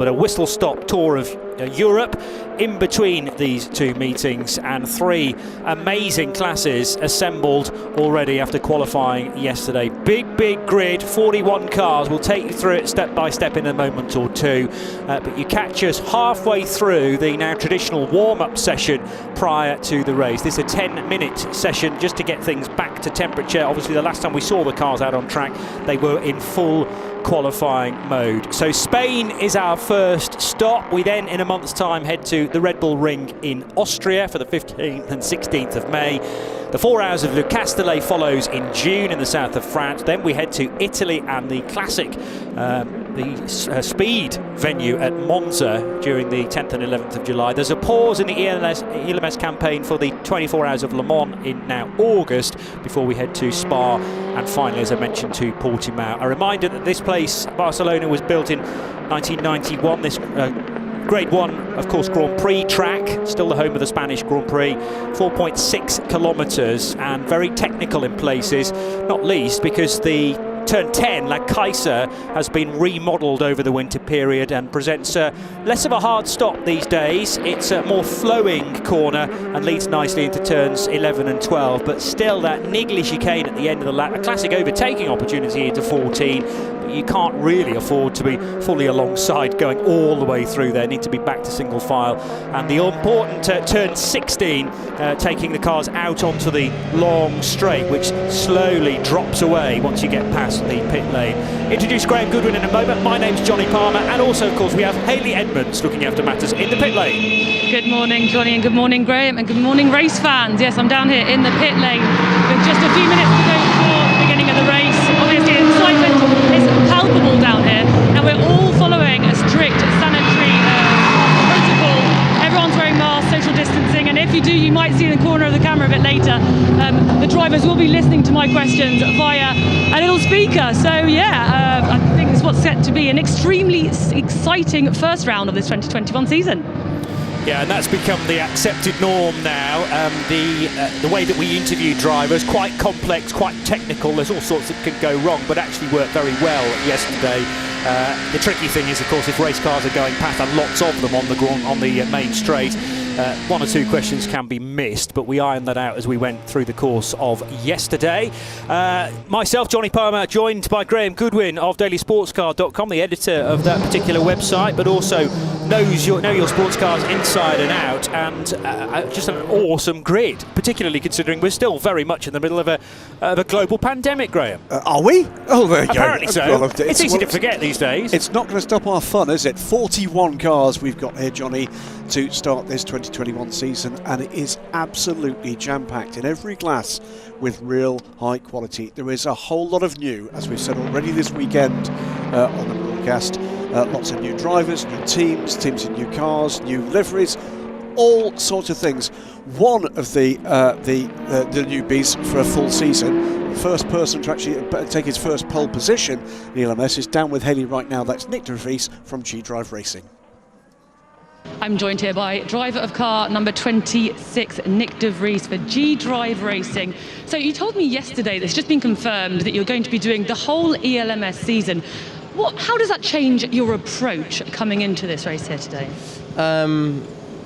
But a whistle-stop tour of Europe in between these two meetings, and three amazing classes assembled already after qualifying yesterday. Big grid, 41 cars. We'll take you through it step by step in a moment or two, but you catch us halfway through the now traditional warm-up session prior to the race. This is a 10-minute session just to get things back to temperature. Obviously the last time we saw the cars out on track, they were in full qualifying mode. So Spain is our first stop. We then in a month's time head to the Red Bull Ring in Austria for the 15th and 16th of May. The 4 hours of Le Castellet follows in June in the south of France. Then we head to Italy and the classic speed venue at Monza during the 10th and 11th of July. There's a pause in the ELMS campaign for the 24 hours of Le Mans in now August before we head to Spa and finally, as I mentioned, to Portimao. A reminder that this place, Barcelona, was built in 1991. This Grade 1, of course, Grand Prix track, still the home of the Spanish Grand Prix, 4.6 kilometres and very technical in places, not least because the Turn 10, La Caixa, has been remodelled over the winter period and presents less of a hard stop these days. It's a more flowing corner and leads nicely into turns 11 and 12, but still that niggly chicane at the end of the lap, a classic overtaking opportunity into 14. But you can't really afford to be fully alongside going all the way through there. Need to be back to single file. And the important turn 16, taking the cars out onto the long straight, which slowly drops away once you get past the pit lane. Introduce Graham Goodwin in a moment. My name's Johnny Palmer, and also of course we have Hayley Edmonds looking after matters in the pit lane. Good morning Johnny, and good morning Graham, and good morning race fans. Yes, I'm down here in the pit lane with just a few minutes to go before the beginning of the race. Obviously excitement is palpable down here, and we're all following a strict sanitary protocol. Everyone's wearing masks, social distancing, and if you do, you might see in the corner of the camera a bit later, the drivers will be listening to my questions via a little speaker. So yeah, I think it's what's set to be an extremely exciting first round of this 2021 season. Yeah, and that's become the accepted norm now. The way that we interview drivers, quite complex, quite technical. There's all sorts that can go wrong, but actually worked very well yesterday. The tricky thing is, of course, if race cars are going past, and lots of them on the main straight, one or two questions can be missed, but we ironed that out as we went through the course of yesterday. Myself, Johnny Palmer, joined by Graham Goodwin of dailysportscar.com, the editor of that particular website, but also know your sports cars inside and out, and just an awesome grid, particularly considering we're still very much in the middle of a global pandemic, Graham. Are we? Oh, there you go. Apparently so. Well, it's easy to forget these days. It's not going to stop our fun, is it? 41 cars we've got here, Johnny, to start this 2021 season, and it is absolutely jam-packed in every class with real high quality. There is a whole lot of new, as we've said already this weekend on the broadcast. Lots of new drivers, new teams in new cars, new liveries, all sorts of things. One of the newbies for a full season, the first person to actually take his first pole position in ELMS, is down with Hayley right now. That's Nick de Vries from G-Drive Racing. I'm joined here by driver of car number 26, Nick de Vries for G-Drive Racing. So you told me yesterday that it's just been confirmed that you're going to be doing the whole ELMS season. How does that change your approach coming into this race here today?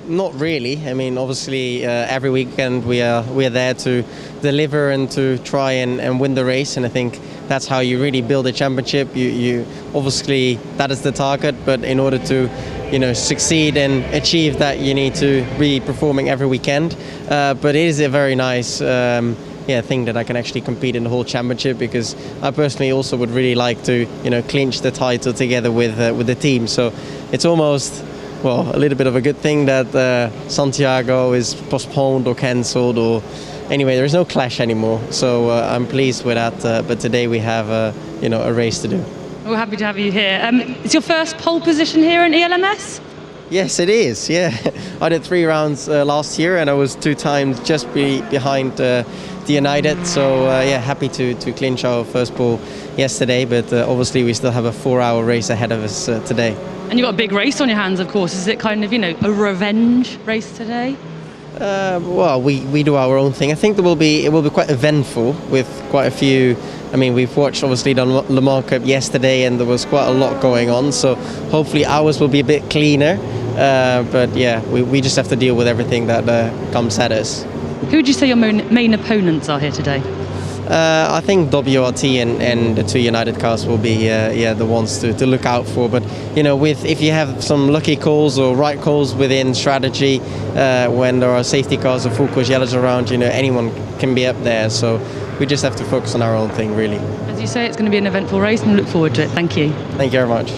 Not really. I mean, obviously, every weekend we are there to deliver and to try and win the race, and I think that's how you really build a championship. You obviously, that is the target, but in order to succeed and achieve that, you need to be performing every weekend. But it is a very nice thing that I can actually compete in the whole championship, because I personally also would really like to clinch the title together with the team. So it's almost a little bit of a good thing that Santiago is postponed or cancelled, or anyway, there is no clash anymore. So I'm pleased with that. But today we have a race to do. We're happy to have you here. It's your first pole position here in ELMS? Yes, it is. Yeah, I did 3 rounds last year, and I was 2 times just behind the United. So happy to clinch our first pole yesterday. But obviously we still have a 4-hour race ahead of us today. And you've got a big race on your hands, of course. Is it kind of a revenge race today? Well, we do our own thing. I think it will be quite eventful with quite a few. I mean, we've watched obviously the Le Mans Cup yesterday, and there was quite a lot going on. So hopefully ours will be a bit cleaner. But yeah, we just have to deal with everything that comes at us. Who would you say your main opponents are here today? I think WRT and the two United cars will be the ones to look out for. But you know, if you have some lucky calls or right calls within strategy, when there are safety cars or full course yellows around, you know, anyone can be up there. So we just have to focus on our own thing, really. As you say, it's going to be an eventful race, and we look forward to it. Thank you. Thank you very much.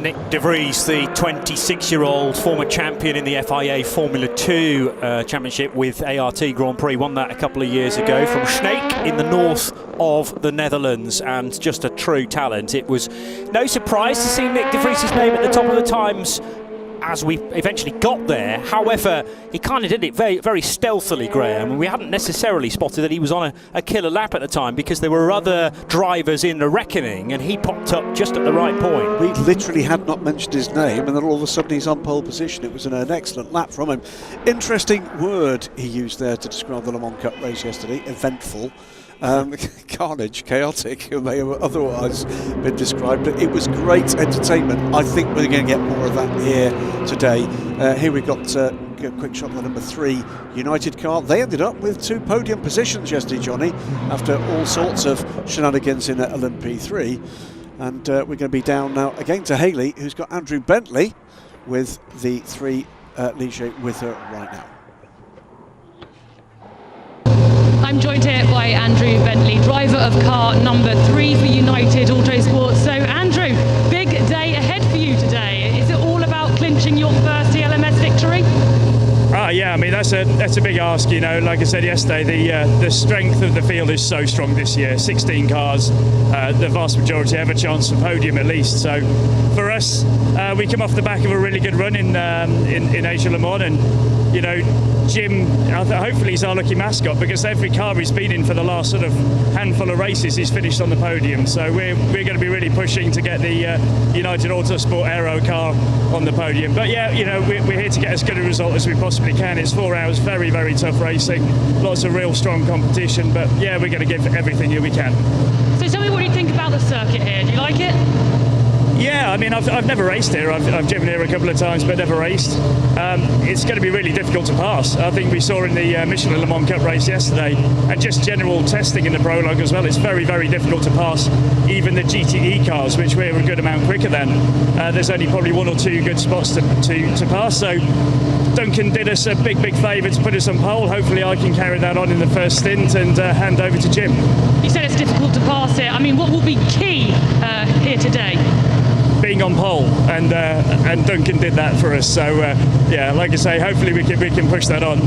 Nick De Vries, the 26-year-old former champion in the FIA Formula 2 Championship with ART Grand Prix, won that a couple of years ago from Sneek in the north of the Netherlands, and just a true talent. It was no surprise to see Nick De Vries' name at the top of the times as we eventually got there. However, he kind of did it very, very stealthily, Graham, and we hadn't necessarily spotted that he was on a killer lap at the time, because there were other drivers in the reckoning and he popped up just at the right point. We literally had not mentioned his name, and then all of a sudden he's on pole position. It was an excellent lap from him. Interesting word he used there to describe the Le Mans Cup race yesterday: eventful. Carnage, chaotic, it may have otherwise been described, but it was great entertainment. I think we're going to get more of that here today. Here we've got a quick shot of the number 3 United car. They ended up with 2 podium positions yesterday, Johnny, after all sorts of shenanigans in LMP3. And we're going to be down now again to Haley, who's got Andrew Bentley with the 3 Ligier with her right now. I'm joined here by Andrew Bentley, driver of car number 3 for United Autosports. So Andrew, big day ahead for you today. Is it all about clinching your first ELMS victory? Yeah, I mean, that's a big ask, you know. Like I said yesterday, the strength of the field is so strong this year. 16 cars, the vast majority have a chance for podium at least. So for us, we come off the back of a really good run in Asia Le Mans, and you know, Jim, hopefully he's our lucky mascot, because every car he's been in for the last sort of handful of races, he's finished on the podium. So we're going to be really pushing to get the United Autosport Aero car on the podium. But yeah, you know, we're here to get as good a result as we possibly can. It's 4 hours, very, very tough racing, lots of real strong competition. But yeah, we're going to give everything that we can. So tell me what you think about the circuit here. Do you like it? Yeah, I mean, I've never raced here. I've driven here a couple of times, but never raced. It's going to be really difficult to pass. I think we saw in the Michelin Le Mans Cup race yesterday, and just general testing in the prologue as well, it's very, very difficult to pass even the GTE cars, which we're a good amount quicker than. There's only probably 1 or 2 good spots to pass. So Duncan did us a big, big favour to put us on pole. Hopefully I can carry that on in the first stint and hand over to Jim. You said it's difficult to pass here. I mean, what will be key here today? Being on pole, and Duncan did that for us. So yeah, like I say, hopefully we can push that on.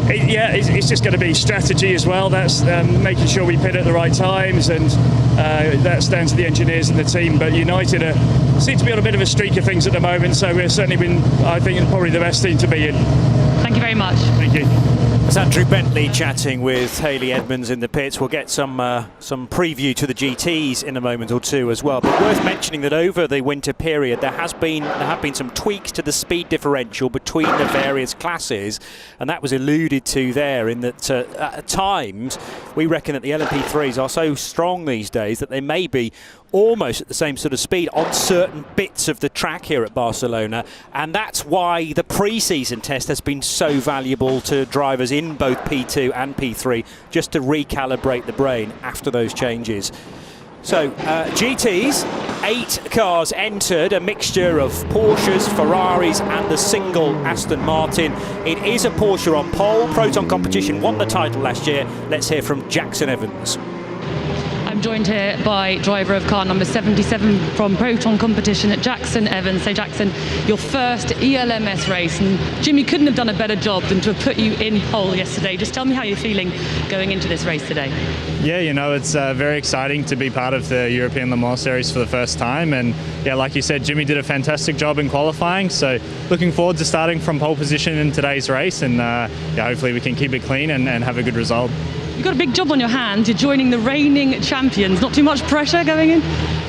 It's just going to be strategy as well. That's making sure we pit at the right times, and that's down to the engineers and the team. But United seem to be on a bit of a streak of things at the moment, so we've certainly been, I think, probably the best team to be in. Thank you very much. Thank you. It's Andrew Bentley chatting with Hayley Edmonds in the pits. We'll get some preview to the GTs in a moment or two as well. But worth mentioning that over the winter period there have been some tweaks to the speed differential between the various classes, and that was alluded to there in that at times we reckon that the LMP3s are so strong these days that they may be almost at the same sort of speed on certain bits of the track here at Barcelona, and that's why the pre-season test has been so valuable to drivers in both P2 and P3, just to recalibrate the brain after those changes. So GTs, 8 cars entered, a mixture of Porsches, Ferraris and the single Aston Martin. It is a Porsche on pole. Proton Competition won the title last year. Let's hear from Jackson Evans. I'm joined here by driver of car number 77 from Proton Competition at Jackson Evans. So Jackson, your first ELMS race, and Jimmy couldn't have done a better job than to have put you in pole yesterday. Just tell me how you're feeling going into this race today. Yeah, you know, it's very exciting to be part of the European Le Mans Series for the first time, and yeah, like you said, Jimmy did a fantastic job in qualifying, so looking forward to starting from pole position in today's race, and yeah, hopefully we can keep it clean and have a good result. You've got a big job on your hands. You're joining the reigning champions. Not too much pressure going in?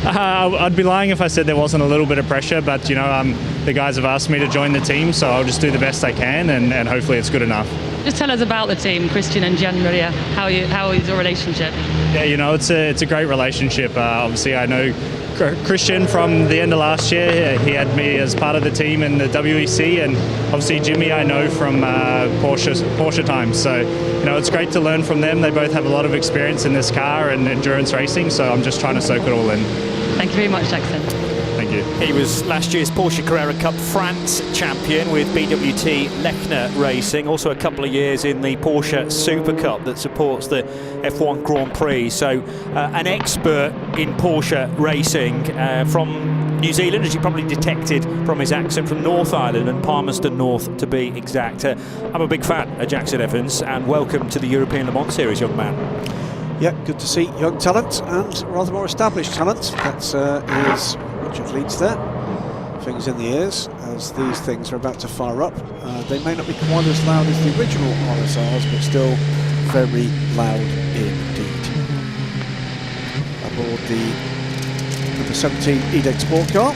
I'd be lying if I said there wasn't a little bit of pressure, but you know, the guys have asked me to join the team, so I'll just do the best I can, and hopefully it's good enough. Just tell us about the team, Christian and Gian-Maria. How is your relationship? Yeah, you know, it's a great relationship. Obviously, I know Christian from the end of last year. He had me as part of the team in the WEC, and obviously Jimmy I know from Porsche times. So, you know, it's great to learn from them. They both have a lot of experience in this car and endurance racing, so I'm just trying to soak it all in. Thank you very much, Jackson. Thank you. He was last year's Porsche Carrera Cup France champion with BWT Lechner Racing, also a couple of years in the Porsche Super Cup that supports the F1 Grand Prix. So an expert in Porsche racing from New Zealand, as you probably detected from his accent, from North Island and Palmerston North to be exact. I'm a big fan of Jackson Evans, and welcome to the European Le Mans Series, young man. Yeah, good to see young talent and rather more established talent. That's is Richard Leeds there. Fingers in the ears as these things are about to fire up. They may not be quite as loud as the original RSRs, but still very loud indeed. Aboard the number 17 EDEC Sport car.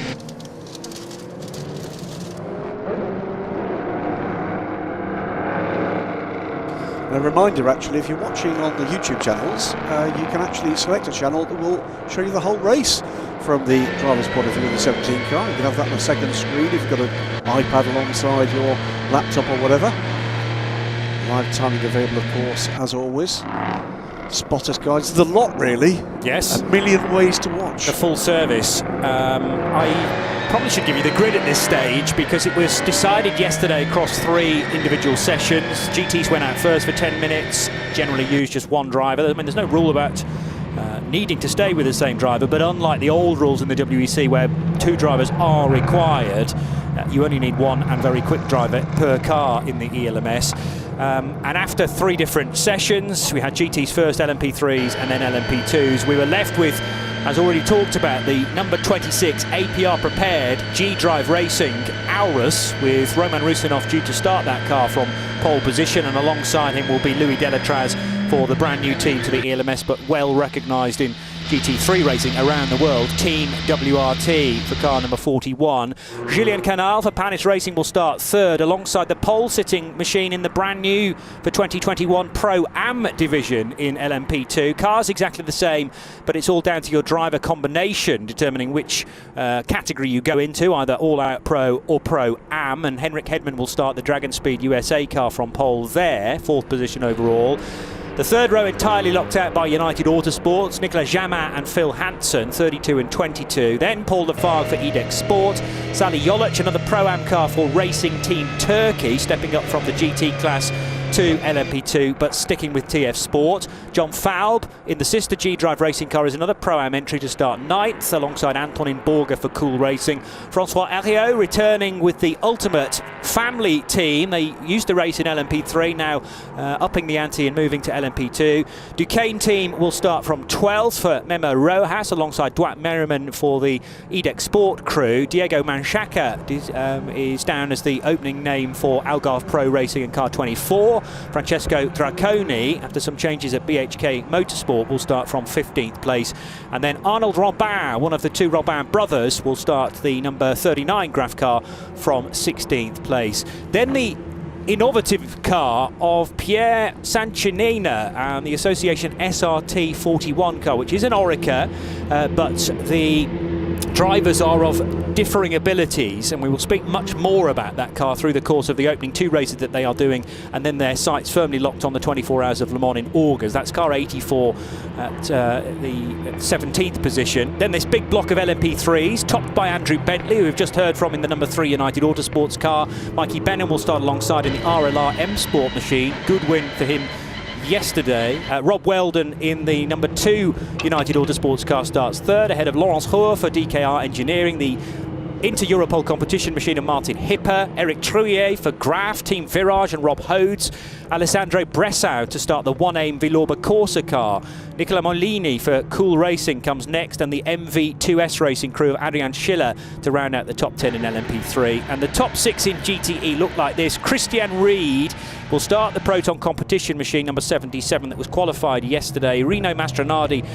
A reminder, actually, if you're watching on the YouTube channels, you can actually select a channel that will show you the whole race from the driver's point of view of the 17 car. You can have that on a second screen if you've got an iPad alongside your laptop or whatever. Live timing available, of course, as always. Spotters guides, the lot really. Yes. A million ways to watch. The full service. I probably should give you the grid at this stage because it was decided yesterday across 3 individual sessions. GTs went out first for 10 minutes, generally used just one driver. I mean, there's no rule about needing to stay with the same driver, but unlike the old rules in the WEC where 2 drivers are required, you only need 1 and very quick driver per car in the ELMS. And after 3 different sessions, we had GTs first, LMP3s and then LMP2s. We were left with, as already talked about, the number 26 APR prepared G-Drive Racing Aurus, with Roman Rusinov due to start that car from pole position, and alongside him will be Louis Delatraz for the brand new team to the ELMS, but well recognised in GT3 racing around the world, Team WRT for car number 41. Julien Canal for Panis Racing will start third alongside the pole-sitting machine in the brand new for 2021 Pro-Am division in LMP2. Cars exactly the same, but it's all down to your driver combination determining which category you go into, either all-out Pro or Pro-Am, and Henrik Hedman will start the Dragon Speed USA car from pole there, 4th position overall. The third row entirely locked out by United Autosports, Nicolas Jamin and Phil Hansen, 32 and 22. Then Paul Lafargue for EDEC Sport, Sally Jolic, another Pro-Am car for Racing Team Turkey, stepping up from the GT class to LMP2, but sticking with TF Sport. John Falb in the sister G-Drive Racing car is another Pro-Am entry to start 9th, alongside Antonin Borger for Cool Racing. Francois Herriot returning with the Ultimate Family team. They used to race in LMP3, now upping the ante and moving to LMP2. Duquesne team will start from 12th for Memo Rojas, alongside Dwight Merriman for the EDEC Sport crew. Diego Manchaca is down as the opening name for Algarve Pro Racing in car 24. Francesco Draconi, after some changes at BHK Motorsport, will start from 15th place. And then Arnold Robin, one of the 2 Robin brothers, will start the number 39 Graf car from 16th place. Then the innovative car of Pierre Sanchinina and the Association SRT 41 car, which is an Orica, but the drivers are of differing abilities, and we will speak much more about that car through the course of the opening 2 races that they are doing, and then their sights firmly locked on the 24 Hours of Le Mans in August. That's car 84 at the 17th position. Then this big block of LMP3s, topped by Andrew Bentley, who we've just heard from in the number 3 United Autosports car. Mikey Benham will start alongside in the RLR M Sport machine. Good win for him yesterday. Rob Weldon in the number 2 United Autosports car starts third, ahead of Laurence Hoare for DKR Engineering. The into Europol competition machine and Martin Hipper, Eric Trouillet for Graf, Team Virage and Rob Hodes, Alessandro Bressau to start the 1AM Vilorba Corsa car, Nicola Molini for Cool Racing comes next, and the MV2S Racing crew of Adrian Schiller to round out the top 10 in LMP3. And the top 6 in GTE look like this. Christian Reed will start the Proton competition machine number 77 that was qualified yesterday. Rino Mastronardi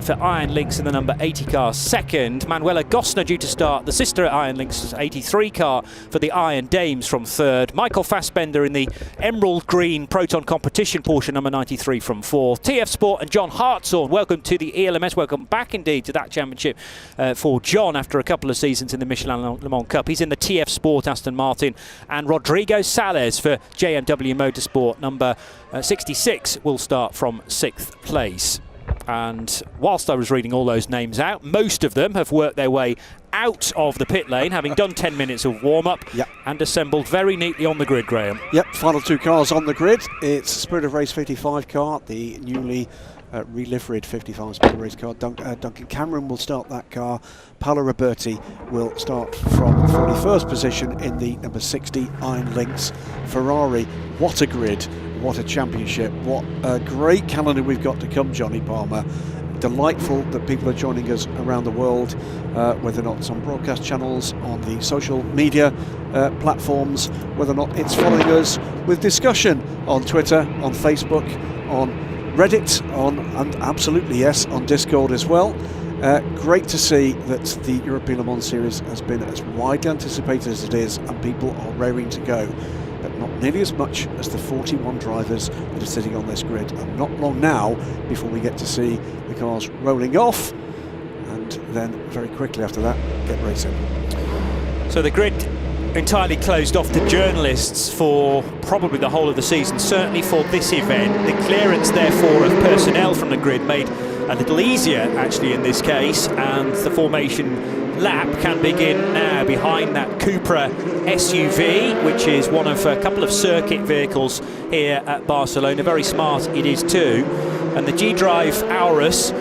for Iron Lynx in the number 80 car second. Manuela Gosner due to start the sister Iron Lynx 83 car for the Iron Dames from third. Michael Fassbender in the Emerald Green Proton competition Porsche number 93 from fourth. TF Sport and John Hartshorn, welcome to the ELMS, welcome back indeed to that championship for John after a couple of seasons in the Michelin Le Mans Cup. He's in the TF Sport Aston Martin, and Rodrigo Sales for JMW Motorsport number 66 will start from 6th place. And whilst I was reading all those names out, most of them have worked their way out of the pit lane, having done 10 minutes of warm-up and assembled very neatly on the grid, Graham. Yep, final 2 cars on the grid. It's Spirit of Race 55 car, the newly reliveried 55 Spirit of Race car. Duncan Cameron will start that car. Paolo Roberti will start from 41st position in the number 60 Iron Lynx Ferrari. What a grid, what a championship, what a great calendar we've got to come, Johnny Palmer. Delightful that people are joining us around the world, whether or not it's on broadcast channels, on the social media platforms, whether or not it's following us with discussion on Twitter, on Facebook, on Reddit, and absolutely yes, on Discord as well. Great to see that the European Le Mans Series has been as widely anticipated as it is, and people are raring to go. But not nearly as much as the 41 drivers that are sitting on this grid. And not long now before we get to see the cars rolling off, and then very quickly after that, get racing. So the grid entirely closed off to journalists for probably the whole of the season, certainly for this event. The clearance, therefore, of personnel from the grid made a little easier, actually, in this case, and the formation lap can begin now behind that Cupra SUV, which is one of a couple of circuit vehicles here at Barcelona. Very smart it is too. And the G-Drive Aurus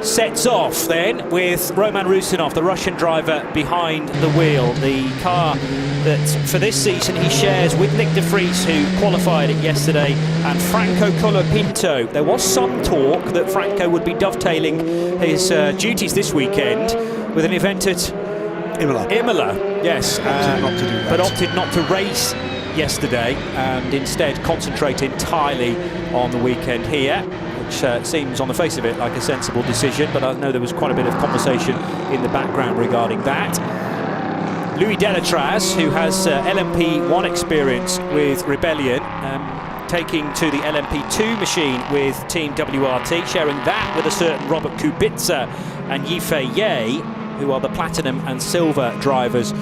sets off then with Roman Rusinov, the Russian driver, behind the wheel. The car that for this season he shares with Nick de Vries, who qualified it yesterday, and Franco Colapinto. There was some talk that Franco would be dovetailing his duties this weekend with an event at Imola, yes, but opted not to race yesterday and instead concentrate entirely on the weekend here, which seems on the face of it like a sensible decision, but I know there was quite a bit of conversation in the background regarding that. Louis Delatraz, who has LMP1 experience with Rebellion, taking to the LMP2 machine with Team WRT, sharing that with a certain Robert Kubica and Yifei Ye, who are the platinum and silver drivers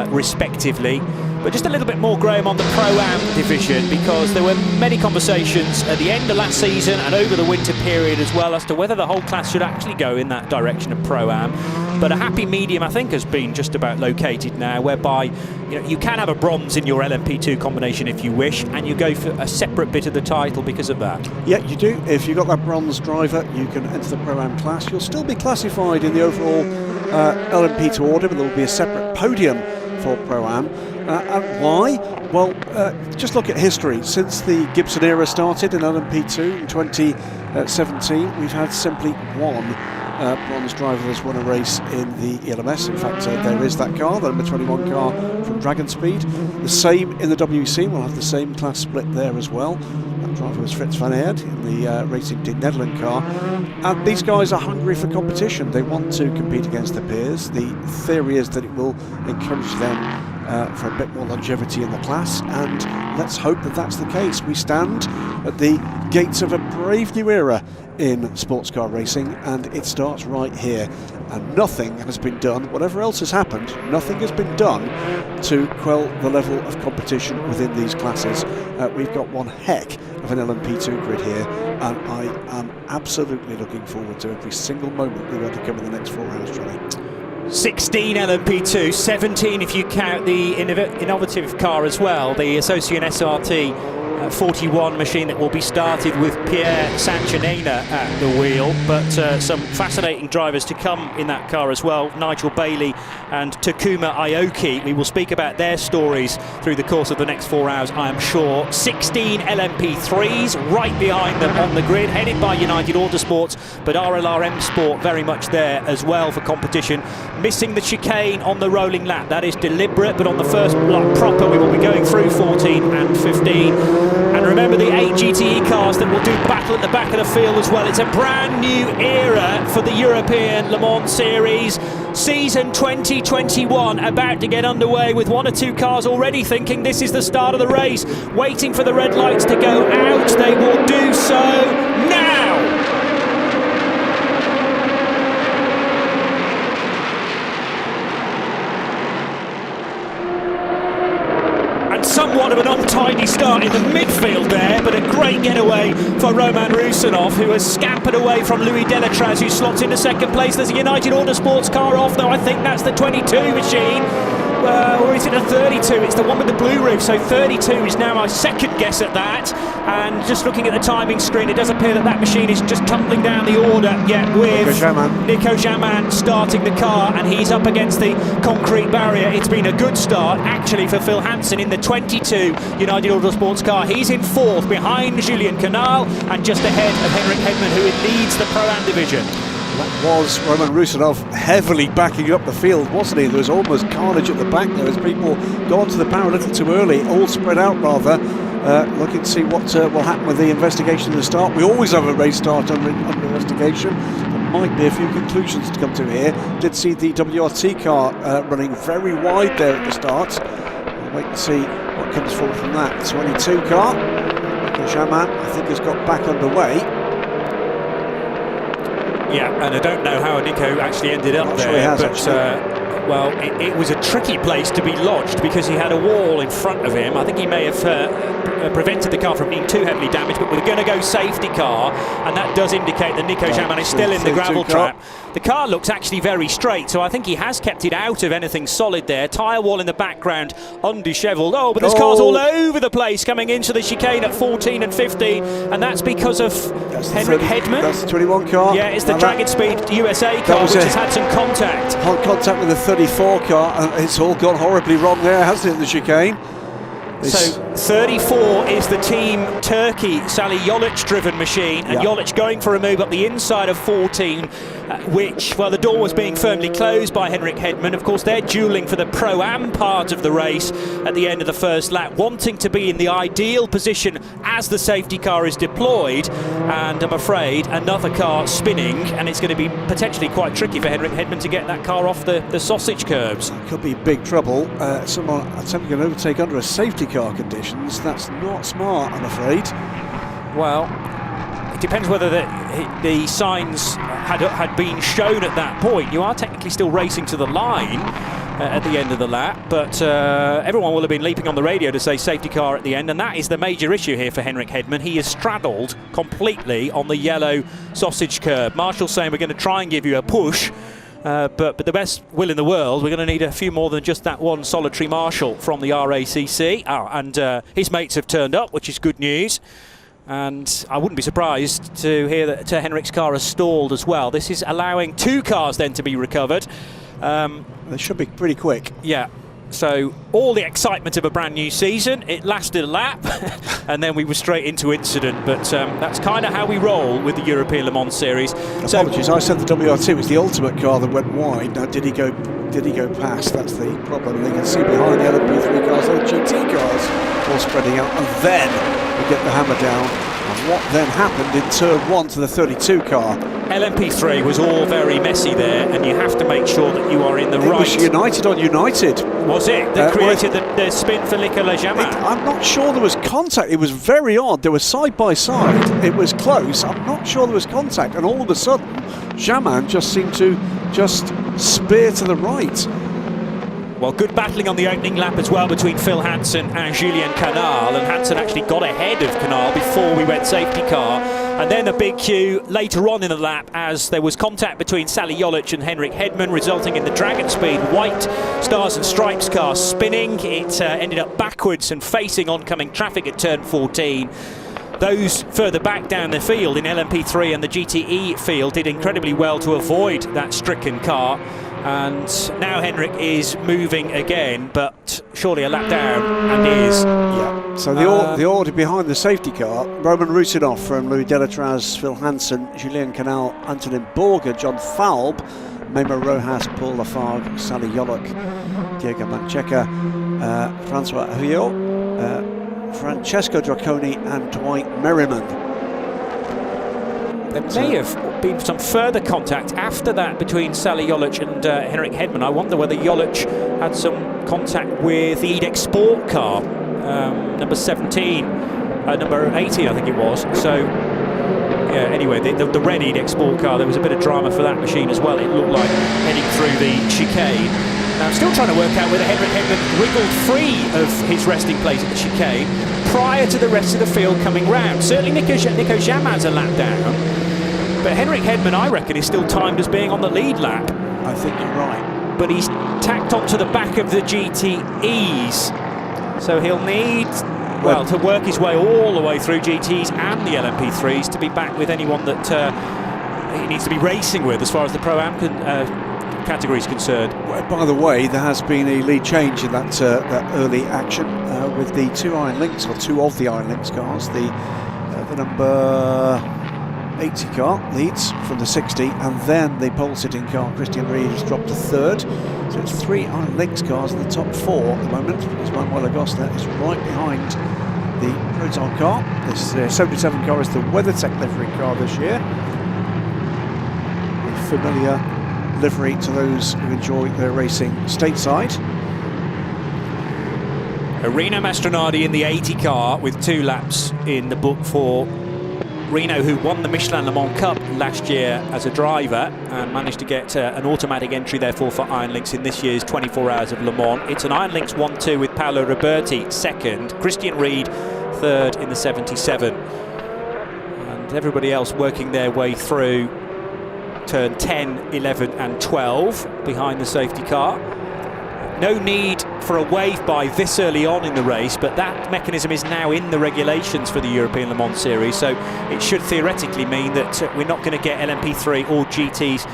respectively. But just a little bit more, Graham, on the Pro-Am division, because there were many conversations at the end of last season and over the winter period as well as to whether the whole class should actually go in that direction of Pro-Am. But a happy medium, I think, has been just about located now, whereby you can have a bronze in your LMP2 combination if you wish, and you go for a separate bit of the title because of that. Yeah, you do. If you've got that bronze driver, you can enter the Pro-Am class. You'll still be classified in the overall LMP2 order, but there will be a separate podium for Pro-Am. And why? Well, just look at history. Since the Gibson era started in LMP2 in 2017, we've had simply one bronze driver that's won a race in the ELMS. In fact, there is that car, the number 21 car from Dragon Speed. The same in the WC, we'll have the same class split there as well. That driver was Frits van Aert in the Racing Team Netherlands car. And these guys are hungry for competition. They want to compete against their peers. The theory is that it will encourage them for a bit more longevity in the class, and let's hope that that's the case. We stand at the gates of a brave new era in sports car racing, and it starts right here. And nothing has been done, whatever else has happened, nothing has been done to quell the level of competition within these classes. We've got one heck of an LMP2 grid here, and I am absolutely looking forward to every single moment we're going to come in the next 4 hours, Johnny. 16 LMP2, 17 if you count the innovative car as well, the Association SRT 41 machine that will be started with Pierre Sanchinena at the wheel, but some fascinating drivers to come in that car as well. Nigel Bailey and Takuma Aoki. We will speak about their stories through the course of the next 4 hours, I am sure. 16 LMP3s right behind them on the grid, headed by United Autosports, but RLRM Sport very much there as well for competition. Missing the chicane on the rolling lap, that is deliberate, but on the first lap proper we will be going through 14 and 15. And remember the 8 GTE cars that will do battle at the back of the field as well. It's a brand new era for the European Le Mans Series. Season 2021 about to get underway with 1 or 2 cars already thinking this is the start of the race, waiting for the red lights to go out. They will do so now. Somewhat of an untidy start in the midfield there, but a great getaway for Roman Rusinov, who has scampered away from Louis Delatraz, who slots into second place. There's a United Autosports car off, though. I think that's the 22 machine. Or is it a 32? It's the one with the blue roof, so 32 is now my second guess at that. And just looking at the timing screen, it does appear that that machine is just tumbling down the order, yet with Nico Jamin starting the car, and he's up against the concrete barrier. It's been a good start, actually, for Phil Hansen in the 22 United Autosports car. He's in 4th, behind Julien Canal, and just ahead of Henrik Hedman, who leads the Pro-Am division. That was Roman Rusinov heavily backing up the field, wasn't he? There was almost carnage at the back there as people got onto the power a little too early, all spread out rather. Looking to see what will happen with the investigation at the start. We always have a race start under investigation. There might be a few conclusions to come to here. Did see the WRT car running very wide there at the start. We'll wait and see what comes forward from that. 22 car. Nico Jamin, I think, has got back underway. Yeah, and I don't know how Nico actually ended up there, but well, it was a tricky place to be lodged because he had a wall in front of him. I think he may have prevented the car from being too heavily damaged, but we're going to go safety car, and that does indicate that Nico Jamin is still in the gravel trap. The car looks actually very straight, so I think he has kept it out of anything solid there. Tyre wall in the background, undishevelled. Oh, but there's cars all over the place coming into the chicane at 14 and 15, and that's because of Henrik Hedman. That's the 21 car. Yeah, it's the Dragon Speed USA car, which has had some contact. Contact with the 34 car, and it's all gone horribly wrong there, hasn't it, in the chicane? So 34 is the Team Turkey Sally Jolic driven machine, and Jolic going for a move up the inside of 14, which, well, the door was being firmly closed by Henrik Hedman. Of course, they're duelling for the Pro-Am part of the race at the end of the first lap, wanting to be in the ideal position as the safety car is deployed, and I'm afraid another car spinning, and it's going to be potentially quite tricky for Henrik Hedman to get that car off the sausage curbs. Could be big trouble. Someone attempting an overtake under a safety car conditions. That's not smart, I'm afraid. Well, it depends whether the signs had been shown at that point. You are technically still racing to the line at the end of the lap, but everyone will have been leaping on the radio to say safety car at the end, and that is the major issue here for Henrik Hedman. He is straddled completely on the yellow sausage curb. Marshall's saying we're going to try and give you a push, but the best will in the world, we're going to need a few more than just that one solitary marshal from the RACC. And his mates have turned up, which is good news. And I wouldn't be surprised to hear that Henrik's car has stalled as well. This is allowing 2 cars then to be recovered. They should be pretty quick. Yeah. So all the excitement of a brand new season, it lasted a lap and then we were straight into incident, but that's kind of how we roll with the European Le Mans Series. Apologies, I said the WRT was the ultimate car that went wide. Now did he go past? That's the problem. They can see behind the other P3 cars, the GT cars all spreading out, and then we get the hammer down. And what then happened in turn 1 to the 32 car? LMP3 was all very messy there, and you have to make sure that you are in the right. It was United on United. Was it that created the spin for Nicolas Jamin? I'm not sure there was contact. It was very odd. They were side by side. It was close. I'm not sure there was contact, and all of a sudden, Jamin just seemed to just spear to the right. Well, good battling on the opening lap as well between Phil Hansen and Julien Canal, and Hansen actually got ahead of Canal before we went safety car. And then a big queue later on in the lap as there was contact between Sally Jolic and Henrik Hedman, resulting in the Dragon Speed white Stars and Stripes car spinning. It ended up backwards and facing oncoming traffic at turn 14. Those further back down the field in LMP3 and the GTE field did incredibly well to avoid that stricken car. And now Henrik is moving again, but surely a lap down, and is. Yeah, so the order behind the safety car: Roman Rusinov from Louis Delatraz, Phil Hansen, Julien Canal, Antonin Borger, John Falb, Memo Rojas, Paul Lafargue, Sally Jolic, Diego Mancheca, Francois Huyot, Francesco Draconi and Dwight Merriman. There may have been some further contact after that between Sally Jolic and Henrik Hedman. I wonder whether Jolic had some contact with the EDEX Sport car, number 17, number 18 I think it was. So yeah, anyway, the red EDEX Sport car, there was a bit of drama for that machine as well. It looked like heading through the chicane. Now I'm still trying to work out whether Henrik Hedman wriggled free of his resting place at the chicane prior to the rest of the field coming round. Certainly Nico Jaman's a lap down, but Henrik Hedman, I reckon, is still timed as being on the lead lap. I think you're right. But he's tacked onto the back of the GTEs, so he'll need, well, to work his way all the way through GTEs and the LMP3s to be back with anyone that he needs to be racing with as far as the Pro-Am category is concerned. Well, by the way, there has been a lead change in that early action with the two Iron Lynx, or two of the Iron Lynx cars. The number 80 car leads from the 60, and then the pole-sitting car, Christian Reed, has dropped to third. So it's three Iron Lynx cars in the top four at the moment. As Manuel Agosta is right behind the Proton car. This 77 car is the WeatherTech livery car this year. A familiar livery to those who enjoy their racing stateside. Rino Mastronardi in the 80 car with 2 laps in the book for Rino, who won the Michelin Le Mans Cup last year as a driver and managed to get an automatic entry therefore for Iron Lynx in this year's 24 Hours of Le Mans. It's an Iron Lynx 1-2 with Paolo Roberti second, Christian Reed third in the 77, and everybody else working their way through turn 10, 11 and 12 behind the safety car. No need for a wave by this early on in the race, but that mechanism is now in the regulations for the European Le Mans Series, so it should theoretically mean that we're not going to get LMP3 or GTs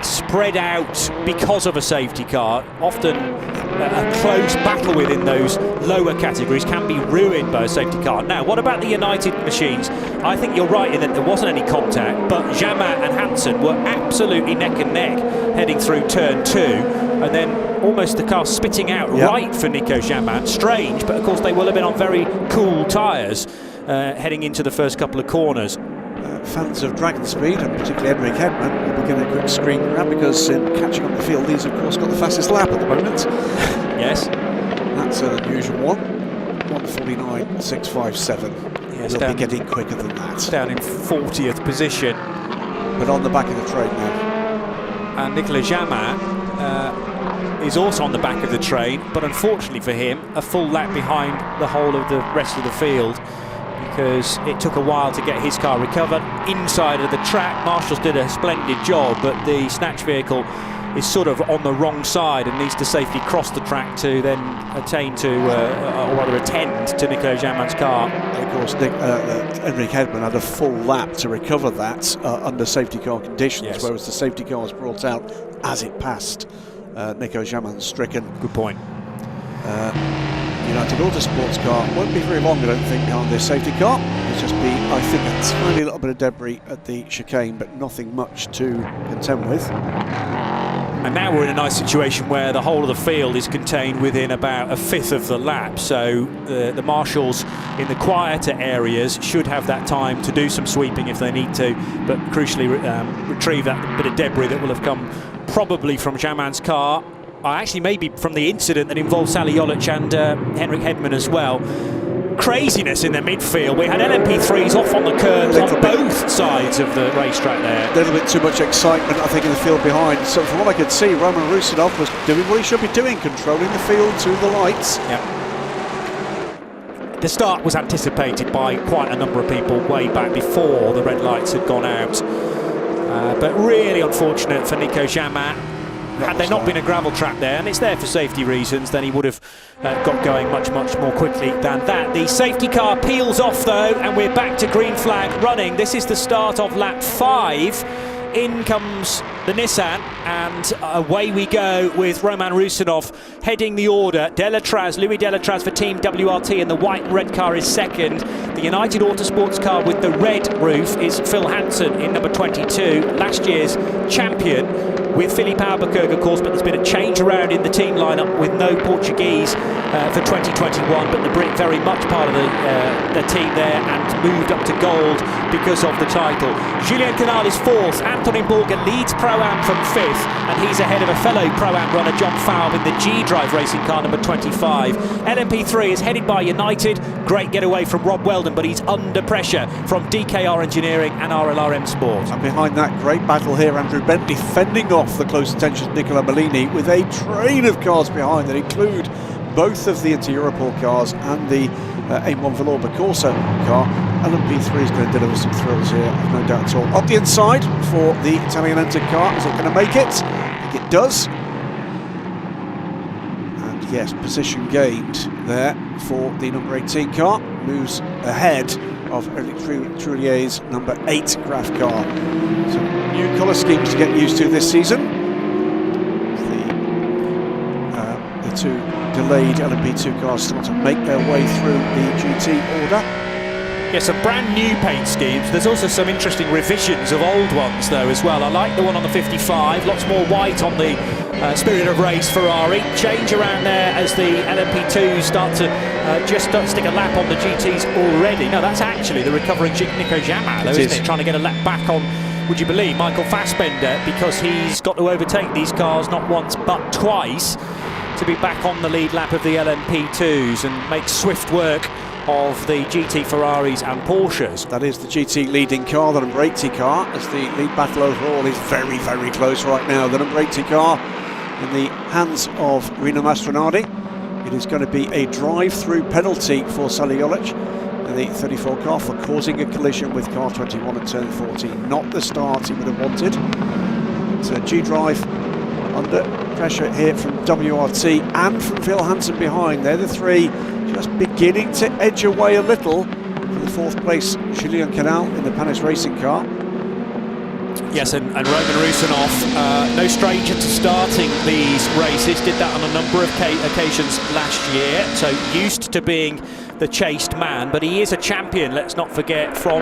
spread out because of a safety car. Often a close battle within those lower categories can be ruined by a safety car. Now, what about the United machines? I think you're right in that there wasn't any contact, but Jamin and Hansen were absolutely neck and neck heading through turn 2, and then almost the car spitting out right for Nico Jamin. Strange, but of course they will have been on very cool tyres heading into the first couple of corners. Fans of Dragon Speed, and particularly Henrik Hedman, will be getting a quick screen grab, because in catching up the field, he's of course got the fastest lap at the moment. Yes. That's an unusual one. 1:49.657. Yes, He'll be getting quicker than that. Down in 40th position. But on the back of the train now. And Nicolas Jamin is also on the back of the train, but unfortunately for him, a full lap behind the whole of the rest of the field, because it took a while to get his car recovered inside of the track. Marshall's did a splendid job, but the snatch vehicle is sort of on the wrong side and needs to safely cross the track to then attain to, or rather attend to Nico Jamin's car. Of course, Henrik Hedman had a full lap to recover that under safety car conditions, whereas the safety car was brought out as it passed Nico Jamin stricken. Good point. United Autosports car won't be very long, I don't think, behind this safety car. It'll just be, I think, a tiny little bit of debris at the chicane, but nothing much to contend with. And now we're in a nice situation where the whole of the field is contained within about a fifth of the lap, so the marshals in the quieter areas should have that time to do some sweeping if they need to, but crucially retrieve that bit of debris that will have come probably from Jamin's car. Actually maybe from the incident that involved Sally Jolic and Henrik Hedman as well. craziness in the midfield. We had LMP3s off on the curbs on both sides of the racetrack there. A little bit too much excitement, I think, in the field behind. So from what I could see, Roman Rusinov was doing what he should be doing, controlling the field to the lights. Yeah. The start was anticipated by quite a number of people way back before the red lights had gone out. But really unfortunate for Nico Jamin. Had there not been a gravel trap there, and it's there for safety reasons, then he would have got going much more quickly than that. The safety car peels off though, and we're back to green flag running. This is the start of lap 5. In comes the Nissan, and away we go with Roman Rusinov heading the order. Louis Delatraz for Team WRT, and the white and red car is second. The United Autosports car with the red roof is Phil Hansen in number 22, last year's champion with Filipe Albuquerque, of course, but there's been a change around in the team lineup with no Portuguese for 2021, but the Brit very much part of the team there and moved up to gold because of the title. Julien Canal is fourth. Antonin Borger leads Pro-Am from fifth, and he's ahead of a fellow Pro-Am runner, John Fowle, in the G-Drive racing car number 25. LMP3 is headed by United. Great getaway from Rob Weldon, but he's under pressure from DKR Engineering and RLRM Sport. And behind that, great battle here. Andrew Bentley fending off the close attention Nicola Bellini with a train of cars behind that include both of the Inter-Europol cars and the A1 Villorba Corsa car. LMP3 is going to deliver some thrills here, I've no doubt at all. Up the inside for the Italian Enter car. Is it going to make it? I think it does. And yes, position gained there for the number 18 car. Moves ahead of Eric Troulier's number 8 Graf car. Some new colour schemes to get used to this season. The two delayed LMP2 cars start to make their way through the GT order. Yeah, some brand new paint schemes. There's also some interesting revisions of old ones though as well. I like the one on the 55, lots more white on the Spirit of Race Ferrari. Change around there as the LMP2s start to just stick a lap on the GTs already. No, that's actually the recovering Nico Jamin though, isn't it? Trying to get a lap back on, would you believe, Michael Fassbender, because he's got to overtake these cars not once but twice to be back on the lead lap of the LMP2s and make swift work of the GT Ferraris and Porsches. That is the GT leading car, the number 80 car, as the lead battle overall is very, very close right now. The number 80 car in the hands of Rino Mastronardi. It is going to be a drive-through penalty for Sally Jolic and the 34 car for causing a collision with car 21 at turn 14. Not the start he would have wanted. So G-Drive under pressure here from WRT and from Phil Hansen behind. They're the three just beginning to edge away a little for the fourth place Julien Canal in the Panis racing car. Yes, and Roman Rusinov, no stranger to starting these races, did that on a number of occasions last year, so used to being the chased man, but he is a champion, let's not forget, from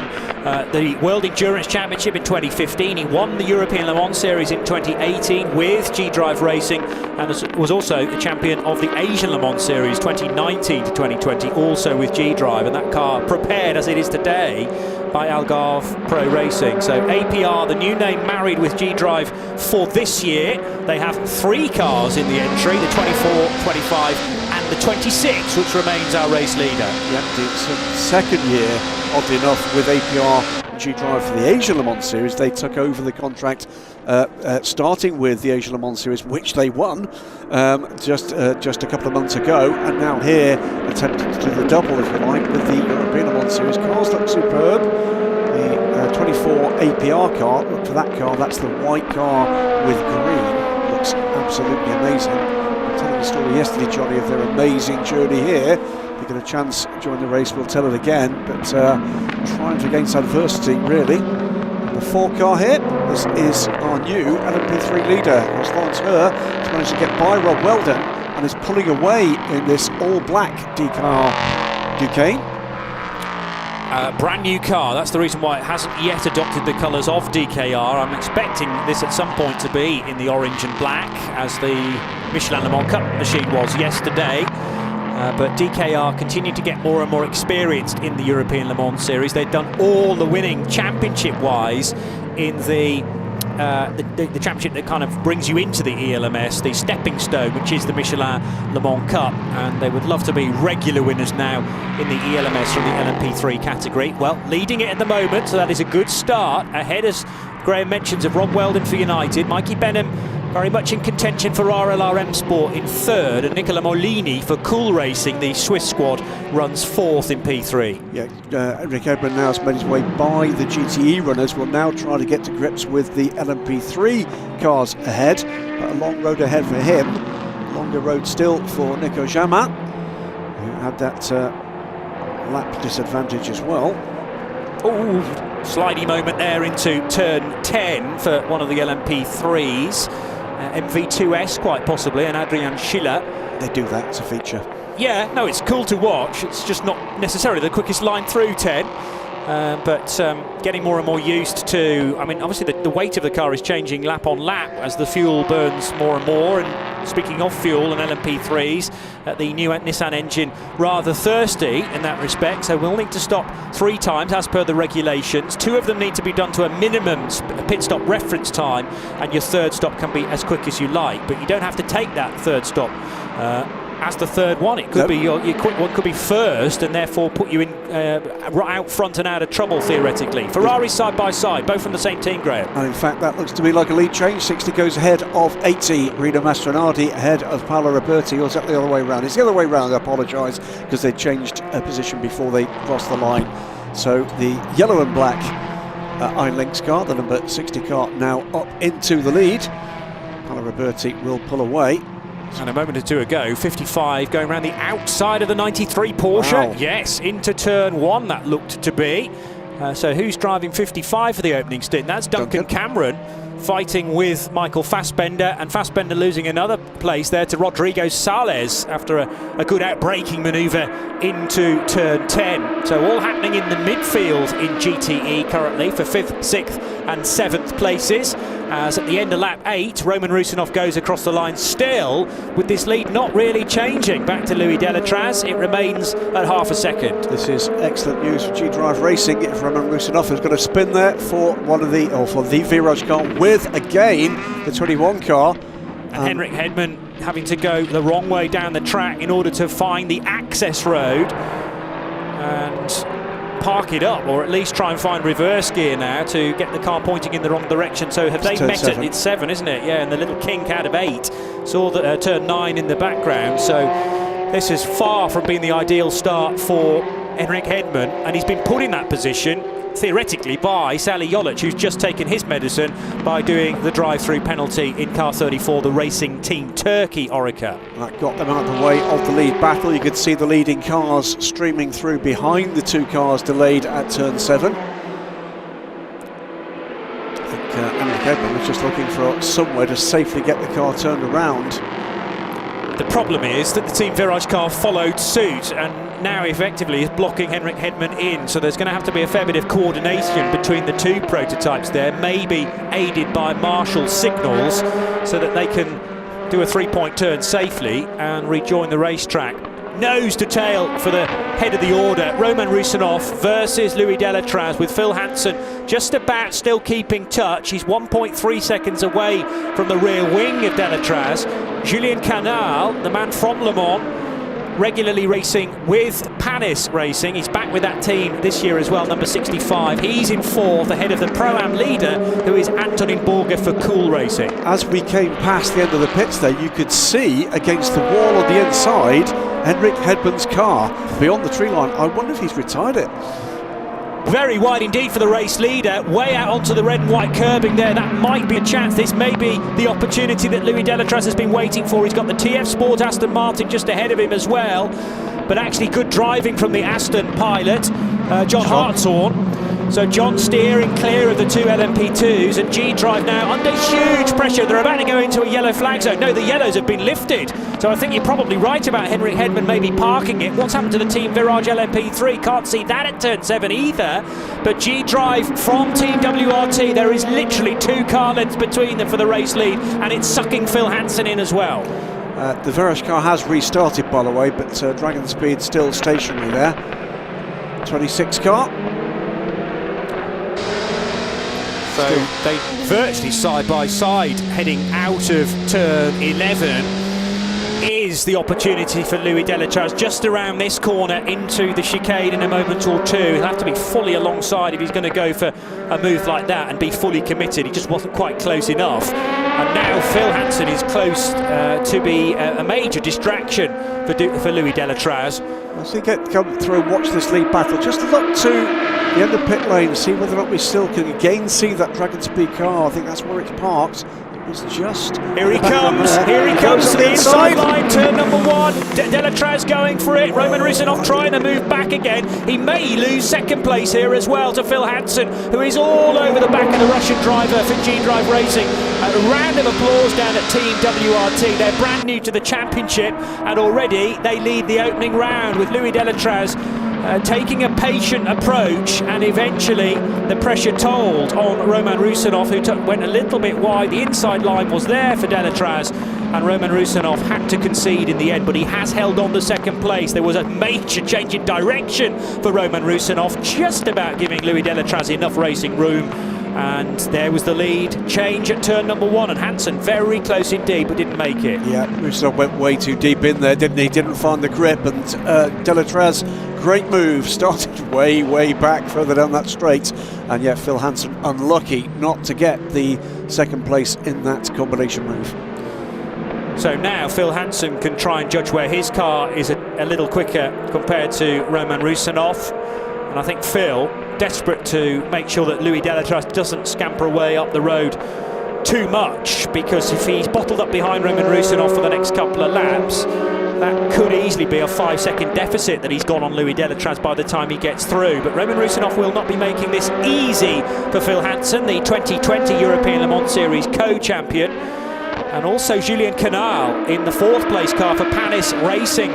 the World Endurance Championship in 2015. He won the European Le Mans Series in 2018 with G-Drive Racing, and was also the champion of the Asian Le Mans Series 2019 to 2020, also with G-Drive, and that car prepared as it is today by Algarve Pro Racing. So APR, the new name, married with G-Drive for this year. They have 3 cars in the entry, the 24, 25 and the 26, which remains our race leader. Yep, it's a second year, oddly enough, with APR G-Drive for the Asian Le Mans Series. They took over the contract starting with the Asian Le Mans Series, which they won just a couple of months ago, and now here attempting to do the double, if you like, with the European Le Mans Series. Cars look superb. The 24 APR car, look for that car, that's the white car with green, looks absolutely amazing. I'm telling the story yesterday, Johnny, of their amazing journey here. If you get a chance during the race, we'll tell it again, but triumph against adversity, really. The 4 car here, this is our new LMP3 leader, as Lawrence Herr has managed to get by Rob Weldon and is pulling away in this all-black Ducane. Brand new car, that's the reason why it hasn't yet adopted the colours of DKR. I'm expecting this at some point to be in the orange and black, as the Michelin Le Mans Cup machine was yesterday. But DKR continue to get more and more experienced in the European Le Mans Series. They've done all the winning championship-wise in the the championship that kind of brings you into the ELMS, the stepping stone, which is the Michelin Le Mans Cup, and they would love to be regular winners now in the ELMS from the LMP3 category. Well, leading it at the moment, so that is a good start. Ahead, as Graham mentions, of Rob Weldon for United, Mikey Benham very much in contention for RLR M Sport in third, and Nicola Molini for Cool Racing, the Swiss squad, runs fourth in P3. Yeah, Henrik Edman now has made his way by the GTE runners. Will now try to get to grips with the LMP3 cars ahead, but a long road ahead for him. Longer road still for Nico Jamin, who had that lap disadvantage as well. Oh, slidey moment there into turn 10 for one of the LMP3s. MV2S quite possibly, and Adrian Schiller. They do that, it's a feature. Yeah, no, it's cool to watch. It's just not necessarily the quickest line through 10. But getting more and more used to, I mean, obviously the weight of the car is changing lap on lap as the fuel burns more and more. And speaking of fuel and LMP3s, the new Nissan engine rather thirsty in that respect. So we'll need to stop 3 times as per the regulations. 2 of them need to be done to a minimum pit stop reference time, and your third stop can be as quick as you like. But you don't have to take that third stop as the third one. It could be your quick one could be first, and therefore put you in right out front and out of trouble theoretically. Ferrari side by side, both from the same team, Graham. And in fact, that looks to me like a lead change. 60 goes ahead of 80. Rino Mastronardi ahead of Paolo Roberti. Or is that the other way around? It's the other way around. I apologise, because they changed position before they crossed the line. So the yellow and black iLinks car, the number 60 car, now up into the lead. Paolo Roberti will pull away. And a moment or two ago, 55 going around the outside of the 93 Porsche. Wow. Yes, into turn 1 that looked to be. So who's driving 55 for the opening stint? That's Duncan Cameron fighting with Michael Fassbender, and Fassbender losing another place there to Rodrigo Sales after a good outbraking manoeuvre into turn 10. So all happening in the midfield in GTE currently for 5th, 6th and 7th places. As at the end of lap 8, Roman Rusinov goes across the line still, with this lead not really changing. Back to Louis Delatraz, it remains at half a second. This is excellent news for G-Drive Racing. If Roman Rusinov has got a spin there for for the Virage car with, again, the 21 car. And Henrik Hedman having to go the wrong way down the track in order to find the access road and park it up, or at least try and find reverse gear now to get the car pointing in the wrong direction. So have they met it? It's 7, isn't it? Yeah, and the little kink out of 8 saw the turn 9 in the background. So this is far from being the ideal start for Henrik Hedman, and he's been put in that position theoretically by Sally Jolic, who's just taken his medicine by doing the drive-through penalty in car 34, the Racing Team Turkey Orica. That got them out of the way of the lead battle. You could see the leading cars streaming through behind the 2 cars delayed at turn 7. I think Henrik Edman was just looking for somewhere to safely get the car turned around. The problem is that the Team Virage car followed suit and now effectively is blocking Henrik Hedman in, so there's going to have to be a fair bit of coordination between the 2 prototypes there, maybe aided by Marshall signals, so that they can do a 3-point turn safely and rejoin the racetrack. Nose to tail for the head of the order, Roman Rusinov versus Louis Delatraz, with Phil Hansen just about still keeping touch. He's 1.3 seconds away from the rear wing of Delatraz. Julien Canal, the man from Le Mans, regularly racing with Panis Racing. He's back with that team this year as well, number 65. He's in 4th, ahead of the Pro-Am leader, who is Antonin Borger for Cool Racing. As we came past the end of the pits there, you could see against the wall on the inside Henrik Hedman's car beyond the tree line. I wonder if he's retired it. Very wide indeed for the race leader, way out onto the red and white curbing there. That might be a chance. This may be the opportunity that Louis Delatraz has been waiting for. He's got the TF Sport Aston Martin just ahead of him as well, but actually good driving from the Aston pilot, John Hartshorn. So John steering clear of the 2 LMP2s, and G-Drive now under huge pressure. They're about to go into a yellow flag zone. No, the yellows have been lifted. So I think you're probably right about Henrik Hedman maybe parking it. What's happened to the Team Virage LMP3? Can't see that at turn 7 either. But G-Drive from Team WRT, there is literally 2 car lengths between them for the race lead, and it's sucking Phil Hansen in as well. The Virage car has restarted, by the way, but Dragon Speed still stationary there. 26 car. So they virtually side by side heading out of turn 11. Is the opportunity for Louis Deletraz just around this corner into the chicane in a moment or two. He'll have to be fully alongside if he's going to go for a move like that and be fully committed. He just wasn't quite close enough. And now Phil Hansen is close to be a major distraction for Louis Deletraz. As we come through and watch this lead battle, just look to the end of pit lane, see whether or not we still can again see that Dragon Speed car. I think that's where it's parked. It's just here he comes to the inside line, turn number 1. Deletraz going for it. Roman Rusinov trying to move back again. He may lose second place here as well to Phil Hansen, who is all over the back of the Russian driver for G-Drive Racing. A round of applause down at Team WRT. They're brand new to the championship, and already they lead the opening round with Louis Deletraz taking a patient approach, and eventually the pressure told on Roman Rusinov, who went a little bit wide. The inside line was there for Deletraz, and Roman Rusinov had to concede in the end, but he has held on to second place. There was a major change in direction for Roman Rusinov, just about giving Louis Deletraz enough racing room. And there was the lead change at turn number 1, and Hansen very close indeed, but didn't make it. Yeah, Rusinov went way too deep in there, didn't he? Didn't find the grip, and Deletraz, great move, started way back further down that straight, and yet Phil Hansen unlucky not to get the second place in that combination move. So now Phil Hansen can try and judge where his car is a little quicker compared to Roman Rusinov, and I think Phil, desperate to make sure that Louis Deletraz doesn't scamper away up the road too much, because if he's bottled up behind Roman Rusinov for the next couple of laps, that could easily be a 5-second deficit that he's got on Louis Deletraz by the time he gets through. But Roman Rusinov will not be making this easy for Phil Hansen, the 2020 European Le Mans Series co-champion, and also Julien Canal in the 4th place car for Panis Racing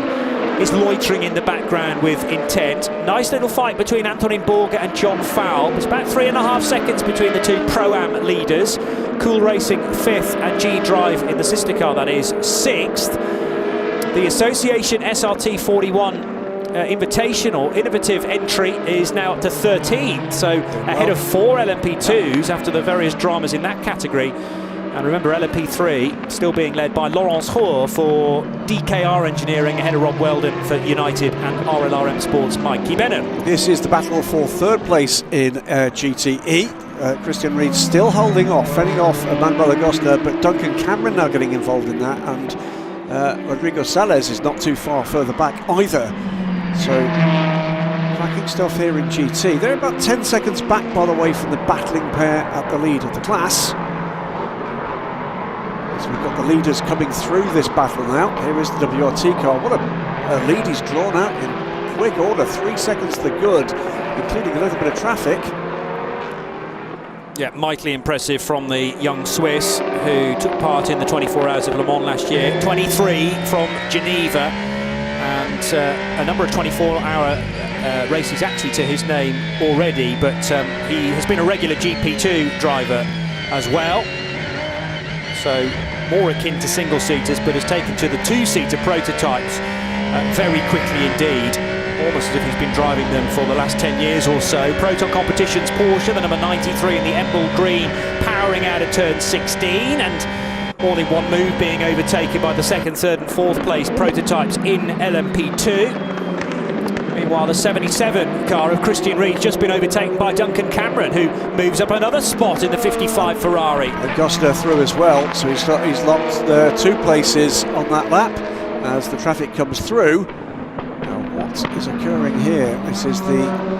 is loitering in the background with intent. Nice little fight between Antonin Borger and John Fowle. It's about 3.5 seconds between the two Pro-Am leaders. Cool Racing 5th and G-Drive in the sister car, that is, 6th. The Association SRT 41 invitational innovative entry is now up to 13th, so ahead of 4 LMP2s after the various dramas in that category. And remember, LMP3 still being led by Laurence Hoare for DKR Engineering, ahead of Rob Weldon for United, and RLRM Sports' Mikey Bennett. This is the battle for 3rd place in GTE. Christian Reed still holding off, fending off Manuel Agosta, but Duncan Cameron now getting involved in that, and Rodrigo Sales is not too far further back either. So cracking stuff here in GT. They're about 10 seconds back, by the way, from the battling pair at the lead of the class. So we've got the leaders coming through this battle now. Here is the WRT car. What a lead he's drawn out in quick order. 3 seconds to the good, including a little bit of traffic. Yeah, mightily impressive from the young Swiss who took part in the 24 Hours of Le Mans last year. 23 from Geneva, and a number of 24-hour races actually to his name already, but he has been a regular GP2 driver as well. So more akin to single-seaters, but has taken to the 2-seater prototypes very quickly indeed, almost as if he's been driving them for the last 10 years or so. Proton Competitions Porsche, the number 93 in the emerald green, powering out of turn 16, and all in one move being overtaken by the 2nd, 3rd and 4th place prototypes in LMP2. Meanwhile, the 77 car of Christian Reed's just been overtaken by Duncan Cameron, who moves up another spot in the 55 Ferrari. Augusta through as well, so he's locked the 2 places on that lap as the traffic comes through. Now, what is occurring here? This is the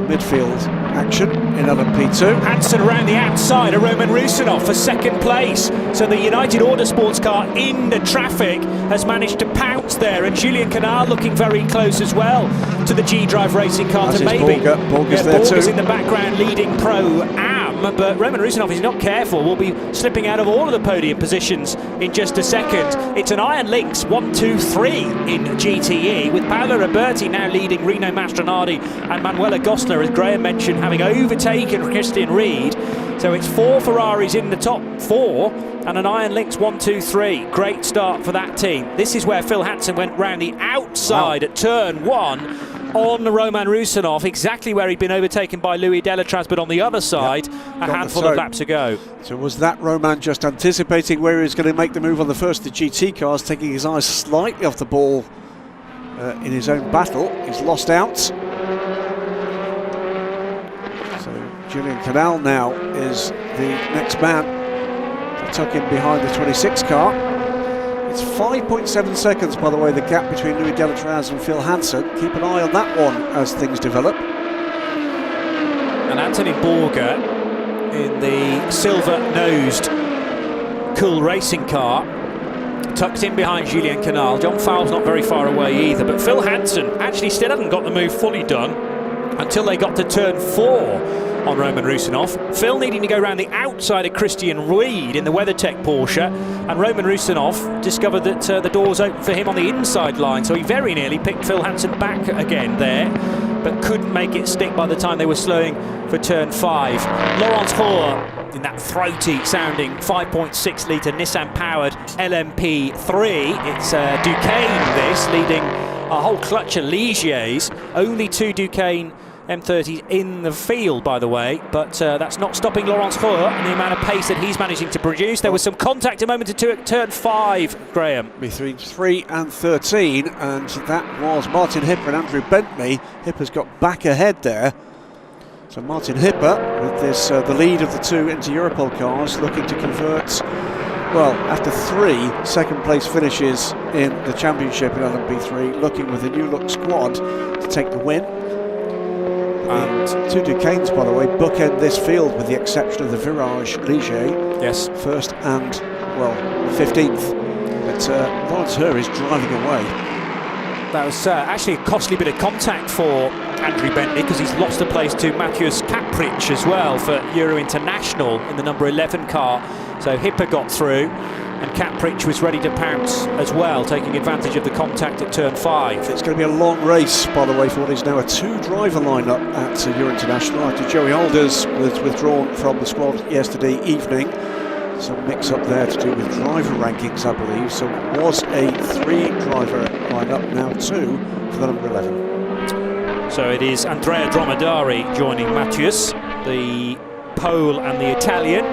midfield action in LMP2. Hansen around the outside of Roman Rusinov for 2nd place. So the United Autosports car in the traffic has managed to pounce there, and Julien Canal looking very close as well to the G-Drive Racing car. As to maybe Borger's there Borger's too in the background leading Pro-Am, but Roman Rusinov, if he's not careful, will be slipping out of all of the podium positions in just a second. It's an iron links 1, 2, 3 in GTE, with Paolo Roberti now leading Rino Mastronardi and Manuel Agosta, as Graham mentioned, having overtaken Christian Reed. So it's 4 Ferraris in the top 4 and an iron links 1, 2, 3. Great start for that team. This is where Phil Hansen went round the outside at turn 1 on Roman Rusinov, exactly where he'd been overtaken by Louis Delatraz, but on the other side, a handful of laps ago. So was that Roman just anticipating where he was going to make the move on the first of the GT cars, taking his eyes slightly off the ball in his own battle? He's lost out. So Julian Canal now is the next man to tuck in behind the 26 car. It's 5.7 seconds, by the way, the gap between Louis Delatraz and Phil Hansen. Keep an eye on that one as things develop. And Anthony Borger in the silver-nosed Cool Racing car, tucked in behind Julien Canal. John Fowles not very far away either, but Phil Hansen actually still hadn't got the move fully done until they got to turn 4 on Roman Rusinov. Phil needing to go around the outside of Christian Reed in the WeatherTech Porsche, and Roman Rusinov discovered that the doors opened for him on the inside line, so he very nearly picked Phil Hansen back again there, but couldn't make it stick by the time they were slowing for turn 5. Laurence Hoare in that throaty sounding 5.6 litre Nissan powered LMP3. It's Duqueine this, leading a whole clutch of Ligiers. Only 2 Duqueine M30s in the field, by the way, but that's not stopping Laurence Hoare and the amount of pace that he's managing to produce. There was some contact a moment or two at turn 5, Graham. Between 3 and 13, and that was Martin Hipper and Andrew Bentley. Hipper's got back ahead there. So Martin Hipper with this the lead of the 2 into Europol cars, looking to convert, well, after 3 second place finishes in the championship in LMP3, looking with a new look squad to take the win. And 2 Duqueines, by the way, bookend this field with the exception of the Virage Ligier. Yes. First and, well, 15th. But Laurence Hoare is driving away. That was actually a costly bit of contact for Andrew Bentley, because he's lost a place to Matthias Caprich as well for Euro International in the number 11 car. So Hipper got through, and Caprich was ready to pounce as well, taking advantage of the contact at turn 5. It's going to be a long race, by the way, for what is now a 2-driver lineup at Euro International after Joey Alders was withdrawn from the squad yesterday evening. Some mix-up there to do with driver rankings, I believe. So it was a 3-driver lineup, now 2 for the number 11. So it is Andrea Dromedari joining Matthias, the Pole and the Italian,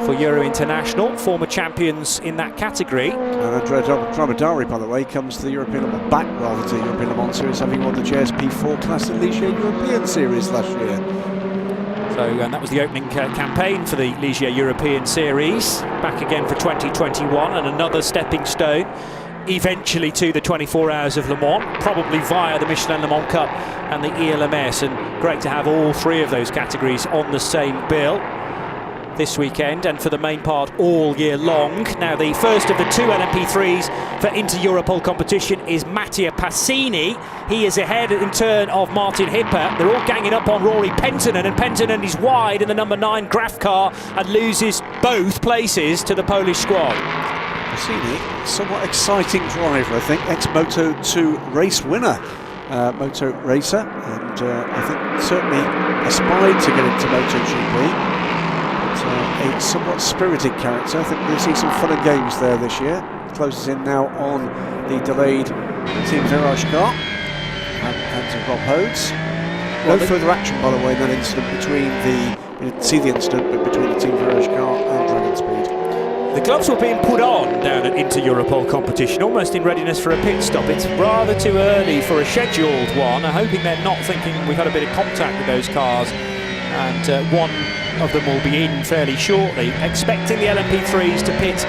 for Euro International, former champions in that category. And Andrea Dromedari, by the way, comes to the European Le Mans, back rather to the European Le Mans Series, having won the JSP4 Class in Ligier European Series last year. So and that was the opening campaign for the Ligier European Series, back again for 2021, and another stepping stone eventually to the 24 Hours of Le Mans, probably via the Michelin Le Mans Cup and the ELMS, and great to have all 3 of those categories on the same bill this weekend, and for the main part all year long. Now the first of the 2 LMP3s for Inter-Europol competition is Mattia Passini. He is ahead in turn of Martin Hipper. They're all ganging up on Rory Penttinen, and Penttinen is wide in the number 9 Graf car and loses both places to the Polish squad. Passini, somewhat exciting driver, I think, ex-Moto 2 race winner, Moto racer, and I think certainly aspired to get into MotoGP. A somewhat spirited character. I think we'll see some fun and games there this year. Closes in now on the delayed Team Virage car and to Rob Hodes. No further action, by the way, in that incident between we didn't see the incident, but between the Team Virage car and Dragon Speed. The gloves were being put on down at Inter-Europol competition, almost in readiness for a pit stop. It's rather too early for a scheduled one. I'm hoping they're not thinking we've had a bit of contact with those cars, and one of them will be in fairly shortly. Expecting the LMP3s to pit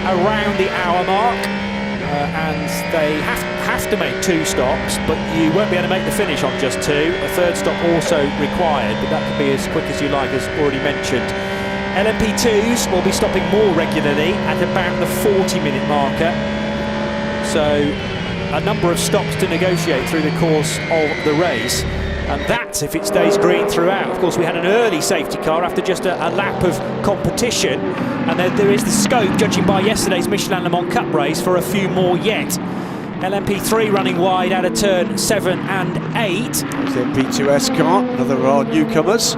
around the hour mark, and they have to make 2 stops, but you won't be able to make the finish on just 2. A 3rd stop also required, but that can be as quick as you like, as already mentioned. LMP2s will be stopping more regularly at about the 40-minute marker, so a number of stops to negotiate through the course of the race. And that's if it stays green throughout. Of course, we had an early safety car after just a lap of competition, and there is the scope, judging by yesterday's Michelin Le Mans Cup race, for a few more yet. LMP3 running wide out of turn 7 and 8. There's the P2S car, another of our newcomers.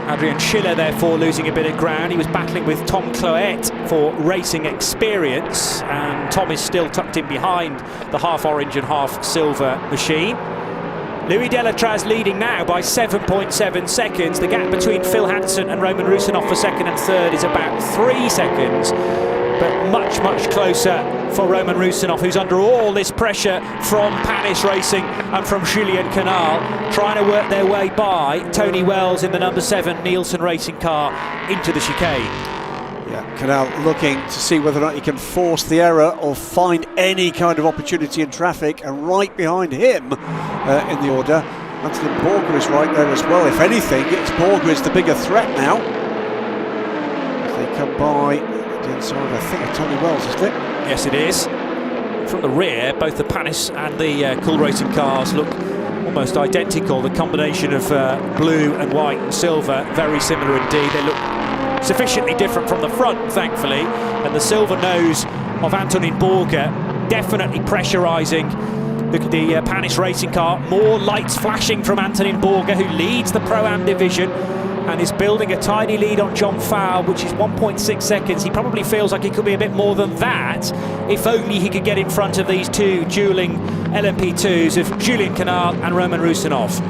Adrian Schiller, therefore, losing a bit of ground. He was battling with Tom Cloet for racing experience, and Tom is still tucked in behind the half orange and half silver machine. Louis Delatraz leading now by 7.7 seconds. The gap between Phil Hansen and Roman Rusinov for second and third is about 3 seconds, but much, much closer for Roman Rusinov, who's under all this pressure from Panis Racing and from Julien Canal, trying to work their way by Tony Wells in the number 7 Nielsen Racing car into the chicane. Yeah, Canal looking to see whether or not he can force the error or find any kind of opportunity in traffic, and right behind him in the order, Anthony Borger is right there as well. If anything, it's Borger is the bigger threat now. As they come by the inside, I think, of Tony Wells, isn't it? Yes, it is. From the rear, both the Panis and the Cool Racing cars look almost identical. The combination of blue and white and silver, very similar indeed. They look sufficiently different from the front, thankfully, and the silver nose of Antonin Borger definitely pressurising the Panis Racing car. More lights flashing from Antonin Borger, who leads the Pro-Am division and is building a tiny lead on John Fowle, which is 1.6 seconds. He probably feels like it could be a bit more than that if only he could get in front of these two dueling LMP2s of Julien Canal and Roman Rusinov.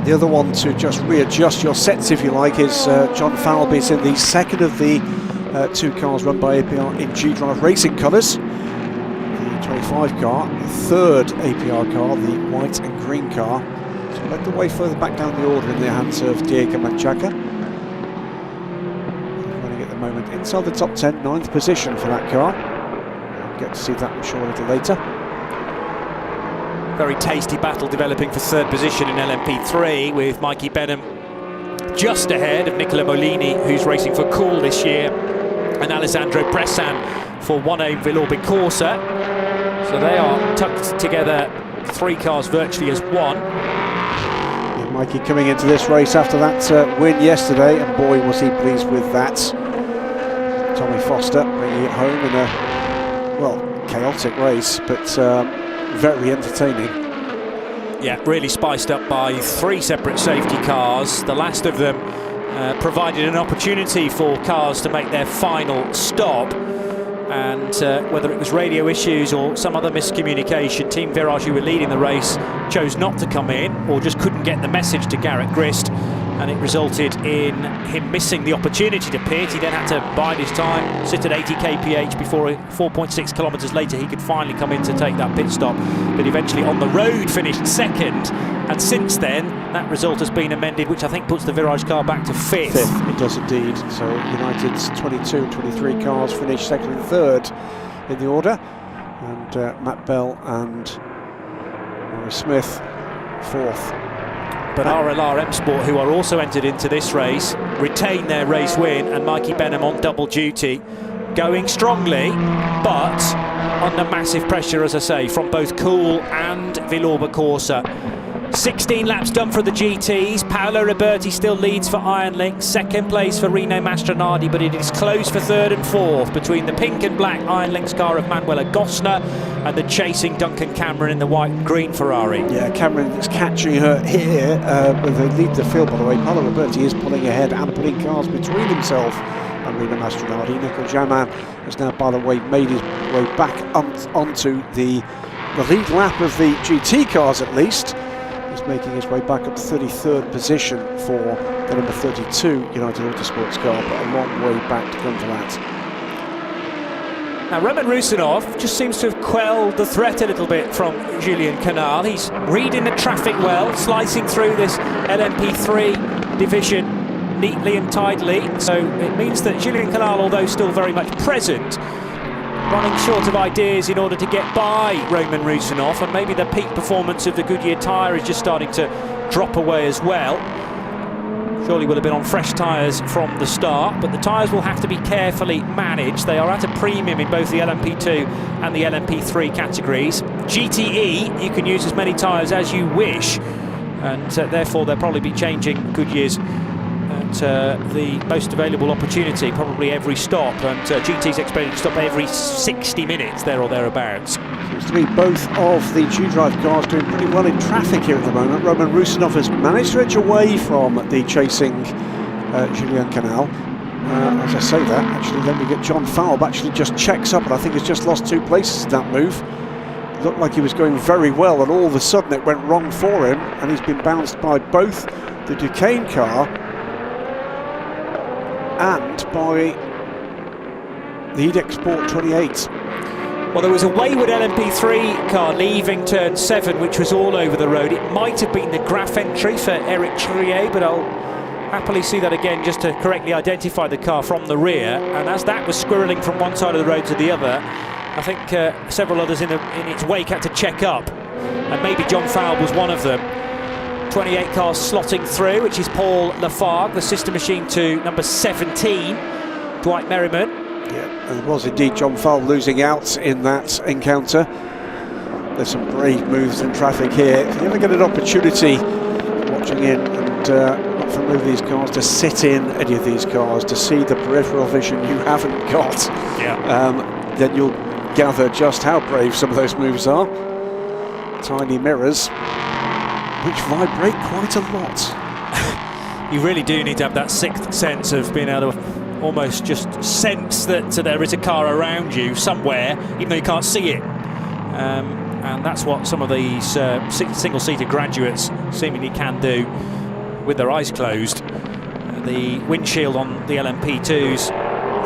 The other one to just readjust your sets, if you like, is John Fowle. Is in the second of the two cars run by APR in G-Drive Racing colours. The 25 car, the third APR car, the white and green car. So led the way further back down the order in the hands of Diego Manchaca. Running at the moment inside the top 10, 9th position for that car. We'll get to see that, I'm sure, a little later. Very tasty battle developing for third position in LMP3, with Mikey Benham just ahead of Nicola Molini, who's racing for Cool this year, and Alessandro Bressan for 1A Villorbe Corsa. So they are tucked together, 3 cars virtually as one. Yeah, Mikey coming into this race after that win yesterday, and boy was he pleased with that. Tommy Foster bringing it home in a, well, chaotic race, but very entertaining. Yeah, really spiced up by 3 separate safety cars. The last of them provided an opportunity for cars to make their final stop, and whether it was radio issues or some other miscommunication, Team Virage, who were leading the race, chose not to come in or just couldn't get the message to Garrett Grist, and it resulted in him missing the opportunity to pit. He then had to bide his time, sit at 80 kph before 4.6 kilometres later he could finally come in to take that pit stop, but eventually on the road finished second, and since then that result has been amended, which I think puts the Virage car back to fifth. It does indeed. So United's 22 and 23 cars finished second and third in the order, and Matt Bell and Maurice Smith fourth. But RLR M Sport, who are also entered into this race, retain their race win, and Mikey Benham on double duty, going strongly, but under massive pressure, as I say, from both Cool and Villorbe Corsa. 16 laps done for the GTs. Paolo Roberti still leads for Iron Link, second place for Rino Mastronardi, but it is close for third and fourth between the pink and black Iron Link's car of Manuela Gosner and the chasing Duncan Cameron in the white and green Ferrari. Yeah, Cameron is catching her here with the lead the field, by the way. Paolo Roberti is pulling ahead and putting cars between himself and Rino Mastronardi. Nico Jaman has now, by the way, made his way back onto the lead lap of the GT cars at least. He's making his way back up to 33rd position for the number 32 United Autosports car, but a long way back to come to that. Now Roman Rusinov just seems to have quelled the threat a little bit from Julien Canal. He's reading the traffic well, slicing through this LMP3 division neatly and tidily. So it means that Julien Canal, although still very much present, running short of ideas in order to get by Roman Rusinov, and maybe the peak performance of the Goodyear tyre is just starting to drop away as well. Surely will have been on fresh tyres from the start, but the tyres will have to be carefully managed. They are at a premium in both the LMP2 and the LMP3 categories. GTE, you can use as many tyres as you wish, and therefore they'll probably be changing Goodyear's the most available opportunity, probably every stop, and GT's expected to stop every 60 minutes there or thereabouts. Seems to be both of the G-Drive cars doing pretty well in traffic here at the moment. Roman Rusinov has managed to edge away from the chasing Julien Canal. As I say that, actually then we get John Fowle actually just checks up, and I think he's just lost 2 places in that move. looked like he was going very well, and all of a sudden it went wrong for him, and he's been bounced by both the Duquesne car and by the EDEC Sport 28. Well, there was a wayward LMP3 car leaving turn 7, which was all over the road. It might have been the Graf entry for Eric Trier, but I'll happily see that again just to correctly identify the car from the rear. And as that was squirreling from one side of the road to the other, I think several others in its wake had to check up, and maybe John Fowle was one of them. 28 cars slotting through, which is Paul Lafargue, the sister machine to number 17, Dwight Merriman. Yeah, and it was indeed John Fowle losing out in that encounter. There's some brave moves in traffic here. If you ever get an opportunity watching in and not familiar with these cars, to sit in any of these cars, to see the peripheral vision you haven't got, then you'll gather just how brave some of those moves are. Tiny mirrors, which vibrate quite a lot. You really do need to have that sixth sense of being able to almost just sense that there is a car around you somewhere, even though you can't see it. And that's what some of these single-seater graduates seemingly can do with their eyes closed. The windshield on the LMP2s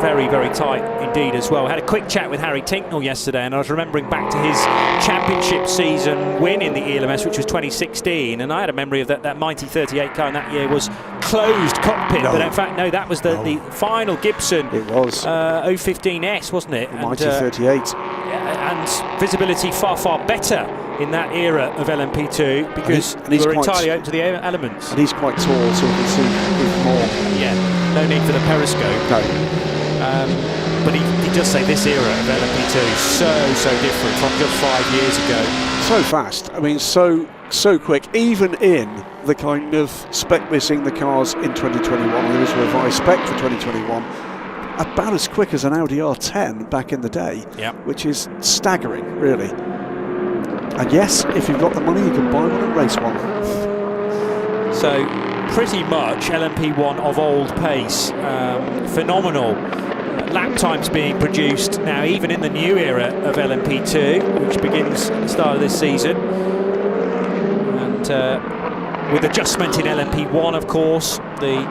very, very tight indeed as well. I had a quick chat with Harry Tinknell yesterday, and I was remembering back to his championship season win in the ELMS, which was 2016, and I had a memory of that mighty 38 car in that year was closed cockpit, but in fact no, that was the final Gibson. It was 015S, wasn't it? The mighty 38. And visibility far, far better in that era of LMP2 because we were entirely open to the elements. And he's quite tall, so we can see even more. Yeah, no need for the periscope. No. But he does say this era of LMP2 is so different from just 5 years ago. So fast. I mean, so quick. Even in the kind of spec we're seeing the cars in 2021, there was a revised spec for 2021, about as quick as an Audi R10 back in the day, which is staggering, really. And yes, if you've got the money, you can buy one and race one. So, pretty much LMP1 of old pace. Phenomenal lap times being produced now, even in the new era of LMP2, which begins at the start of this season. And with adjustment in LMP1, of course, the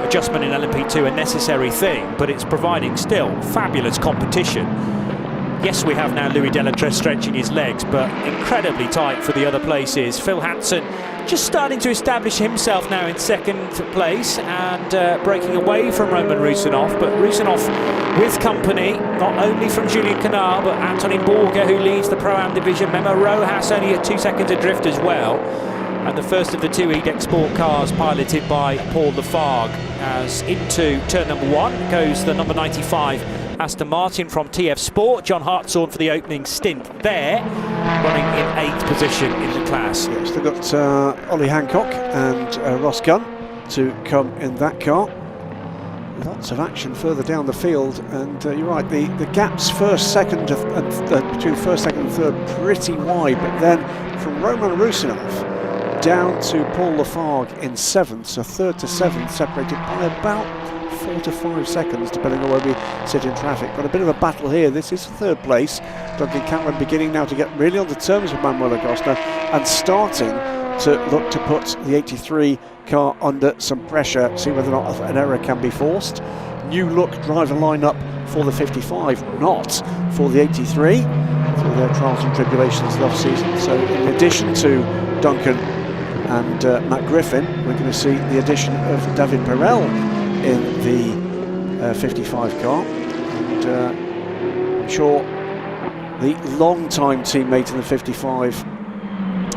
adjustment in LMP2 a necessary thing, but it's providing still fabulous competition. Yes, we have now Louis Delattre stretching his legs, but incredibly tight for the other places. Phil Hansen just starting to establish himself now in second place and breaking away from Roman Rusinov, but Rusinov with company, not only from Julien Canard, but Antonin Borger, who leads the Pro-Am division. Memo Rojas only at 2 seconds adrift as well. And the first of the two EDEC Sport cars piloted by Paul Lafargue, as into turn number 1 goes the number 95 Aston Martin from TF Sport. John Hartshorn for the opening stint there, running in 8th position in the class. Yes, they've got Ollie Hancock and Ross Gunn to come in that car. Lots of action further down the field, and you're right, the gaps between first, second and third pretty wide, but then from Roman Rusinov down to Paul Lafargue in 7th, so 3rd to 7th separated by about 4 to 5 seconds depending on where we sit in traffic. But a bit of a battle here. This is 3rd place. Duncan Cameron beginning now to get really on the terms with Manuel Agosta and starting to look to put the 83 car under some pressure, see whether or not an error can be forced. New look driver lineup for the 55, not for the 83, through their trials and tribulations last season. So in addition to Duncan and Matt Griffin, we're going to see the addition of David Perel in the 55 car, and I'm sure the long-time teammate in the 55,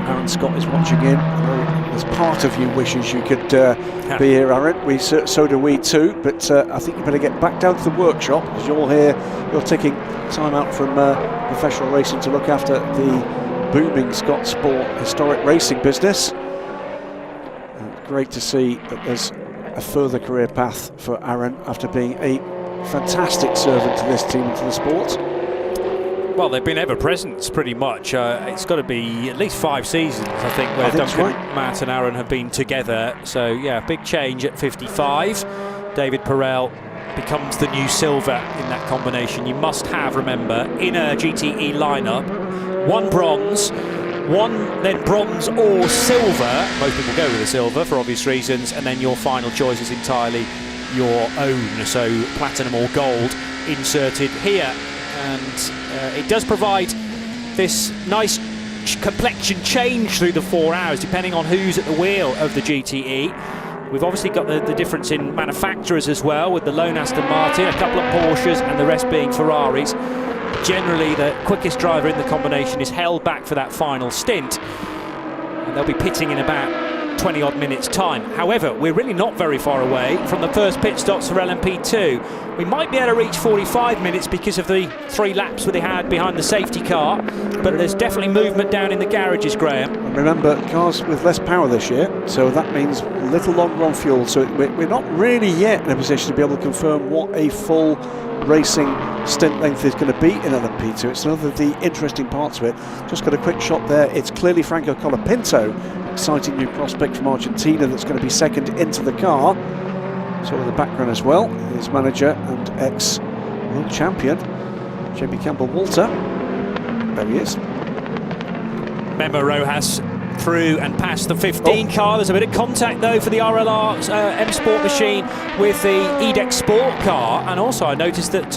Aaron Scott, is watching in. As part of you wishes you could be here, Aaron. So do we too, but I think you better get back down to the workshop, because you're here, you're taking time out from professional racing to look after the booming Scott Sport historic racing business. Great to see that there's a further career path for Aaron after being a fantastic servant to this team and to the sport. Well, they've been ever present pretty much. It's got to be at least 5 seasons, I think, where Duncan, Matt and Aaron have been together. So yeah, big change at 55. David Perel becomes the new silver in that combination. You must have, remember, in a GTE lineup, 1 bronze, 1 then bronze or silver. Most people go with the silver for obvious reasons, and then your final choice is entirely your own, so platinum or gold inserted here. And it does provide this nice complexion change through the 4 hours depending on who's at the wheel of the GTE. We've obviously got the difference in manufacturers as well, with the lone Aston Martin, a couple of Porsches and the rest being Ferraris. Generally the quickest driver in the combination is held back for that final stint, and they'll be pitting in about 20 odd minutes time. However, we're really not very far away from the first pit stops for LMP2. We might be able to reach 45 minutes because of the 3 laps that they had behind the safety car, but there's definitely movement down in the garages, Graham. And remember, cars with less power this year, so that means a little longer on fuel, so we're not really yet in a position to be able to confirm what a full racing stint length is going to be in LMP2. It's another of the interesting parts of it. Just got a quick shot there. It's clearly Franco Colapinto, exciting new prospect from Argentina, that's going to be second into the car. So in the background as well, his manager and ex-world champion, Jamie Campbell-Walter. There he is. Memo Rojas through and past the 15 car. There's a bit of contact though for the RLR M Sport machine with the EDEC Sport car, and also I noticed that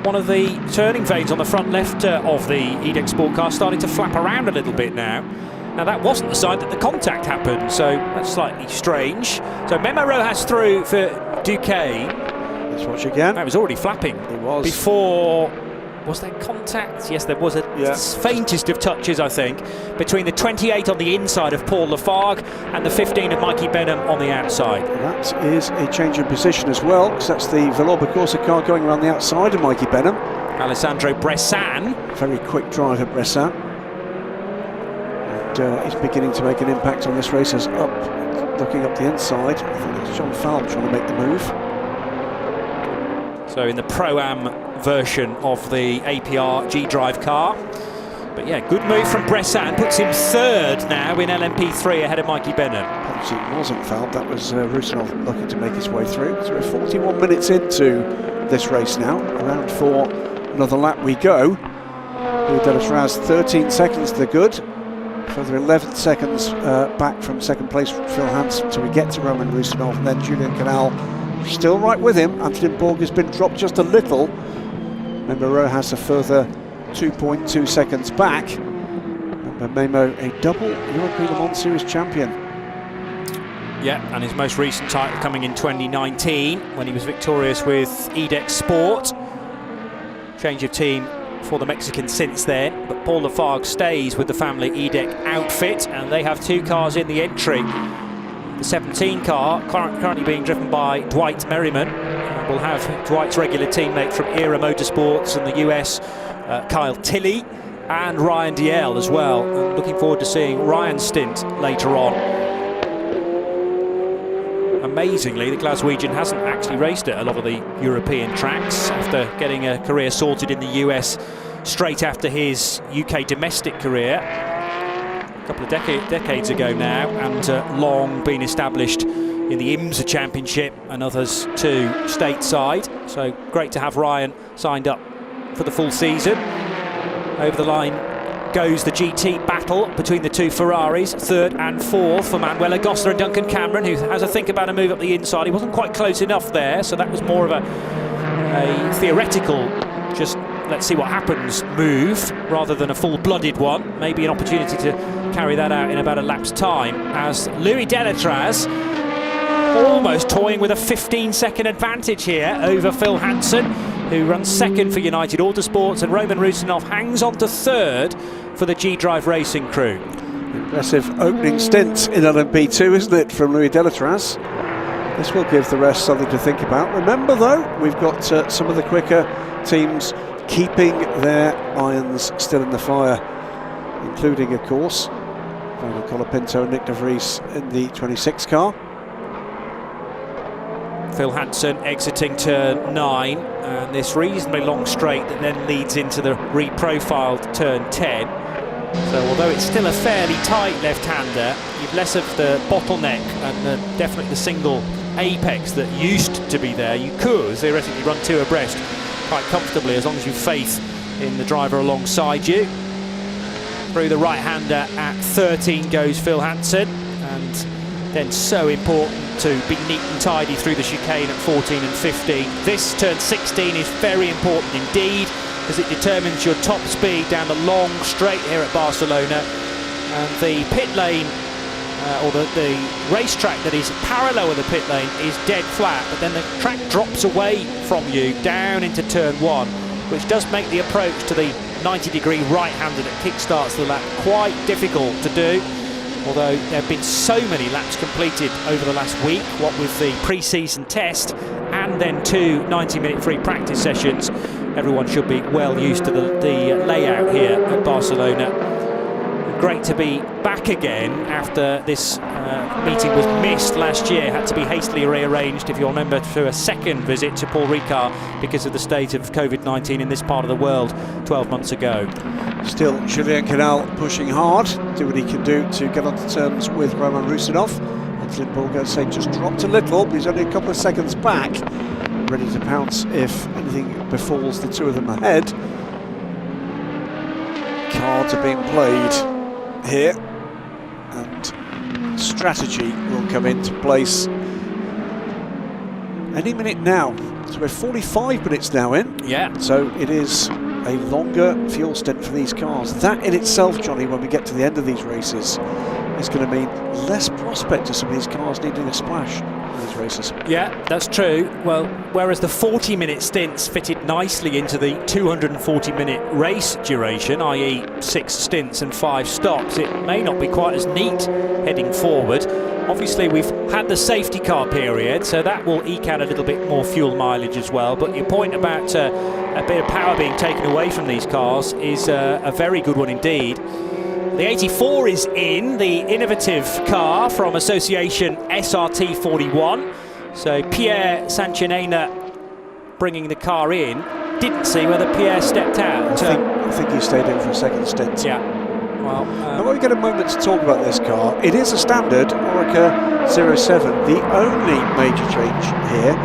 one of the turning vanes on the front left of the EDEC Sport car starting to flap around a little bit now. Now that wasn't the side that the contact happened, so that's slightly strange. So Memo Rojas through for Duquet. Let's watch again. That was already flapping. It was. Before, was there contact? Yes, there was a faintest of touches, I think, between the 28 on the inside of Paul Lafargue and the 15 of Mikey Benham on the outside. That is a change of position as well, because that's the Villorba Corsa car going around the outside of Mikey Benham. Alessandro Bressan. Very quick driver, Bressan. And he's beginning to make an impact on this race as looking up the inside. I think it's John Falb trying to make the move. So in the Pro-Am version of the APR G-Drive car. But yeah, good move from Bressan, puts him third now in LMP3 ahead of Mikey Benham. Obviously it wasn't Falb, that was Rusinov looking to make his way through. So we're 41 minutes into this race now, around for another lap we go. Dennis Raz 13 seconds to the good, further 11 seconds back from second place from Phil Hansen till we get to Roman Rusinov, and then Julian Canal still right with him. Antonin Borg has been dropped just a little. Memo Rojas a further 2.2 seconds back. Remember Memo, a double European Le Mans Series champion. Yeah, and his most recent title coming in 2019 when he was victorious with EDEC Sport. Change of team for the Mexican since then, but Paul Lafargue stays with the family EDEC outfit, and they have 2 cars in the entry. The 17 car currently being driven by Dwight Merriman. We'll have Dwight's regular teammate from ERA Motorsports in the US, Kyle Tilley, and Ryan Diel as well. I'm looking forward to seeing Ryan's stint later on. Amazingly, the Glaswegian hasn't actually raced at a lot of the European tracks after getting a career sorted in the US straight after his UK domestic career a couple of decades ago now, and long been established in the IMSA Championship and others too stateside. So great to have Ryan signed up for the full season. Over the line goes the GT battle between the 2 Ferraris, 3rd and 4th for Manuel Agosta and Duncan Cameron, who has a think about a move up the inside. He wasn't quite close enough there, so that was more of a theoretical, just let's see what happens move, rather than a full-blooded one. Maybe an opportunity to carry that out in about a lap's time, as Louis Delatraz almost toying with a 15-second advantage here over Phil Hansen, who runs second for United Autosports, and Roman Rusinov hangs on to 3rd for the G-Drive Racing crew. Impressive opening stint in LMP2, isn't it, from Louis Delatraz? This will give the rest something to think about. Remember though, we've got some of the quicker teams keeping their irons still in the fire, including of course Franco Colapinto and Nick de Vries in the 26 car. Phil Hansen exiting turn 9, and this reasonably long straight that then leads into the reprofiled turn 10. So although it's still a fairly tight left-hander, you've less of the bottleneck and definitely the single apex that used to be there. You could theoretically run 2 abreast quite comfortably as long as you've faith in the driver alongside you. Through the right-hander at 13 goes Phil Hansen, and then so important to be neat and tidy through the chicane at 14 and 15. This turn 16 is very important indeed, because it determines your top speed down the long straight here at Barcelona. And the pit lane, or the racetrack that is parallel with the pit lane, is dead flat, but then the track drops away from you down into turn 1, which does make the approach to the 90-degree right-hander that kick-starts the lap quite difficult to do. Although there have been so many laps completed over the last week, what with the pre-season test and then 2 90-minute free practice sessions, everyone should be well used to the layout here at Barcelona. Great to be back again after this meeting was missed last year, had to be hastily rearranged, if you remember, for a second visit to Paul Ricard because of the state of COVID-19 in this part of the world 12 months ago. Still, Julien Canal pushing hard, do what he can do to get onto terms with Roman Rusinov. And Flynn Borgo say just dropped a little, but he's only a couple of seconds back, ready to pounce if anything befalls the two of them ahead. Cards are being played here, and strategy will come into place any minute now. So we're 45 minutes now in. Yeah. So it is a longer fuel stint for these cars. That in itself, Johnny, when we get to the end of these races, is going to mean less prospect of some of these cars needing a splash in these races. Yeah, that's true. Well, whereas the 40-minute stints fitted nicely into the 240-minute race duration, i.e. 6 stints and 5 stops, it may not be quite as neat heading forward. Obviously, we've had the safety car period, so that will eke out a little bit more fuel mileage as well. But your point about a bit of power being taken away from these cars is a very good one indeed. The 84 is in, the innovative car from Association SRT 41. So Pierre Sanchinena bringing the car in. Didn't see whether Pierre stepped out. I think he stayed in for a second stint. Yeah. Well, now when we get a moment to talk about this car, it is a standard Oreca 07. The only major change here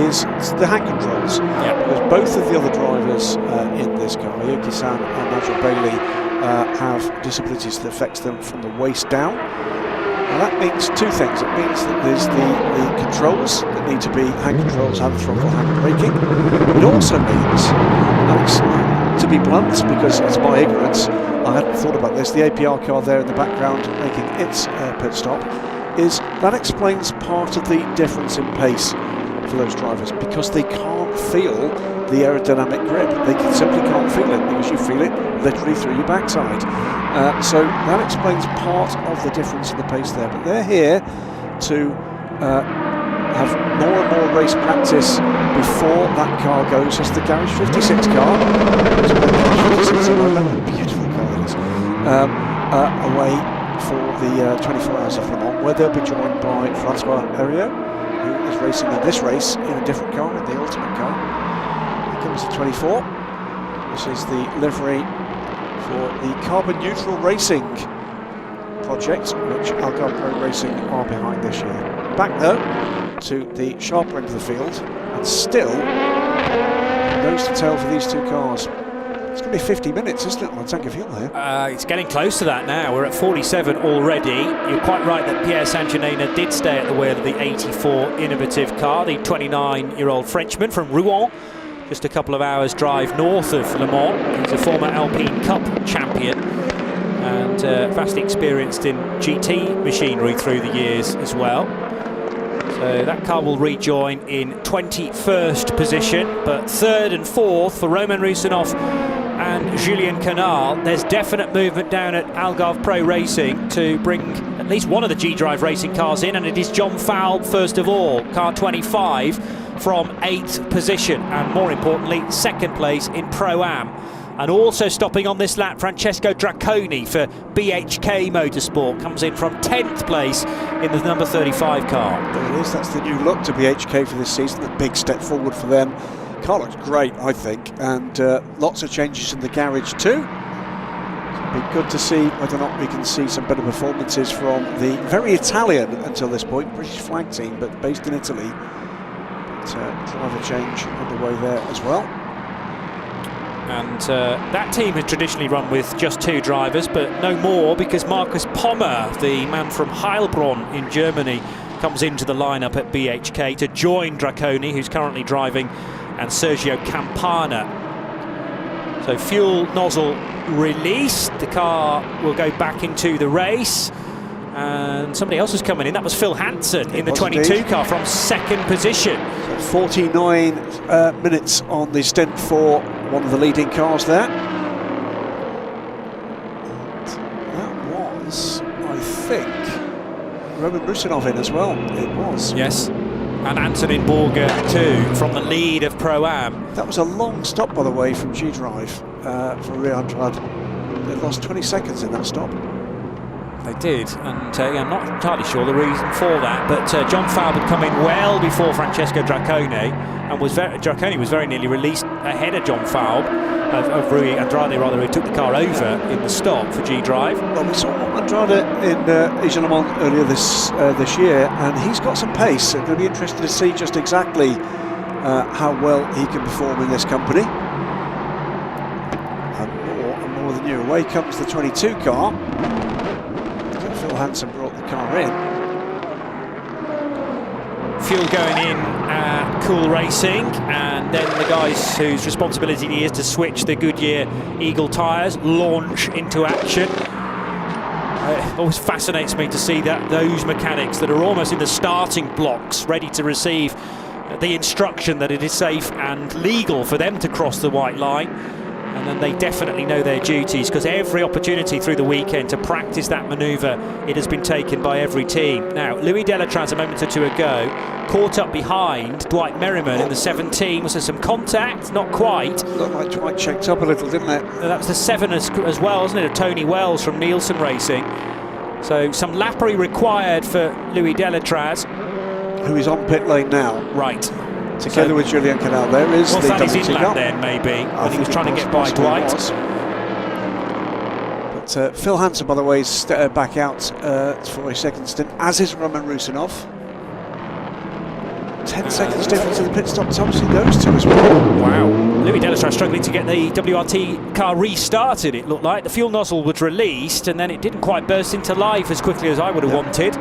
is the hand controls. Yeah. Because both of the other drivers in this car, Yuki-san and Nigel Bailey, have disabilities that affects them from the waist down. Now that means two things. It means that there's the controls that need to be hand controls, hand throttle, hand braking. It also means, Alex, to be blunt, because it's my ignorance, I hadn't thought about this, the APR car there in the background making its pit stop, is that explains part of the difference in pace for those drivers, because they can't feel the aerodynamic grip. They simply can't feel it, because you feel it literally through your backside. So that explains part of the difference in the pace there. But they're here to have more and more race practice before that car goes as the Garage 56 car. Beautiful car that is. Away for the 24 Hours of Le Mans, where they'll be joined by Francois Heriot, who is racing in this race in a different car, in the Ultimate car. Here comes the 24. This is the livery for the Carbon Neutral Racing project, which Algarve Pro Racing are behind this year. Back though to the sharper end of the field, and still nose to tail for these two cars. It's going to be 50 minutes, isn't it, on a tank of fuel here? It's getting close to that now. We're at 47 already. You're quite right that Pierre Sanchinena did stay at the wheel of the 84 innovative car, the 29-year-old Frenchman from Rouen, just a couple of hours drive north of Le Mans. He's a former Alpine Cup champion and vastly experienced in GT machinery through the years as well. So that car will rejoin in 21st position, but 3rd and 4th for Roman Rusinov and Julien Canal. There's definite movement down at Algarve Pro Racing to bring at least one of the G-Drive racing cars in, and it is John Falb first of all, car 25 from 8th position, and more importantly 2nd place in Pro-Am. And also stopping on this lap, Francesco Draconi for BHK Motorsport comes in from 10th place in the number 35 car. There it is, that's the new look to BHK for this season, a big step forward for them. Car looks great, I think, and lots of changes in the garage too. It'll be good to see whether or not we can see some better performances from the very Italian, until this point, British flag team, but based in Italy. But driver change underway there as well. And that team has traditionally run with just 2 drivers, but no more, because Markus Pommer, the man from Heilbronn in Germany, comes into the lineup at BHK to join Draconi, who's currently driving, and Sergio Campana. So fuel nozzle released, the car will go back into the race, and somebody else is coming in. That was Phil Hansen in the 22 car from 2nd position. So 49 minutes on the stint for one of the leading cars there. And that was, I think, Roman Rusinov in as well. It was. Yes. And Antonin Borger too, from the lead of Pro-Am. That was a long stop, by the way, from G-Drive for Rio Andrade. They lost 20 seconds in that stop. They did, and I'm not entirely sure the reason for that, but John Falb had come in well before Francesco Draconi, and Draconi was very nearly released ahead of John Falb, of Rui Andrade rather, who took the car over in the stop for G-Drive. Well, we saw Andrade in Asia Le Mans earlier this year, and he's got some pace. It's going to be interesting to see just exactly how well he can perform in this company. And more than you. Away comes the 22 car. Phil Hansen brought the car in. Fuel going in at Cool Racing, and then the guys whose responsibility it is to switch the Goodyear Eagle tyres launch into action. It always fascinates me to see that those mechanics that are almost in the starting blocks, ready to receive the instruction that it is safe and legal for them to cross the white line. And then they definitely know their duties, because every opportunity through the weekend to practice that manoeuvre, it has been taken by every team. Now, Louis Delatraz a moment or two ago caught up behind Dwight Merriman in the 17. Was there some contact? Not quite. Looked like Dwight checked up a little, didn't it? That was the 7 as well, wasn't it, of Tony Wells from Nielsen Racing. So some lappery required for Louis Delatraz, who is on pit lane now. Right. Together with Julian Canal. There is the double in lap then, maybe, when he was trying to get by Dwight. But Phil Hansen, by the way, is back out for a second stint, as is Roman Rusinov. 10 seconds difference in the pit stop. It's obviously those two as well. Wow. Louis Delatraz struggling to get the WRT car restarted, it looked like. The fuel nozzle was released, and then it didn't quite burst into life as quickly as I would have wanted.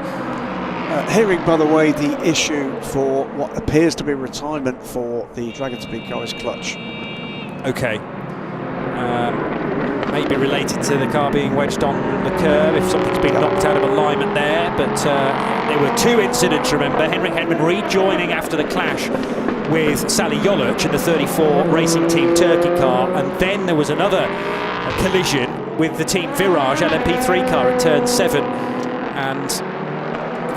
Hearing, by the way, the issue for what appears to be retirement for the Dragon Speed car is clutch. Okay. Maybe related to the car being wedged on the curb, if something's been knocked out of alignment there. But there were 2 incidents, remember. Henrik Hedman rejoining after the clash with Sally Jolic in the 34 Racing Team Turkey car. And then there was another collision with the Team Virage LMP3 car at turn 7. And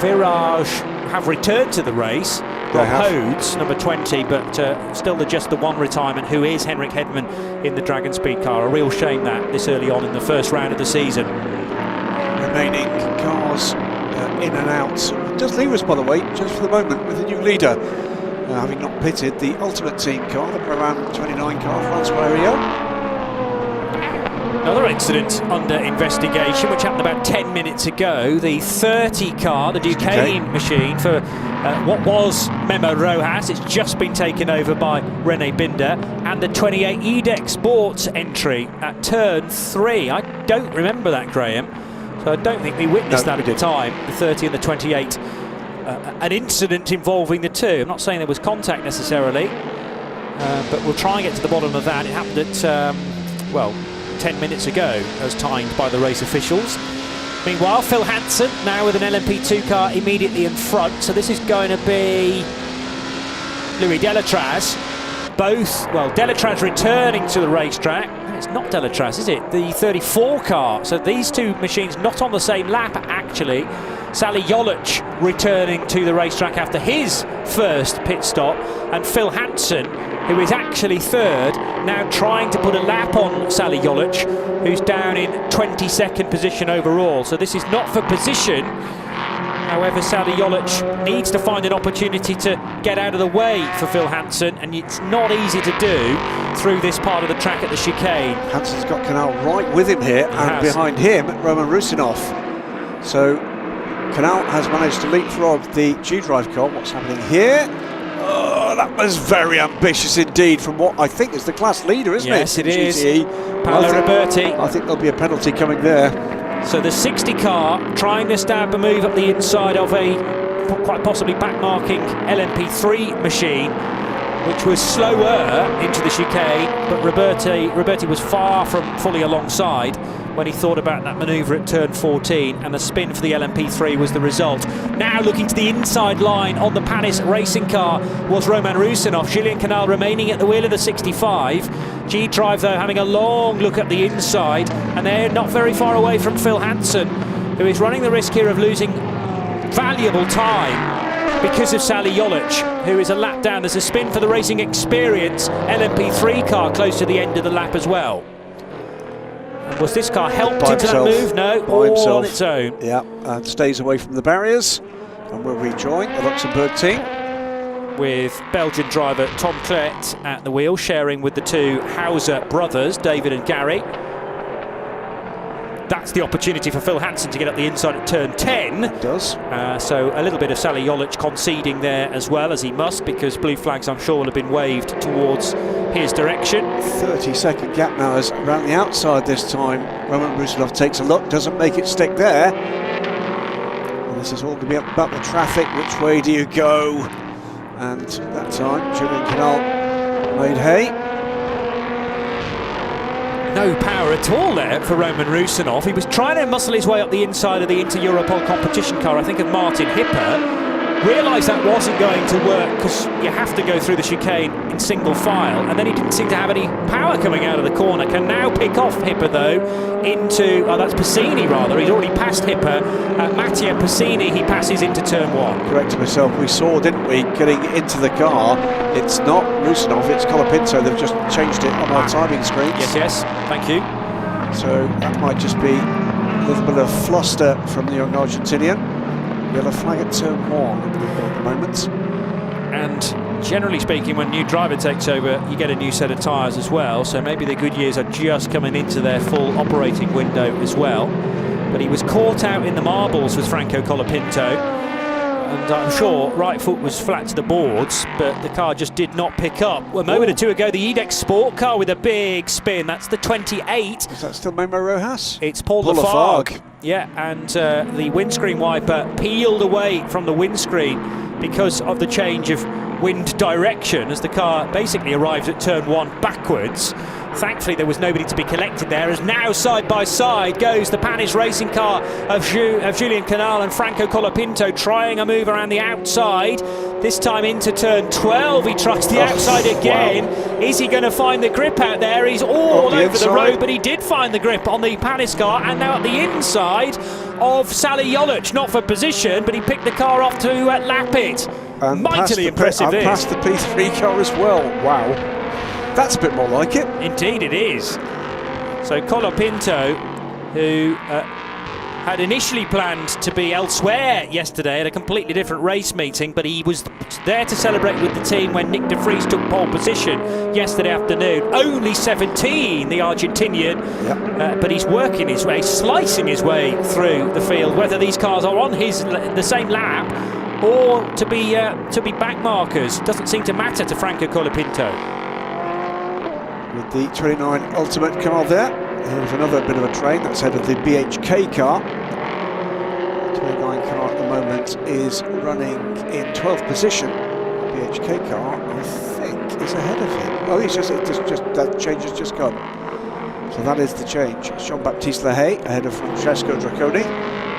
Virage have returned to the race. Rob Hodes, number 20, but still just the one retirement, who is Henrik Hedman in the Dragon Speed car. A real shame that this early on in the first round of the season. Remaining cars in and out. Does leave us, by the way, just for the moment, with a new leader. Having not pitted, the Ultimate Team car, the Pro-Am 29 car, Francois Rio. Another incident under investigation, which happened about 10 minutes ago. The 30 car, the Duquesne machine for what was Memo Rojas, it's just been taken over by René Binder, and the 28 EDEC Sports entry at turn 3. I don't remember that, Graham, so I don't think we witnessed that at the time, the 30 and the 28. An incident involving the two. I'm not saying there was contact necessarily, but we'll try and get to the bottom of that. It happened at, well, 10 minutes ago, as timed by the race officials. Meanwhile, Phil Hansen now with an LMP2 car immediately in front. So this is going to be Louis Delatraz. Both, well, Delatraz returning to the racetrack. No, it's not Delatraz, is it? The 34 car. So these two machines not on the same lap, actually. Sally Jolic returning to the racetrack after his first pit stop. And Phil Hansen, who is actually third, now trying to put a lap on Sally Jolic, who's down in 22nd position overall. So this is not for position. However, Sally Jolic needs to find an opportunity to get out of the way for Phil Hansen, and it's not easy to do through this part of the track at the chicane. Hansen's got Canal right with him here, and behind him, Roman Rusinov. So Canal has managed to leapfrog the G-Drive car. What's happening here? Oh, Oh, that was very ambitious indeed from what I think is the class leader, isn't it? Yes, it is. GTE. Paolo Roberti. I think there'll be a penalty coming there. So the 60 car trying to stab a move up the inside of a quite possibly backmarking LMP3 machine, which was slower into the chicane, but Roberti was far from fully alongside when he thought about that manoeuvre at turn 14, and the spin for the LMP3 was the result. Now looking to the inside line on the Panis racing car was Roman Rusinov. Julien Canal remaining at the wheel of the 65. G-Drive though having a long look at the inside, and they're not very far away from Phil Hansen, who is running the risk here of losing valuable time because of Sally Jolic, who is a lap down. There's a spin for the Racing Experience LMP3 car close to the end of the lap as well. Was this car helped into that move? No, all on its own. Yeah, and stays away from the barriers and will rejoin the Luxembourg team. With Belgian driver Tom Clet at the wheel, sharing with the two Hauser brothers, David and Gary. That's the opportunity for Phil Hansen to get up the inside at turn 10. It does. So a little bit of Sally Jolic conceding there as well, as he must, because blue flags I'm sure will have been waved towards his direction. 30-second gap now is around the outside this time. Roman Rusinov takes a look, doesn't make it stick there. And this is all going to be about the traffic. Which way do you go? And that time, Julien Canal made hay. No power at all there for Roman Rusinov. He was trying to muscle his way up the inside of the Inter-Europol competition car, I think of Martin Hipper. Realised that wasn't going to work because you have to go through the chicane in single file, and then he didn't seem to have any power coming out of the corner. Can now pick off Hipper though into, oh that's Passini rather, he's already passed Hipper. Mattia Passini, he passes into turn 1. Correct myself, we saw, didn't we, getting into the car, it's not Rusinov, it's Colapinto. They've just changed it on our timing screens. Yes, thank you. So that might just be a little bit of fluster from the young Argentinian. Yellow flag at turn 1 at the moment. And generally speaking, when a new driver takes over, you get a new set of tyres as well, so maybe the good years are just coming into their full operating window as well. But he was caught out in the marbles with Franco Colapinto, and I'm sure right foot was flat to the boards, but the car just did not pick up. A moment or two ago, the Edex Sport car with a big spin. That's the 28. Is that still Memo Rojas? It's Paul Lafargue. Yeah, and the windscreen wiper peeled away from the windscreen because of the change of wind direction as the car basically arrives at turn 1 backwards. Thankfully there was nobody to be collected there, as now side by side goes the Panis racing car of Julien Canal and Franco Colapinto, trying a move around the outside. This time into turn 12 he tries the outside again. Wow. Is he going to find the grip out there? He's all over the road, but he did find the grip on the Panis car, and now at the inside of Sally Jolic, not for position, but he picked the car off to lap it. And mightily impressive. And past the P3 car as well. Wow, that's a bit more like it. Indeed it is. So Colapinto, who had initially planned to be elsewhere yesterday at a completely different race meeting, but he was there to celebrate with the team when Nick de Vries took pole position yesterday afternoon. Only 17, the Argentinian, but he's working his way, slicing his way through the field, whether these cars are on the same lap or to be back markers. Doesn't seem to matter to Franco Colapinto. With the 29 Ultimate car there, here's another bit of a train. That's head of the BHK car. The 29 car at the moment is running in 12th position. BHK car, I think, is ahead of him. Oh, he's just that change has just come. So that is the change. Jean-Baptiste Lehay ahead of Francesco Draconi.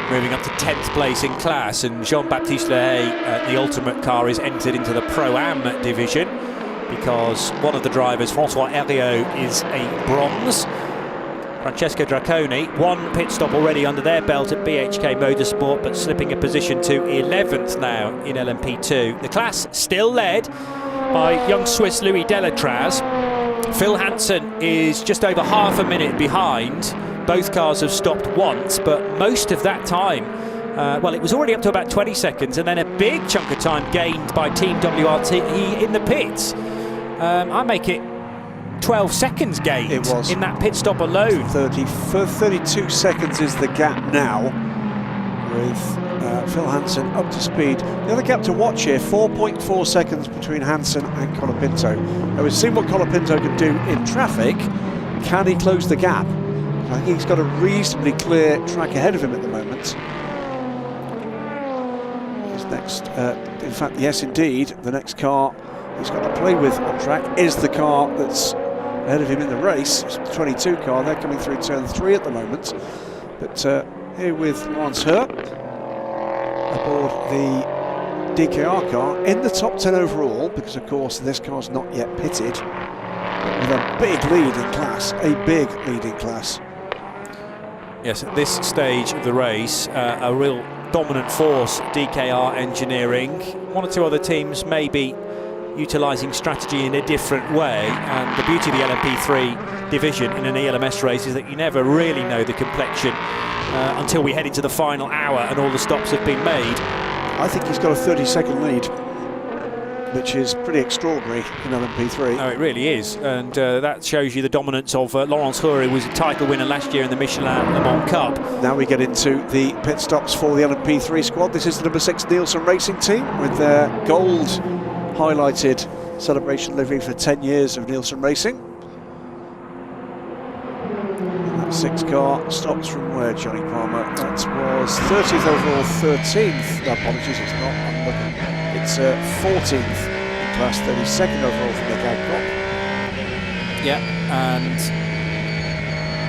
Moving up to 10th place in class, and Jean-Baptiste Lehay, the Ultimate car, is entered into the Pro-Am division because one of the drivers, Francois Herriot, is a bronze. Francesco Draconi, one pit stop already under their belt at BHK Motorsport, but slipping a position to 11th now in LMP2. The class still led by young Swiss Louis Delatraz. Phil Hansen is just over half a minute behind. Both cars have stopped once, but most of that time, well, it was already up to about 20 seconds, and then a big chunk of time gained by Team WRT in the pits. I make it 12 seconds gained in that pit stop alone. 32 seconds is the gap now, with Phil Hansen up to speed. The other gap to watch here, 4.4 seconds between Hansen and Colapinto. Now we've seen what Colapinto can do in traffic. Can he close the gap? I think he's got a reasonably clear track ahead of him at the moment. His next, in fact, yes indeed, the next car he's got to play with on track is the car that's ahead of him in the race. It's the 22 car, they're coming through turn 3 at the moment. But here with Lawrence Hur aboard the DKR car in the top 10 overall, because of course this car's not yet pitted, but with a big lead in class, a big lead in class. Yes, at this stage of the race, a real dominant force, DKR Engineering. One or two other teams may be utilising strategy in a different way, and the beauty of the LMP3 division in an ELMS race is that you never really know the complexion until we head into the final hour and all the stops have been made. I think he's got a 30-second lead, which is pretty extraordinary in LMP3. Oh, it really is, and that shows you the dominance of Laurence Hur, who was a title winner last year in the Michelin Le Mans Cup. Now we get into the pit stops for the LMP3 squad. This is the number 6 Nielsen Racing team with their gold highlighted celebration livery for 10 years of Nielsen Racing. And that 6 car stops from where, Johnny Palmer? That was 30th overall, 13th. No, apologies, it's not. I'm looking. It's 14th in class, 32nd overall for Nick Adcock. Yeah, and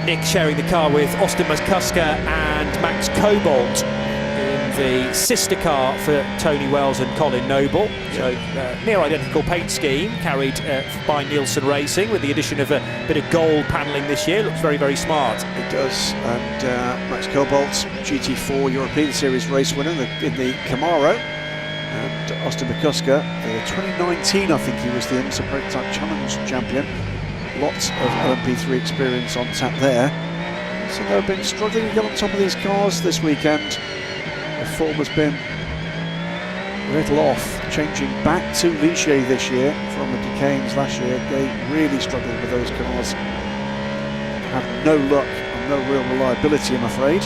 Nick sharing the car with Austin McCusker and Max Cobalt in the sister car for Tony Wells and Colin Noble. So near identical paint scheme carried by Nielsen Racing, with the addition of a bit of gold panelling this year. Looks very, very smart. It does, and Max Cobalt, GT4 European Series race winner in the Camaro. And Austin McCusker, 2019 I think he was the IMSA Prototype Challenge champion. Lots of LMP3 experience on tap there. So they've been struggling to get on top of these cars this weekend. The form has been a little off, changing back to Ligier this year from the Ducanes last year. They really struggled with those cars. Had no luck and no real reliability, I'm afraid.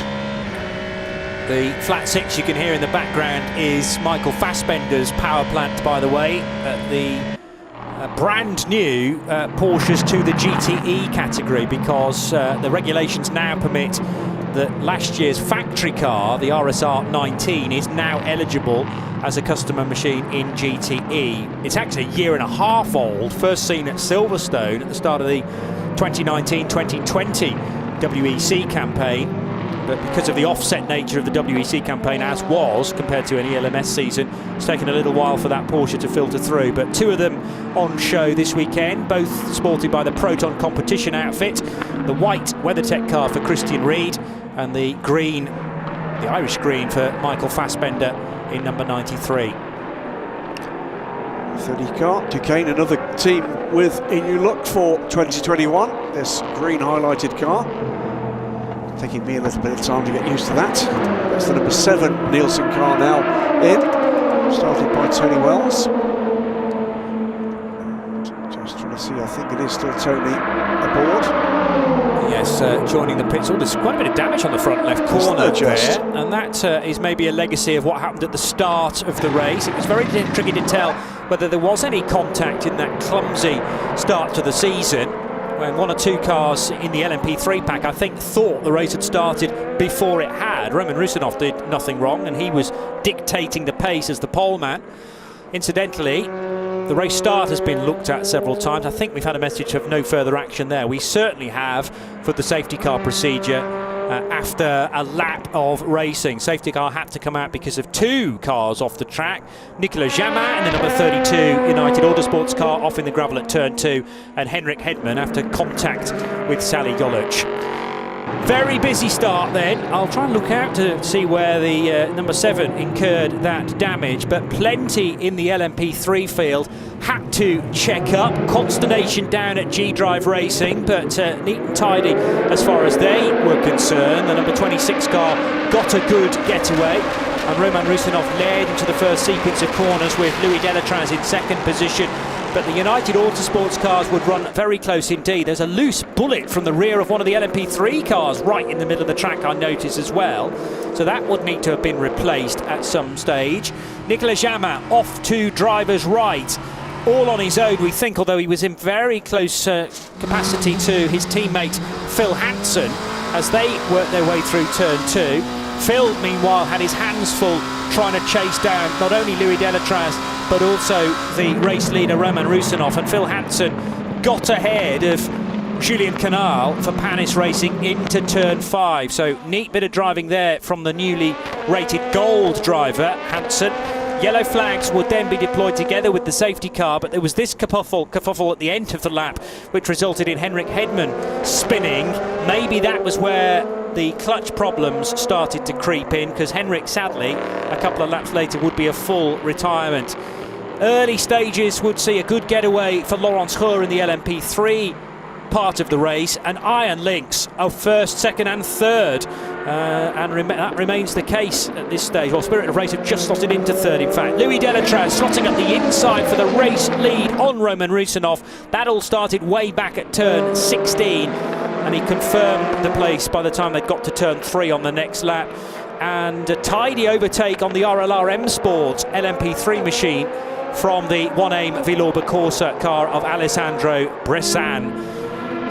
The flat 6 you can hear in the background is Michael Fassbender's power plant, by the way, at the brand new Porsches to the GTE category, because the regulations now permit that last year's factory car, the RSR 19, is now eligible as a customer machine in GTE. It's actually a year and a half old, first seen at Silverstone at the start of the 2019-2020 WEC campaign. But because of the offset nature of the WEC campaign, as was compared to an ELMS season, it's taken a little while for that Porsche to filter through. But 2 of them on show this weekend, both sported by the Proton competition outfit. The white WeatherTech car for Christian Reed, and the green, the Irish green, for Michael Fassbender in number 93. 30 car, Duquesne, another team with a new look for 2021. This green highlighted car. Taking me a little bit of time to get used to that. That's the number 7 Nielsen car now in, started by Tony Wells. And just trying to see, I think it is still Tony aboard. Yes, joining the pits. Oh, there's quite a bit of damage on the front left corner there, and that is maybe a legacy of what happened at the start of the race. It was very tricky to tell whether there was any contact in that clumsy start to the season, when 1 or 2 cars in the LMP3 pack, I think, thought the race had started before it had. Roman Rusinov did nothing wrong, and he was dictating the pace as the pole man. Incidentally, the race start has been looked at several times. I think we've had a message of no further action there. We certainly have for the safety car procedure after a lap of racing. Safety car had to come out because of 2 cars off the track. Nicolas Jamin and the number 32 United Autosports car off in the gravel at turn 2, and Henrik Hedman after contact with Sally Goluch. Very busy start then. I'll try and look out to see where the number 7 incurred that damage, but plenty in the LMP3 field had to check up. Consternation down at G-Drive Racing, but neat and tidy as far as they were concerned. The number 26 car got a good getaway, and Roman Rusinov led into the first sequence of corners with Louis Delatraz in second position. But the United Autosports cars would run very close indeed. There's a loose bullet from the rear of one of the LMP3 cars right in the middle of the track, I noticed as well. So that would need to have been replaced at some stage. Nicolas Jamin off to driver's right, all on his own, we think, although he was in very close capacity to his teammate Phil Hansen as they worked their way through turn 2. Phil, meanwhile, had his hands full trying to chase down not only Louis Delatraz but also the race leader Roman Rusinov, and Phil Hansen got ahead of Julien Canal for Panis Racing into turn 5. So neat bit of driving there from the newly rated gold driver Hansen. Yellow flags would then be deployed together with the safety car, but there was this kerfuffle at the end of the lap which resulted in Henrik Hedman spinning. Maybe that was where the clutch problems started to creep in, because Henrik, sadly, a couple of laps later would be a full retirement. Early stages would see a good getaway for Laurence Hoare in the LMP3 part of the race, and Iron Lynx of first, second and third, and that remains the case at this stage. Well, Spirit of Race have just slotted into third, in fact. Louis Delatraz slotting up the inside for the race lead on Roman Rusinov. That all started way back at turn 16, and he confirmed the place by the time they'd got to turn 3 on the next lap. And a tidy overtake on the RLR M Sports LMP3 machine from the One Aim Villorba Corsa car of Alessandro Bressan.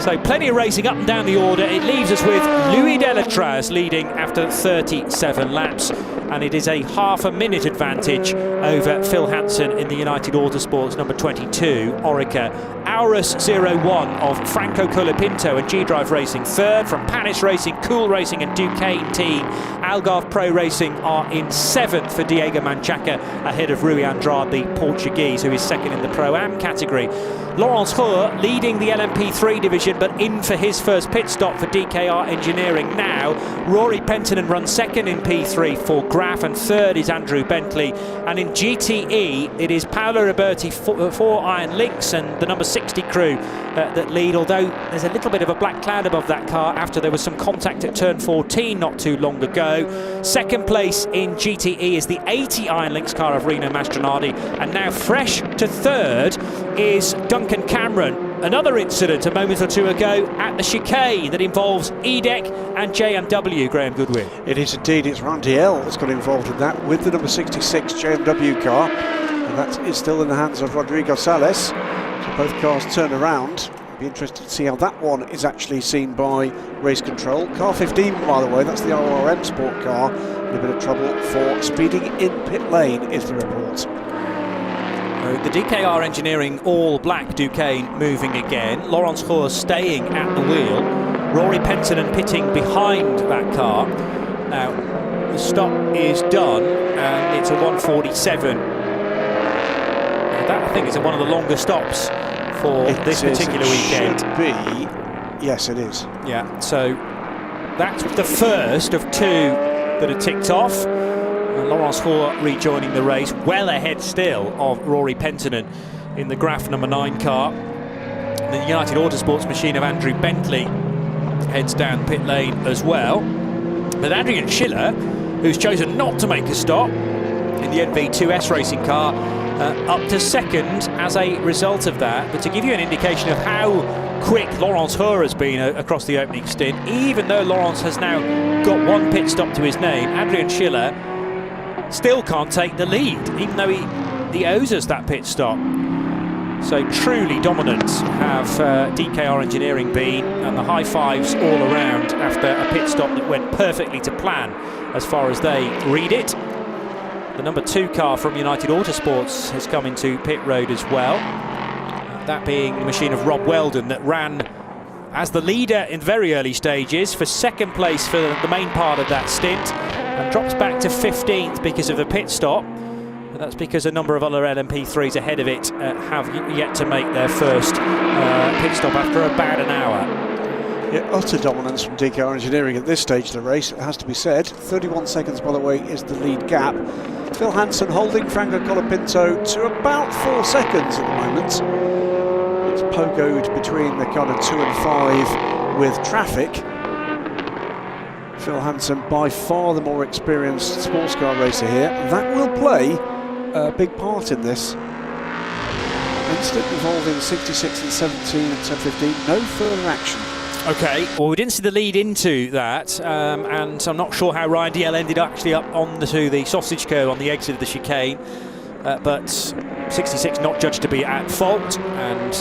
So plenty of racing up and down the order. It leaves us with Louis Delatraz leading after 37 laps, and it is a half a minute advantage over Phil Hansen in the United Autosports number 22 Orica. Aurus 01 of Franco Colapinto and G-Drive Racing third. From Panis Racing, Cool Racing and Duquesne team, Algarve Pro Racing are in 7th for Diego Manchaca, ahead of Rui Andrade, the Portuguese, who is second in the Pro-Am category. Laurence Hoare leading the LMP3 division, but in for his first pit stop for DKR Engineering now. Rory Penttinen runs second in P3 for Graf, and third is Andrew Bentley. And in GTE, it is Paolo Roberti for Iron Lynx and the number 60 crew that lead, although there's a little bit of a black cloud above that car after there was some contact at turn 14 not too long ago. Second place in GTE is the 80 Iron Lynx car of Rino Mastronardi, and now fresh to third is Duncan Cameron. Another incident a moment or two ago at the chicane that involves EDEC and JMW, Graham Goodwin. It is indeed. It's Randy L that's got involved in that with the number 66 JMW car, and that is still in the hands of Rodrigo Sales. So both cars turn around. Be interested to see how that one is actually seen by race control. Car 15, by the way, that's the RRM Sport car, in a bit of trouble for speeding in pit lane, is the report. The DKR Engineering all-black Duquesne moving again. Laurence Hoare staying at the wheel. Rory Penttinen pitting behind that car. Now, the stop is done, and it's a 1:47. That, I think, is one of the longer stops for this particular weekend. Should be. Yes, it is. Yeah, so that's the first of 2 that are ticked off. Laurence Hoare rejoining the race, well ahead still of Rory Penttinen in the Graf number 9 car. The United Autosports machine of Andrew Bentley heads down pit lane as well. But Adrian Schiller, who's chosen not to make a stop in the NV2S racing car, up to second as a result of that. But to give you an indication of how quick Laurence Hoare has been across the opening stint, even though Laurence has now got 1 pit stop to his name, Adrian Schiller still can't take the lead, even though he owes us that pit stop. So truly dominant have DKR Engineering been, and the high fives all around after a pit stop that went perfectly to plan as far as they read it. The number 2 car from United Autosports has come into pit road as well, that being the machine of Rob Weldon that ran as the leader in very early stages for second place for the main part of that stint, and drops back to 15th because of the pit stop. And that's because a number of other LMP3s ahead of it have yet to make their first pit stop after about an hour. Yeah, utter dominance from DKR Engineering at this stage of the race, it has to be said. 31 seconds, by the way, is the lead gap. Phil Hansen holding Franco Colapinto to about 4 seconds at the moment. It's pogoed between the kind of 2 and 5 with traffic. Phil Hansen, by far the more experienced sports car racer here. That will play a big part in this. Incident involving 66 and 17 and 10-15. No further action. Okay, well, we didn't see the lead into that, and I'm not sure how Ryan DL ended actually up onto the sausage curb on the exit of the chicane, but 66 not judged to be at fault, and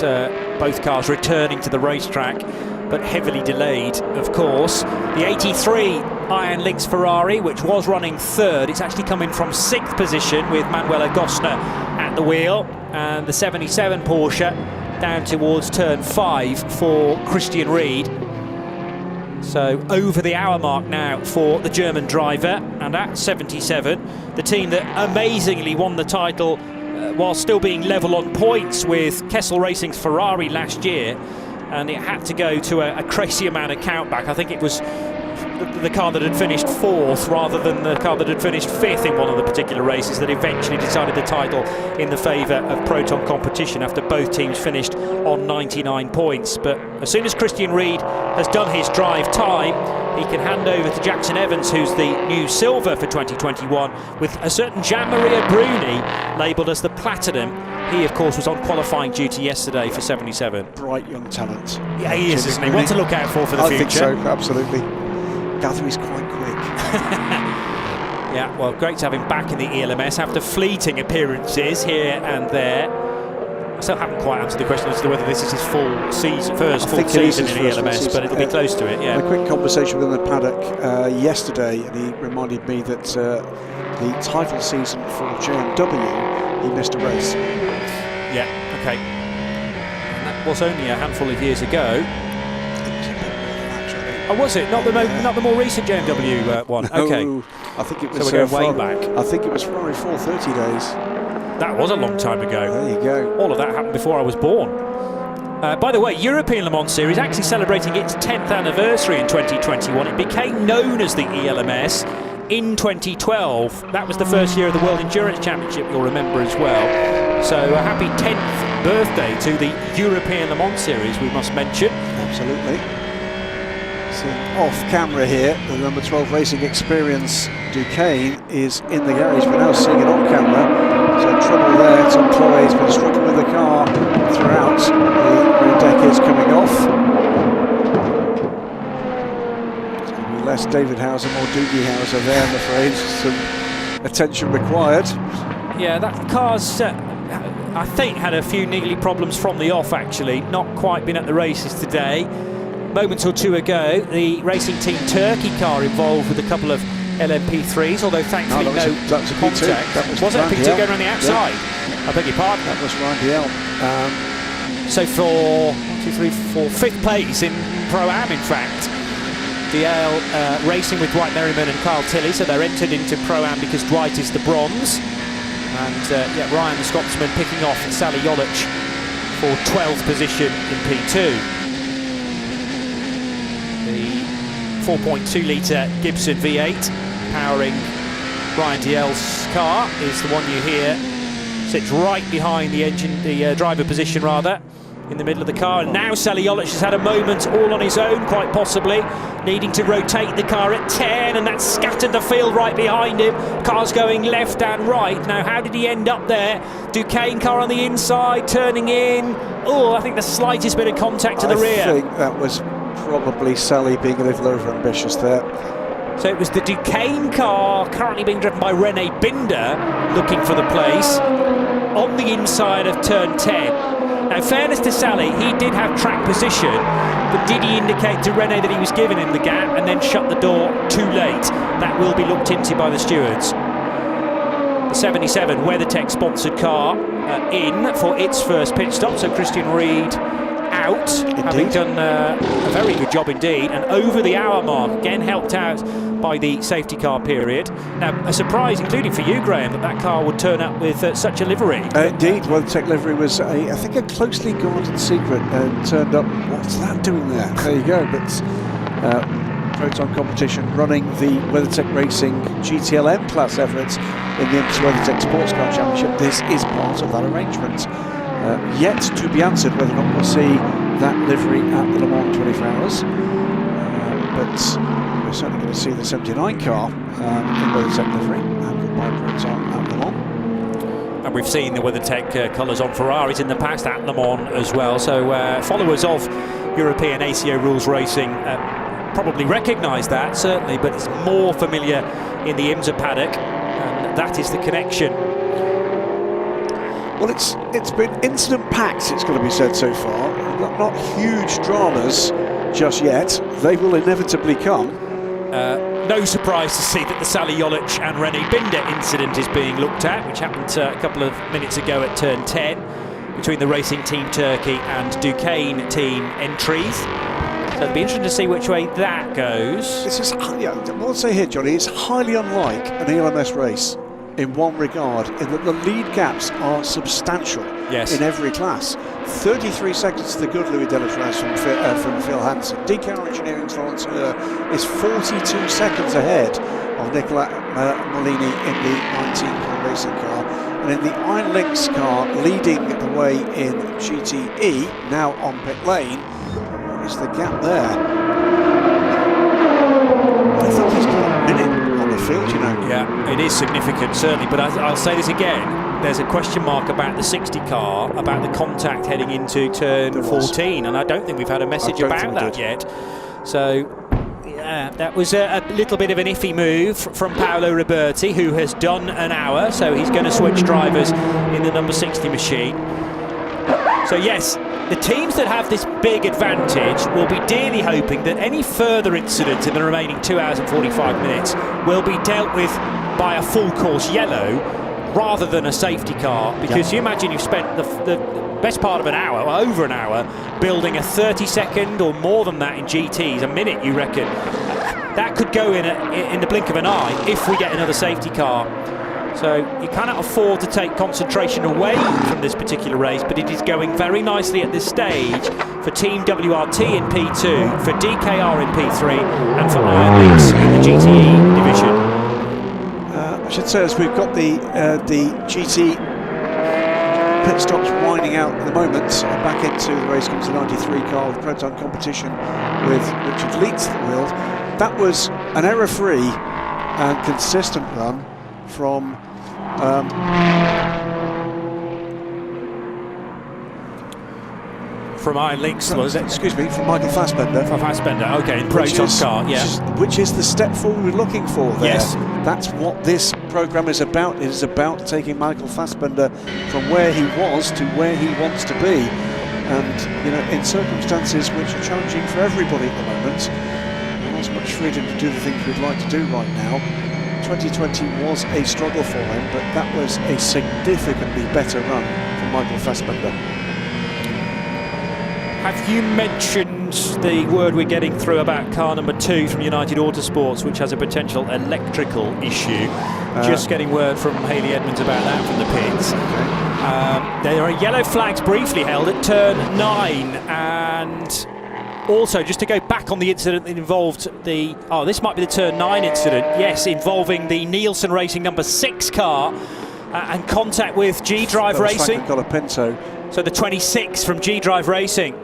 both cars returning to the racetrack, but heavily delayed, of course. The 83 Iron Lynx Ferrari, which was running third, it's actually coming from 6th position with Manuel Agostner at the wheel, and the 77 Porsche down towards turn 5 for Christian Ried. So over the hour mark now for the German driver, and at 77, the team that amazingly won the title while still being level on points with Kessel Racing's Ferrari last year, and it had to go to a crazy amount of countback. I think it was the car that had finished 4th rather than the car that had finished 5th in one of the particular races that eventually decided the title in the favour of Proton Competition after both teams finished on 99 points. But as soon as Christian Ried has done his drive time, he can hand over to Jackson Evans, who's the new silver for 2021, with a certain Jean-Maria Bruni labelled as the platinum. He, of course, was on qualifying duty yesterday for 77. Bright young talent. Yeah, he is, isn't he? One to look out for the future. I think so, absolutely. Gather is quite quick. Yeah, well, great to have him back in the ELMS after fleeting appearances here and there. I still haven't quite answered the question as to whether this is his first full season in the ELMS, but it'll be close to it, yeah. A quick conversation with him in the paddock yesterday, and he reminded me that the title season for JMW, he missed a race. Yeah, okay. And that was only a handful of years ago. Oh, was it? Not the more recent JMW one? No, okay. I think it was so we're going way back. I think it was Ferrari 430 days. That was a long time ago. There you go. All of that happened before I was born. By the way, European Le Mans Series actually celebrating its 10th anniversary in 2021. It became known as the ELMS in 2012. That was the first year of the World Endurance Championship, you'll remember as well. So a happy 10th birthday to the European Le Mans Series, we must mention. Absolutely. So off camera here, the number 12 Racing Experience Duquesne is in the garage. We're now seeing it on camera. So trouble there. Tom Chloe's been struggling with the car throughout. The rear deck is coming off. It's going to be less David Hauser, more Doogie Hauser there, I'm afraid. Some attention required. Yeah, that car's, I think, had a few niggly problems from the off, actually. Not quite been at the races today. Moments or two ago, the Racing Team Turkey car involved with a couple of LMP3s, although thankfully that was a contact. P2. That was it a P2 going around the outside? Yeah. I beg your pardon. That was Ryan DL. So for 5th place in Pro-Am, in fact. DL racing with Dwight Merriman and Carl Tilley, so they're entered into Pro-Am because Dwight is the bronze. And yeah, Ryan the Scotsman picking off Sally Jolich for 12th position in P2. The 4.2 litre Gibson V8 powering Ryan DL's car is the one you hear. Sits right behind the engine, the driver position rather, in the middle of the car. And now Sally Jolich has had a moment all on his own, quite possibly, needing to rotate the car at 10, and that's scattered the field right behind him. Car's going left and right. Now, how did he end up there? Duquesne car on the inside, turning in. Oh, I think the slightest bit of contact to the rear. I think that was probably Sally being a little over-ambitious there. So it was the Duquesne car, currently being driven by Rene Binder, looking for the place, on the inside of turn 10. Now, fairness to Sally, he did have track position, but did he indicate to Rene that he was giving him the gap and then shut the door too late? That will be looked into by the stewards. The 77 WeatherTech sponsored car in for its first pit stop, so Christian Ried out, having done a very good job indeed, and over the hour mark, again helped out by the safety car period. Now, a surprise, including for you, Graham, that car would turn up with such a livery. Indeed, WeatherTech livery was, I think, a closely guarded secret, and turned up. What's that doing there? There you go. But Proton Competition running the WeatherTech Racing GTLM class efforts in the IMSA WeatherTech Sports Car Championship. This is part of that arrangement. Yet to be answered whether or not we'll see that livery at the Le Mans 24 Hours. But we're certainly going to see the 79 car in WeatherTech livery handled by Proton at Le Mans. And we've seen the WeatherTech colours on Ferraris in the past at Le Mans as well. So followers of European ACO rules racing probably recognise that, certainly, but it's more familiar in the IMSA paddock, and that is the connection. Well, it's been incident-packed, it's got to be said so far. Not huge dramas just yet. They will inevitably come. No surprise to see that the Sally Jolic and René Binder incident is being looked at, which happened a couple of minutes ago at turn 10 between the Racing Team Turkey and Duquesne Team Entries. So it'll be interesting to see which way that goes. This is, yeah, what I'll say here, Johnny, it's highly unlike an ELMS race in one regard, in that the lead gaps are substantial in every class. 33 seconds to the good Louis Delatraz from Phil Hansen. DKR Engineering's Lawrence is 42 seconds ahead of Nicola Molini in the 19 racing car. And in the Iron Lynx car, leading the way in GTE, now on pit lane, what is the gap there? I thought he's got a minute on the field, you know. Yeah, it is significant, certainly, but I'll say this again, there's a question mark about the 60 car, about the contact heading into turn 14, and I don't think we've had a message about that yet. So, yeah, that was a little bit of an iffy move from Paolo Roberti, who has done an hour, so he's going to switch drivers in the number 60 machine. So yes, the teams that have this big advantage will be dearly hoping that any further incidents in the remaining 2 hours and 45 minutes will be dealt with by a full course yellow rather than a safety car, because you imagine you've spent the best part of an hour, or over an hour, building a 30-second or more than that in GTs, a minute you reckon. That could go in the blink of an eye if we get another safety car. So you cannot afford to take concentration away from this particular race, but it is going very nicely at this stage for Team WRT in P2, for DKR in P3, and for Iron Lynx in the GTE division. I should say, as we've got the GT pit stops winding out at the moment, back into the race comes the 93 car with Proton competition with Richard Leeds at the wheel. That was an error-free and consistent run from Iron Lynx, was it? Excuse me, from Michael Fassbender. From Fassbender, okay, in Proton's car, yeah. Which is the step forward we're looking for there. Yes. That's what this programme is about. It is about taking Michael Fassbender from where he was to where he wants to be. And, you know, in circumstances which are challenging for everybody at the moment, not as much freedom to do the things we'd like to do right now. 2020 was a struggle for him, but that was a significantly better run from Michael Fassbender. Have you mentioned the word we're getting through about car number 2 from United Autosports, which has a potential electrical issue? Just getting word from Hayley Edmonds about that from the pits. There are yellow flags briefly held at turn 9, and also, just to go back on the incident that involved the... Oh, this might be the turn 9 incident. Yes, involving the Nielsen Racing number 6 car and contact with G-Drive Racing. Pinto. So the 26 from G-Drive Racing.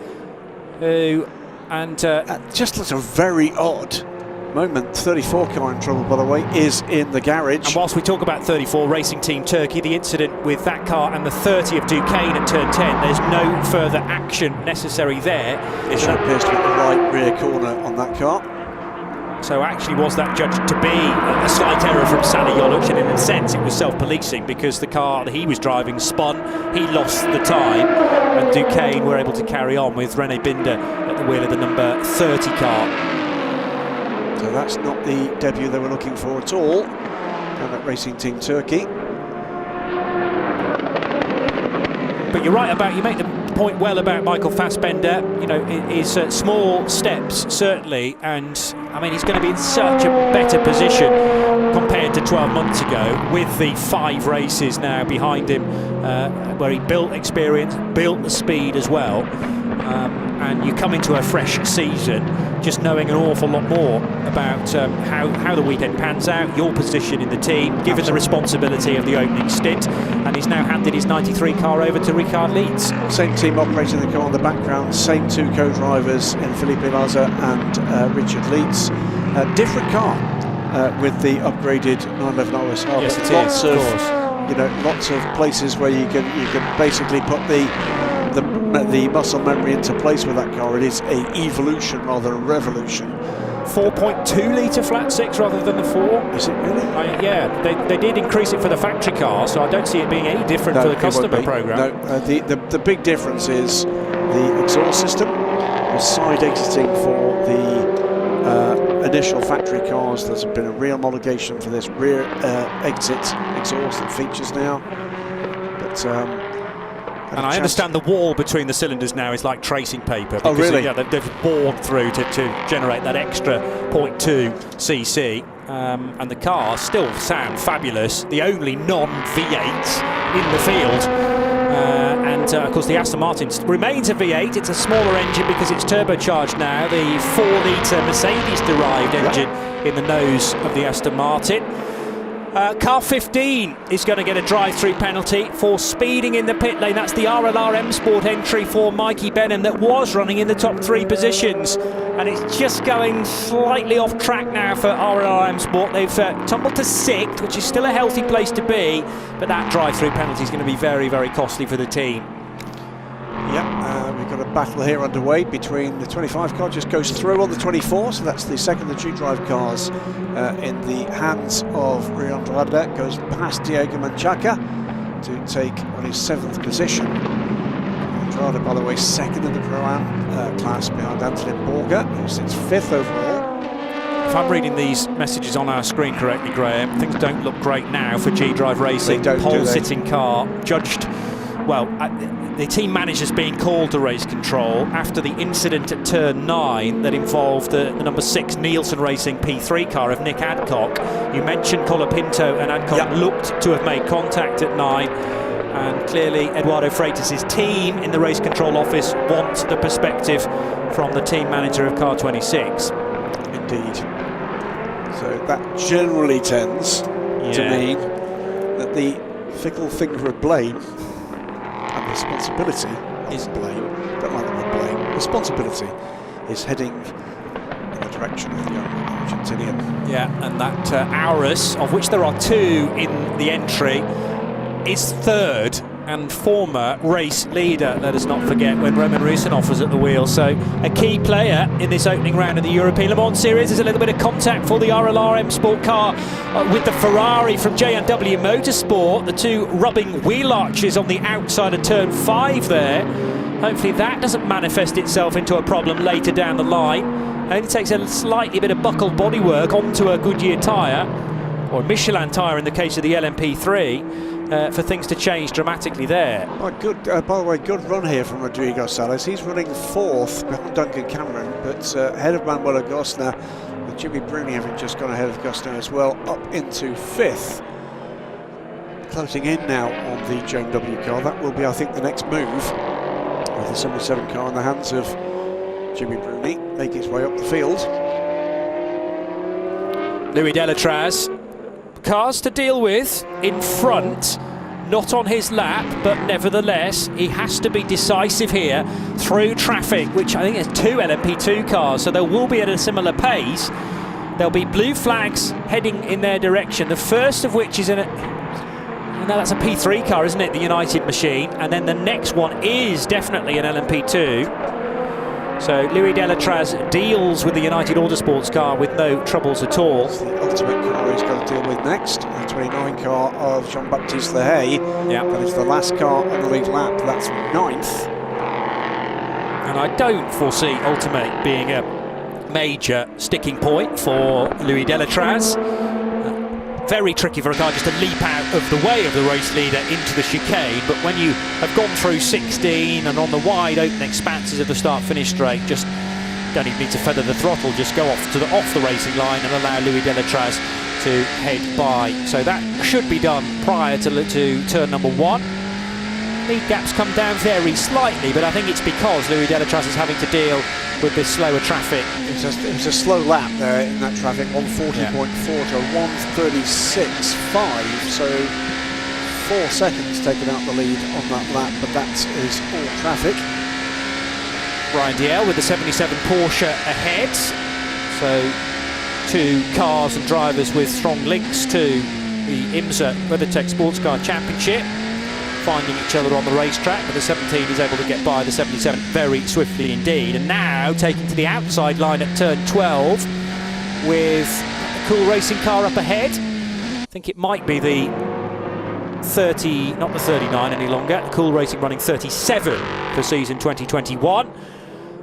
Just looks a very odd moment. 34 car in trouble, by the way, is in the garage. And whilst we talk about 34 Racing Team Turkey, the incident with that car and the 30 of Duquesne at turn 10, there's no further action necessary there. It appears to be the right rear corner on that car. So actually was that judged to be a slight error from Sally Jolic, and in a sense it was self-policing, because the car that he was driving spun, he lost the time, and Duquesne were able to carry on with René Binder at the wheel of the number 30 car. So that's not the debut they were looking for at all down at Racing Team Turkey. But you're right about, you make the point well about Michael Fassbender. You know, it is small steps, certainly, and I mean, he's going to be in such a better position compared to 12 months ago, with the 5 races now behind him, where he built experience, built the speed as well. And you come into a fresh season just knowing an awful lot more about how the weekend pans out, your position in the team, given the responsibility of the opening stint, and he's now handed his 93 car over to Richard Leeds. Same team operating the car in the background, same 2 co-drivers in Felipe Laza and Richard Leeds. Different car with the upgraded 911 RS Harbour. Yes, it is, of course. You know, lots of places where you can basically put the the muscle memory into place with that car. It is a evolution rather than a revolution. 4.2 litre flat six rather than the 4. Is it really? Yeah, they did increase it for the factory car, so I don't see it being any different for the customer programme. No, the big difference is the exhaust system. With side exiting for the initial factory cars, there's been a real homologation for this rear exit exhaust that features now. But and I understand the wall between the cylinders now is like tracing paper. Oh, really? Yeah, they've bored through to generate that extra 0.2 cc. And the cars still sound fabulous. The only non-V8 in the field. Of course, the Aston Martin remains a V8. It's a smaller engine because it's turbocharged now. The 4-litre Mercedes-derived engine in the nose of the Aston Martin. Car 15 is going to get a drive-through penalty for speeding in the pit lane. That's the RLR M Sport entry for Mikey Benham that was running in the top 3 positions. And it's just going slightly off track now for RLR M Sport. They've tumbled to 6th, which is still a healthy place to be. But that drive-through penalty is going to be very, very costly for the team. Yeah, we've got a battle here underway between the 25 car, just goes through on the 24, so that's the second of the 2 drive cars in the hands of Rui Andrade, goes past Diego Menchaca to take on his 7th position. Andrade, by the way, second in the Pro-Am class behind Anthony Borger, who sits 5th overall. If I'm reading these messages on our screen correctly, Graham, things don't look great now for G-Drive Racing. Pole-sitting car judged, well, the team manager's being called to race control after the incident at turn 9 that involved the number 6 Nielsen Racing P3 car of Nick Adcock. You mentioned Colapinto, and Adcock looked to have made contact at 9, and clearly Eduardo Freitas' team in the race control office want the perspective from the team manager of car 26. Indeed. So that generally tends to mean that the fickle finger of blame and responsibility is blame. Don't like the word blame. Responsibility is heading in the direction of the young Argentinian. Yeah, and that Auris, of which there are 2 in the entry, is 3rd and former race leader, let us not forget, when Roman Rusinov was at the wheel. So a key player in this opening round of the European Le Mans Series. There's a little bit of contact for the RLR M Sport car with the Ferrari from J&W Motorsport. The 2 rubbing wheel arches on the outside of turn 5 there. Hopefully that doesn't manifest itself into a problem later down the line. Only takes a slightly bit of buckled bodywork onto a Goodyear tyre, or a Michelin tyre in the case of the LMP3. For things to change dramatically there. By the way, good run here from Rodrigo Salas. He's running 4th behind Duncan Cameron, but ahead of Manuel Agostner, with Jimmy Bruni having just gone ahead of Agostner as well, up into 5th. Closing in now on the JMW car. That will be, I think, the next move, with the 77 car in the hands of Jimmy Bruni, making his way up the field. Louis Delatraz. Cars to deal with in front, not on his lap, but nevertheless he has to be decisive here through traffic, which I think is 2 LMP2 cars, so they will be at a similar pace. There'll be blue flags heading in their direction, the first of which is in a... No, that's a P3 car, isn't it? The United machine. And then the next one is definitely an LMP2. So Louis Delatraz deals with the United Autosports car with no troubles at all. It's the ultimate car he's got to deal with next. The 29 car of Jean-Baptiste Lehay. Yeah. That is the last car on the lead lap. That's 9th. And I don't foresee Ultimate being a major sticking point for Louis Delatraz. Very tricky for a car just to leap out of the way of the race leader into the chicane, but when you have gone through 16 and on the wide open expanses of the start-finish straight, just don't even need to feather the throttle, just go off the racing line and allow Louis Delatraz to head by. So that should be done prior to turn number 1. Lead gaps come down very slightly, but I think it's because Louis Delatraz is having to deal with this slower traffic. It was a slow lap there in that traffic, 140.4 to 136.5, so 4 seconds taken out the lead on that lap, but that is all traffic. Brian Diel with the 77 Porsche ahead, so 2 cars and drivers with strong links to the IMSA WeatherTech Sports Car Championship. finding each other on the racetrack, but the 17 is able to get by the 77 very swiftly indeed. And now taking to the outside line at turn 12 with a Cool Racing car up ahead. I think it might be the 30, not the 39 any longer. Cool Racing running 37 for season 2021.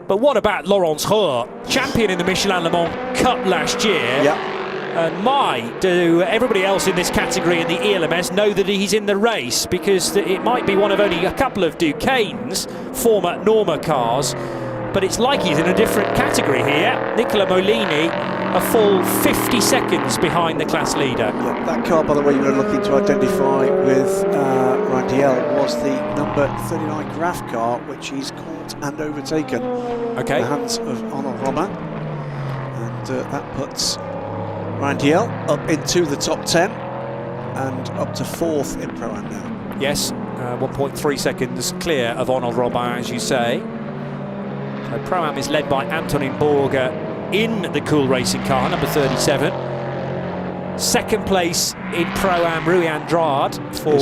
But what about Laurence Roux, champion in the Michelin Le Mans Cup last year? Yeah. And do everybody else in this category in the ELMS know that he's in the race, because it might be one of only a couple of Duquesne's former Norma cars, but it's like he's in a different category here. Nicola Molini, a full 50 seconds behind the class leader. Yeah, that car, by the way, you were looking to identify with Randiel was the number 39 Graf car, which he's caught and overtaken in the hands of Arnaud Robin. And that puts Randiel up into the top 10 and up to 4th in Pro-Am now. Yes, 1.3 seconds clear of Arnaud Robin, as you say. So Pro-Am is led by Antonin Borger in the Cool Racing car, number 37. Second place in Pro-Am, Rui Andrade for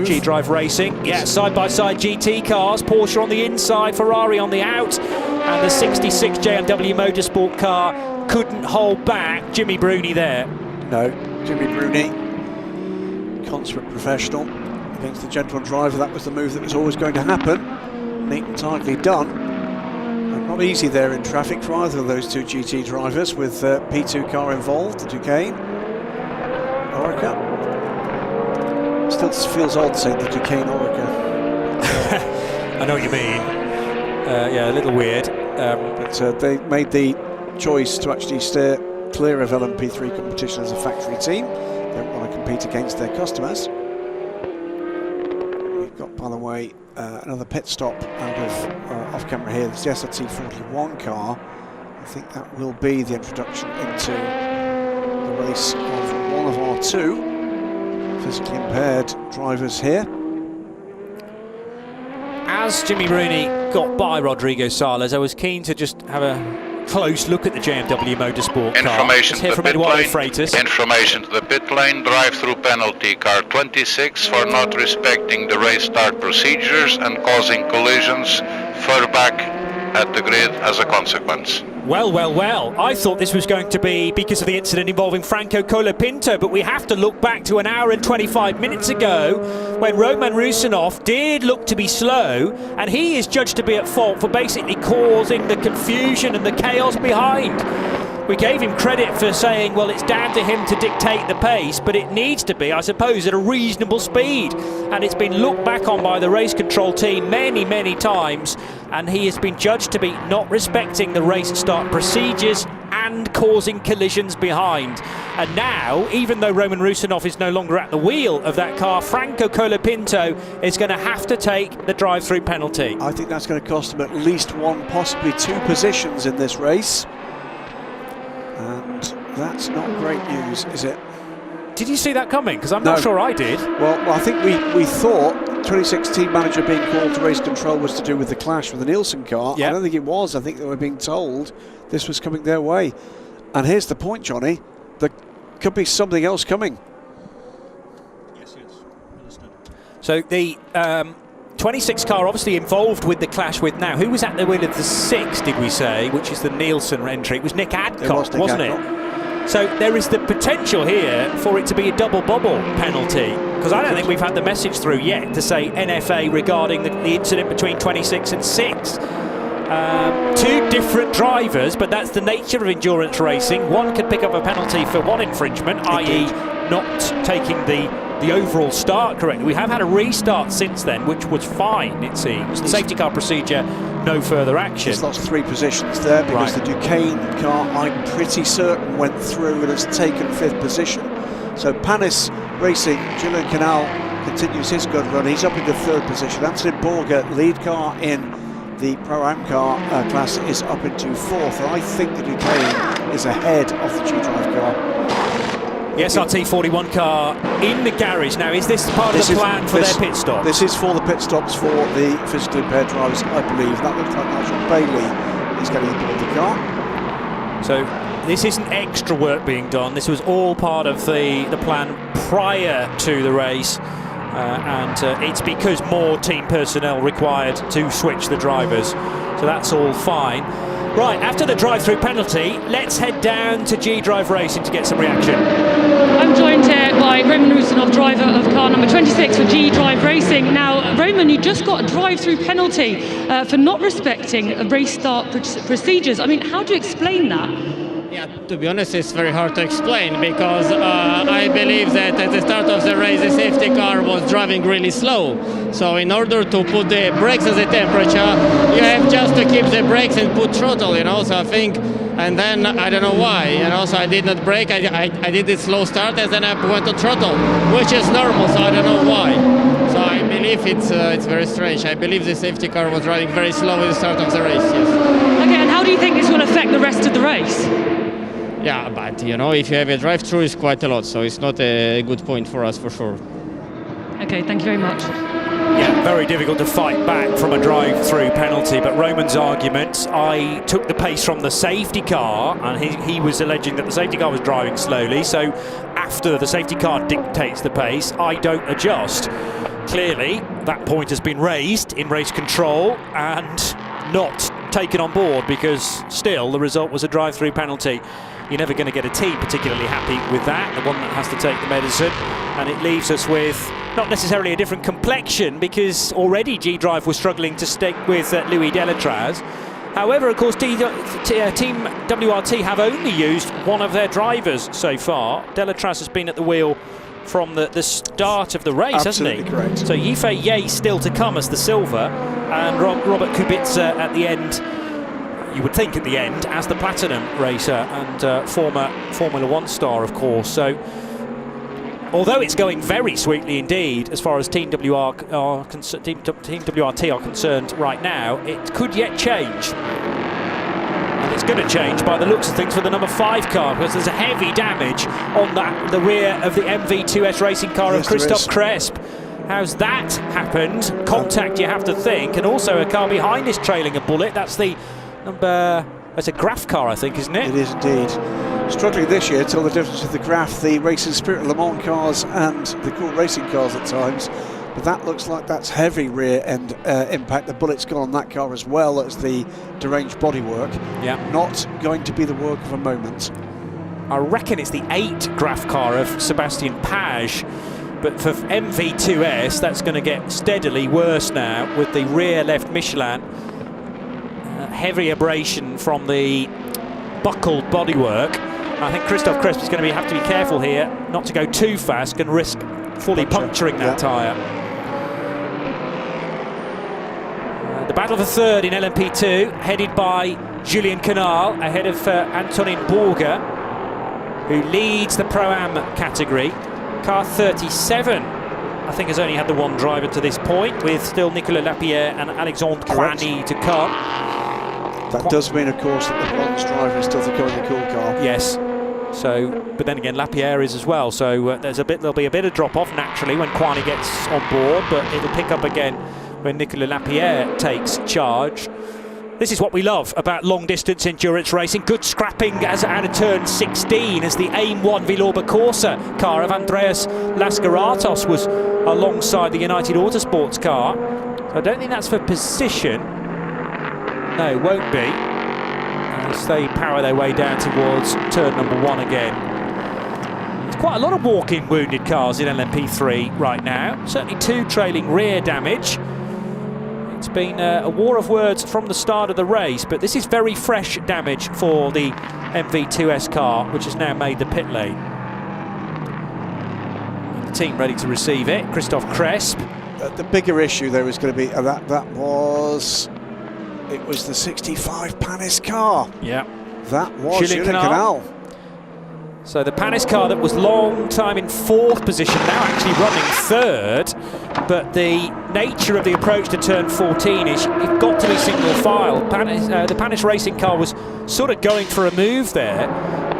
G-Drive Racing. Yeah, side-by-side GT cars, Porsche on the inside, Ferrari on the out, and the 66 JMW Motorsport car couldn't hold back. Jimmy Bruni there. No, Jimmy Bruni, consummate professional against the gentleman driver. That was the move that was always going to happen. Neat and tidily done. And not easy there in traffic for either of those two GT drivers, with P2 car involved, the Duquesne. Orica. Still feels odd saying the Duquesne Orica. I know what you mean. Yeah, a little weird. But they made the choice to actually steer clear of LMP3 competition as a factory team. They don't want to compete against their customers. We've got, by the way, another pit stop out of off camera here. It's the SRT41 car. I think that will be the introduction into the race of one of our two physically impaired drivers here. As Jimmy Rooney got by Rodrigo Sales, I was keen to just have a close look at the JMW Motorsport car. Information to the pit lane. Information to the pit lane. Drive-through penalty. Car 26 for not respecting the race start procedures and causing collisions. Further back at the grid as a consequence. Well, well, well. I thought this was going to be because of the incident involving Franco Colapinto, but we have to look back to an hour and 25 minutes ago when Roman Rusinov did look to be slow, and he is judged to be at fault for basically causing the confusion and the chaos behind. We gave him credit for saying, well, it's down to him to dictate the pace, but it needs to be, I suppose, at a reasonable speed. And it's been looked back on by the race control team many, many times, and he has been judged to be not respecting the race start procedures and causing collisions behind. And now, even though Roman Rusinov is no longer at the wheel of that car, Franco Colapinto is going to have to take the drive-through penalty. I think that's going to cost him at least one, possibly two positions in this race. And that's not great news, is it? Did you see that coming? Because I'm not sure I did. Well, I think we thought 2016 manager being called to race control was to do with the clash with the Nielsen car. Yep. I don't think it was. I think they were being told this was coming their way. And here's the point, Johnny. There could be something else coming. Yes. Understood. So the 26 car obviously involved with the clash with now. Who was at the wheel of the 6, did we say, which is the Nielsen entry? It was Nick Adcock, wasn't it? So there is the potential here for it to be a double bubble penalty, because I don't think we've had the message through yet to say NFA regarding the incident between 26 and 6. Two different drivers, but that's the nature of endurance racing. One could pick up a penalty for one infringement, i.e. not taking the overall start correctly. We have had a restart since then, which was fine, it seems. The safety car procedure, no further action. He's lost 3 positions there because the Duquesne car, I'm pretty certain, went through and has taken 5th position. So Panis Racing, Julian Canal continues his good run. He's up into 3rd position. Antonin Borger, lead car in the Pro-Am car class, is up into 4th. And I think the Duquesne is ahead of the G-Drive car. The SRT41 car in the garage. Now, is this part of the plan for their pit stop? This is for the pit stops for the physically impaired drivers, I believe. That looks like Nigel Bailey is getting aboard the car. So this isn't extra work being done. This was all part of the plan prior to the race. and it's because more team personnel required to switch the drivers. So that's all fine. Right, after the drive-through penalty, let's head down to G-Drive Racing to get some reaction. I'm joined here by Roman Rusinov, driver of car number 26 for G-Drive Racing. Now, Roman, you just got a drive-through penalty for not respecting race start procedures. I mean, how do you explain that? Yeah, to be honest, it's very hard to explain because I believe that at the start of the race, the safety car was driving really slow. So in order to put the brakes at the temperature, you have just to keep the brakes and put throttle, you know. So I think, and then I don't know why, you know. So I did not brake. I did it slow start, and then I went to throttle, which is normal. So I don't know why. So I believe it's very strange. I believe the safety car was driving very slow at the start of the race. Yes. Okay, and how do you think this will affect the rest of the race? Yeah, but you know, if you have a drive-through, it's quite a lot, so it's not a good point for us for sure. Okay, thank you very much. Yeah, very difficult to fight back from a drive-through penalty, but Roman's argument, I took the pace from the safety car, and he was alleging that the safety car was driving slowly, so after the safety car dictates the pace, I don't adjust. Clearly, that point has been raised in race control and not taken on board, because still the result was a drive-through penalty. You're never going to get a team particularly happy with that, the one that has to take the medicine, and it leaves us with not necessarily a different complexion, because already G-Drive was struggling to stick with Louis Delatraz. However, of course, Team WRT have only used one of their drivers so far. Delatraz has been at the wheel from the start of the race, Absolutely hasn't he? Correct. So Yifei Ye still to come as the silver, and Robert Kubica at the end, you would think at the end, as the platinum racer and former Formula One star, of course. So although it's going very sweetly indeed as far as Team WRT are concerned right now, it could yet change. And it's going to change by the looks of things for the number 5 car, because there's a heavy damage on the rear of the MV2S racing car of Christophe Cresp. How's that happened? Contact, you have to think, and also a car behind is trailing a bullet. That's the number, that's a Graf car, I think, isn't it? It is indeed. Struggling this year, tell the difference with the Graf, the Racing Spirit Le Mans cars and the Cool Racing cars at times. But that looks like that's heavy rear end impact. The bullet's gone on that car as well as the deranged bodywork. Yeah. Not going to be the work of a moment. I reckon it's the 8 Graf car of Sebastian Page. But for MV2S, that's going to get steadily worse now with the rear left Michelin. Heavy abrasion from the buckled bodywork. I think Christophe Cresp is going to have to be careful here not to go too fast, can risk fully puncturing that tyre. The battle for third in LMP2, headed by Julien Canal, ahead of Antonin Borger, who leads the Pro-Am category. Car 37, I think, has only had the one driver to this point, with still Nicolas Lapierre and Alexandre Croigny to come. That does mean, of course, that the bronze driver is still to come in the cool car. Yes. So, but then again, Lapierre is as well. So there'll be a bit of drop-off naturally when Croigny gets on board, but it'll pick up again when Nicolas Lapierre takes charge. This is what we love about long-distance endurance racing. Good scrapping as out of turn 16 as the AIM 1 Vilorba Corsa car of Andreas Lascaratos was alongside the United Autosports car. I don't think that's for position. No, won't be. As they power their way down towards turn number 1 again. There's quite a lot of walking wounded cars in LMP3 right now. Certainly 2 trailing rear damage. It's been a war of words from the start of the race, but this is very fresh damage for the MV2S car, which has now made the pit lane. The team ready to receive it. Christophe Cresp. The bigger issue there is going to be it was the 65 Panis car. Yeah. That was Julien Canal. So the Panis car that was long time in 4th position, now actually running 3rd, but the nature of the approach to turn 14 is you've got to be single file. The Panis racing car was sort of going for a move there,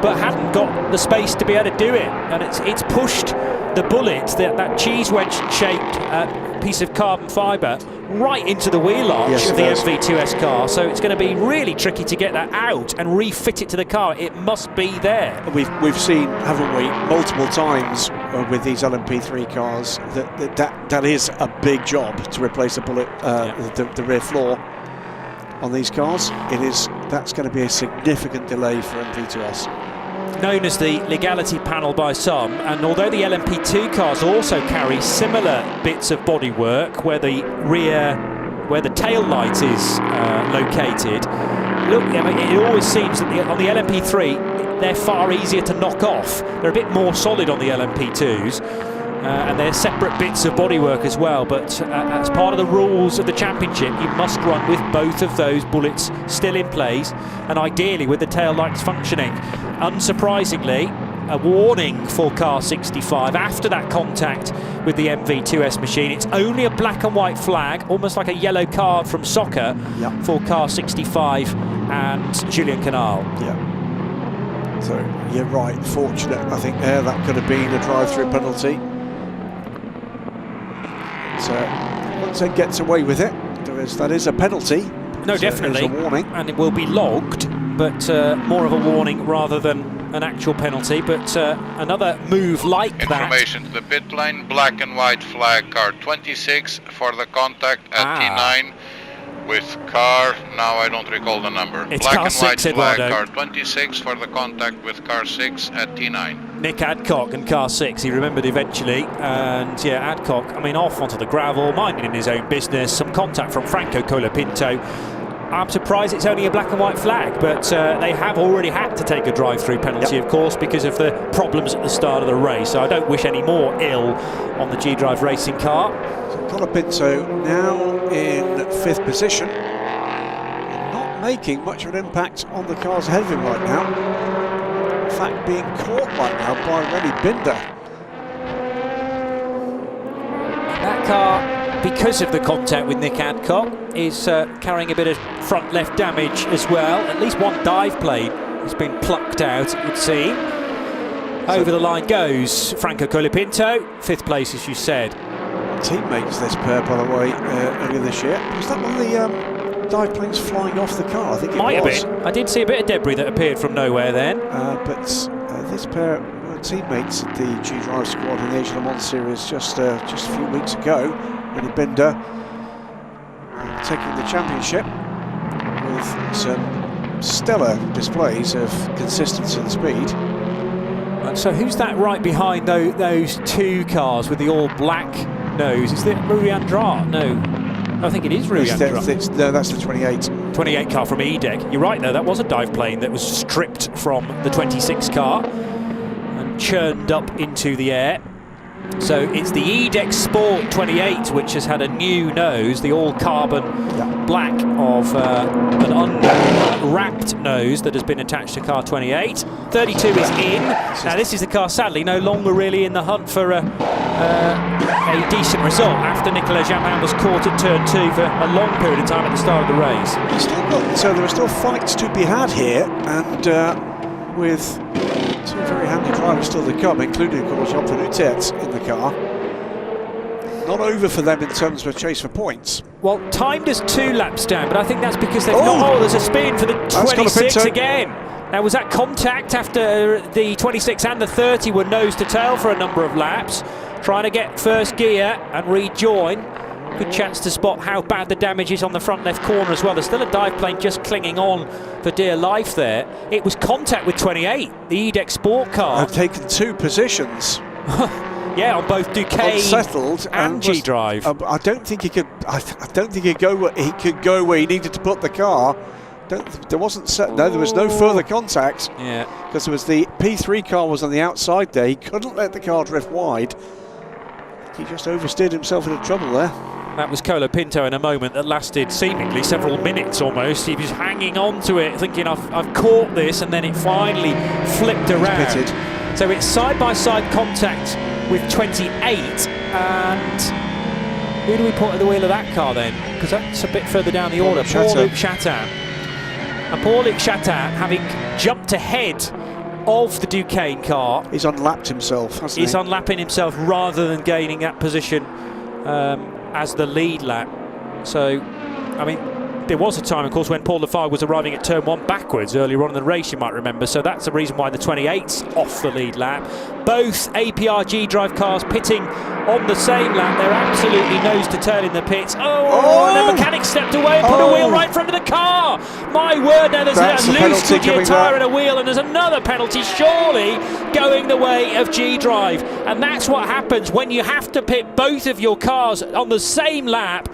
but hadn't got the space to be able to do it, and it's pushed the bullet, that cheese wedge shaped piece of carbon fibre, right into the wheel arch Yes, of the it does. MV2S car, so it's going to be really tricky to get that out and refit it to the car. It must be there. We've seen, haven't we, multiple times with these LMP3 cars that is a big job to replace the bullet, the rear floor on these cars. That's going to be a significant delay for MV2S. Known as the legality panel by some, and although the LMP2 cars also carry similar bits of bodywork where the tail light is located, look, I mean, it always seems that on the LMP3 they're far easier to knock off. They're a bit more solid on the LMP2s. And they're separate bits of bodywork as well, but as part of the rules of the championship, you must run with both of those bullets still in place, and ideally with the tail lights functioning. Unsurprisingly, a warning for car 65 after that contact with the MV2S machine. It's only a black and white flag, almost like a yellow card from soccer, for car 65 and Julien Canal. Yeah. So you're right, fortunate, I think that could have been a drive-through penalty. So once it gets away with it, that is a penalty. No, so definitely. It's a warning. And it will be logged, but more of a warning rather than an actual penalty. But another move like Information to the pit lane, black and white flag, car 26 for the contact at T9 with car, now I don't recall the number. It's black car and white 6, flag, Eduardo. car 26 for the contact with car 6 at T9. Nick Adcock and car 6, he remembered eventually, and yeah, Adcock, I mean, off onto the gravel, minding in his own business, some contact from Franco Colapinto. I'm surprised it's only a black and white flag, but they have already had to take a drive-through penalty, of course, because of the problems at the start of the race, so I don't wish any more ill on the G-Drive racing car. So Colapinto now in 5th position, not making much of an impact on the cars ahead of him right now. In fact, being caught right now by Rennie Binder. That car, because of the contact with Nick Adcock, is carrying a bit of front left damage as well. At least one dive plane has been plucked out, it would seem. Over the line goes Franco Colapinto, 5th place, as you said. Teammates this pair, by the way, earlier this year. Was that one of the dive planes flying off the car? I think it might was. have been. I did see a bit of debris that appeared from nowhere then. But this pair were teammates at the G-Drive squad in the Asia Le Mans series just a few weeks ago. Rennie Binder taking the championship with some stellar displays of consistency and speed. So who's that right behind those two cars with the all black nose? Is it Rui Andrade? No, I think it is Rui Andrade. No, that's the 28. 28 car from E-Deck. You're right though, that was a dive plane that was stripped from the 26 car and churned up into the air. So it's the E-Deck Sport 28 which has had a new nose, the all carbon black of an unwrapped nose that has been attached to car 28. 32 is in. Now this is the car sadly no longer really in the hunt for a decent result after Nicolas Jamin was caught at turn 2 for a long period of time at the start of the race. So there are still fights to be had here, and with two very handy drivers still to come, including of course Jean Penutet in the car. Not over for them in terms of a chase for points. Well, timed as 2 laps down, but I think that's because they've not. Oh, there's a spin for the 26 again. Now, was that contact after the 26 and the 30 were nose to tail for a number of laps, trying to get first gear and rejoin? Good chance to spot how bad the damage is on the front left corner as well. There's still a dive plane just clinging on for dear life there. It was contact with 28, the E-Deck Sport car. Have taken 2 positions. Yeah, on both Duquesne unsettled and G-Drive. I don't think he could. I don't think he could go where he needed to put the car. There was no further contact. Yeah, because there was the P3 car was on the outside there. He couldn't let the car drift wide. He just oversteered himself into trouble there. That was Colapinto in a moment that lasted seemingly several minutes almost. He was hanging on to it, thinking, I've caught this, and then it finally flipped around. Pitted. So it's side-by-side contact with 28, and who do we put at the wheel of that car then? Because that's a bit further down the order. Paul-Luc Chatin. And Paul-Luc Chatin, having jumped ahead of the Duquesne car, he's unlapped himself, hasn't he? He's unlapping himself rather than gaining that position as the lead lap. So, I mean, there was a time, of course, when Paul Lafargue was arriving at turn 1 backwards earlier on in the race, you might remember. So that's the reason why the 28's off the lead lap. Both APRG drive cars pitting on the same lap. They're absolutely nose to tail in the pits. Oh! The mechanic stepped away and put a wheel right in front of the car. My word, now there's a loose Goodyear tyre and a wheel, and there's another penalty, surely going the way of G-Drive. And that's what happens when you have to pit both of your cars on the same lap.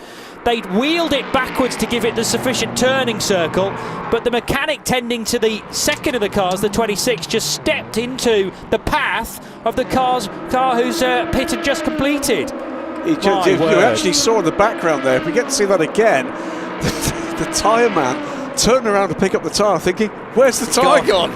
They'd wheeled it backwards to give it the sufficient turning circle, but the mechanic tending to the second of the cars, the 26, just stepped into the path of the car whose pit had just completed. You actually saw in the background there, if we get to see that again, the tyre man turned around to pick up the tyre thinking, where's the tyre gone?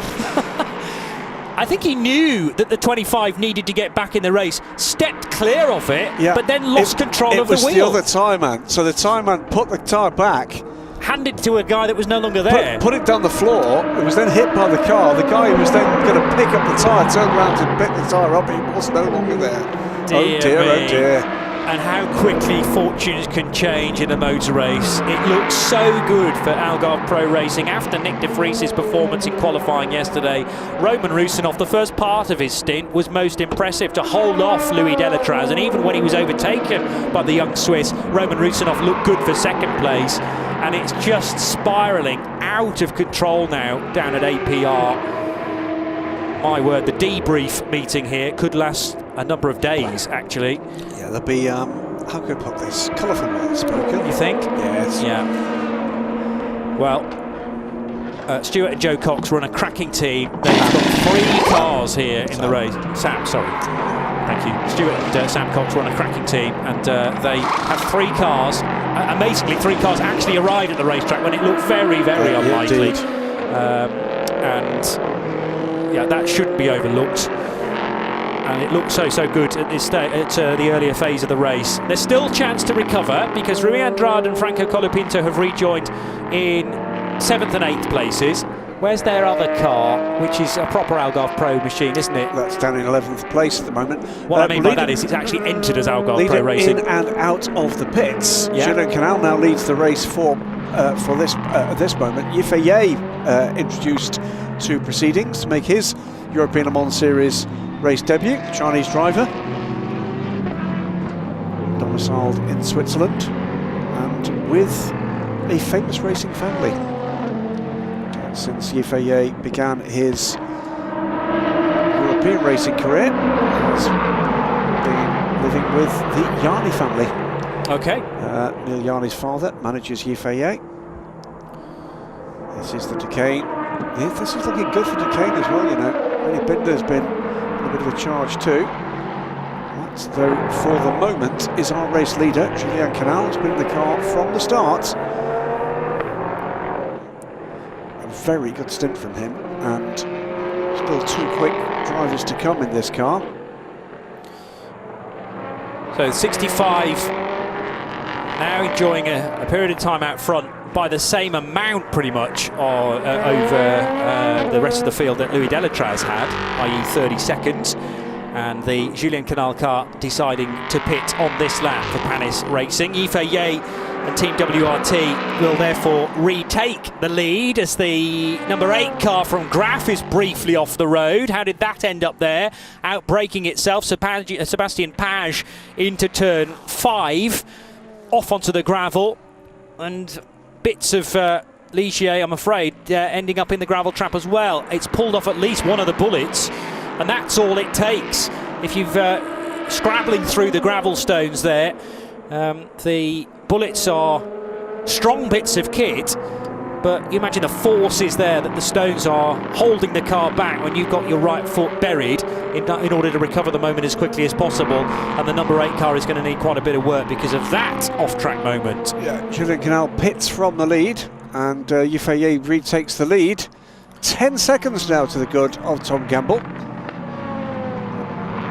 I think he knew that the 25 needed to get back in the race, stepped clear of it, but then lost control of the wheel. It was the other tyre man, so the tyre man put the tyre back, handed it to a guy that was no longer there. Put it down the floor, it was then hit by the car. The guy who was then going to pick up the tyre turned around to pick the tyre up, he was no longer there. Dear oh dear. And how quickly fortunes can change in a motor race. It looks so good for Algarve Pro Racing after Nick de Vries's performance in qualifying yesterday. Roman Rusinov, the first part of his stint, was most impressive to hold off Louis Delatraz, and even when he was overtaken by the young Swiss, Roman Rusinov looked good for second place. And it's just spiralling out of control now down at APR. My word, the debrief meeting here could last a number of days, actually. Yeah, there'll be, how can I put this? Colourful well spoken. You think? Yes. Yeah. Well, Stuart and Joe Cox run a cracking team. They've got 3 cars here in the race. Sam, sorry. Thank you. Stuart and Sam Cox run a cracking team, and they have 3 cars. Amazingly, 3 cars actually arrived at the racetrack when it looked very, very unlikely. And yeah, that shouldn't be overlooked. And it looked so good at this at the earlier phase of the race. There's still a chance to recover because Rui Andrade and Franco Colapinto have rejoined in 7th and 8th places. Where's their other car, which is a proper Algarve Pro machine, isn't it? That's down in 11th place at the moment. What I mean by that is it's actually entered as Algarve Pro Racing. In and out of the pits. Yeah. Julien Canal now leads the race for this at this moment. Yifei introduced to proceedings to make his European Le Mans Series race debut, the Chinese driver, domiciled in Switzerland and with a famous racing family. Since Yifei began his European racing career, he's been living with the Yarni family. Okay. Neil Yarni's father manages Yifei. This is the Duquesne. Yeah, this is looking good for Duquesne as well, you know. Really Binder's been a bit of a charge too. That, though, for the moment, is our race leader. Julien Canal has been in the car from the start. A very good stint from him, and still 2 quick drivers to come in this car. So 65 now enjoying a period of time out front by the same amount pretty much over the rest of the field that Louis Delatraz had, i.e. 30 seconds. And the Julien Canal car deciding to pit on this lap for Panis Racing. Yifei and Team WRT will therefore retake the lead as the number 8 car from Graf is briefly off the road. How did that end up there? Outbraking itself, Sebastian Page into turn 5, off onto the gravel, and bits of Ligier, I'm afraid, ending up in the gravel trap as well. It's pulled off at least one of the bullets, and that's all it takes. If you've scrabbling through the gravel stones there, the bullets are strong bits of kit, but you imagine the forces there that the stones are holding the car back when you've got your right foot buried in order to recover the moment as quickly as possible. And the number 8 car is going to need quite a bit of work because of that off-track moment. Yeah, Julien Canal pits from the lead, and Yifei retakes the lead. 10 seconds now to the good of Tom Gamble.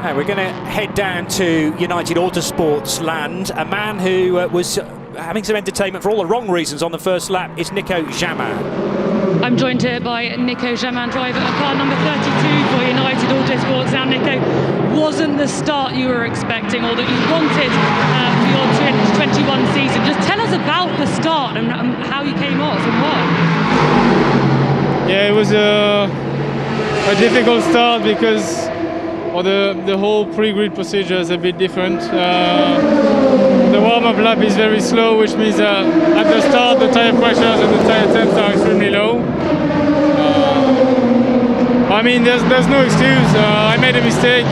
Now we're going to head down to United Autosports land. A man who was having some entertainment for all the wrong reasons on the first lap is Nico Jamin. I'm joined here by Nico Jamin, driver of car number 32 for United Autosports. Now, Nico, wasn't the start you were expecting or that you wanted for your 2021 season. Just tell us about how you came off and why. Yeah, it was a difficult start because the whole pre-grid procedure is a bit different. The warm-up lap is very slow, which means at the start the tire pressures and the tire temps are extremely low. I mean, there's no excuse. I made a mistake.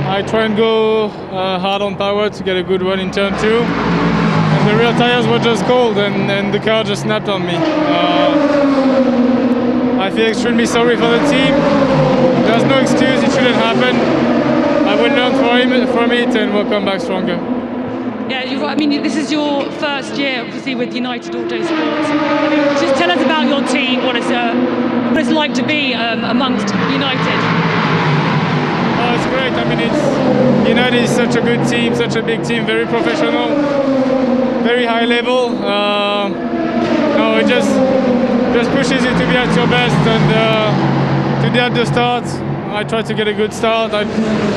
I try and go hard on power to get a good run in turn 2. And the rear tires were just cold and the car just snapped on me. I feel extremely sorry for the team. There's no excuse, it shouldn't happen. I will learn from it and we'll come back stronger. Yeah, you're right. I mean, this is your first year, obviously, with United Autosports. Just tell us about your team, what it's like to be amongst United. Oh, it's great. I mean, United is such a good team, such a big team, very professional, very high level. No, it just pushes you to be at your best, and today at the start, I tried to get a good start. I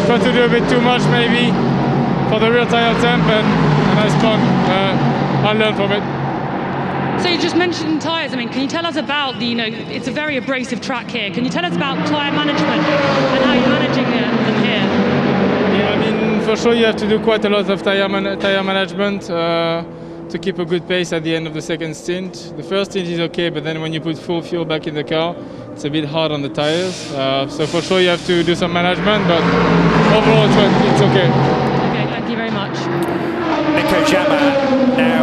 tried to do a bit too much maybe for the rear tire temp, and I spun. I learned from it. So you just mentioned tyres. I mean, can you tell us about it's a very abrasive track here. Can you tell us about tyre management and how you're managing them here? Yeah, I mean, for sure you have to do quite a lot of tyre management to keep a good pace at the end of the second stint. The first stint is okay, but then when you put full fuel back in the car, it's a bit hard on the tyres. So for sure you have to do some management, but overall it's okay. Okay, thank you very much. Nico Jammer now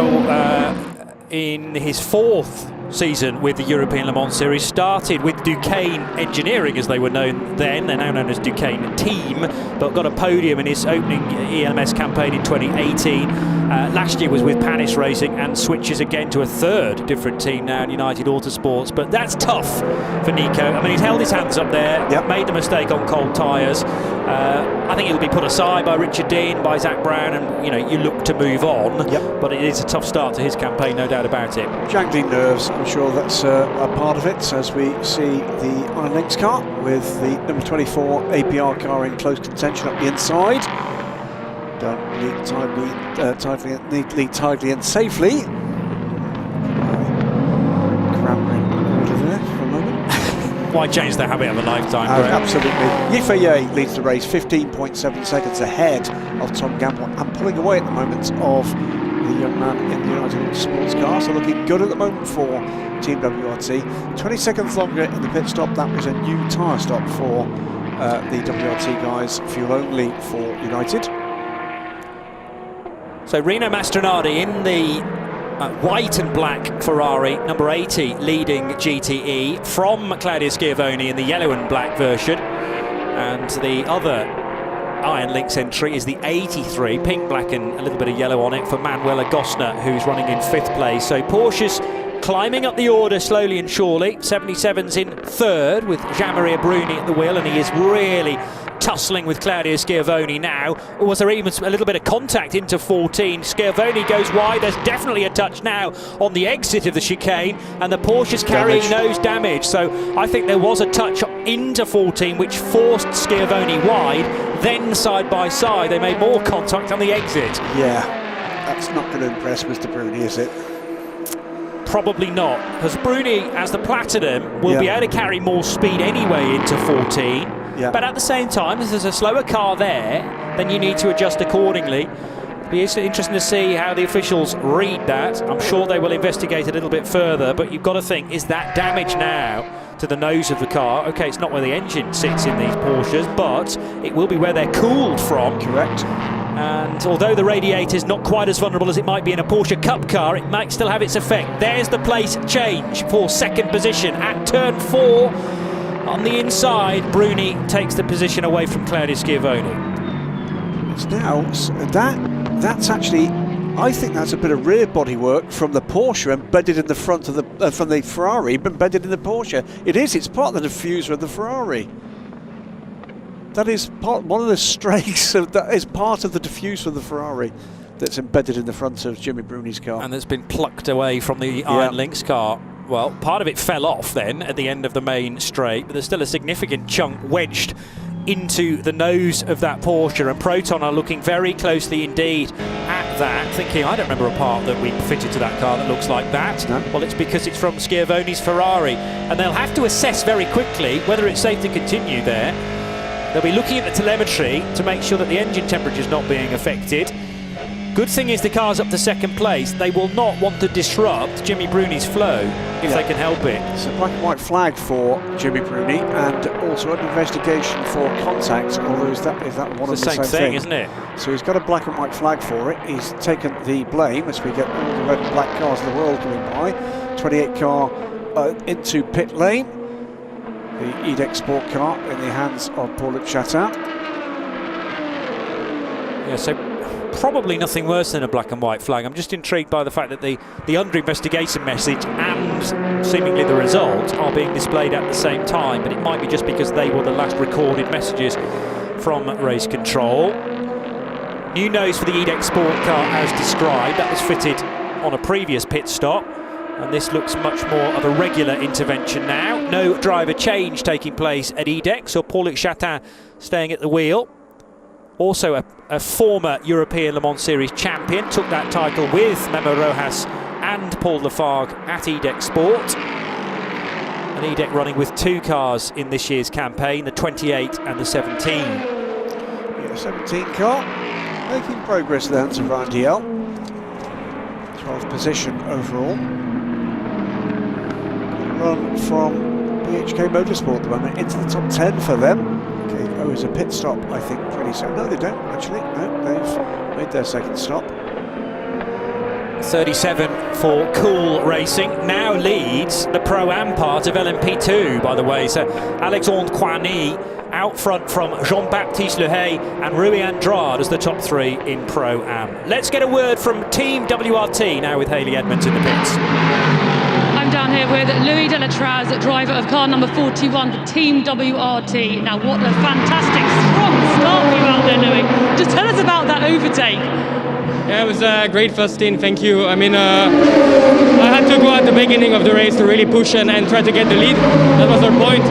in his 4th season with the European Le Mans Series, started with Duquesne Engineering as they were known then. They're now known as Duquesne Team, but got a podium in his opening ELMS campaign in 2018. Last year was with Panis Racing and switches again to a 3rd different team now in United Autosports. But that's tough for Nico. I mean, he's held his hands up there, made the mistake on cold tyres. I think he'll be put aside by Richard Dean, by Zach Brown, and you look to move on. But it is a tough start to his campaign, no doubt about it. Jangling nerves, I'm sure that's a part of it, as we see the Iron Lynx car with the number 24 APR car in close contention up the inside. Don't lead tidily and safely. Cramping order there for a moment. Why change the habit of a lifetime? Absolutely. Yifei leads the race 15.7 seconds ahead of Tom Gamble and pulling away at the moment of the young man in the United Autosports car, so looking good at the moment for Team WRT. 20 seconds longer in the pit stop. That was a new tyre stop for the WRT guys, fuel only for United. So Rino Mastronardi in the white and black Ferrari, number 80, leading GTE from Claudio Schiavoni in the yellow and black version. And the other Iron Lynx entry is the 83, pink, black and a little bit of yellow on it, for Manuel Agostner, who's running in 5th place. So Porsche's climbing up the order slowly and surely. 77's in 3rd with Jean-Marie Bruni at the wheel, and he is really tussling with Claudio Schiavoni now. Or was there even a little bit of contact into 14? Schiavoni goes wide. There's definitely a touch now on the exit of the chicane, and the Porsche's carrying nose damage. So I think there was a touch into 14 which forced Schiavoni wide. Then side by side they made more contact on the exit. Yeah, that's not going to impress Mr. Bruni, is it? Probably not, because Bruni, as the Platinum, will be able to carry more speed anyway into 14. But at the same time, if there's a slower car there, then you need to adjust accordingly. It'll be interesting to see how the officials read that. I'm sure they will investigate a little bit further, but you've got to think, is that damage now to the nose of the car? Okay, it's not where the engine sits in these Porsches, but it will be where they're cooled from. Correct. And although the radiator is not quite as vulnerable as it might be in a Porsche Cup car, it might still have its effect. There's the place change for 2nd position at turn 4. On the inside, Bruni takes the position away from Claudio Schiavoni. It's now that's actually, I think that's a bit of rear body work from the Porsche embedded in the front of the from the Ferrari, embedded in the Porsche. It is. It's part of the diffuser of the Ferrari. That is one of the strakes that is part of the diffuser of the Ferrari that's embedded in the front of Jimmy Bruni's car. And that's been plucked away from the Iron Lynx car. Well, part of it fell off then at the end of the main straight, but there's still a significant chunk wedged into the nose of that Porsche, and Proton are looking very closely indeed at that, thinking, I don't remember a part that we fitted to that car that looks like that. No. Well, it's because it's from Schiavone's Ferrari, and they'll have to assess very quickly whether it's safe to continue there. They'll be looking at the telemetry to make sure that the engine temperature is not being affected. Good thing is the car's up to second place. They will not want to disrupt Jimmy Bruni's flow if they can help it. It's a black and white flag for Jimmy Bruni, and also an investigation for contact, although is that one It's of the same thing, isn't it? So he's got a black and white flag for it. He's taken the blame as we get all the red and black cars in the world coming by. 28 car into pit lane. The EDEC Sport car in the hands of Paul Chatin. Yeah, so probably nothing worse than a black and white flag. I'm just intrigued by the fact that the under investigation message and seemingly the result are being displayed at the same time, but it might be just because they were the last recorded messages from race control. New nose for the EDEC Sport car as described. That was fitted on a previous pit stop, and this looks much more of a regular intervention now. No driver change taking place at EDEC, so Paul-Luc Chatin staying at the wheel. Also a former European Le Mans Series champion, took that title with Memo Rojas and Paul Lafargue at EDEC Sport. And EDEC running with two cars in this year's campaign, the 28 and the 17. Yeah, 17 car making progress there to Randiel. 12th position overall. Run from BHK Motorsport at the moment into the top 10 for them. Okay, oh, it's a pit stop, I think, pretty soon. No, they don't, actually. No, they've made their second stop. 37 for Cool Racing, now leads the Pro-Am part of LMP2, by the way. So Alexandre Coigny out front from Jean-Baptiste Lehay and Rui Andrade as the top three in Pro-Am. Let's get a word from Team WRT now with Hayley Edmonds in the pits. I'm down here with Louis Delatraz, driver of car number 41 for Team WRT. Now, what a fantastic, strong start for you out there, Louis. Just tell us about that overtake. Yeah, it was a great first stint, thank you. I mean, I had to go at the beginning of the race to really push and try to get the lead. That was our point.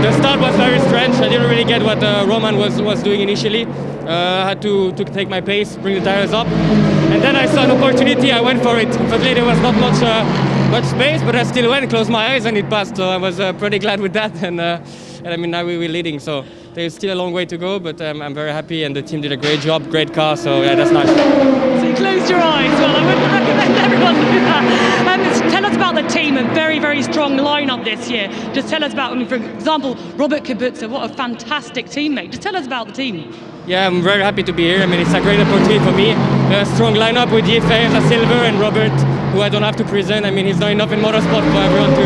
The start was very strange. I didn't really get what Roman was doing initially. I had to take my pace, bring the tires up. And then I saw an opportunity, I went for it. Unfortunately, there was not much space, but I still went, closed my eyes, and it passed. So I was pretty glad with that. And I mean, now we're leading. So there's still a long way to go, but I'm very happy, and the team did a great job, great car. So yeah, that's nice. So you closed your eyes. Well, I wouldn't recommend everyone do that. Tell us about the team, a very, very strong lineup this year. Just tell us about, I mean, for example, Robert Kubica, what a fantastic teammate. Just tell us about the team. Yeah, I'm very happy to be here. I mean, it's a great opportunity for me. A strong lineup with Yefei, Silver, and Robert, who I don't have to present. I mean, he's not enough in motorsport for everyone to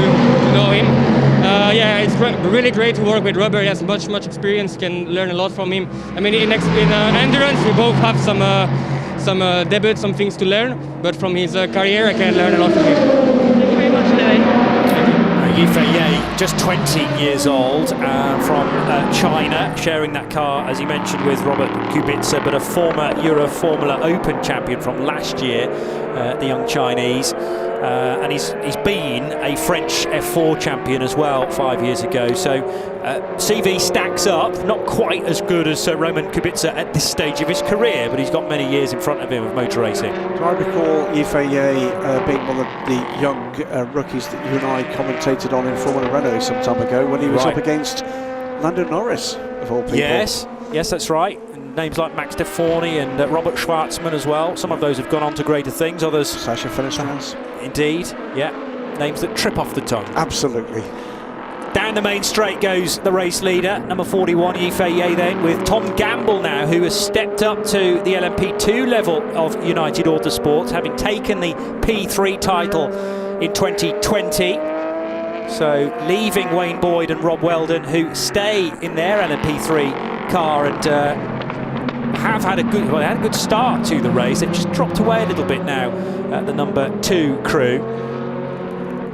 know him. Yeah, it's really great to work with Robert. He has much experience, can learn a lot from him. I mean, in endurance, we both have some debut, some things to learn, but from his career, I can learn a lot from him. Thank you very much, Louis. Yifei, just 20 years old, from China, sharing that car, as he mentioned, with Robert Kubica, but a former Euro Formula Open champion from last year, the young Chinese. And he's been a French F4 champion as well 5 years ago. So CV stacks up, not quite as good as Roman Kubica at this stage of his career, but he's got many years in front of him of motor racing. Do I recall Yifei being one of the young rookies that you and I commentated on in Formula Renault some time ago when he was up against Lando Norris, of all people? Yes, that's right. Names like Max Deforny and Robert Schwartzman as well. Some of those have gone on to greater things, others... Sasha Fenestras. Indeed, yeah. Names that trip off the tongue. Absolutely. Down the main straight goes the race leader, number 41, Yifei then, with Tom Gamble now, who has stepped up to the LMP2 level of United Autosports, having taken the P3 title in 2020. So leaving Wayne Boyd and Rob Weldon, who stay in their LMP3 car and have had a good start to the race. They've just dropped away a little bit now at the number 2 crew.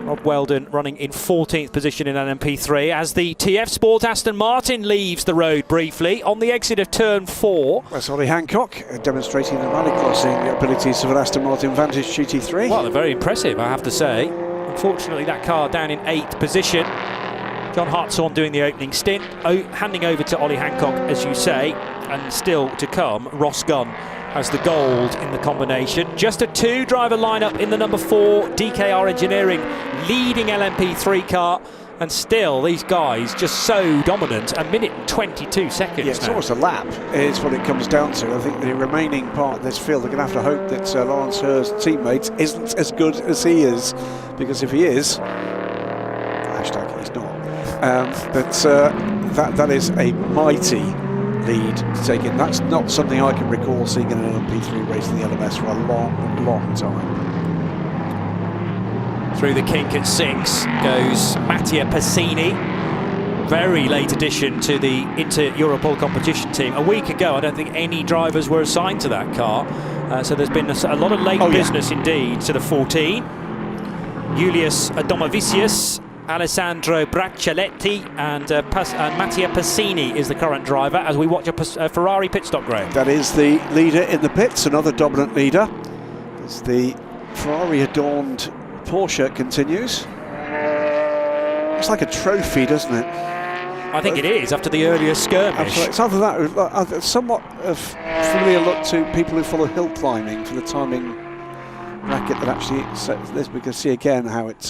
Rob Weldon running in 14th position in LMP3 as the TF Sport Aston Martin leaves the road briefly on the exit of turn 4. That's Ollie Hancock demonstrating the rallycrossing abilities of an Aston Martin Vantage GT3. Well, they're very impressive, I have to say. Unfortunately, that car down in 8th position. John Hartshorn doing the opening stint, handing over to Ollie Hancock, as you say, and still to come, Ross Gunn as the gold in the combination. Just a 2-driver lineup in the number 4 DKR Engineering leading LMP3 car, and still these guys just so dominant. A minute and 22 seconds. Yeah, it's now. almost a lap is what it comes down to. I think the remaining part of this field, they're going to have to hope that Lawrence Hurst's teammates isn't as good as he is, because if he is, hashtag he's not, that is a mighty lead to take in. That's not something I can recall seeing in an LMP3 race in the LMS for a long time. Through the kink at 6 goes Mattia Passini. Very late addition to the Inter-Europol competition team. A week ago, I don't think any drivers were assigned to that car. So there's been a lot of late business indeed to the 14. Julius Domavicius, Alessandro Braccialetti and Mattia Passini is the current driver as we watch a Ferrari pit stop, Graham. That is the leader in the pits, another dominant leader. As the Ferrari-adorned Porsche continues. It's like a trophy, doesn't it? I think it is, after the earlier skirmish. Absolutely. It's either that or somewhat of familiar look to people who follow hill climbing for the timing racket that actually sets this. We can see again how it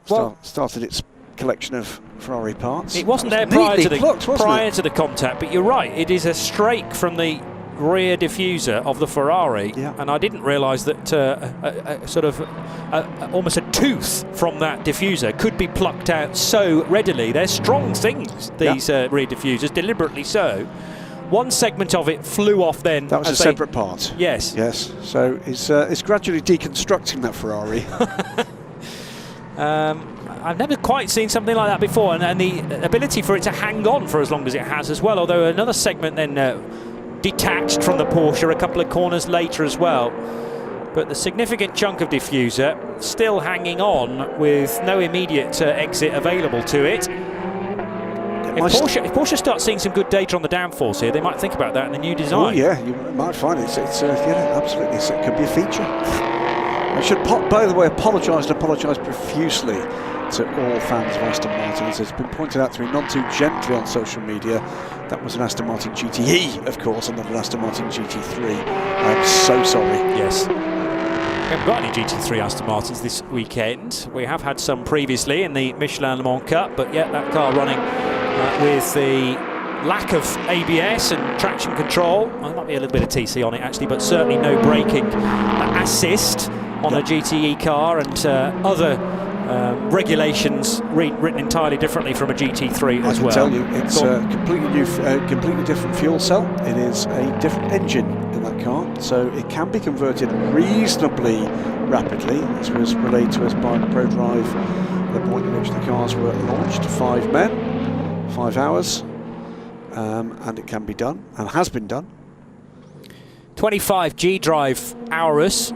started its collection of Ferrari parts. It wasn't there prior to the contact, but you're right, it is a strake from the rear diffuser of the Ferrari, and I didn't realise that almost a tooth from that diffuser could be plucked out so readily. They're strong things, these rear diffusers, deliberately so. One segment of it flew off then. That was a separate part. Yes. Yes, so it's gradually deconstructing that Ferrari. I've never quite seen something like that before, and the ability for it to hang on for as long as it has as well, although another segment then detached from the Porsche a couple of corners later as well. But the significant chunk of diffuser still hanging on with no immediate exit available to it. If Porsche starts seeing some good data on the downforce here, they might think about that in the new design. Oh yeah, you might find it. Absolutely, it could be a feature. I should, by the way, apologise profusely to all fans of Aston Martin. As it's been pointed out to me none too gently on social media, that was an Aston Martin GTE, of course, and not an Aston Martin GT3. I'm so sorry. Yes. We haven't got any GT3 Aston Martins this weekend. We have had some previously in the Michelin Le Mans Cup, but yeah, that car running with the lack of ABS and traction control. Well, there might be a little bit of TC on it actually, but certainly no braking assist on a GTE car, and other regulations written entirely differently from a GT3 as well. I can tell you, it's a completely different fuel cell. It is a different engine in that car, so it can be converted reasonably rapidly. This was relayed to us by ProDrive, the point at which the cars were launched. 5 men, 5 hours, and it can be done, and has been done. 25G drive Aurus,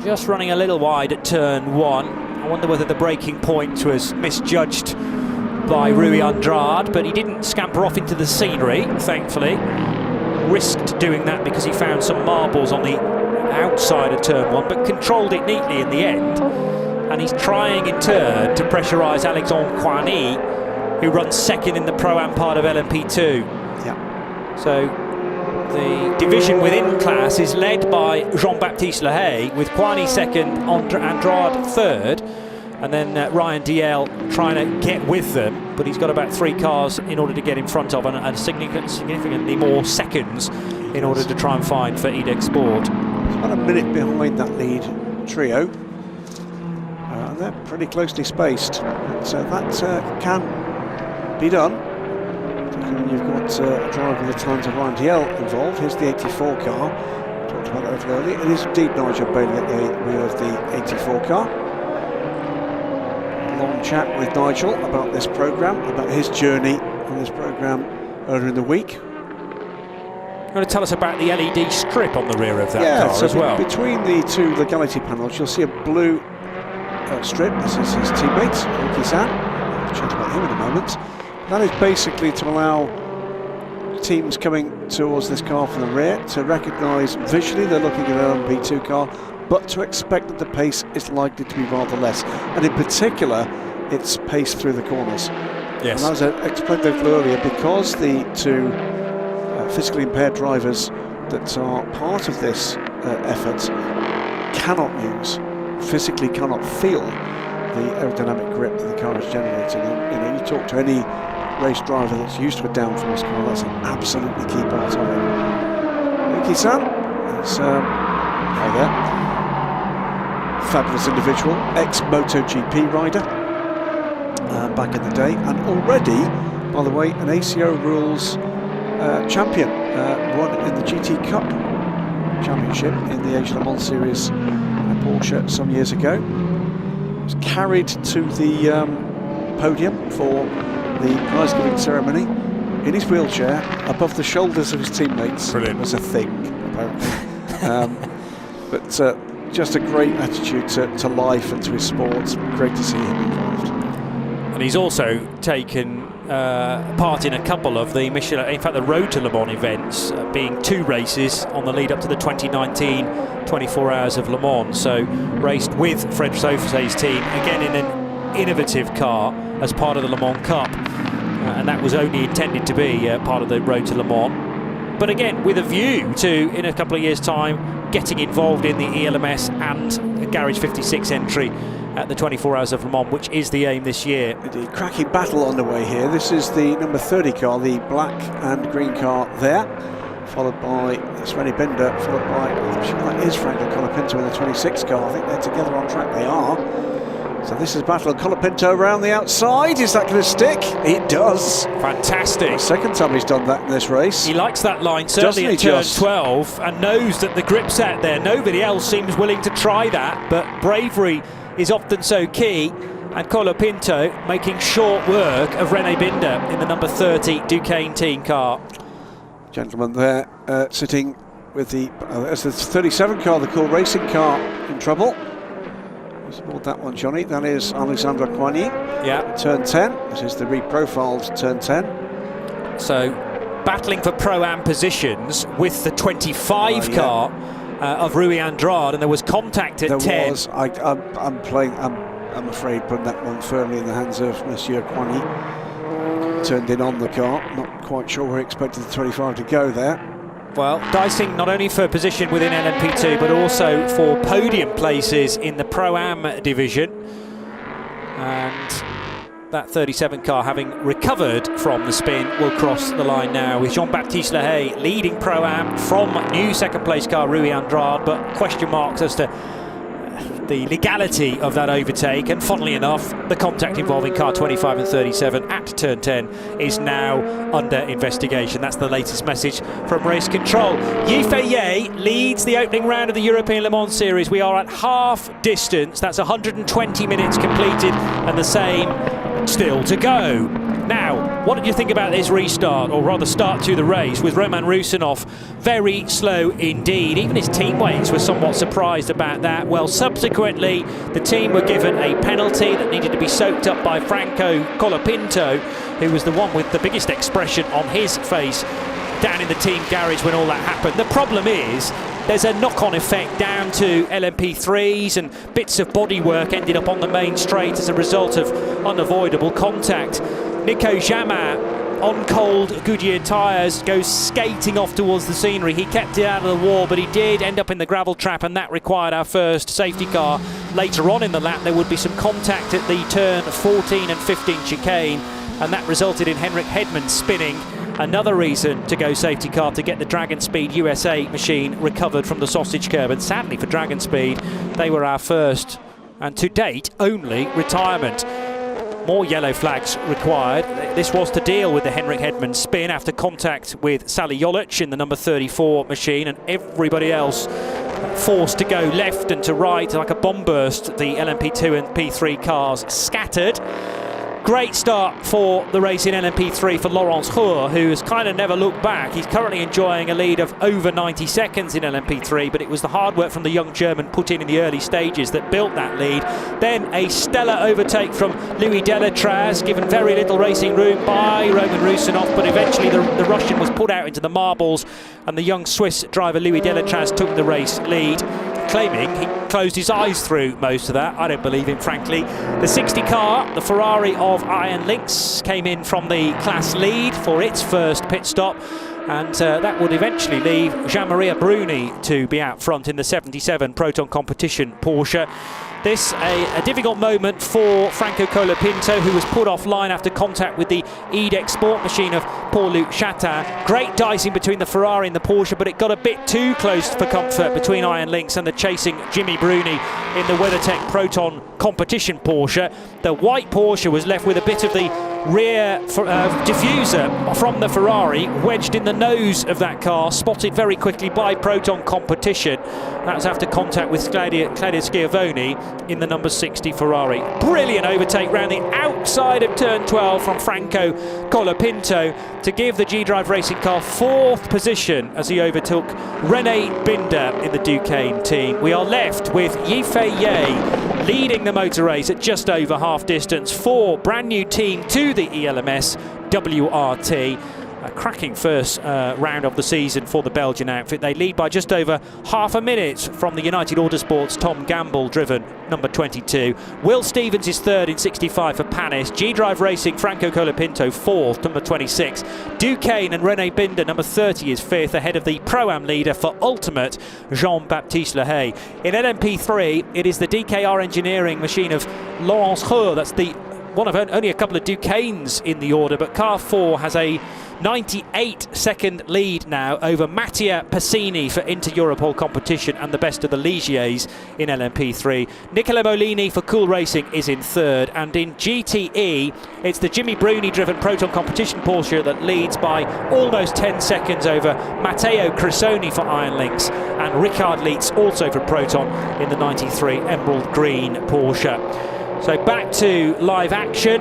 just running a little wide at turn 1. I wonder whether the braking point was misjudged by Rui Andrade, but he didn't scamper off into the scenery, thankfully. Risked doing that because he found some marbles on the outside of turn 1, but controlled it neatly in the end. And he's trying in turn to pressurise Alexandre Coigny, who runs second in the Pro-Am part of LMP2. Yeah. So the division within class is led by Jean-Baptiste Lehay, with Coigny second, Andrade third, and then Ryan DL trying to get with them, but he's got about 3 cars in order to get in front of, and significantly more seconds in order to try and find for EDEX Sport. It's about a minute behind that lead trio. They're pretty closely spaced, so that can be done. When you've got a driver with the times of Ryan DL involved. Here's the 84 car. Talked about that a little earlier. It is indeed Nigel Bailey at the wheel of the 84 car. A long chat with Nigel about this programme, about his journey on this programme earlier in the week. You want to tell us about the LED strip on the rear of that car so as well? Between the 2 legality panels, you'll see a blue strip. This is his teammate, Yuki San. We'll chat about him in a moment. That is basically to allow teams coming towards this car from the rear to recognise visually they're looking at an LMP2 car, but to expect that the pace is likely to be rather less. And in particular, it's pace through the corners. Yes. And as I explained a little earlier, because the 2 physically impaired drivers that are part of this effort cannot use, physically cannot feel the aerodynamic grip that the car is generating. And, you know, you talk to any race driver that's used to a downforce car, that's an absolutely key part of it. Yuki-san is hi there. Fabulous individual, ex-MotoGP rider back in the day, and already, by the way, an ACO Rules champion, won in the GT Cup Championship in the Asia Le Mans Series Porsche some years ago. Was carried to the podium for the prize giving ceremony in his wheelchair above the shoulders of his teammates. Brilliant. Was a thing, apparently. But just a great attitude to life and to his sport. Great to see him involved. And he's also taken part in a couple of the Michelin, in fact the Road to Le Mans events, being 2 races on the lead up to the 2019 24 Hours of Le Mans. So raced with Fred Sofa's team, again in an innovative car as part of the Le Mans Cup. And that was only intended to be part of the Road to Le Mans. But again, with a view to, in a couple of years' time, getting involved in the ELMS and Garage 56 entry at the 24 Hours of Le Mans, which is the aim this year. Indeed, cracking battle underway here. This is the number 30 car, the black and green car there, followed by Svenny Binder, followed by, I'm sure that is Franco Colapinto in the 26 car. I think they're together on track, they are. So this is battle of Colapinto around the outside. Is that going to stick? It does. Fantastic. The second time he's done that in this race. He likes that line, certainly at turn 12, and knows that the grip's out there. Nobody else seems willing to try that, but bravery is often so key, and Colapinto making short work of René Binder in the number 30 Duquesne team car. Gentleman there sitting with the 37 car, the Cool Racing car, in trouble. Who's aboard that one, Johnny? That is Alexandre Coigny. Yeah. Turn 10. This is the reprofiled turn 10. So battling for Pro-Am positions with the 25 car of Rui Andrade, and there was contact at 10. There was. I'm afraid putting that one firmly in the hands of Monsieur Coigny. Turned in on the car. Not quite sure where he expected the 25 to go there. Well, dicing not only for position within LMP2, but also for podium places in the Pro-Am division. And that 37 car, having recovered from the spin, will cross the line now with Jean-Baptiste Lehay leading Pro-Am from new second place car Rui Andrade, but question marks as to the legality of that overtake, and funnily enough, the contact involving car 25 and 37 at turn 10 is now under investigation. That's the latest message from race control. Yifei Ye leads the opening round of the European Le Mans Series. We are at half distance. That's 120 minutes completed, and the same still to go. Now, what did you think about this restart, or rather start to the race, with Roman Rusinov very slow indeed? Even his teammates were somewhat surprised about that. Well, subsequently, the team were given a penalty that needed to be soaked up by Franco Colapinto, who was the one with the biggest expression on his face down in the team garage when all that happened. The problem is, there's a knock-on effect down to LMP3s, and bits of bodywork ended up on the main straight as a result of unavoidable contact. Nico Jamin, on cold Goodyear tyres, goes skating off towards the scenery. He kept it out of the wall, but he did end up in the gravel trap, and that required our first safety car. Later on in the lap, there would be some contact at the turn 14 and 15 chicane, and that resulted in Henrik Hedman spinning. Another reason to go safety car, to get the Dragon Speed USA machine recovered from the sausage curb. And sadly for Dragon Speed, they were our first, and to date, only retirement. More yellow flags required. This was to deal with the Henrik Hedman spin after contact with Sally Jolic in the number 34 machine, and everybody else forced to go left and to right like a bomb burst. The LMP2 and P3 cars scattered. Great start for the race in LMP3 for Laurence Hoare, who has kind of never looked back. He's currently enjoying a lead of over 90 seconds in LMP3, but it was the hard work from the young German put in the early stages that built that lead. Then a stellar overtake from Louis Delatraz, given very little racing room by Roman Rusinov, but eventually the Russian was put out into the marbles, and the young Swiss driver Louis Delatraz took the race lead, claiming he closed his eyes through most of that. I don't believe him, frankly. The 60 car, the Ferrari of Iron Lynx, came in from the class lead for its first pit stop, and that would eventually leave Jean-Marie Bruni to be out front in the 77 Proton Competition Porsche. This a difficult moment for Franco Colapinto, who was put offline after contact with the EDEX Sport machine of Paul-Luc Chatin. Great dicing between the Ferrari and the Porsche, but it got a bit too close for comfort between Iron Lynx and the chasing Jimmy Bruni in the WeatherTech Proton Competition Porsche. The white Porsche was left with a bit of the rear diffuser from the Ferrari wedged in the nose of that car, spotted very quickly by Proton Competition. That was after contact with Claudia Schiavone in the number 60 Ferrari. Brilliant overtake round the outside of turn 12 from Franco Colapinto to give the G-Drive Racing car 4th position as he overtook René Binder in the Duquesne team. We are left with Yifei Ye leading the motor race at just over half distance for brand new team to the ELMS WRT. A cracking first round of the season for the Belgian outfit. They lead by just over half a minute from the United Autosports Tom Gamble driven number 22. Will Stevens is third in 65 for Panis. G-Drive Racing Franco Colapinto fourth, number 26. Duquesne and René Binder number 30 is fifth, ahead of the Pro-Am leader for Ultimate Jean-Baptiste Lehay. In LMP3 it is the DKR engineering machine of Laurence Reux. That's the one of only a couple of Duquesnes in the order, but car 4 has a 98-second lead now over Mattia Passini for Inter-Europol competition and the best of the Ligiers in LMP3. Nicola Molini for Cool Racing is in third, and in GTE it's the Jimmy Bruni driven Proton Competition Porsche that leads by almost 10 seconds over Matteo Crisoni for Iron Lynx and Richard Leitz also for Proton in the 93 Emerald Green Porsche. So back to live action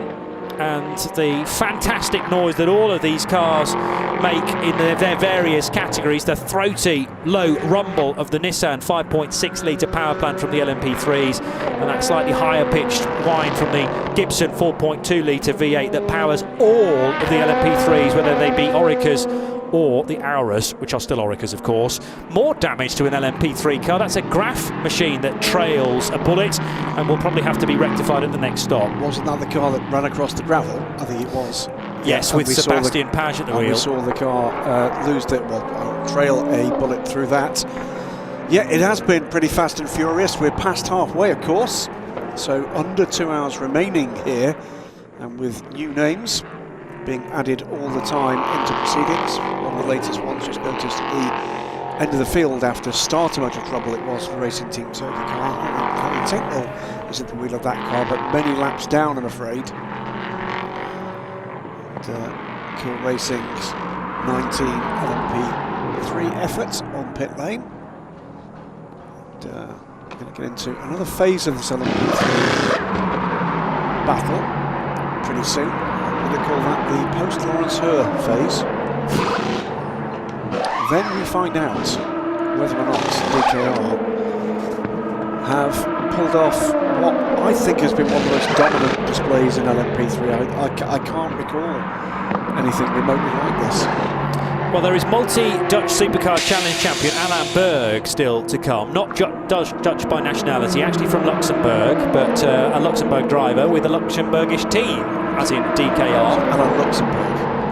and the fantastic noise that all of these cars make in their various categories. The throaty low rumble of the Nissan 5.6 litre power plant from the LMP3s and that slightly higher pitched whine from the Gibson 4.2 litre V8 that powers all of the LMP3s, whether they be Oricas or the Auras, which are still Oricas of course. More damage to an LMP3 car. That's a Graf machine that trails a Bullet and will probably have to be rectified at the next stop. Wasn't that the car that ran across the gravel? I think it was. Yes, with Sebastian Page at the wheel. We saw the car trail a Bullet through that. Yeah, it has been pretty fast and furious. We're past halfway, of course. So under 2 hours remaining here, and with new names being added all the time into proceedings. One of the latest ones just noticed at the end of the field after starter motor trouble it was for Racing Team Turkey car. Harry Tinknell is at the wheel of that car, but many laps down, I'm afraid. And, Cool Racing's 19 LMP3 effort on pit lane. And, we're going to get into another phase of this LMP3 battle pretty soon. We're going to call that the post-Laurence Reux phase. Then we find out whether or not DKR have pulled off what I think has been one of the most dominant displays in LMP3. I can't recall anything remotely like this. Well, there is multi-Dutch Supercar Challenge champion Alain Berg still to come. Not Dutch by nationality, actually from Luxembourg, but a Luxembourg driver with a Luxembourgish team, as in DKR. Alain Luxembourg,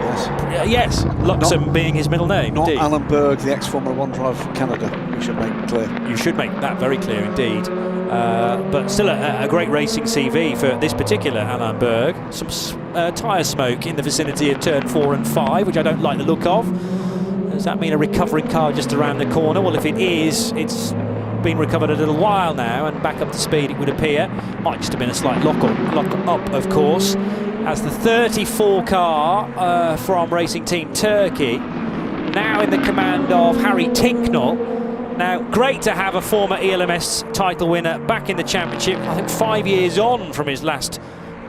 yes. Yes, Luxem being his middle name, not indeed. Alain Berg, the ex-Formula 1 driver from Canada, we should make clear. You should make that very clear indeed. But still a great racing CV for this particular Alain Berg. Some tyre smoke in the vicinity of turn 4 and 5, which I don't like the look of. Does that mean a recovering car just around the corner? Well, if it is, it's been recovered a little while now and back up to speed, it would appear. Might just have been a slight lock up, of course. As the 34 car from Racing Team Turkey, now in the command of Harry Tinknell. Now, great to have a former ELMS title winner back in the championship. I think 5 years on from his last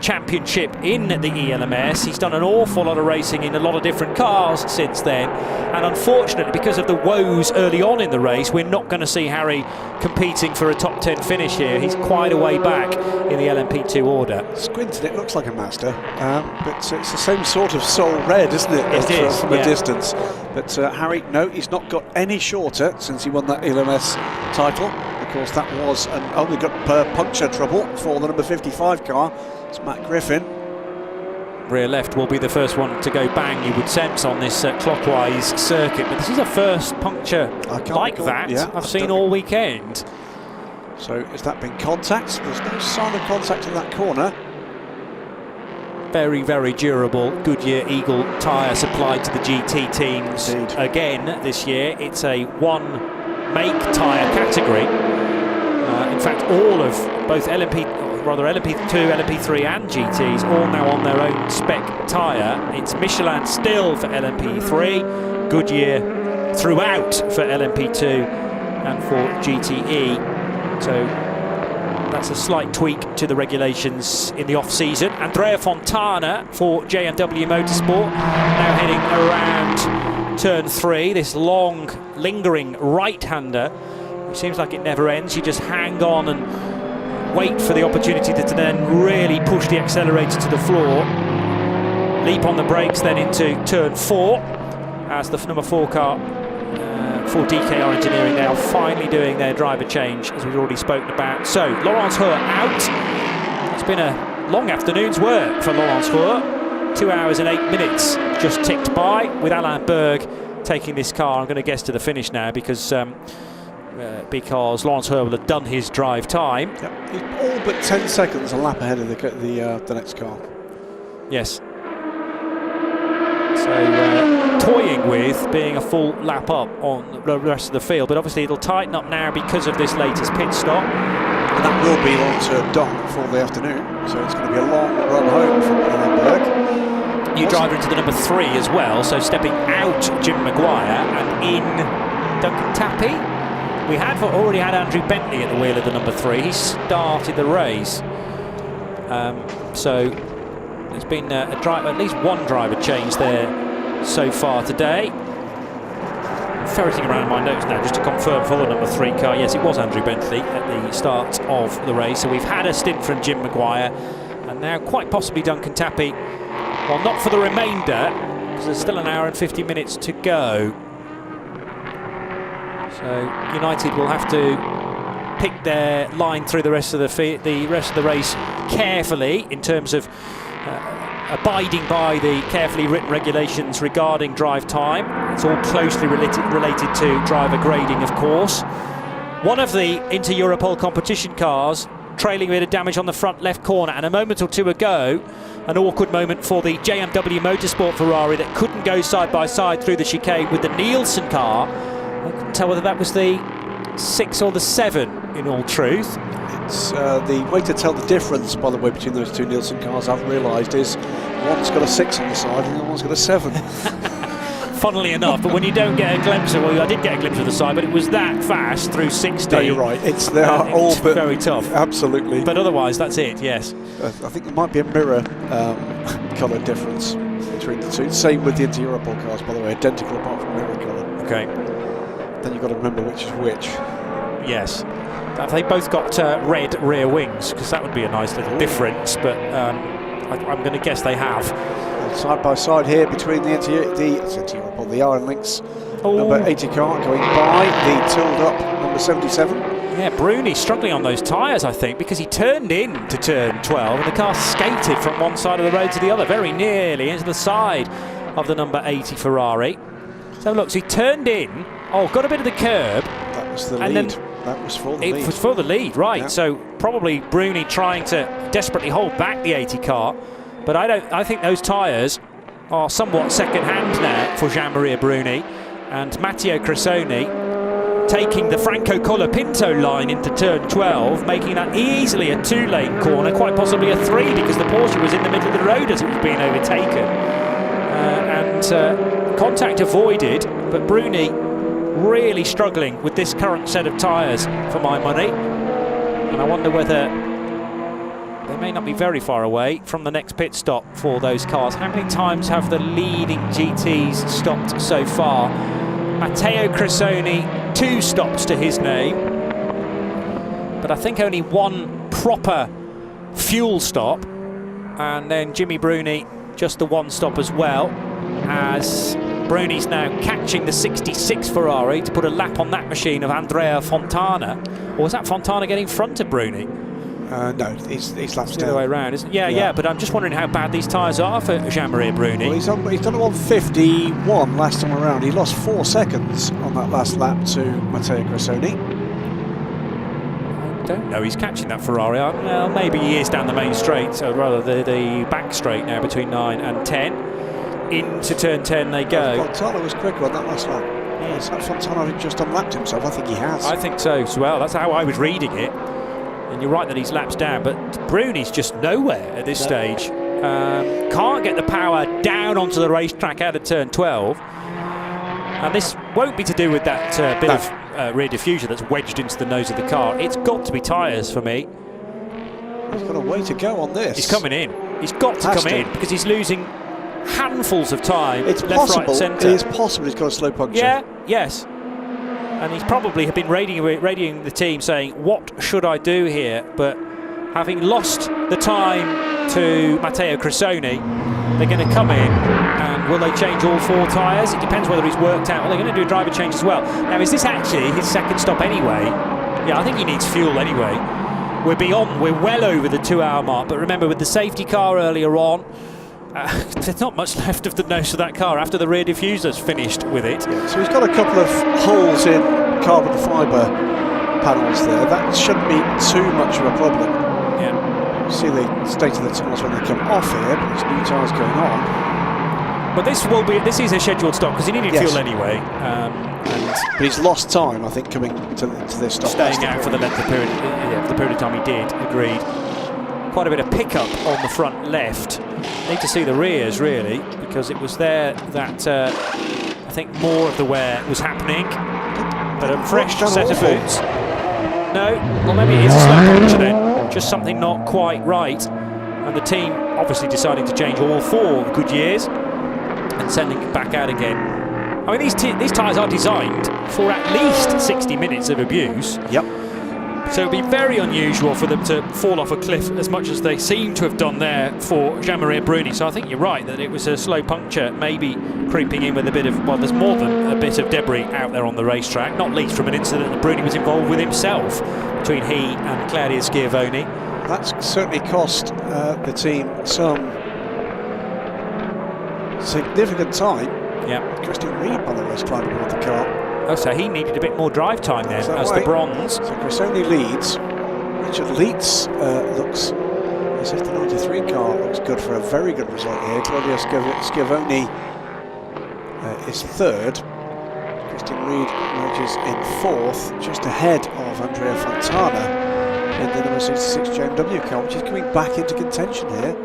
championship in the ELMS. He's done an awful lot of racing in a lot of different cars since then. And unfortunately, because of the woes early on in the race, we're not going to see Harry competing for a top 10 finish here. He's quite a way back in the LMP2 order. Squinted, it looks like a Master, but it's the same sort of soul red, isn't it? It is, from a distance. But Harry, no, he's not got any shorter since he won that ELMS title. Of course, that was only got puncture trouble for the number 55 car. It's Matt Griffin. rear left will be the first one to go bang, you would sense, on this clockwise circuit. But this is the first puncture like that I've seen all weekend. So has that been contact? There's no sign of contact in that corner. Very, very durable Goodyear Eagle tyre supplied to the GT teams. Indeed. Again this year. It's a one make tyre category. In fact, all of both LMP2, LMP3 and GTs all now on their own spec tyre. It's Michelin still for LMP3, Goodyear throughout for LMP2 and for GTE. So that's a slight tweak to the regulations in the off-season. Andrea Fontana for JMW Motorsport, now heading around turn 3, this long, lingering right-hander. It seems like it never ends. You just hang on and wait for the opportunity to then really push the accelerator to the floor. Leap on the brakes then into turn 4 as the number 4 car for DKR Engineering now finally doing their driver change, as we've already spoken about. So Laurence Hoare out. It's been a long afternoon's work for Laurence Hoare. 2 hours and 8 minutes just ticked by, with Alain Berg taking this car, I'm going to guess, to the finish now, because Laurence Hoare will have done his drive time. Yep. He's all but 10 seconds a lap ahead of the next car. Yes. So toying with being a full lap up on the rest of the field, but obviously it'll tighten up now because of this latest pit stop. And that will be Laurence Hoare done for the afternoon, so it's going to be a long run home from Berg. New driver into the number 3 as well, so stepping out Jim Maguire and in Duncan Tappy. We already had Andrew Bentley at the wheel of the number 3. He started the race. So there's been at least one driver change there so far today. Ferreting around my notes now just to confirm for the number 3 car. Yes, it was Andrew Bentley at the start of the race. So we've had a stint from Jim Maguire, and now quite possibly Duncan Tappy. Well, not for the remainder, because there's still an hour and 50 minutes to go. So United will have to pick their line through the rest of the race carefully in terms of abiding by the carefully written regulations regarding drive time. It's all closely related to driver grading, of course. One of the Inter-Europol competition cars trailing a bit of damage on the front left corner, and a moment or two ago an awkward moment for the JMW Motorsport Ferrari that couldn't go side by side through the chicane with the Nielsen car. I couldn't tell whether that was the 6 or the 7 in all truth. It's the way to tell the difference, by the way, between those two Nielsen cars, I've realised, is one's got a 6 on the side and the other one's got a 7. Funnily enough, but when you don't get a glimpse of, well, I did get a glimpse of the side, but it was that fast through 60. No, you're right. They are all but very tough. Absolutely. But otherwise, that's it. Yes. I think there might be a mirror colour difference between the two. Same with the Inter-Europol cars, by the way, identical apart from mirror colour. Okay. Then you've got to remember which is which. Yes. Have they both got red rear wings? Because that would be a nice little difference, but I'm going to guess they have. Side by side here between the Iron Lynx number 80 car going by the tilled up number 77. Yeah, Bruni struggling on those tyres, I think, because he turned in to turn 12 and the car skated from one side of the road to the other, very nearly into the side of the number 80 Ferrari. So look, so he turned in, got a bit of the curb. That was the lead. That was for the lead. It was for the lead, right. Yeah. So probably Bruni trying to desperately hold back the 80 car. But I think those tyres are somewhat second-hand now for Jean-Maria Bruni, and Matteo Cressoni taking the Franco Colapinto line into turn 12, making that easily a 2-lane corner, quite possibly a 3, because the Porsche was in the middle of the road as it was being overtaken. Contact avoided, but Bruni really struggling with this current set of tyres, for my money. And I wonder whether they may not be very far away from the next pit stop for those cars. How many times have the leading GTs stopped so far? Matteo Cressoni, 2 stops to his name, but I think only 1 proper fuel stop, and then Jimmy Bruni just the 1 stop as well, as Bruni's now catching the 66 Ferrari to put a lap on that machine of Andrea Fontana. Or was that Fontana getting in front of Bruni? No, he's laps It's the other way down. around, isn't it? Yeah, but I'm just wondering how bad these tyres are for Jean-Marie Bruni. Well, he's done a 151 last time around. He lost 4 seconds on that last lap to Matteo Cressoni. I don't know, he's catching that Ferrari. Well, maybe he is down the main straight, so rather the back straight now between 9 and 10. Into turn 10 they go. Fontana was quicker on that last lap. It's not Fontana who just unlapped himself. I think he has. I think so as well. That's how I was reading it. And you're right that he's laps down, but Bruni's just nowhere at this stage. Can't get the power down onto the racetrack out of turn 12. And this won't be to do with that bit of rear diffuser that's wedged into the nose of the car. It's got to be tyres for me. He's got a way to go on this. He's coming in. He's got to come in because he's losing handfuls of time. It's left, possible. right, and centre. It is possible he's got a slow puncture. Yeah, yes. And he's probably been radioing the team saying, what should I do here? But having lost the time to Matteo Cressoni, they're going to come in and will they change all 4 tyres? It depends whether he's worked out. Well, they're going to do a driver change as well. Now, is this actually his second stop anyway? Yeah, I think he needs fuel anyway. We're well over the 2-hour mark, but remember with the safety car earlier on, there's not much left of the nose of that car after the rear diffuser's finished with it. Yeah, so he's got a couple of holes in carbon fibre panels there. That shouldn't be too much of a problem. Yeah. See the state of the tyres when they come off here, but there's new tyres going on. But this is a scheduled stop because he needed fuel anyway. But he's lost time, I think, coming to this stop. Staying out for the length of period, the period of time he did, agreed. Quite a bit of pickup on the front left. Need to see the rears really, because it was there that I think more of the wear was happening. But a fresh set of boots. No, well maybe it is a slow puncture then. Just something not quite right. And the team obviously deciding to change all 4 Goodyears and sending it back out again. I mean, these tyres are designed for at least 60 minutes of abuse. Yep. So it would be very unusual for them to fall off a cliff as much as they seem to have done there for Jean-Marie Bruni. So I think you're right that it was a slow puncture, maybe creeping in with a bit of, well, there's more than a bit of debris out there on the racetrack, not least from an incident that Bruni was involved with himself between he and Claudio Schiavone. That's certainly cost the team some significant time. Yeah. Christian Reed, by the way, has climbed aboard the car. Oh, so he needed a bit more drive time then as the bronze. So Cressoni leads. Richard Leeds looks as if the 93 car looks good for a very good result here. Claudio Schiavone is 3rd. Christian Reed emerges in 4th, just ahead of Andrea Fontana in the number 66 JMW car, which is coming back into contention here.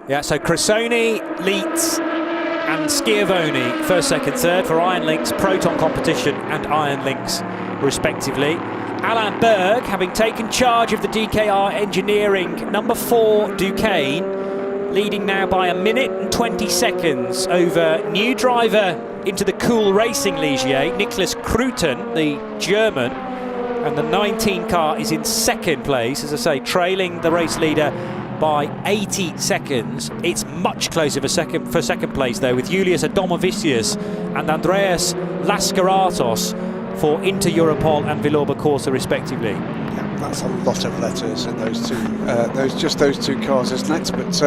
Yeah, so Cressoni, Leeds and Schiavone, 1st, 2nd, 3rd for Iron Lynx, Proton Competition and Iron Lynx respectively. Alain Berg, having taken charge of the DKR Engineering, number 4 Duquesne, leading now by 1 minute and 20 seconds over new driver into the Cool Racing Ligier, Nicholas Kruten, the German, and the 19 car is in 2nd place, as I say, trailing the race leader by 80 seconds. It's much closer for second place though, with Julius Adomavicius and Andreas Laskaratos for Inter Europol and Villorba Corsa respectively. Yeah, that's a lot of letters in those two, those two cars, isn't it? But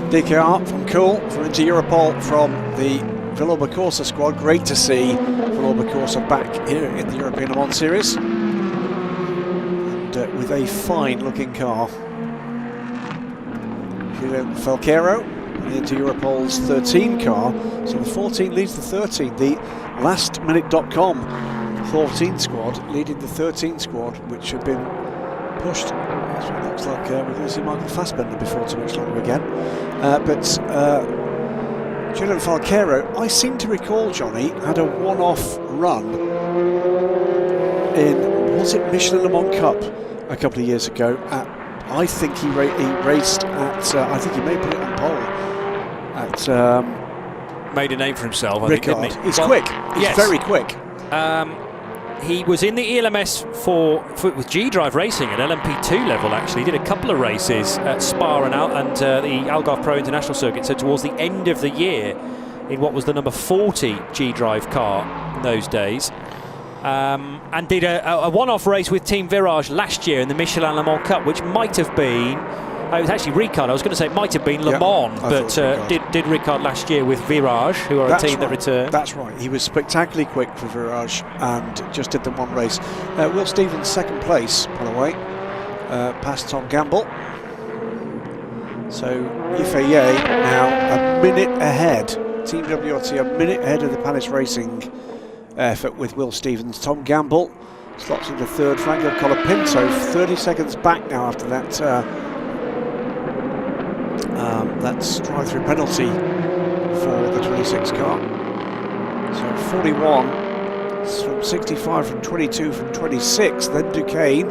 DKR from Cool, for Inter Europol from the Villorba Corsa squad. Great to see Villorba Corsa back here in the European Le Mans Series, and with a fine looking car. Falqueiro, into Europol's 13 car, so the 14 leads the 13. The lastminute.com 14 squad leading the 13 squad, which have been pushed. So it looks like we're going to see Michael Fassbender before too much longer again. But Julian Falqueiro, I seem to recall, Johnny, had a one-off run in, was it Michelin Le Mans Cup a couple of years ago at, I think he raced at, I think he may put it on pole at... made a name for himself, I Ricard. think, didn't he? He's quick, he's very quick. He was in the ELMS with G-Drive Racing at LMP2 level, actually. He did a couple of races at Spa and the Algarve Pro International Circuit, so towards the end of the year in what was the number 40 G-Drive car in those days. and did a one-off race with Team Virage last year in the Michelin Le Mans Cup, which might have been, it was actually Ricard, I was going to say it might have been Le Mans, but did Ricard last year with Virage, who are a team that returned. That's right, he was spectacularly quick for Virage and just did the one race. Will Stevens second place, by the way, past Tom Gamble. So Yifei now a minute ahead, Team WRT a minute ahead of the Palace Racing effort with Will Stevens. Tom Gamble slots into third, Franco Colapinto 30 seconds back now after that that's drive-through penalty for the 26 car. So 41 from 65, from 22, from 26, then Duquesne,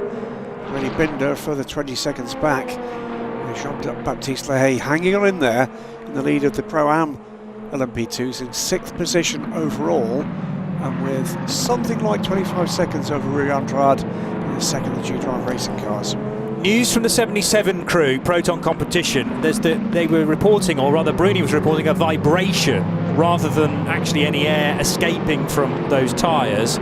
Rennie Binder further 20 seconds back. Jean-Baptiste Lehay hanging on in there in the lead of the Pro-Am LMP2s in 6th position overall, and with something like 25 seconds over Rui Andrade in the second of the G-Drive racing cars. News from the 77 crew, Proton competition, they were reporting, or rather Bruni was reporting, a vibration rather than actually any air escaping from those tyres.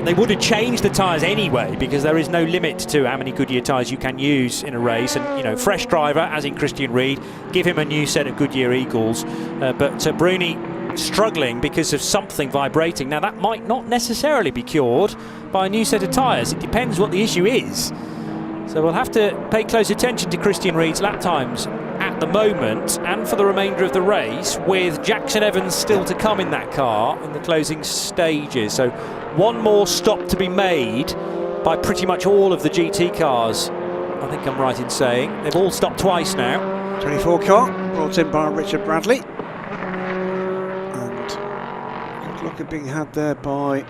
They would have changed the tyres anyway, because there is no limit to how many Goodyear tyres you can use in a race. And, you know, fresh driver, as in Christian Reed, give him a new set of Goodyear Eagles. But Bruni struggling because of something vibrating. Now, that might not necessarily be cured by a new set of tyres. It depends what the issue is. So we'll have to pay close attention to Christian Reed's lap times at the moment and for the remainder of the race, with Jackson Evans still to come in that car in the closing stages. So one more stop to be made by pretty much all of the GT cars, I think I'm right in saying. They've all stopped twice now. 24 car brought in by Richard Bradley, and good look at being had there by,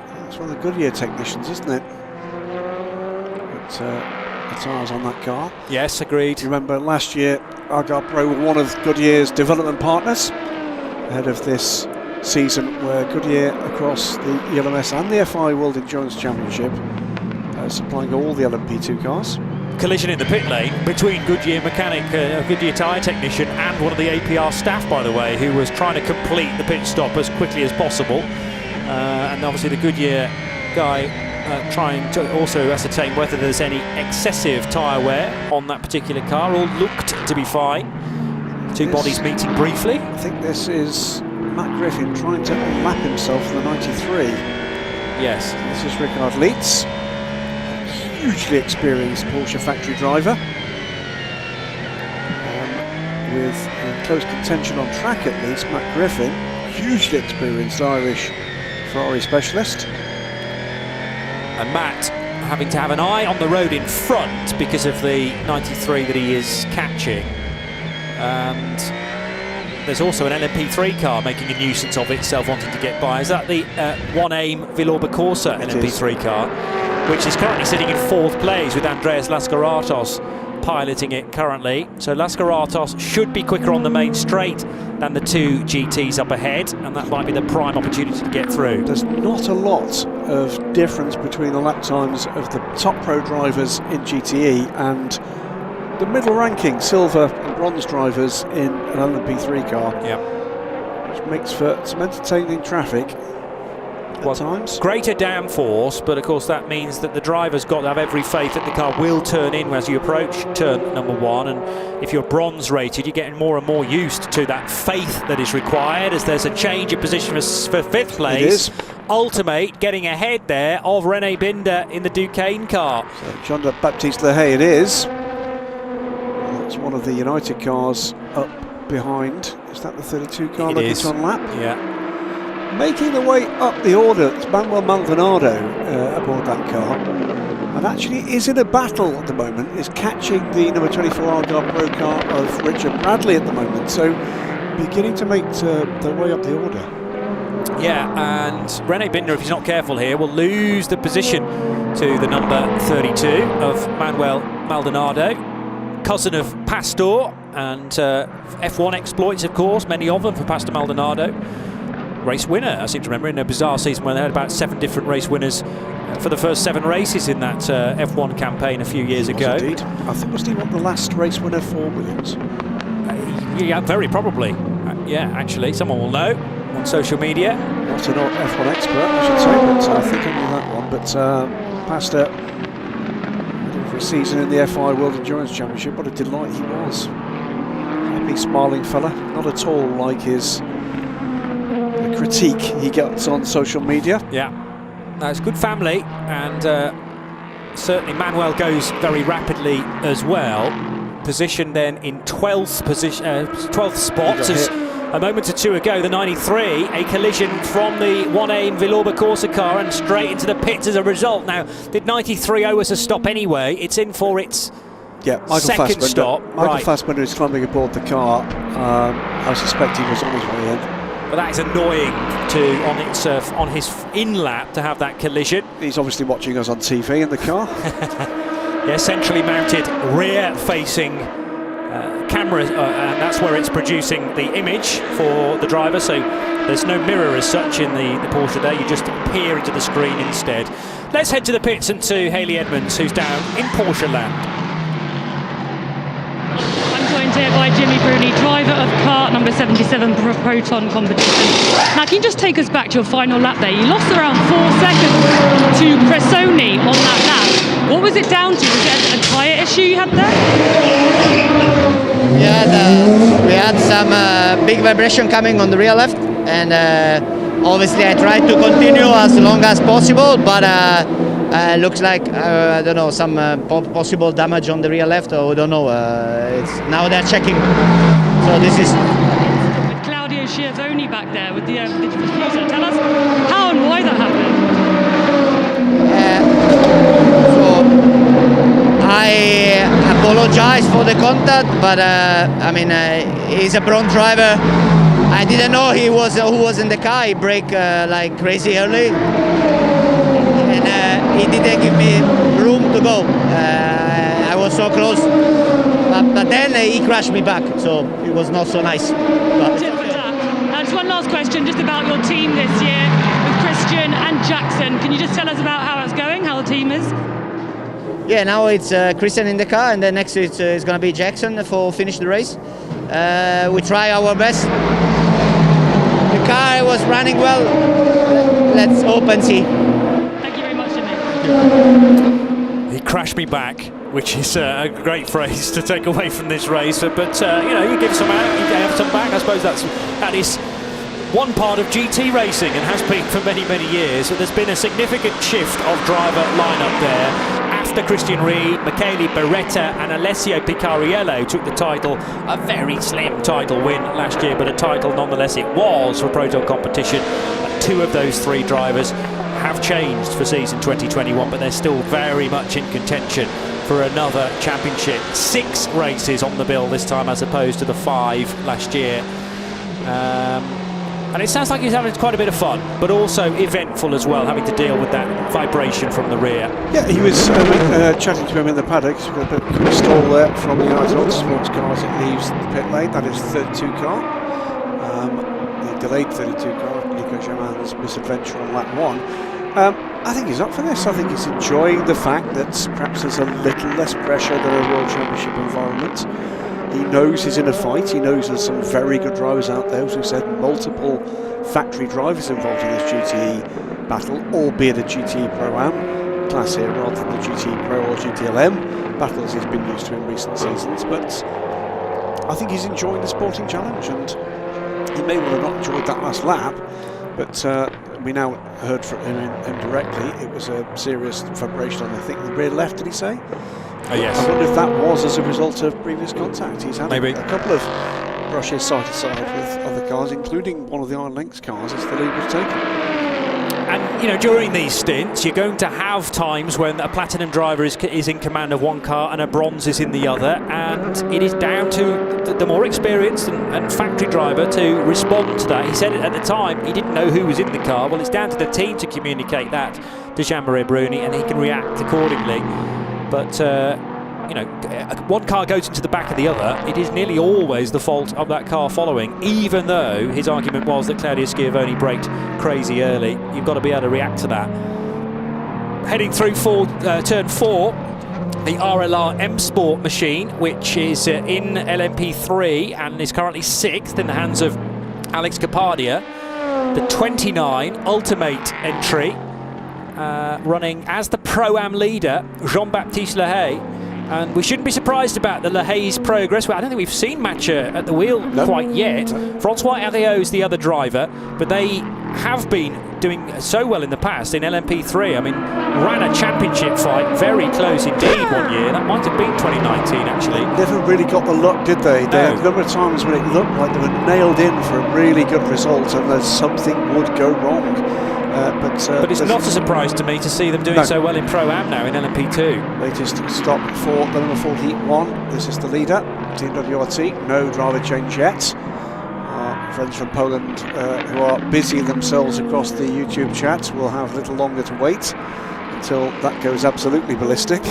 that's one of the Goodyear technicians, isn't it? But the tyres on that car. Yes, agreed. Remember last year Argyle Pro were one of Goodyear's development partners ahead of this season, where Goodyear across the ELMS and the FI World Endurance Championship supplying all the LMP2 cars. Collision in the pit lane between Goodyear mechanic, Goodyear tyre technician, and one of the APR staff, by the way, who was trying to complete the pit stop as quickly as possible. And obviously the Goodyear guy trying to also ascertain whether there's any excessive tyre wear on that particular car. All looked to be fine. Two bodies meeting briefly. I think this is Matt Griffin trying to lap himself in the 93. Yes. This is Richard Leitz, hugely experienced Porsche factory driver, with close contention on track at least. Matt Griffin, hugely experienced Irish Ferrari specialist. And Matt having to have an eye on the road in front because of the 93 that he is catching. And there's also an LMP3 car making a nuisance of itself, wanting to get by. Is that the One Aim Villorba Corsa LMP3 car, which is currently sitting in 4th place with Andreas Lascaratos piloting it currently. So Lascaratos should be quicker on the main straight than the two GTs up ahead, and that might be the prime opportunity to get through. There's not a lot of difference between the lap times of the top pro drivers in GTE and the middle ranking silver and bronze drivers in an LMP3 car. Yeah. Which makes for some entertaining traffic at times. Greater downforce, but of course that means that the driver's got to have every faith that the car will turn in as you approach turn number 1, and if you're bronze rated, you're getting more and more used to that faith that is required, as there's a change of position for 5th place. Ultimate getting ahead there of Rene Binder in the Duquesne car. So Jean-Baptiste Lehay it is. That's one of the United cars up behind. Is that the 32 car looking to on lap? Yeah. Making the way up the order, it's Manuel Maldonado aboard that car, and actually is in a battle at the moment, is catching the number 24 Argyle Pro car of Richard Bradley at the moment, so beginning to make their way up the order. Yeah, and Rene Binder, if he's not careful here, will lose the position to the number 32 of Manuel Maldonado, cousin of Pastor, and F1 exploits, of course, many of them for Pastor Maldonado. Race winner, I seem to remember, in a bizarre season where they had about 7 different race winners for the first 7 races in that F1 campaign a few years ago. Indeed. I think was he the last race winner for Williams? Yeah, very probably. Yeah, actually, someone will know on social media. not an F1 expert, I should say, but I think only that one. But passed for a season in the FI World Endurance Championship. What a delight he was. Happy, smiling fella. Not at all like his critique he gets on social media. Yeah, it's good family, and certainly Manuel goes very rapidly as well. Positioned then in 12th spot. As a moment or two ago, the 93, a collision from the 1A in Villorba Corsa car and straight into the pits as a result. Now, did 93 owe us a stop anyway? It's in for its second stop. Michael Fassbender is climbing aboard the car. I suspect he was on his way in. But that is annoying on his in-lap to have that collision. He's obviously watching us on TV in the car. Yeah, centrally mounted rear-facing camera, and that's where it's producing the image for the driver, so there's no mirror as such in the Porsche there, you just peer into the screen instead. Let's head to the pits and to Hayley Edmonds, who's down in Porsche land. I'm joined here by Jimmy Bruni, driver of car number 77 Proton competition. Now, can you just take us back to your final lap there? You lost around 4 seconds to Cressoni on that lap. What was it down to? Was it a tyre issue you had there? We had some big vibration coming on the rear left, and obviously I tried to continue as long as possible, but looks like I don't know, some possible damage on the rear left, or we don't know. Now they're checking. So this is with Claudio Schiavoni back there with the diffuser. Tell us how and why that happened. I apologize for the contact, but I mean, he's a bronze driver. I didn't know who was in the car. He braked like crazy early, and he didn't give me room to go. I was so close, but then he crashed me back, so it was not so nice. Just one last question, just about your team this year with Christian and Jackson. Can you just tell us about how it's going, how the team is? Yeah, now it's Christian in the car, and then next it's going to be Jackson for finish the race. We try our best. The car was running well. Let's hope and see. Thank you very much, Jimmy. He crashed me back, which is a great phrase to take away from this race. But you know, you give some out, you have some back. I suppose that is one part of GT racing and has been for many, many years. So there's been a significant shift of driver lineup there. After Christian Reed, Michele Beretta and Alessio Picariello took the title, a very slim title win last year, but a title nonetheless it was for Proton competition. And two of those three drivers have changed for season 2021, but they're still very much in contention for another championship. 6 races on the bill this time as opposed to the 5 last year. And it sounds like he's having quite a bit of fun, but also eventful as well, having to deal with that vibration from the rear. Yeah, he was chatting to him in the paddock. He's got a quick stall there from the United Autosports car as it leaves the pit lane. That is the 32 car. The delayed 32 car, Nico Germain's misadventure on lap 1. I think he's up for this. I think he's enjoying the fact that perhaps there's a little less pressure than a World Championship environment. He knows he's in a fight. He knows there's some very good drivers out there. As we said, multiple factory drivers involved in this GTE battle, albeit a GTE Pro-Am class here rather than the GTE Pro or GTLM battles he's been used to in recent seasons. But I think he's enjoying the sporting challenge, and he may well have not enjoyed that last lap, but we now heard from him directly. It was a serious vibration on, I think, the rear left, did he say? Yes. I wonder if that was as a result of previous contact. He's had maybe a couple of brushes side to side with other cars, including one of the Iron Lynx cars as the lead was taken. And you know, during these stints, you're going to have times when a platinum driver is in command of one car and a bronze is in the other, and it is down to the more experienced and factory driver to respond to that. He said it at the time, he didn't know who was in the car. Well, it's down to the team to communicate that to Jean-Marie Bruni, and he can react accordingly. But you know, one car goes into the back of the other, it is nearly always the fault of that car following, even though his argument was that Claudio Schiavoni braked crazy early. You've got to be able to react to that. Heading through turn 4, the RLR M Sport machine, which is in LMP3 and is currently 6th in the hands of Alex Capadia. the 29 Ultimate entry, running as the Pro-Am leader, Jean-Baptiste Lehay. And we shouldn't be surprised about the Lehay's progress. Well, I don't think we've seen Mathieu at the wheel quite yet. Francois Herriot is the other driver, but they have been doing so well in the past in LMP3. I mean, ran a championship fight, very close indeed one year. That might have been 2019, actually. Never really got the luck, did they? There were a number of times when it looked like they were nailed in for a really good result and that something would go wrong. But it's not a surprise to me to see them doing so well in Pro-Am now in LMP2. Latest stop for the number 4 Heat 1. This is the leader, Team WRT. No driver change yet. Our friends from Poland who are busy themselves across the YouTube chat will have a little longer to wait until that goes absolutely ballistic.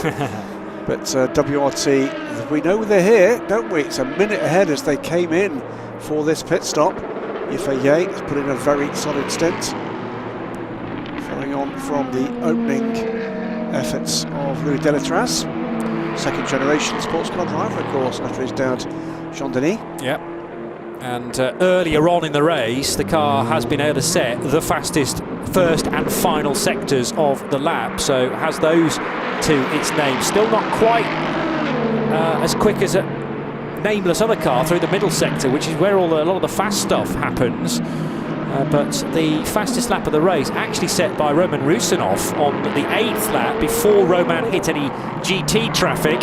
But WRT, we know they're here, don't we? It's a minute ahead as they came in for this pit stop. Yifei has put in a very solid stint. Following on from the opening efforts of Louis Delatraz, second generation sports car driver, of course, after his dad, Jean Denis. Yep. And earlier on in the race, the car has been able to set the fastest first and final sectors of the lap, so has those to its name. Still not quite as quick as a nameless other car through the middle sector, which is where a lot of the fast stuff happens. But the fastest lap of the race actually set by Roman Rusinov on the 8th lap before Roman hit any GT traffic.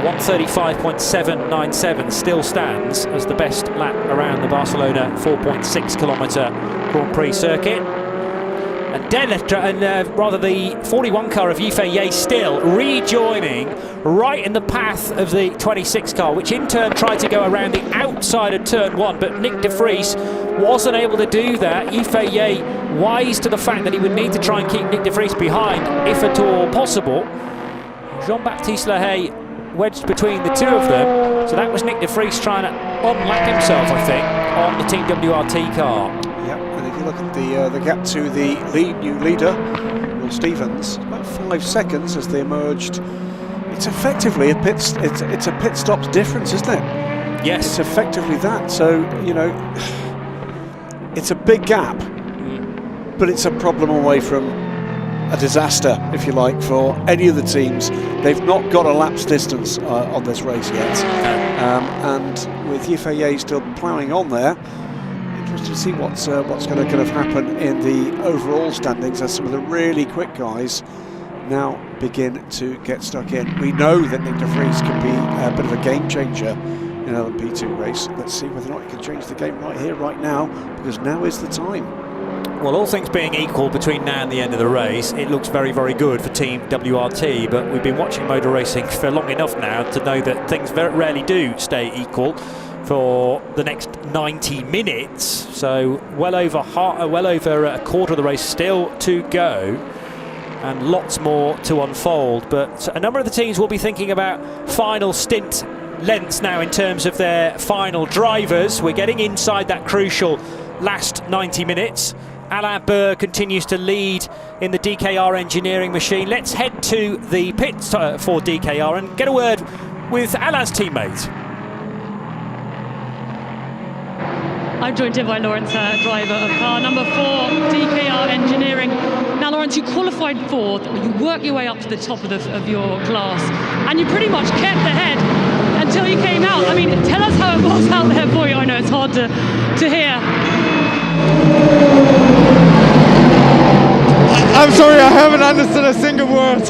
1:35.797 still stands as the best lap around the Barcelona 4.6 kilometre Grand Prix circuit. And the 41 car of Yifei still rejoining right in the path of the 26 car, which in turn tried to go around the outside of turn 1, but Nick de Vries wasn't able to do that. Yifei, wise to the fact that he would need to try and keep Nick de Vries behind, if at all possible. Jean-Baptiste Lehay wedged between the two of them, so that was Nick de Vries trying to unlap himself, I think, on the Team WRT car. Yep, and if you look at the gap to the new leader, Will Stevens, about 5 seconds as they emerged. It's effectively a pit stop's difference, isn't it? Yes. It's effectively that. So, you know, it's a big gap, but it's a problem away from a disaster, if you like, for any of the teams. They've not got a lapse distance on this race yet. And with Yifei still ploughing on there, interesting to see what's going to kind of happen in the overall standings as some of the really quick guys now begin to get stuck in. We know that Nick de Vries can be a bit of a game changer in an LMP2 race. Let's see whether or not he can change the game right here, right now, because now is the time. Well, all things being equal between now and the end of the race, it looks very, very good for Team WRT, but we've been watching motor racing for long enough now to know that things very rarely do stay equal for the next 90 minutes. So well over a quarter of the race still to go, and lots more to unfold. But a number of the teams will be thinking about final stint lengths now in terms of their final drivers. We're getting inside that crucial last 90 minutes. Alain Burr continues to lead in the DKR engineering machine. Let's head to the pit for DKR and get a word with Alain's teammate. I'm joined here by Lawrence, driver of car number 4, DKR Engineering. Now, Lawrence, you qualified 4th, you worked your way up to the top of your class, and you pretty much kept the head until you came out. I mean, tell us how it was out there for you. I know it's hard to hear. I'm sorry, I haven't understood a single word.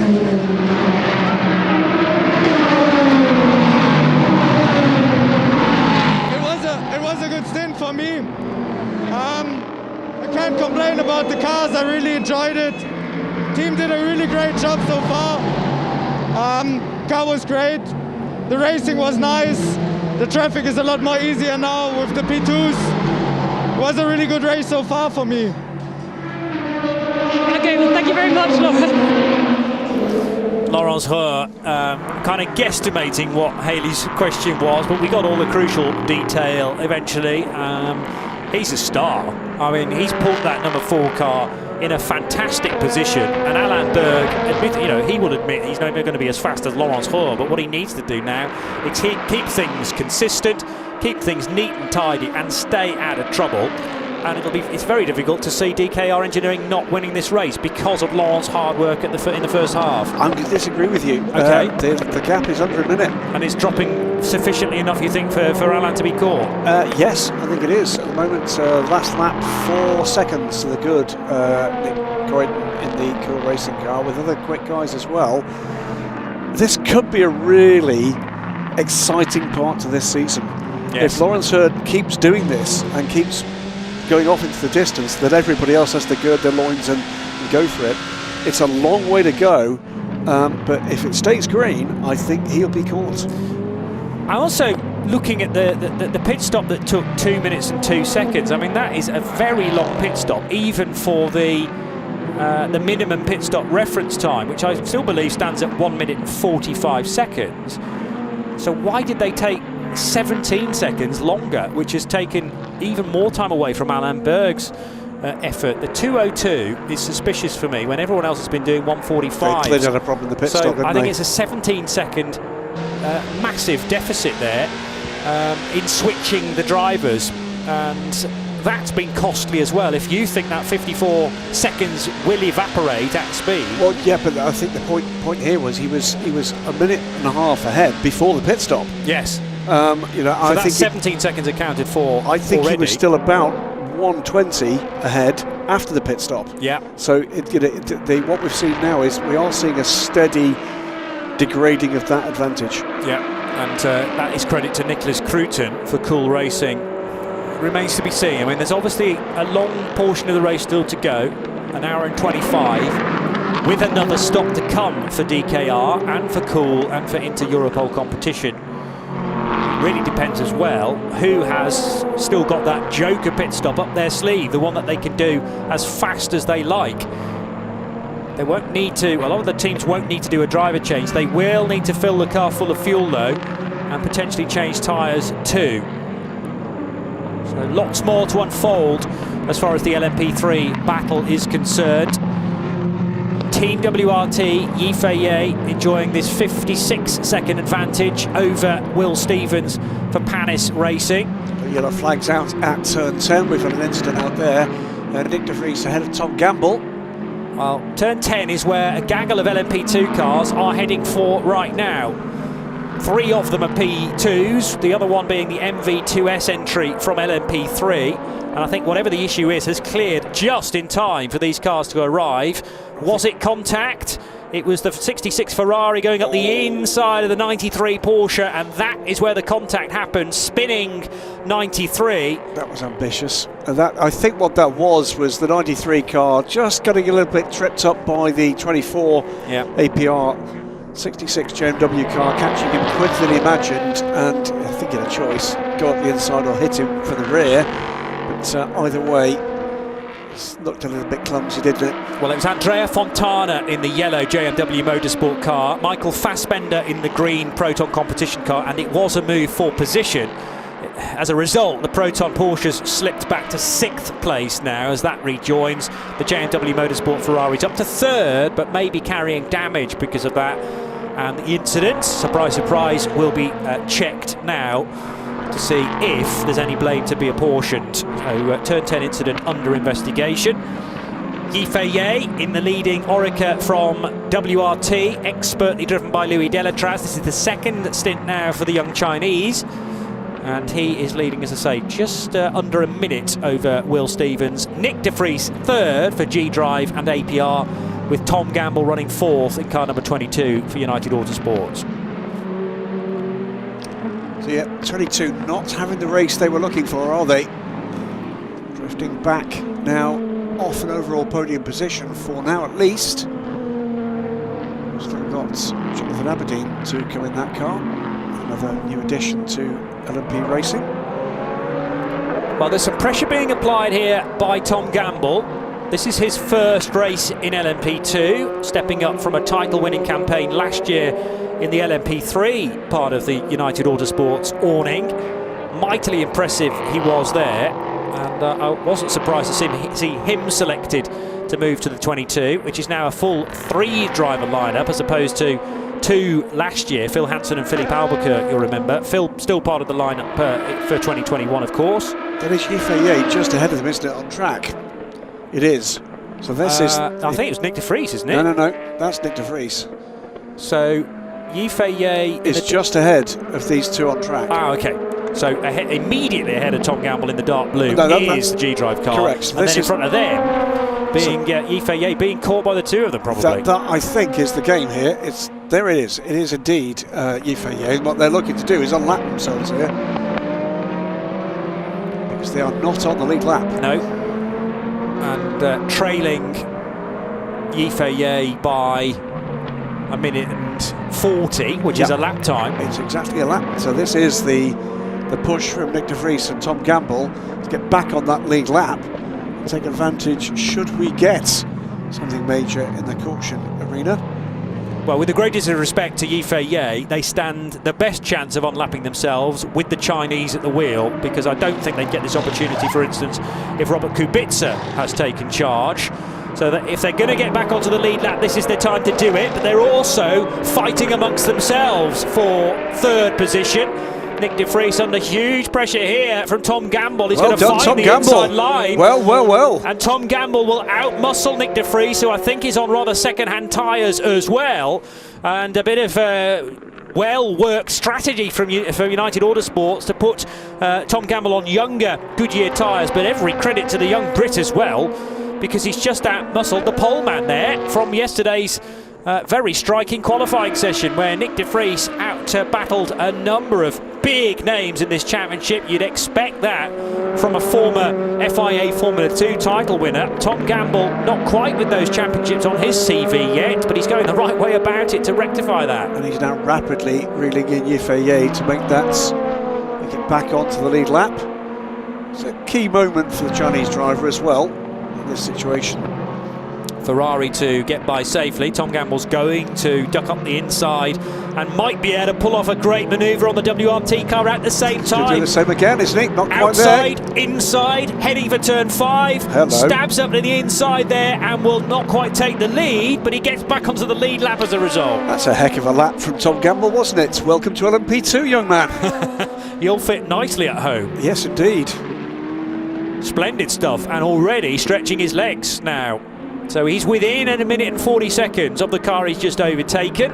It was a good stint for me. I can't complain about the cars. I really enjoyed it. Team did a really great job so far. Car was great. The racing was nice. The traffic is a lot more easier now with the P2s. It was a really good race so far for me. Okay, well, thank you very much, Laurence. Laurence Heur kind of guesstimating what Haley's question was, but we got all the crucial detail eventually. He's a star. I mean, he's pulled that number 4 car in a fantastic position, and Alain Berg, he will admit he's never going to be as fast as Laurence Heur, but what he needs to do now is keep things consistent, keep things neat and tidy, and stay out of trouble. and it's very difficult to see DKR Engineering not winning this race because of Laurent's hard work in the first half. I'm going to disagree with you. Okay. The gap is under a minute. And it's dropping sufficiently enough, you think, for Alain to be caught? Yes, I think it is. At the moment, last lap, 4 seconds to the good. Nick Croydon in the Cool Racing car with other quick guys as well. This could be a really exciting part to this season. Yes. If Laurens Hurd keeps doing this and keeps going off into the distance, then everybody else has to gird their loins and go for it. It's a long way to go, but if it stays green, I think he'll be caught. I also, looking at the pit stop that took 2 minutes and 2 seconds, I mean, that is a very long pit stop, even for the minimum pit stop reference time, which I still believe stands at 1 minute and 45 seconds. So why did they take 17 seconds longer, which has taken even more time away from Alain Berg's effort? The 2:02 is suspicious for me when everyone else has been doing 1:45. They had a problem in the pit stop, I think it's a 17-second massive deficit there in switching the drivers, and that's been costly as well. If you think that 54 seconds will evaporate at speed. Well, yeah, but I think the point here was he was a minute and a half ahead before the pit stop. Yes. You know, so I that's think 17 seconds accounted for. I think already. he was still about 120 ahead after the pit stop. Yeah. So what we've seen now is we are seeing a steady degrading of that advantage. Yeah, and that is credit to Nicholas Cruton for Cool Racing. Remains to be seen. I mean, there's obviously a long portion of the race still to go, an hour and 25, with another stop to come for DKR and for Cool and for Inter-Europol competition. Really depends as well who has still got that joker pit stop up their sleeve, the one that they can do as fast as they like. They won't need to, a lot of the teams won't need to do a driver change. They will need to fill the car full of fuel though, and potentially change tyres too. So lots more to unfold as far as the LMP3 battle is concerned. Team WRT, Yifei enjoying this 56-second advantage over Will Stevens for Panis Racing. The yellow flag's out at turn 10. We've got an incident out there. Nick de Vries ahead of Tom Gamble. Well, turn 10 is where a gaggle of LMP2 cars are heading for right now. 3 of them are P2s, the other one being the MV2S entry from LMP3. And I think whatever the issue is has cleared just in time for these cars to arrive. Was it contact? It was the 66 Ferrari going up the inside of the 93 Porsche, and that is where the contact happened, spinning 93. That was ambitious. And that, I think what that was the 93 car just getting a little bit tripped up by the 24 APR 66 JMW car, catching him quicker than he imagined, and I think he had a choice, go up the inside or hit him from the rear. But either way, it looked a little bit clumsy, didn't it? Well, it was Andrea Fontana in the yellow JMW Motorsport car, Michael Fassbender in the green Proton competition car, and it was a move for position. As a result, the Proton Porsches slipped back to 6th place now as that rejoins the JMW Motorsport Ferraris up to 3rd, but maybe carrying damage because of that. And the incident, surprise, surprise, will be checked now to see if there's any blame to be apportioned. So turn 10 incident under investigation. Yifei in the leading Orica from WRT, expertly driven by Louis Delatraz. This is the 2nd stint now for the young Chinese, and he is leading, as I say, just under a minute over Will Stevens. Nick de Vries 3rd for G-Drive and APR, with Tom Gamble running 4th in car number 22 for United Autosports. So yeah, 22 not having the race they were looking for, are they? Drifting back now off an overall podium position for now at least. Still got Jonathan Aberdeen to come in that car. Another new addition to LMP Racing. Well, there's some pressure being applied here by Tom Gamble. This is his first race in LMP2, stepping up from a title-winning campaign last year in the LMP3 part of the United Autosports awning. Mightily impressive he was there, and I wasn't surprised to see him selected to move to the 22, which is now a full 3-driver lineup as opposed to two last year, Phil Hansen and Philippe Albuquerque, you'll remember. Phil still part of the lineup for 2021, of course. That is Yifei just ahead of them, isn't it, on track? It is. So this is... I think it was Nick de Vries, isn't it? No, that's Nick de Vries. So Yifei is just ahead of these two on track. Ah, okay. So immediately ahead of Tom Gamble in the dark blue is the G-Drive car. Correct. And then in front of them, being Yifei being caught by the two of them, probably. That I think is the game here. There it is. It is indeed Yifei. What they're looking to do is unlap themselves here, because they are not on the lead lap. No. And trailing Yifei by 1:40, which is a lap time. It's exactly a lap. So this is the push from Nick de Vries and Tom Gamble to get back on that lead lap and take advantage should we get something major in the caution arena. Well, with the greatest of respect to Yifei, they stand the best chance of unlapping themselves with the Chinese at the wheel, because I don't think they'd get this opportunity, for instance, if Robert Kubica has taken charge. So that if they're going to get back onto the lead lap, this is their time to do it. But they're also fighting amongst themselves for third position. Nick de Vries under huge pressure here from Tom Gamble. He's going to find the inside line. Well. And Tom Gamble will outmuscle Nick de Vries, who I think is on rather second-hand tyres as well. And a bit of well-worked strategy from United Autosports to put Tom Gamble on younger Goodyear tyres. But every credit to the young Brit as well, because he's just outmuscled the pole man there from yesterday's very striking qualifying session, where Nick de Vries out-battled a number of big names in this championship. You'd expect that from a former FIA Formula 2 title winner. Tom Gamble not quite with those championships on his CV yet, but he's going the right way about it to rectify that. And he's now rapidly reeling in Yifei to make it back onto the lead lap. It's a key moment for the Chinese driver as well in this situation. Ferrari to get by safely. Tom Gamble's going to duck up the inside and might be able to pull off a great manoeuvre on the WRT car at the same time. He'll do the same again, isn't he? Not quite outside, there. Inside, heading for turn 5. Hello. Stabs up to the inside there and will not quite take the lead, but he gets back onto the lead lap as a result. That's a heck of a lap from Tom Gamble, wasn't it? Welcome to LMP2, young man. You'll fit nicely at home. Yes, indeed. Splendid stuff, and already stretching his legs now. So he's within 1 minute and 40 seconds of the car he's just overtaken.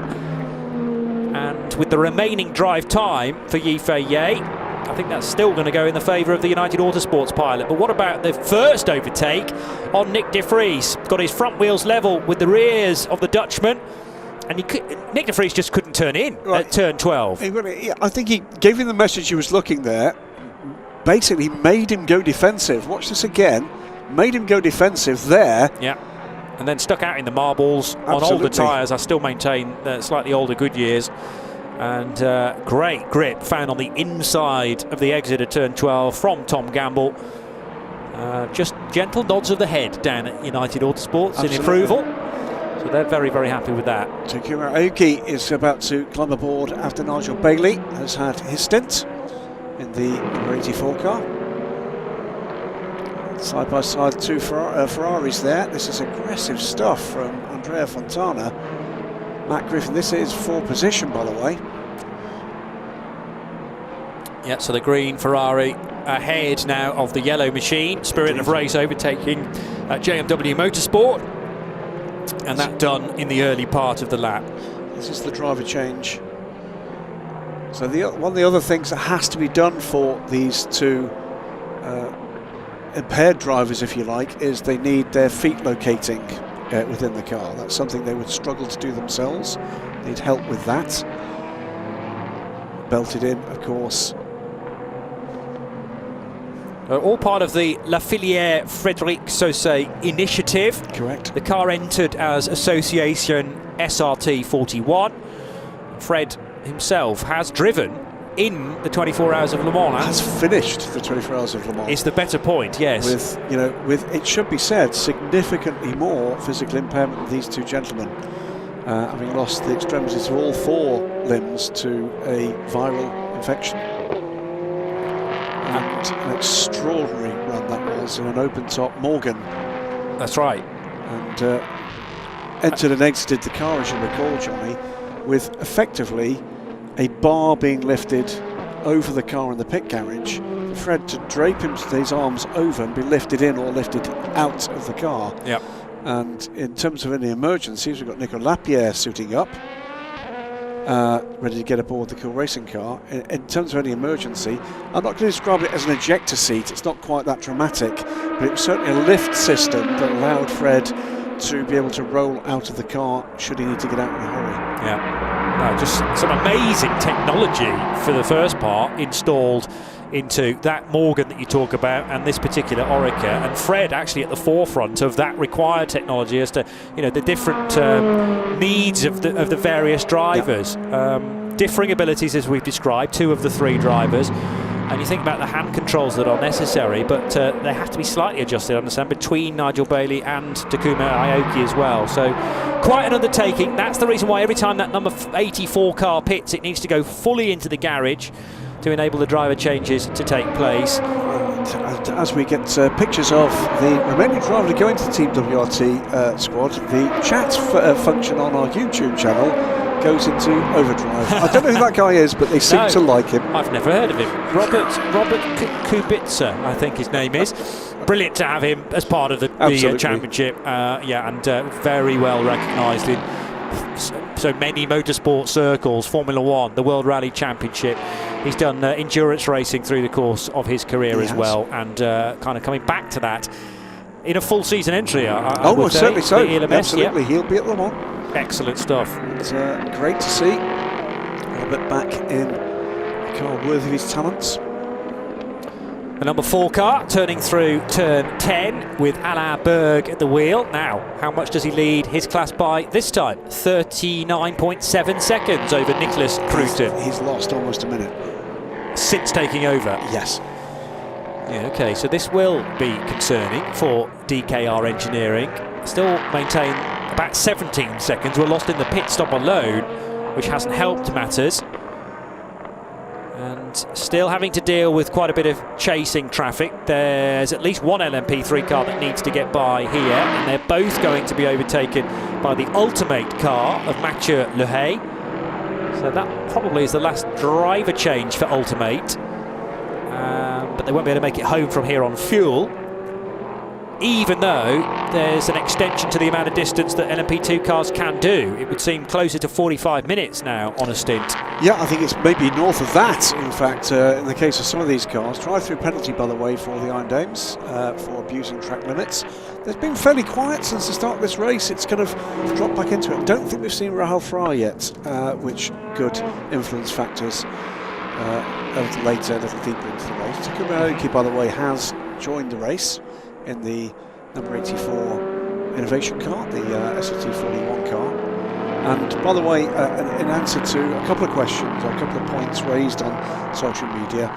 And with the remaining drive time for Yifei, I think that's still going to go in the favour of the United Autosports pilot. But what about the first overtake on Nick de Vries? Got his front wheels level with the rears of the Dutchman. And Nick de Vries just couldn't turn in at turn 12. I think he gave him the message he was looking there. Basically made him go defensive. Watch this again. Made him go defensive there. Yeah. And then stuck out in the marbles. Absolutely. On older tyres. I still maintain slightly older Goodyears. And great grip found on the inside of the exit of turn 12 from Tom Gamble. Just gentle nods of the head down at United Autosports in approval. So they're very, very happy with that. Takuma Aoki is about to climb aboard after Nigel Bailey has had his stint in the number 84 car. Side by side, two Ferraris there. This is aggressive stuff from Andrea Fontana. Matt Griffin, this is for position, by the way. Yeah, so the green Ferrari ahead now of the yellow machine. Spirit of race overtaking JMW Motorsport. And that done in the early part of the lap. This is the driver change. So one of the other things that has to be done for these two impaired drivers, if you like, is they need their feet locating within the car. That's something they would struggle to do themselves. Need help with that. Belted in, of course. All part of the La Filière Frédéric Sausset initiative. Correct. The car entered as Association SRT 41. Fred himself has driven in the 24 Hours of Le Mans. Has finished the 24 Hours of Le Mans. It's the better point, yes. With it should be said, significantly more physical impairment than these two gentlemen, having lost the extremities of all 4 limbs to a viral infection. And an extraordinary run that was in an open top Morgan. That's right. And entered and exited the car, as you recall, Johnny, with effectively a bar being lifted over the car in the pit garage, for Fred to drape his arms over and be lifted in or lifted out of the car. Yep. And in terms of any emergencies, we've got Nico Lapierre suiting up, ready to get aboard the Cool Racing car. In terms of any emergency, I'm not going to describe it as an ejector seat, it's not quite that dramatic, but it was certainly a lift system that allowed Fred to be able to roll out of the car should he need to get out in a hurry. Yeah, no, just some amazing technology for the first part installed into that Morgan that you talk about and this particular Orica, and Fred actually at the forefront of that required technology as to, you know, the different needs of the various drivers. Differing abilities as we've described, 2 of the 3 drivers, and you think about the hand controls that are necessary, but they have to be slightly adjusted, I understand, between Nigel Bailey and Takuma Aoki as well. So quite an undertaking. That's the reason why every time that number 84 car pits, it needs to go fully into the garage to enable the driver changes to take place. And as we get pictures of the remaining driver to go into the Team WRT squad, the chat function on our YouTube channel goes into overdrive. I don't know who that guy is, but they seem to like him. I've never heard of him. Robert Kubica, I think his name is. Brilliant to have him as part of the championship. And very well recognised in so many motorsport circles, Formula One, the World Rally Championship. He's done endurance racing through the course of his career as well, and kind of coming back to that in a full season entry. Certainly so. ELMS, absolutely, he'll be at Le Mans. Excellent stuff. It's great to see Robert back in a car worthy of his talents. The number 4 car turning through turn 10 with Alain Berg at the wheel. Now, how much does he lead his class by this time? 39.7 seconds over Nicholas Cruton. He's lost almost a minute. Since taking over? Yes. Yeah, okay, so this will be concerning for DKR Engineering. Still maintain about 17 seconds were lost in the pit stop alone, which hasn't helped matters. And still having to deal with quite a bit of chasing traffic. There's at least one LMP3 car that needs to get by here, and they're both going to be overtaken by the Ultimate car of Mathieu Lehay. So that probably is the last driver change for Ultimate. But they won't be able to make it home from here on fuel, even though there's an extension to the amount of distance that LMP2 cars can do. It would seem closer to 45 minutes now on a stint. Yeah, I think it's maybe north of that, in fact, in the case of some of these cars. Drive-through penalty, by the way, for the Iron Dames for abusing track limits. They've been fairly quiet since the start of this race. It's kind of dropped back into it. Don't think we've seen Rahul Fry yet, which could influence factors a little later, a little deeper into the race. Takuma Aoki, by the way, has joined the race in the number 84 innovation car, the SLT41 car. And by the way, in answer to a couple of questions, or a couple of points raised on social media,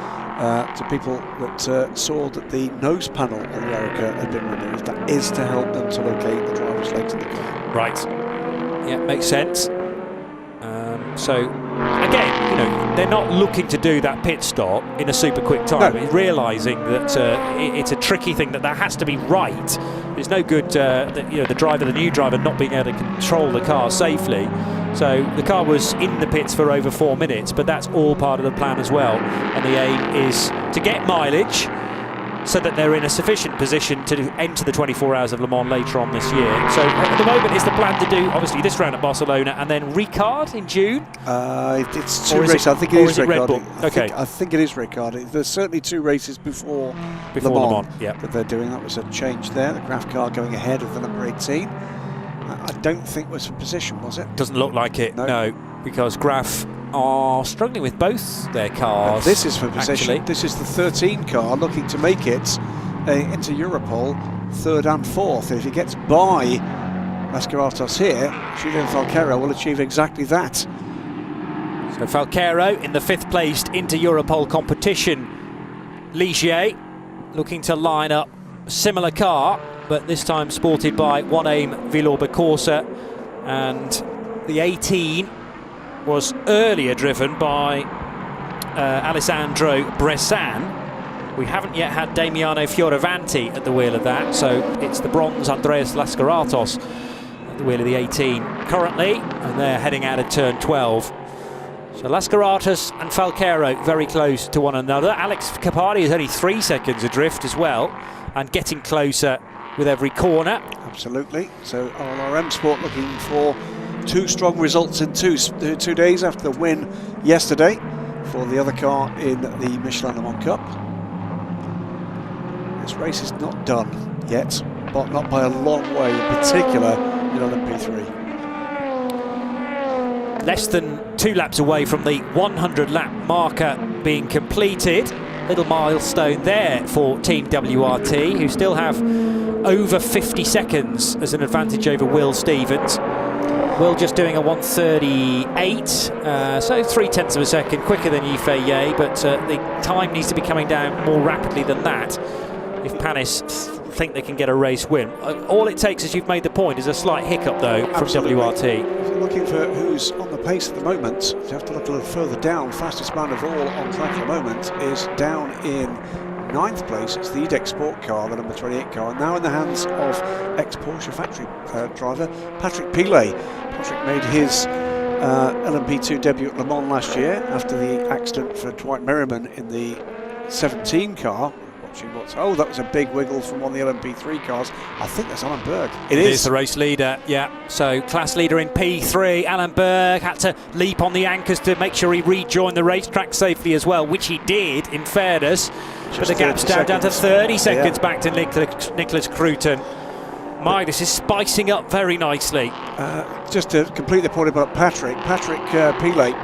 to people that saw that the nose panel on the Orica had been removed, that is to help them to locate the driver's legs in the car. Right. Yeah, makes sense. So again, you know, they're not looking to do that pit stop in a super quick time. No. Realising that it's a tricky thing, that has to be right. There's no good, the new driver, not being able to control the car safely. So the car was in the pits for over 4 minutes, but that's all part of the plan as well. And the aim is to get mileage, so that they're in a sufficient position to enter the 24 Hours of Le Mans later on this year. So at the moment it's the plan to do, obviously, this round at Barcelona and then Ricard in June? It's 2 races. I think it is Ricard. Okay. I think it is Ricard. There's certainly 2 races before Le Mans that they're doing. That was a change there. The Graf car going ahead of the number 18. I don't think was for position, was it? Doesn't look like it, no, because Graf are struggling with both their cars. This is for position. Actually. This is the 13 car looking to make it into Europol 3rd and 4th. If he gets by Lascaratos here, Julian Falqueiro will achieve exactly that. So Falqueiro in the 5th placed into Europol competition. Ligier looking to line up a similar car, but this time sported by One Aim Villorba Corsa, and the 18 was earlier driven by Alessandro Bressan. We haven't yet had Damiano Fioravanti at the wheel of that, so it's the bronze Andreas Lascaratos at the wheel of the 18 currently, and they're heading out of turn 12. So Lascaratas and Falqueiro very close to one another. Alex Capardi is only 3 seconds adrift as well, and getting closer with every corner. Absolutely. So RLRM Sport looking for 2 strong results in 2 days after the win yesterday for the other car in the Michelin Le Mans Cup. This race is not done yet, but not by a long way, in particular in LMP3. Less than 2 laps away from the 100 lap marker being completed. Little milestone there for Team WRT, who still have over 50 seconds as an advantage over Will Stevens. Will just doing a 1:38, so 0.3 of a second quicker than Yifei, but the time needs to be coming down more rapidly than that if Panis think they can get a race win. All it takes, as you've made the point, is a slight hiccup though from WRT. If you're looking for who's on the pace at the moment, you have to look a little further down. Fastest man of all on track at the moment is down in 9th place. It's the EDEC Sport car, the number 28 car, and now in the hands of ex-Porsche factory driver Patrick Pilet. Patrick made his LMP2 debut at Le Mans last year after the accident for Dwight Merriman in the 17 car. Oh, that was a big wiggle from one of the LMP3 cars. I think that's Alan Berg. It is the race leader, yeah. So class leader in P3, Alan Berg had to leap on the anchors to make sure he rejoined the racetrack safely as well, which he did, in fairness. But the gap's down to 30 seconds back to Nicholas Cruton. My, this is spicing up very nicely. Just to complete the point about Patrick Pilet,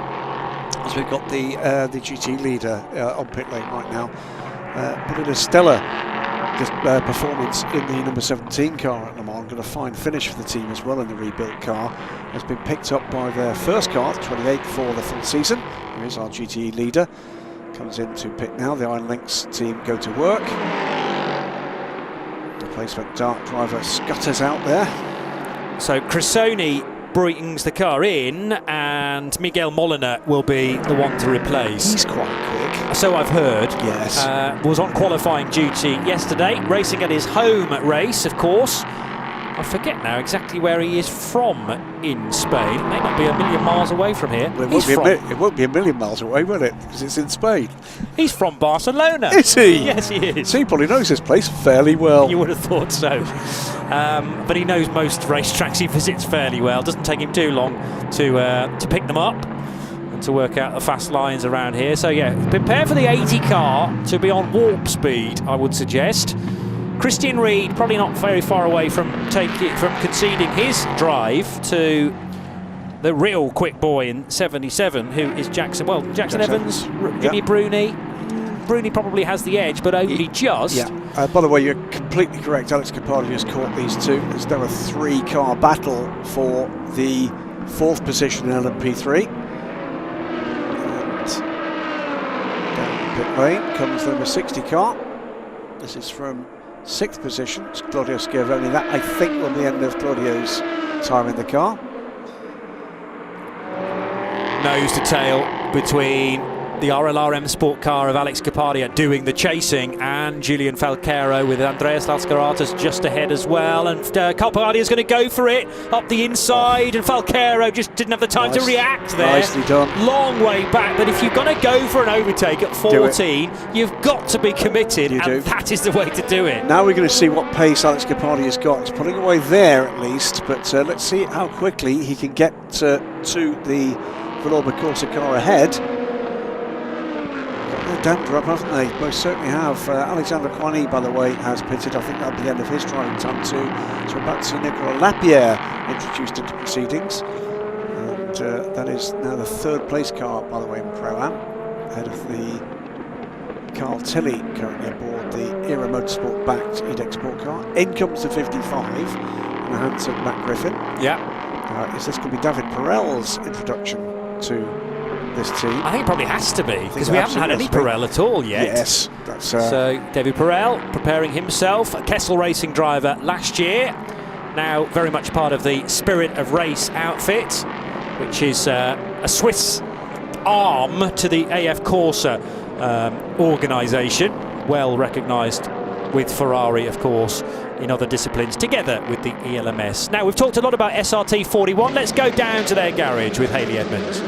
as we've got the GT leader on pit lane right now. Put in a stellar performance in the number 17 car at Le Mans. Got a fine finish for the team as well in the rebuilt car. Has been picked up by their first car, 28 for the full season. Here is our GTE leader. Comes into pit now. The Iron Lynx team go to work. Replacement dark driver scutters out there. So Cressoni brings the car in, and Miguel Molina will be the one to replace. He's quite quick. So I've heard. Yes. Was on qualifying duty yesterday, racing at his home race, of course. I forget now exactly where he is from in Spain. It may not be a million miles away from here. Well, it won't be a million miles away, will it? Because it's in Spain. He's from Barcelona. Is he? Yes, he is. So he probably knows this place fairly well. You would have thought so. But he knows most racetracks he visits fairly well. Doesn't take him too long to pick them up and to work out the fast lines around here. So yeah, prepare for the 80 car to be on warp speed, I would suggest. Christian Reed probably not very far away from conceding his drive to the real quick boy in 77, who is Jackson. Well, Jackson Evans, Jimmy Bruni. Bruni probably has the edge, but only just. Yeah. By the way, you're completely correct. Alex Capardi has caught these two. There's now a 3-car battle for the 4th position in LMP3. And down the pit lane comes the number 60 car. This is from 6th position. It's Claudio Schiavone. That, I think, will be the end of Claudio's time in the car. Nose to tail between the RLRM Sport car of Alex Capardi doing the chasing, and Julian Falqueiro with Andreas Lascaratas just ahead as well. And Capardi is going to go for it up the inside, and Falqueiro just didn't have the time to react there. Nicely done. Long way back, but if you're going to go for an overtake at 14, you've got to be committed, and that is the way to do it. Now we're going to see what pace Alex Capardi has got. He's pulling away there at least, but let's see how quickly he can get to the Villorba Corsa car ahead. Dander up, haven't they? Most certainly have. Alexander Coigny, by the way, has pitted. I think that'll be the end of his driving time too. So we're back to Nicolas Lapierre introduced into proceedings. And that is now the 3rd place car, by the way, in Pro-Am, ahead of the Carl Tilley, currently aboard the Era Motorsport backed EDEC Sport car. In comes the 55 in the hands of Matt Griffin. Yeah. Is this going to be David Perel's introduction to this team? I think it probably has to be, because we haven't had any Perel at all yet. Yes. That's, so David Perel preparing himself, a Kessel Racing driver last year, now very much part of the Spirit of Race outfit, which is a Swiss arm to the AF Corsa organisation, well recognised with Ferrari, of course, in other disciplines, together with the ELMS. Now, we've talked a lot about SRT 41. Let's go down to their garage with Hayley Edmonds.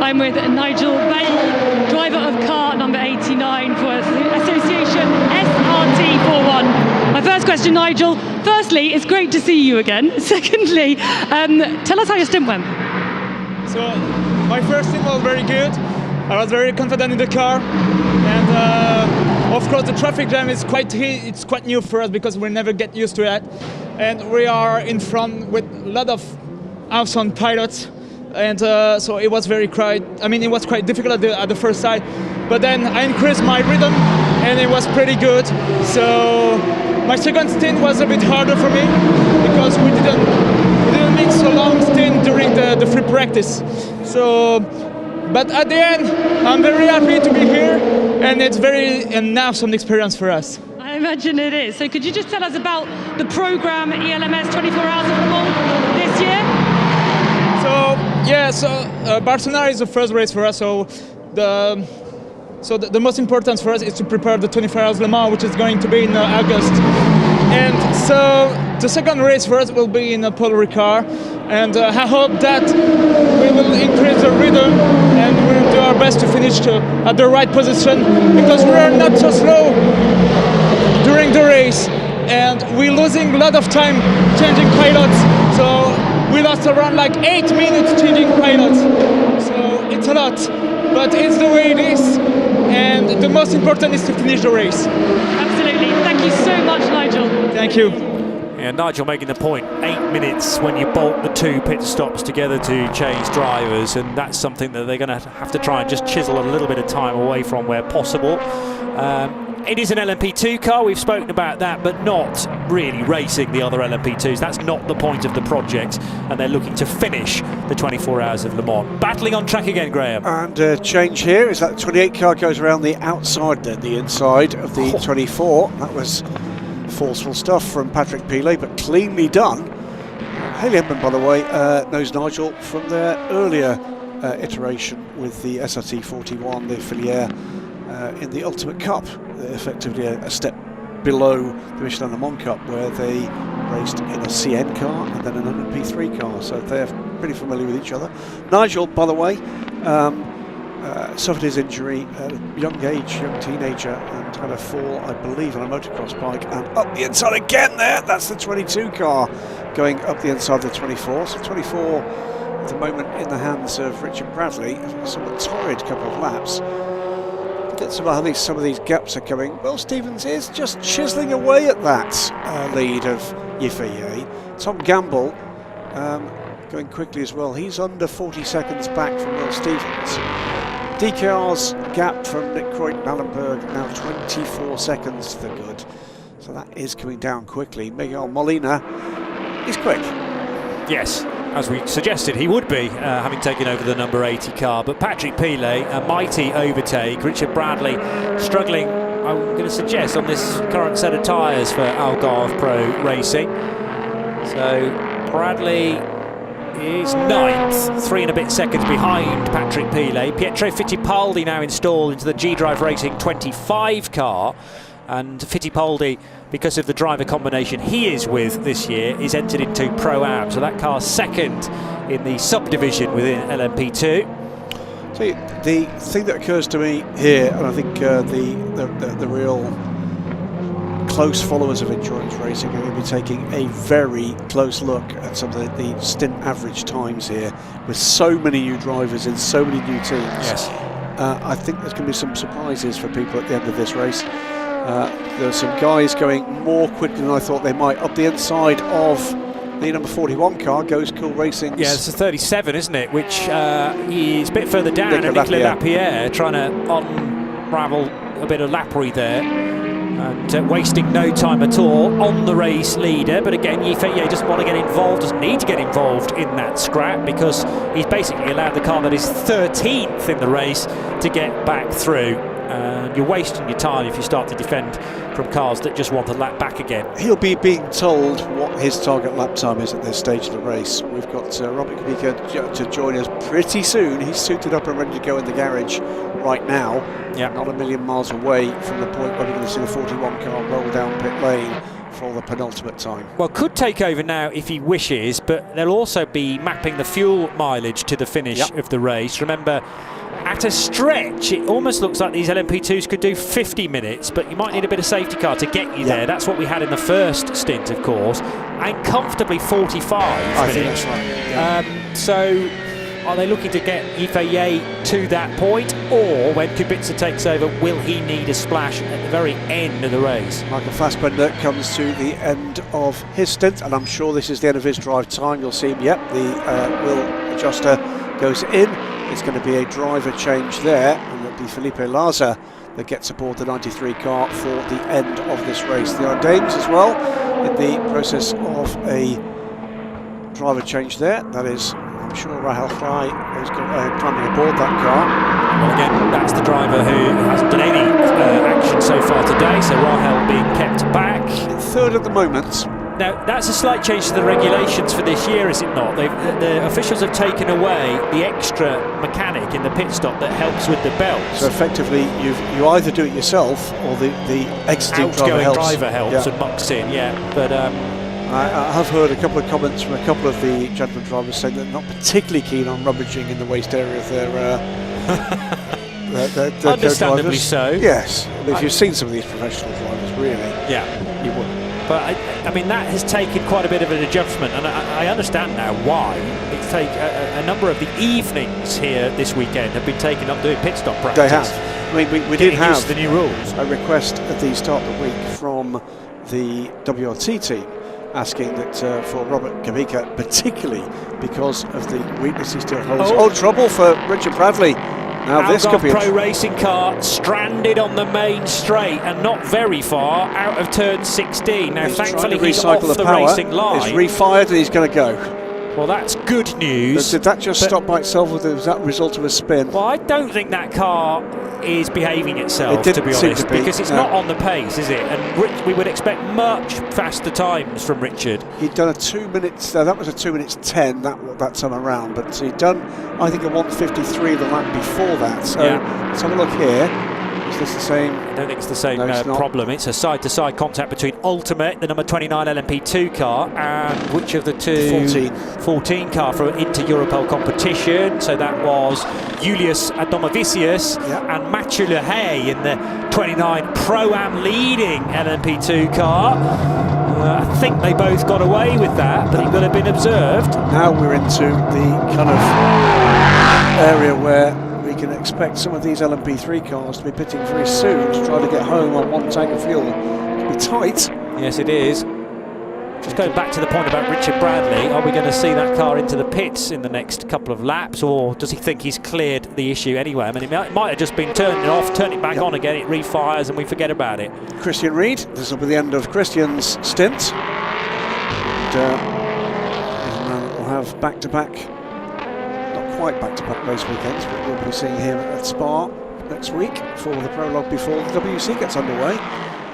I'm with Nigel Bay, driver of car number 89 for the Association SRT 41. My first question, Nigel. Firstly, it's great to see you again. Secondly, tell us how your stint went. So my first stint was very good. I was very confident in the car, and of course the traffic jam is quite new for us because we never get used to it, and we are in front with a lot of awesome pilots. And so it was it was quite difficult at the first side, but then I increased my rhythm and it was pretty good. So my second stint was a bit harder for me because we didn't make so long stint during the free practice. So, but at the end, I'm very happy to be here, and it's an awesome experience for us. I imagine it is. So could you just tell us about the program ELMS 24 Hours of Le Mans this year? Barcelona is the first race for us. So the most important for us is to prepare the 24 Hours Le Mans, which is going to be in August. And so the second race for us will be in Paul Ricard, and I hope that we will increase the rhythm and we'll do our best to finish at the right position, because we are not so slow during the race and we're losing a lot of time changing pilots. So we lost around like 8 minutes changing pilots. So it's a lot, but it's the way it is, and the most important is to finish the race. Absolutely. Thank you so much, Nigel. Thank you. Yeah, Nigel making the point, 8 minutes when you bolt the two pit stops together to change drivers, and that's something that they're going to have to try and just chisel a little bit of time away from where possible. It is an LMP2 car, we've spoken about that, but not really racing the other LMP2s. That's not the point of the project, and they're looking to finish the 24 Hours of Le Mans. Battling on track again, Graham. And change here is that 28 car goes around the outside, then the inside of the 24. That was forceful stuff from Patrick Pilet, but cleanly done. Hayley Edmonds, by the way, knows Nigel from their earlier iteration with the SRT 41, the Filière, in the Ultimate Cup, effectively a step below the Michelin Le Mans Cup, where they raced in a CN car and then an LMP3 car, so they're pretty familiar with each other. Nigel, by the way, suffered his injury at a young teenager, and had a fall, I believe, on a motocross bike, and up the inside again there. That's the 22 car going up the inside of the 24. So 24 at the moment in the hands of Richard Bradley, a somewhat torrid couple of laps. Gets about how some of these gaps are coming. Will Stevens is just chiselling away at that lead of Yifei. Tom Gamble going quickly as well. He's under 40 seconds back from Will Stevens. DKR's gap from Nick Croydon Allenberg now 24 seconds to the good. So that is coming down quickly. Miguel Molina is quick. Yes, as we suggested he would be, having taken over the number 80 car. But Patrick Pilet, a mighty overtake. Richard Bradley struggling, I'm going to suggest, on this current set of tyres for Algarve Pro Racing. So Bradley is 9th, 3 and a bit seconds behind Patrick Pilet. Pietro Fittipaldi now installed into the G-Drive Racing 25 car. And Fittipaldi, because of the driver combination he is with this year, is entered into Pro-Am. So that car's second in the subdivision within LMP2. See, the thing that occurs to me here, and I think the real close followers of endurance racing are going to be taking a very close look at some of the stint average times here, with so many new drivers in so many new teams. Yes. I think there's going to be some surprises for people at the end of this race. There's some guys going more quickly than I thought they might. Up the inside of the number 41 car goes Cool Racing. Yeah, it's a 37, isn't it? Which is a bit further down. And Nicolas Lapierre trying to unravel a bit of lappery there. And wasting no time at all on the race leader. But again, Yifei doesn't want to get involved, doesn't need to get involved in that scrap, because he's basically allowed the car that is 13th in the race to get back through. and you're wasting your time if you start to defend from cars that just want a lap back again. He'll be being told what his target lap time is at this stage of the race. We've got Robert Kubica to join us pretty soon. He's suited up and ready to go in the garage right now. Yeah. Not a million miles away from the point where we're going to see the 41 car roll down pit lane for the penultimate time. Well, could take over now if he wishes, but they'll also be mapping the fuel mileage to the finish of the race. Remember, at a stretch, it almost looks like these LMP2s could do 50 minutes, but you might need a bit of safety car to get you there. That's what we had in the first stint, of course, and comfortably 45 I minutes. think that's right. So, are they looking to get Yifei to that point, or when Kubica takes over, will he need a splash at the very end of the race? Michael Fassbender comes to the end of his stint, and I'm sure this is the end of his drive time. You'll see him, the wheel adjuster goes in. It's going to be a driver change there, and it'll be Felipe Laza that gets aboard the 93 car for the end of this race. The Ardennes as well, in the process of a driver change there. That is, I'm sure Rahel Fry is climbing aboard that car. Well, again, that's the driver who hasn't done any action so far today, so Rahel being kept back. Third at the moment. Now, that's a slight change to the regulations for this year, is it not? The officials have taken away the extra mechanic in the pit stop that helps with the belts. So effectively, you either do it yourself or the exiting driver helps and mucks in, But I have heard a couple of comments from a couple of the gentleman drivers saying they're not particularly keen on rummaging in the waste area of their understandably so. Yes, if you've seen some of these professional drivers, really. Yeah, you would. But I mean, that has taken quite a bit of an adjustment, and I understand now why. It's a number of the evenings here this weekend have been taken up doing pit stop practice. They have. I mean, we did have the new rules. A request at the start of the week from the WRT team asking that for Robert Kubica, particularly because of the weakness he still holds. Oh, trouble for Richard Bradley. Now this could be Pro Racing car stranded on the main straight and not very far out of turn 16. Now, thankfully, he's off the racing line. He's refired and he's going to go. Well, that's good news. Did that just stop by itself, or was that result of a spin? Well, I don't think that car is behaving itself, to be honest, because it's not on the pace, is it? And we would expect much faster times from Richard. He'd done a 2 minutes, that was a 2 minutes 10 that time around, but he'd done, I think, a 1:53 the lap before that. So let's have a look here. Is this the same? I don't think it's the same No, problem. It's a side-to-side contact between Ultimate, the number 29 LMP2 car, and which of the two? 14 car for inter-Europol competition. So that was Julius Adomavicius and Mathieu Lehay in the 29 Pro-Am leading LMP2 car. I think they both got away with that, but it will have been observed. Now we're into the kind of area where we can expect some of these LMP3 cars to be pitting very soon to try to get home on one tank of fuel. It'll be tight. Yes, it is. Just going back to the point about Richard Bradley, are we going to see that car into the pits in the next couple of laps, or does he think he's cleared the issue anyway? I mean, it might have just been turning it off, turn it back on again, it refires and we forget about it. Christian Reed, this will be the end of Christian's stint. And we'll have back-to-back, not quite back-to-back race weekends, but we'll be seeing him at Spa next week for the prologue before the WC gets underway.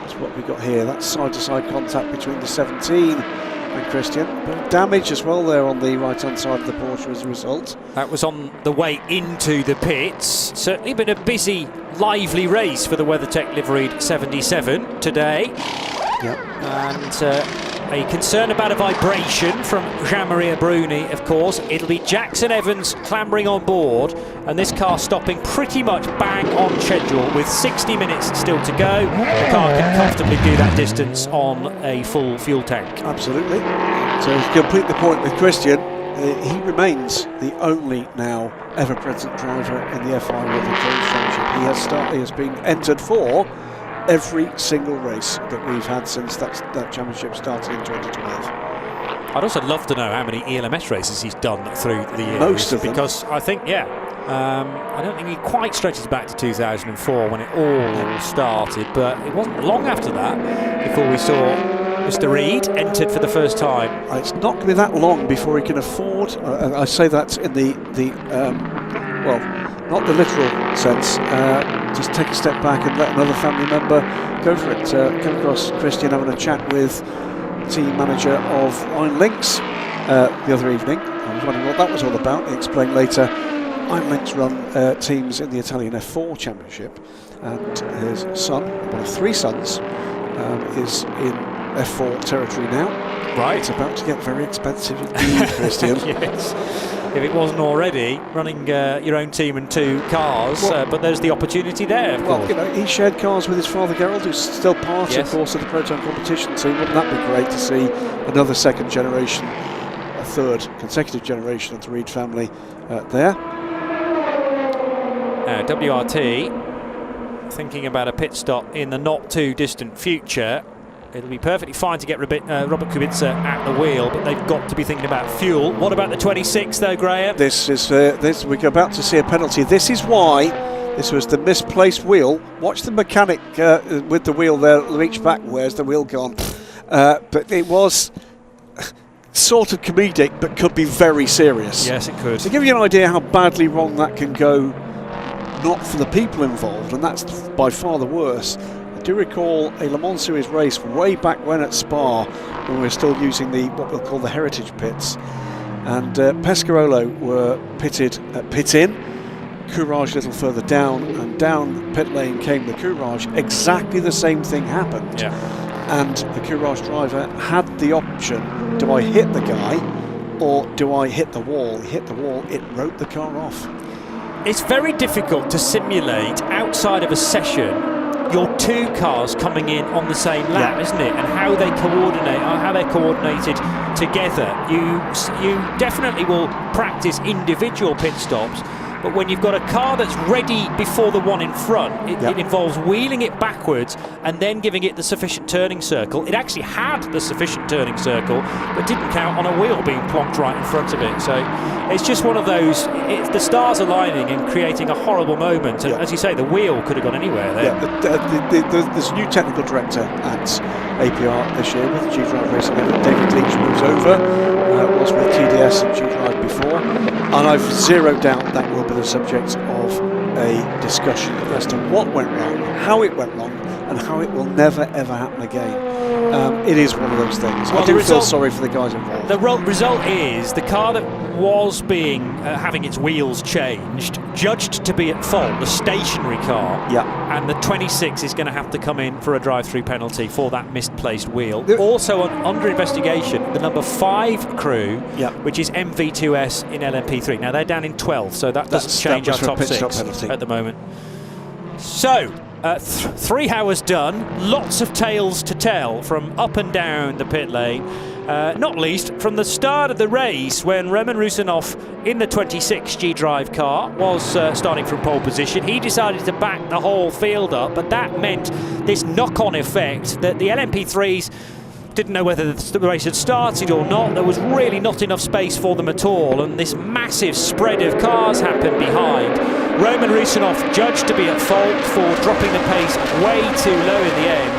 That's what we got here. That's side-to-side contact between the 17 and Christian. But damage as well there on the right-hand side of the Porsche as a result. That was on the way into the pits. Certainly been a busy, lively race for the WeatherTech liveried 77 today. Yep. And a concern about a vibration from Jean-Marie Bruni, of course. It'll be Jackson Evans clambering on board, and this car stopping pretty much bang on schedule with 60 minutes still to go. The car can comfortably do that distance on a full fuel tank. Absolutely. So to complete the point with Christian, he remains the only now ever-present driver in the FI World Endurance Championship. He has been entered for every single race that we've had since that championship started in 2012. I'd also love to know how many ELMS races he's done through the years. Most of them. Because I think, I don't think he quite stretches back to 2004 when it all started, but it wasn't long after that before we saw Mr. Reed entered for the first time. It's not going to be that long before he can afford, I say that in the not the literal sense. Just take a step back and let another family member go for it. Came across Christian having a chat with team manager of ELMS the other evening. I was wondering what that was all about. He explained later. ELMS run teams in the Italian F4 Championship, and his son, one of 3 sons, is in F4 territory now. Right. It's about to get very expensive indeed, Christian. Yes. If it wasn't already, running your own team and 2 cars, but there's the opportunity there, of course. You know, he shared cars with his father Gerald, who's still part, of course, of the Proton competition team. Wouldn't that be great to see another second generation, a third consecutive generation of the Reed family there? WRT thinking about a pit stop in the not too distant future. It'll be perfectly fine to get Robert Kubica at the wheel, but they've got to be thinking about fuel. What about the 26 though, Graham? We're about to see a penalty. This is why this was the misplaced wheel. Watch the mechanic with the wheel there reach back. Where's the wheel gone? But it was sort of comedic, but could be very serious. Yes, it could. To give you an idea how badly wrong that can go, not for the people involved, and that's by far the worst. I do recall a Le Mans Series race way back when at Spa, when we were still using what we'll call the heritage pits, and Pescarolo were pitted at pit in, Courage a little further down, and down pit lane came the Courage. Exactly the same thing happened. Yeah. And the Courage driver had the option: do I hit the guy or do I hit the wall? He hit the wall, it wrote the car off. It's very difficult to simulate outside of a session your 2 cars coming in on the same lap, isn't it? And how they coordinate, or how they're coordinated together. You definitely will practice individual pit stops, but when you've got a car that's ready before the one in front, it involves wheeling it backwards and then giving it the sufficient turning circle. It actually had the sufficient turning circle, but didn't count on a wheel being plonked right in front of it. So it's just one of those, the stars aligning and creating a horrible moment. And as you say, the wheel could have gone anywhere there. Yeah, there's a new technical director at APR this year with G-Drive Racing. David Leach moves over, was with TDS and G-Drive before, and I've zero doubt that will be the subject of a discussion as to what went wrong, how it went wrong, and how it will never ever happen again. It is one of those things. Well, I do feel sorry for the guys involved. The result is the car that was having its wheels changed, judged to be at fault, the stationary car, and the 26 is going to have to come in for a drive-through penalty for that misplaced wheel. Also under investigation, the number 5 crew, which is MV2S in LMP3. Now they're down in 12th, so that doesn't change our top 6 at the moment. So 3 hours done, lots of tales to tell from up and down the pit lane, not least from the start of the race when Roman Rusinov in the 26 G-Drive car was starting from pole position. He decided to back the whole field up, but that meant this knock-on effect that the LMP3s didn't know whether the race had started or not. There was really not enough space for them at all, and this massive spread of cars happened behind. Roman Rusinov judged to be at fault for dropping the pace way too low in the end,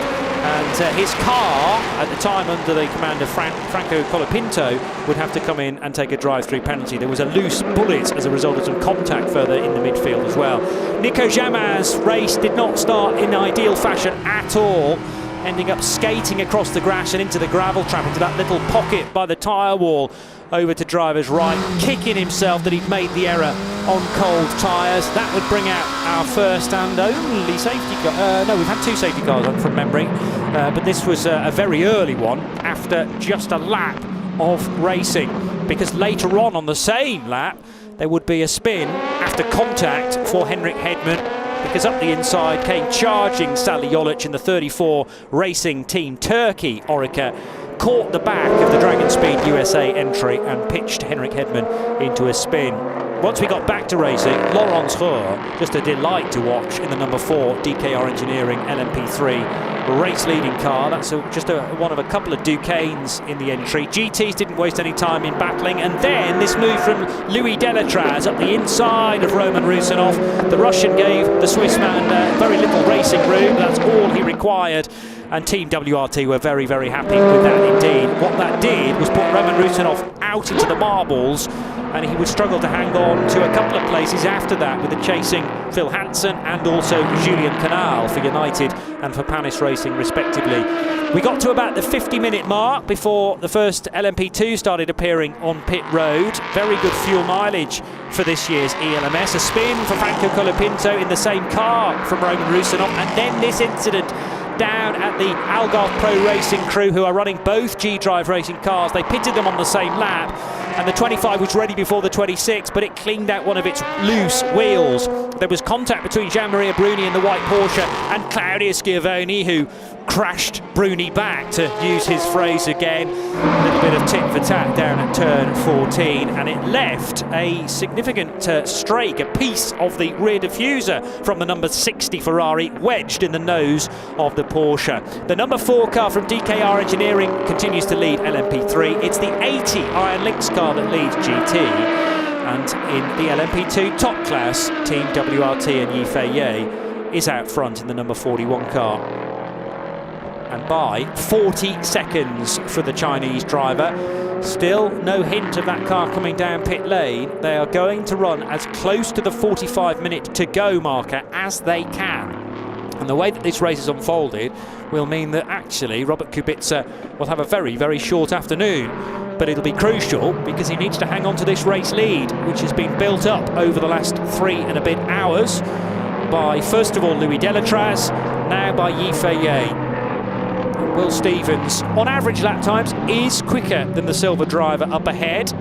and his car, at the time under the command of Franco Colapinto, would have to come in and take a drive-through penalty. There was a loose bullet as a result of some contact further in the midfield as well. Nico Jamin's race did not start in ideal fashion at all, ending up skating across the grass and into the gravel trap, into that little pocket by the tyre wall, over to driver's right, kicking himself that he'd made the error on cold tyres. That would bring out our first and only safety car. No, we've had 2 safety cars from memory, but this was a very early one after just a lap of racing, because later on the same lap there would be a spin after contact for Henrik Hedman, because up the inside came charging Sally Jolic in the 34 Racing Team Turkey Orica, caught the back of the Dragon Speed USA entry and pitched Henrik Hedman into a spin. Once we got back to racing, Laurence Rohr, just a delight to watch in the number 4 DKR Engineering LMP3 race-leading car. That's just one of a couple of Duquesnes in the entry. GTs didn't waste any time in battling, and then this move from Louis Delatraz up the inside of Roman Rusinov. The Russian gave the Swiss man very little racing room. That's all he required, and Team WRT were very, very happy with that indeed. What that did was put Roman Rusinov out out into the marbles, and he would struggle to hang on to a couple of places after that with the chasing Phil Hansen and also Julien Canal for United and for Panis Racing respectively. We got to about the 50-minute mark before the first LMP2 started appearing on pit road. Very good fuel mileage for this year's ELMS. A spin for Franco Colapinto in the same car from Roman Rusinov, and then this incident down at the Algarve Pro Racing crew, who are running both G-Drive racing cars. They pitted them on the same lap, and the 25 was ready before the 26, but it cleaned out one of its loose wheels. There was contact between Gian-Maria Bruni in the white Porsche and Claudio Schiavone, who crashed Bruni back, to use his phrase again. A little bit of tit for tat down at turn 14, and it left a significant strake, a piece of the rear diffuser from the number 60 Ferrari wedged in the nose of the Porsche. The number 4 car from DKR Engineering continues to lead LMP3. It's the 80 Iron Lynx car that leads GT. And in the LMP2 top class, Team WRT and Yifei is out front in the number 41 car. And by 40 seconds for the Chinese driver. Still no hint of that car coming down pit lane. They are going to run as close to the 45-minute to go marker as they can. And the way that this race has unfolded will mean that actually Robert Kubica will have a very, very short afternoon. But it'll be crucial because he needs to hang on to this race lead, which has been built up over the last 3 and a bit hours by, first of all, Louis Delatraz, now by Yifei. Will Stevens, on average lap times, is quicker than the silver driver up ahead.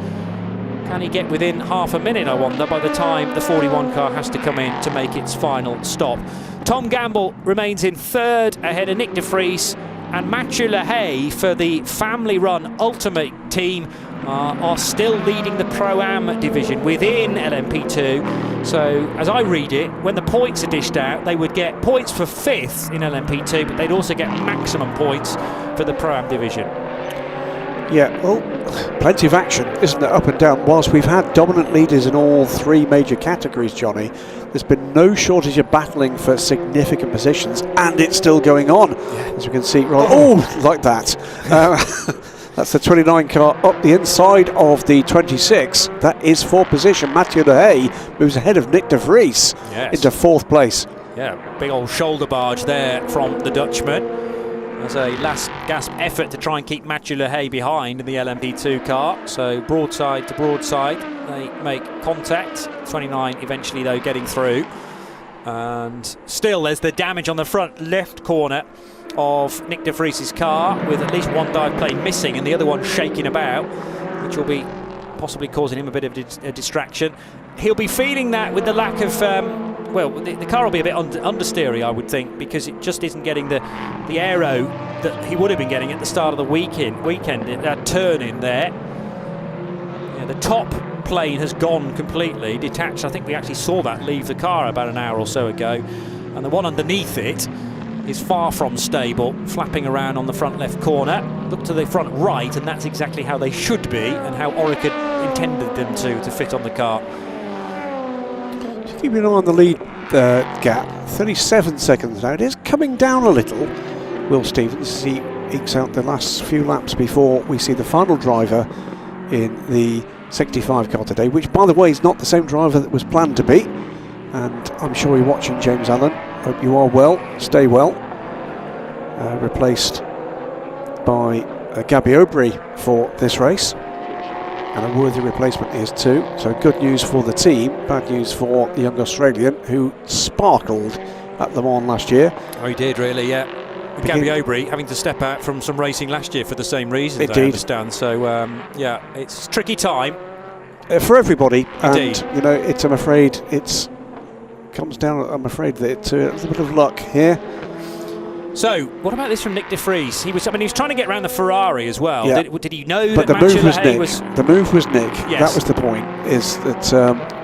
Can he get within half a minute, I wonder, by the time the 41 car has to come in to make its final stop? Tom Gamble remains in third ahead of Nick de Vries, and Mathieu Lehay for the family-run Ultimate team are still leading the Pro-Am division within LMP2. So, as I read it, when the points are dished out, they would get points for 5th in LMP2, but they'd also get maximum points for the Pro-Am division. Yeah, well, plenty of action, isn't it, up and down? Whilst we've had dominant leaders in all 3 major categories, Johnny, there's been no shortage of battling for significant positions, and it's still going on. Yeah. As we can see, like that. That's the 29 car up the inside of the 26. That is 4th position. Mathieu Lehay moves ahead of Nick de Vries into 4th place. Yeah, big old shoulder barge there from the Dutchman. As a last gasp effort to try and keep Mathieu Lehay behind in the LMP2 car. So broadside to broadside, they make contact. 29 eventually though getting through. And still there's the damage on the front left corner of Nick de Vries' car, with at least one dive plane missing and the other one shaking about, which will be possibly causing him a bit of a distraction. He'll be feeling that with the lack of well, the car will be a bit understeery, I would think, because it just isn't getting the aero that he would have been getting at the start of the weekend. That turn in there. Yeah, the top plane has gone completely detached. I think we actually saw that leave the car about an hour or so ago, and the one underneath it is far from stable, flapping around on the front left corner. Look to the front right, and that's exactly how they should be and how Orica intended them to fit on the car. Keeping an eye on the lead gap, 37 seconds now. It is coming down a little. Will Stevens, as he ekes out the last few laps before we see the final driver in the 65 car today, which, by the way, is not the same driver that was planned to be. And I'm sure you're watching, James Allen. Hope you are well. Stay well. Replaced by Gabby Aubry for this race. And a worthy replacement is too. So good news for the team, bad news for the young Australian who sparkled at Le Mans last year. Oh, he did really, yeah. Gabby Aubry having to step out from some racing last year for the same reasons, Indeed. I understand. So, yeah, it's a tricky time. For everybody. Indeed. And, you know, it's, I'm afraid, it's comes down, I'm afraid, that it's a little bit of luck here. So, what about this from Nick de Vries? He was trying to get around the Ferrari as well. Yeah. Did he know but that the move Mathieu was Lehay Nick. was... The move was Nick. Yes. That was the point, is that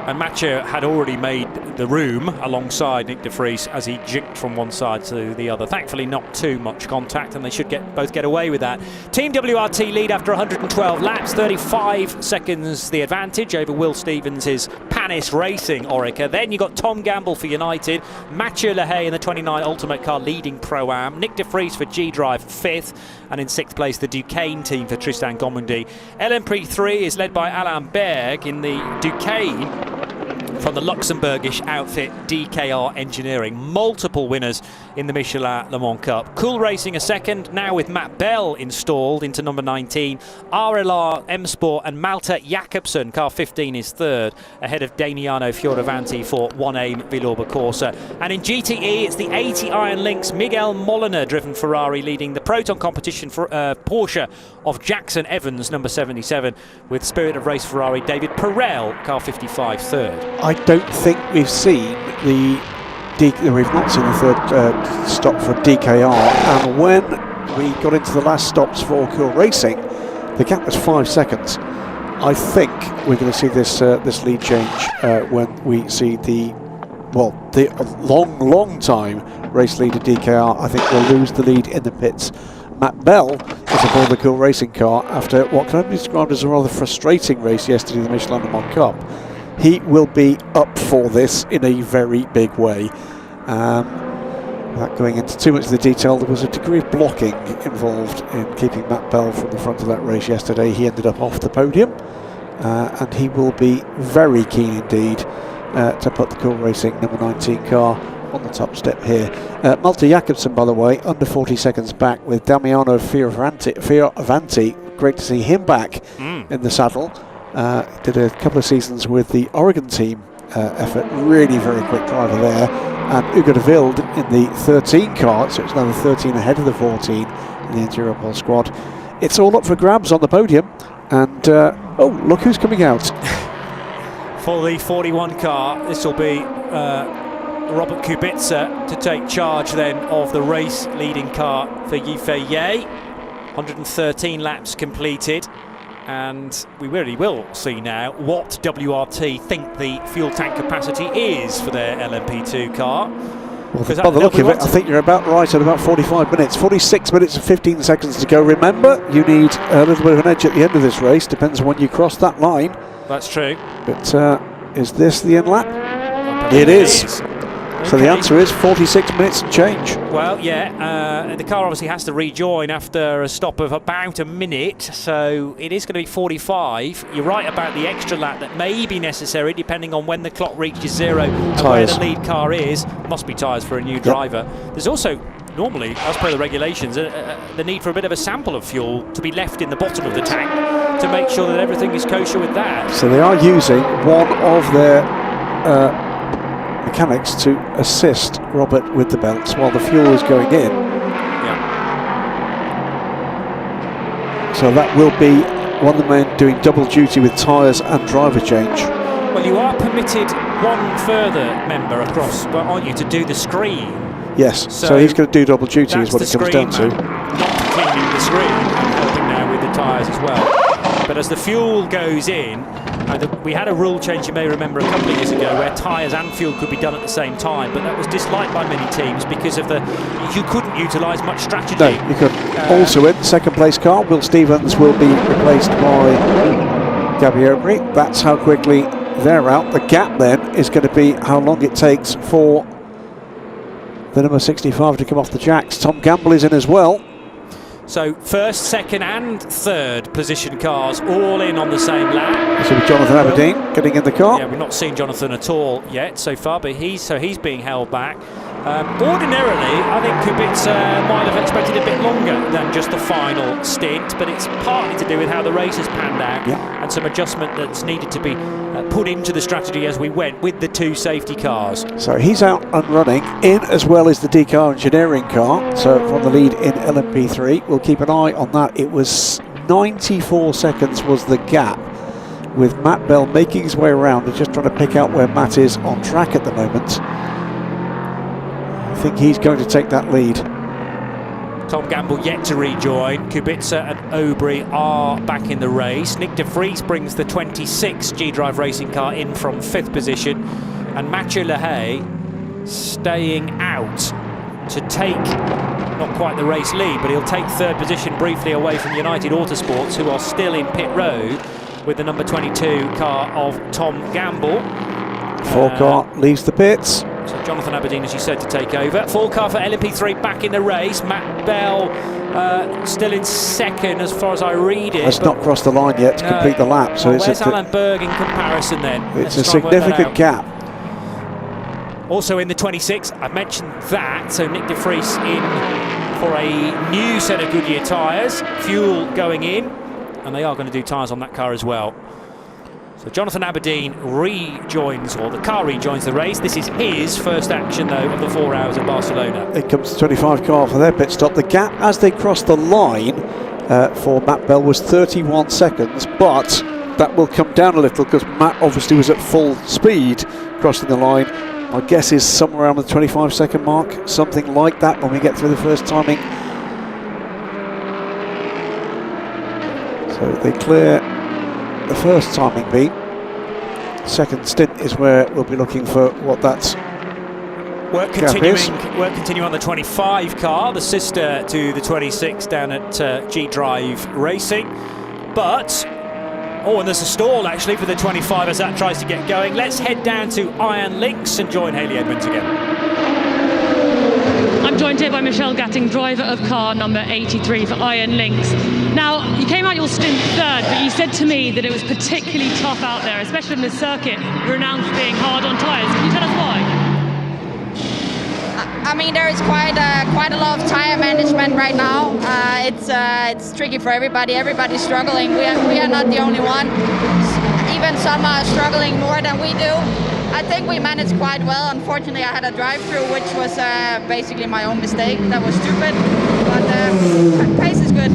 And Mathieu had already made the room alongside Nick de Vries as he jinked from one side to the other. Thankfully not too much contact, and they should both get away with that. Team WRT lead after 112 laps, 35 seconds the advantage over Will Stevens' Panis Racing Orica. Then you got Tom Gamble for United, Mathieu Lehay in the 29 Ultimate Car leading Pro-Am, Nick de Vries for G-Drive 5th, and in 6th place the Duquesne team for Tristan Gomundi. LMP3 is led by Alain Berg in the Duquesne from the Luxembourgish outfit DKR Engineering. Multiple winners in the Michelin Le Mans Cup. Cool Racing a second, now with Matt Bell installed into number 19. RLR M Sport and Malte Jakobsen, car 15, is third, ahead of Damiano Fioravanti for One Aim Villorba Corsa. And in GTE, it's the 80 Iron Lynx Miguel Molina driven Ferrari leading the Proton competition for Porsche of Jackson Evans, number 77, with Spirit of Race Ferrari David Perel, car 55, third. I don't think we've seen we've not seen the third stop for DKR, and when we got into the last stops for Cool Racing, the gap was 5 seconds. I think we're going to see this lead change when we see the long time race leader DKR. I think we'll lose the lead in the pits. Matt Bell is aboard the Cool Racing car after what can only be described as a rather frustrating race yesterday in the Michelin Le Mans Cup. He will be up for this in a very big way. Without going into too much of the detail, there was a degree of blocking involved in keeping Matt Bell from the front of that race yesterday. He ended up off the podium, and he will be very keen indeed to put the Cool Racing number 19 car on the top step here. Malte Jakobsen, by the way, under 40 seconds back with Damiano Fioravanti. Great to see him back in the saddle. Did a couple of seasons with the Oregon team effort. Really very quick driver there. And Hugo de Wilde in the 13 car, so it's another 13 ahead of the 14 in the Enduropol squad. It's all up for grabs on the podium. And oh, look who's coming out. For the 41 car, this will be Robert Kubica to take charge then of the race leading car for Yifei. 113 laps completed. And we really will see now what WRT think the fuel tank capacity is for their LMP2 car. Well, by the look of it, I think you're about right at about 45 minutes. 46 minutes and 15 seconds to go. Remember, you need a little bit of an edge at the end of this race. Depends on when you cross that line. That's true. But is this the end lap? It is. So the answer is 46 minutes and change. Well, yeah, the car obviously has to rejoin after a stop of about a minute, so it is going to be 45. You're right about the extra lap that may be necessary depending on when the clock reaches zero and where the lead car is. Must be tyres for a new driver. There's also, normally, as per the regulations, the need for a bit of a sample of fuel to be left in the bottom of the tank to make sure that everything is kosher with that. So they are using one of their mechanics to assist Robert with the belts while the fuel is going in. Yeah. So that will be one of the men doing double duty with tyres and driver change. Well, you are permitted one further member across, well, aren't you, to do the screen? Yes, so he's going to do double duty is what it comes down to. Not cleaning the screen and helping now with the tyres as well. But as the fuel goes in, we had a rule change, you may remember, a couple of years ago where tyres and fuel could be done at the same time, but that was disliked by many teams because of you couldn't utilise much strategy. No, you couldn't. Also in second place car, Will Stevens will be replaced by Gabby Aubry. That's how quickly they're out. The gap then is going to be how long it takes for the number 65 to come off the jacks. Tom Gamble is in as well. So first, second and third position cars all in on the same lap. So with Jonathan Aberdeen getting in the car. Yeah, we've not seen Jonathan at all yet so far, but he's being held back. Ordinarily, I think Kubica might have expected a bit longer than just the final stint, but it's partly to do with how the race has panned out and some adjustment that's needed to be put into the strategy as we went with the two safety cars. So he's out and running in as well as the DKR Engineering car. So from the lead in LMP3, we'll keep an eye on that. It was 94 seconds was the gap, with Matt Bell making his way around and just trying to pick out where Matt is on track at the moment. I think he's going to take that lead. Tom Gamble yet to rejoin. Kubica and Aubry are back in the race. Nick de Vries brings the 26 G-Drive racing car in from 5th position. And Mathieu Lehay staying out to take, not quite the race lead, but he'll take 3rd position briefly away from United Autosports, who are still in pit road with the number 22 car of Tom Gamble. 4 car leaves the pits. So Jonathan Aberdeen, as you said, to take over. 4 car for LMP3 back in the race. Matt Bell still in 2nd as far as I read it. Has not crossed the line yet to complete the lap. So where's Alan Berg in comparison then? It's a significant gap. Also in the 26, I mentioned that. So Nick de Vries in for a new set of Goodyear tyres. Fuel going in. And they are going to do tyres on that car as well. So Jonathan Aberdeen rejoins, or the car rejoins the race. This is his first action, though, of the 4 hours of Barcelona. It comes to 25 car for their pit stop. The gap as they crossed the line for Matt Bell was 31 seconds, but that will come down a little because Matt obviously was at full speed crossing the line. My guess is somewhere around the 25-second mark, something like that when we get through the first timing. So they clear the first timing beat. Second stint is where we'll be looking for what that's work continuing on the 25 car, the sister to the 26 down at G-Drive Racing. But and there's a stall actually for the 25 as that tries to get going. Let's head down to Iron Links and join Hayley Edmonds again. I'm joined here by Michelle Gatting, driver of car number 83 for Iron Links. Now, you came out your stint 3rd, but you said to me that it was particularly tough out there, especially in the circuit, renowned for being hard on tyres. Can you tell us why? I mean, there is quite a lot of tyre management right now. It's tricky for everybody. Everybody's struggling. We are not the only one. Even some are struggling more than we do. I think we managed quite well. Unfortunately, I had a drive-through, which was basically my own mistake. That was stupid, but pace is good.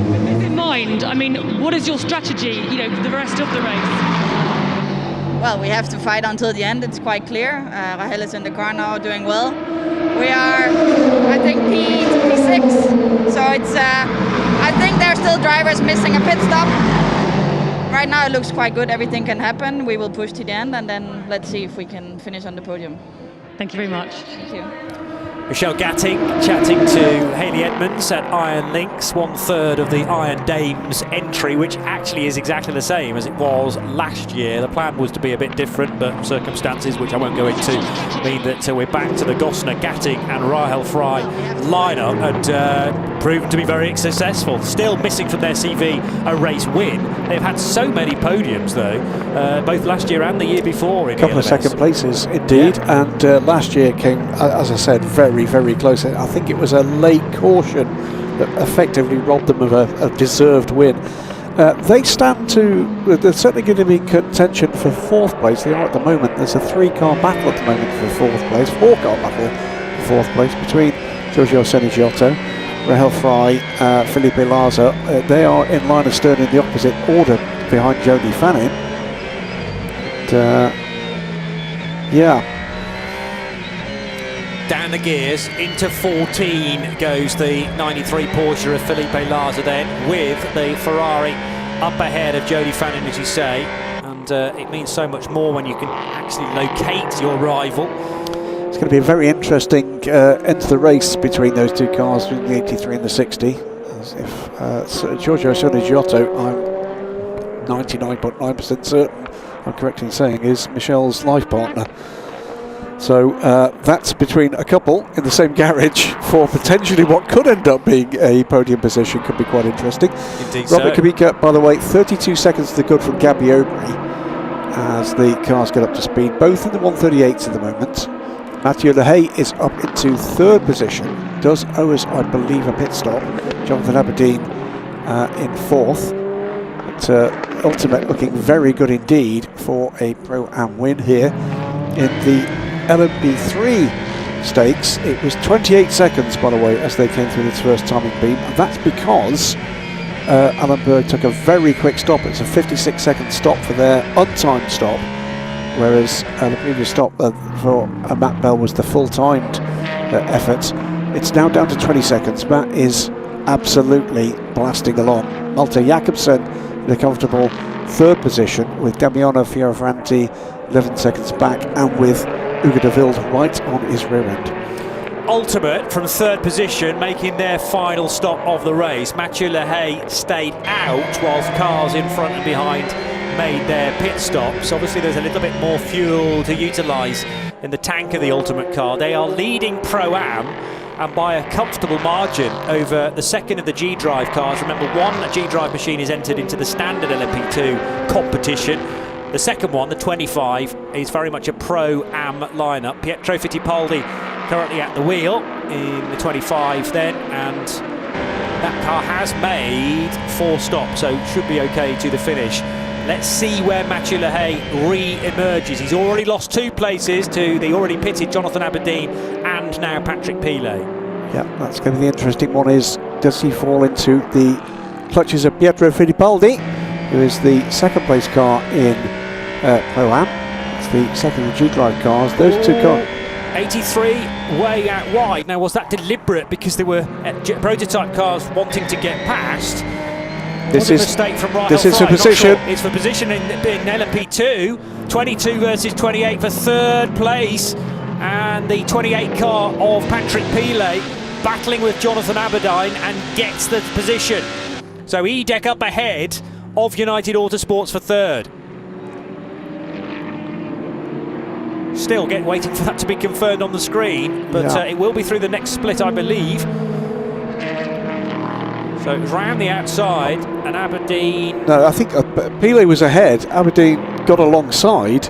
With in mind, I mean, what is your strategy, for the rest of the race? Well, we have to fight until the end. It's quite clear. Rahel is in the car now, doing well. We are, I think, P6. So it's, I think there's still drivers missing a pit stop. Right now it looks quite good. Everything can happen. We will push to the end, and then let's see if we can finish on the podium. Thank you very much. Thank you. Michelle Gatting chatting to Hayley Edmonds at Iron Links, 1/3 of the Iron Dames entry, which actually is exactly the same as it was last year. The plan was to be a bit different, but circumstances, which I won't go into, mean that we're back to the Gosner, Gatting and Rahel Fry lineup, and proven to be very successful. Still missing from their CV a race win. They've had so many podiums, though, both last year and the year before. A couple of second places, indeed, and last year came, as I said, very, very close. I think it was a late caution that effectively robbed them of a deserved win. They stand to, they're certainly going to be contention for 4th place. They are at the moment. There's a 3-car battle at the moment for 4th place, 4-car battle for 4th place between Giorgio Giotto, Rahel Fry, Felipe Laza. They are in line of stern in the opposite order behind Jody Fannin. And, down the gears into 14 goes the 93 Porsche of Felipe Laza then, with the Ferrari up ahead of Jody Fannin, as you say, and it means so much more when you can actually locate your rival. It's going to be a very interesting end to the race between those two cars, between the 83 and the 60. As if Giorgio Giotto, I'm 99.9% certain I'm correct in saying, is Michelle's life partner. So that's between a couple in the same garage for potentially what could end up being a podium position. Could be quite interesting. Indeed. Robert Kubica, by the way, 32 seconds to the good from Gabby Aubry as the cars get up to speed, both in the 138s at the moment. Mathieu Lehay is up into 3rd position, does owe us, I believe, a pit stop. Jonathan Aberdeen in 4th. But Ultimate looking very good indeed for a Pro-Am win here in the LMP3 stakes. It was 28 seconds, by the way, as they came through this first timing beam, and that's because Alan Berg took a very quick stop. It's a 56-second stop for their untimed stop, whereas the previous stop for Matt Bell was the full-timed effort. It's now down to 20 seconds. Matt is absolutely blasting along. Malte Jakobsen in a comfortable third position with Damiano Fioravanti 11 seconds back, and with Ugo de Wilde right on his rear end. Ultimate from third position making their final stop of the race. Mathieu Lehay stayed out whilst cars in front and behind made their pit stops. Obviously there's a little bit more fuel to utilise in the tank of the Ultimate car. They are leading Pro-Am, and by a comfortable margin over the second of the G-Drive cars. Remember, one G-Drive machine is entered into the standard LMP2 competition. The second one, the 25, is very much a Pro-Am lineup. Pietro Fittipaldi currently at the wheel in the 25 then, and that car has made 4 stops, so should be okay to the finish. Let's see where Mathieu Lehay re-emerges. He's already lost 2 places to the already pitted Jonathan Aberdeen and now Patrick Pilet. Yeah, that's going to be the interesting one, is does he fall into the clutches of Pietro Fittipaldi, who is the second place car in Pro-Am. It's the second of the G-Drive cars. Those 2 cars. 83 way out wide. Now, was that deliberate because there were prototype cars wanting to get past? This is mistake from Rahel this is Fry, for position. Sure. It's for position in LMP2. 22 versus 28 for third place, and the 28 car of Patrick Pilet battling with Jonathan Aberdeen and gets the position. So EDEC up ahead of United Autosports for third. Still waiting for that to be confirmed on the screen, but it will be through the next split, I believe. So it was round the outside, and Aberdeen... No, I think Pilet was ahead. Aberdeen got alongside,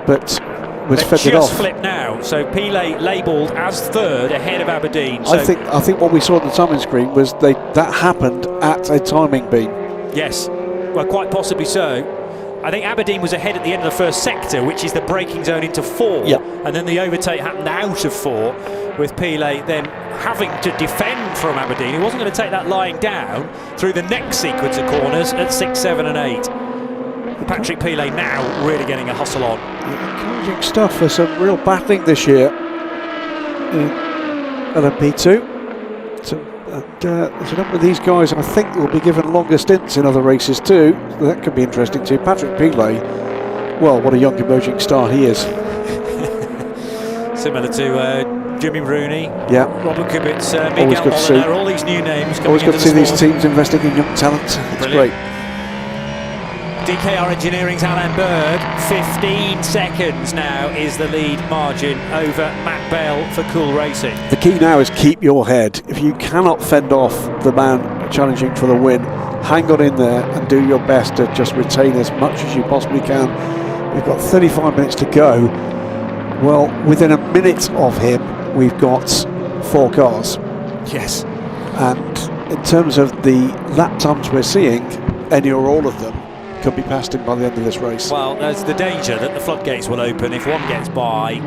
but was fended off. Just flipped now, so Pilet labelled as third ahead of Aberdeen. So I think what we saw on the timing screen was that happened at a timing beam. Yes, well, quite possibly so. I think Aberdeen was ahead at the end of the first sector, which is the braking zone into 4, and then the overtake happened out of 4, with Pilet then having to defend from Aberdeen. He wasn't going to take that lying down through the next sequence of corners at 6, 7 and 8. Patrick Pilet now really getting a hustle on. Encouraging stuff for some real battling this year in LMP2. There's a number of these guys I think will be given longer stints in other races too. So that could be interesting too. Patrick Pilet, well, what a young emerging star he is. Similar to Jimmy Rooney, Robert Kubica, Miguel Moliner, all these new names coming always good into to see the these teams investing in young talent. It's great. DKR Engineering's Alain Berg, 15 seconds now is the lead margin over Matt Bell for Cool Racing. The key now is keep your head. If you cannot fend off the man challenging for the win, hang on in there and do your best to just retain as much as you possibly can. We've got 35 minutes to go. Well, within a minute of him, we've got 4 cars. Yes. And in terms of the lap times we're seeing, any or all of them could be passed in by the end of this race. Well, there's the danger that the floodgates will open. If one gets by,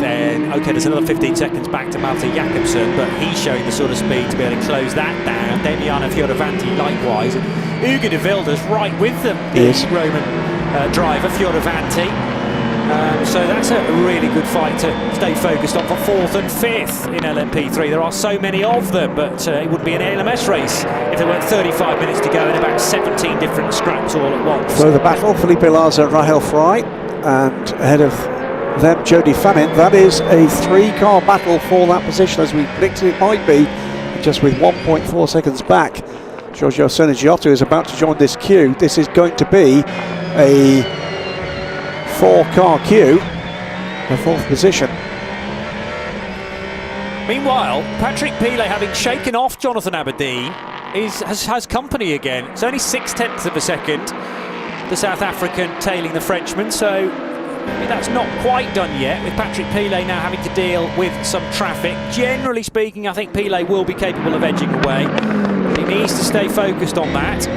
then okay, there's another 15 seconds back to Malte Jakobsen, but he's showing the sort of speed to be able to close that down. Damiano Fioravanti likewise. Ugo de Wilde's right with them, the Roman driver Fioravanti. So that's a really good fight to stay focused on for 4th and 5th in LMP3. There are so many of them, but it would be an ELMS race if there weren't 35 minutes to go and about 17 different scraps all at once. So the battle, Felipe Larza, Rahel Fry, and ahead of them, Jody Fannin. That is a 3-car battle for that position, as we predicted it might be, just with 1.4 seconds back. Giorgio Sergiotta is about to join this queue. This is going to be a 4-car queue, the 4th position. Meanwhile, Patrick Pilet, having shaken off Jonathan Aberdeen, has company again. It's only 6/10 of a second, the South African tailing the Frenchman, so maybe that's not quite done yet, with Patrick Pilet now having to deal with some traffic. Generally speaking, I think Pilet will be capable of edging away, but he needs to stay focused on that.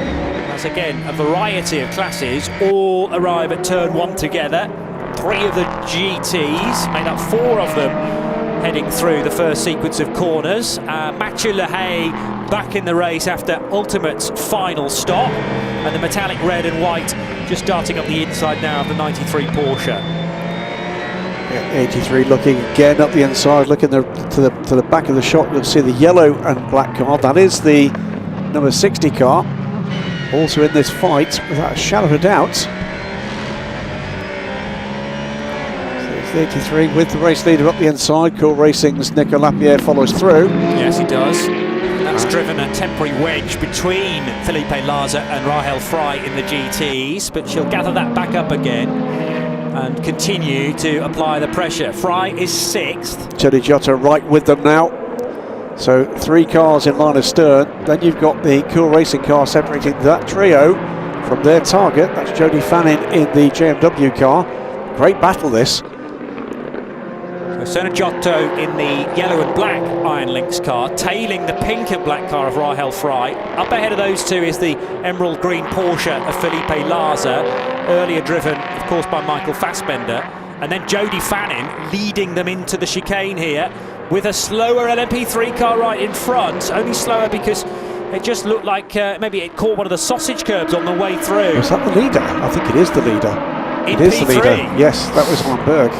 As again, a variety of classes all arrive at turn 1 together. 3 of the GTs, made up 4 of them, heading through the first sequence of corners. Mathieu Lehay back in the race after Ultimate's final stop, and the metallic red and white just darting up the inside now of the 93 Porsche. 83 looking again up the inside, looking to the back of the shot. You'll see the yellow and black car. That is the number 60 car. Also in this fight, without a shadow of a doubt. So it's the 83 with the race leader up the inside. Cool Racing's Nico Lapierre follows through. Yes, he does. That's driven a temporary wedge between Felipe Larza and Rahel Fry in the GTs, but she'll gather that back up again and continue to apply the pressure. Fry is 6th. Jody Giotto right with them now. So 3 cars in line of stern. Then you've got the Cool Racing car separating that trio from their target. That's Jody Fannin in the JMW car. Great battle this. Serna Giotto in the yellow and black Iron Lynx car, tailing the pink and black car of Rahel Fry. Up ahead of those two is the emerald green Porsche of Felipe Larza, earlier driven, of course, by Michael Fassbender. And then Jody Fannin leading them into the chicane here with a slower LMP3 car right in front, only slower because it just looked like maybe it caught one of the sausage curbs on the way through. Was that the leader? I think it is the leader. In it is P3. the leader. Yes, that was Van Berg.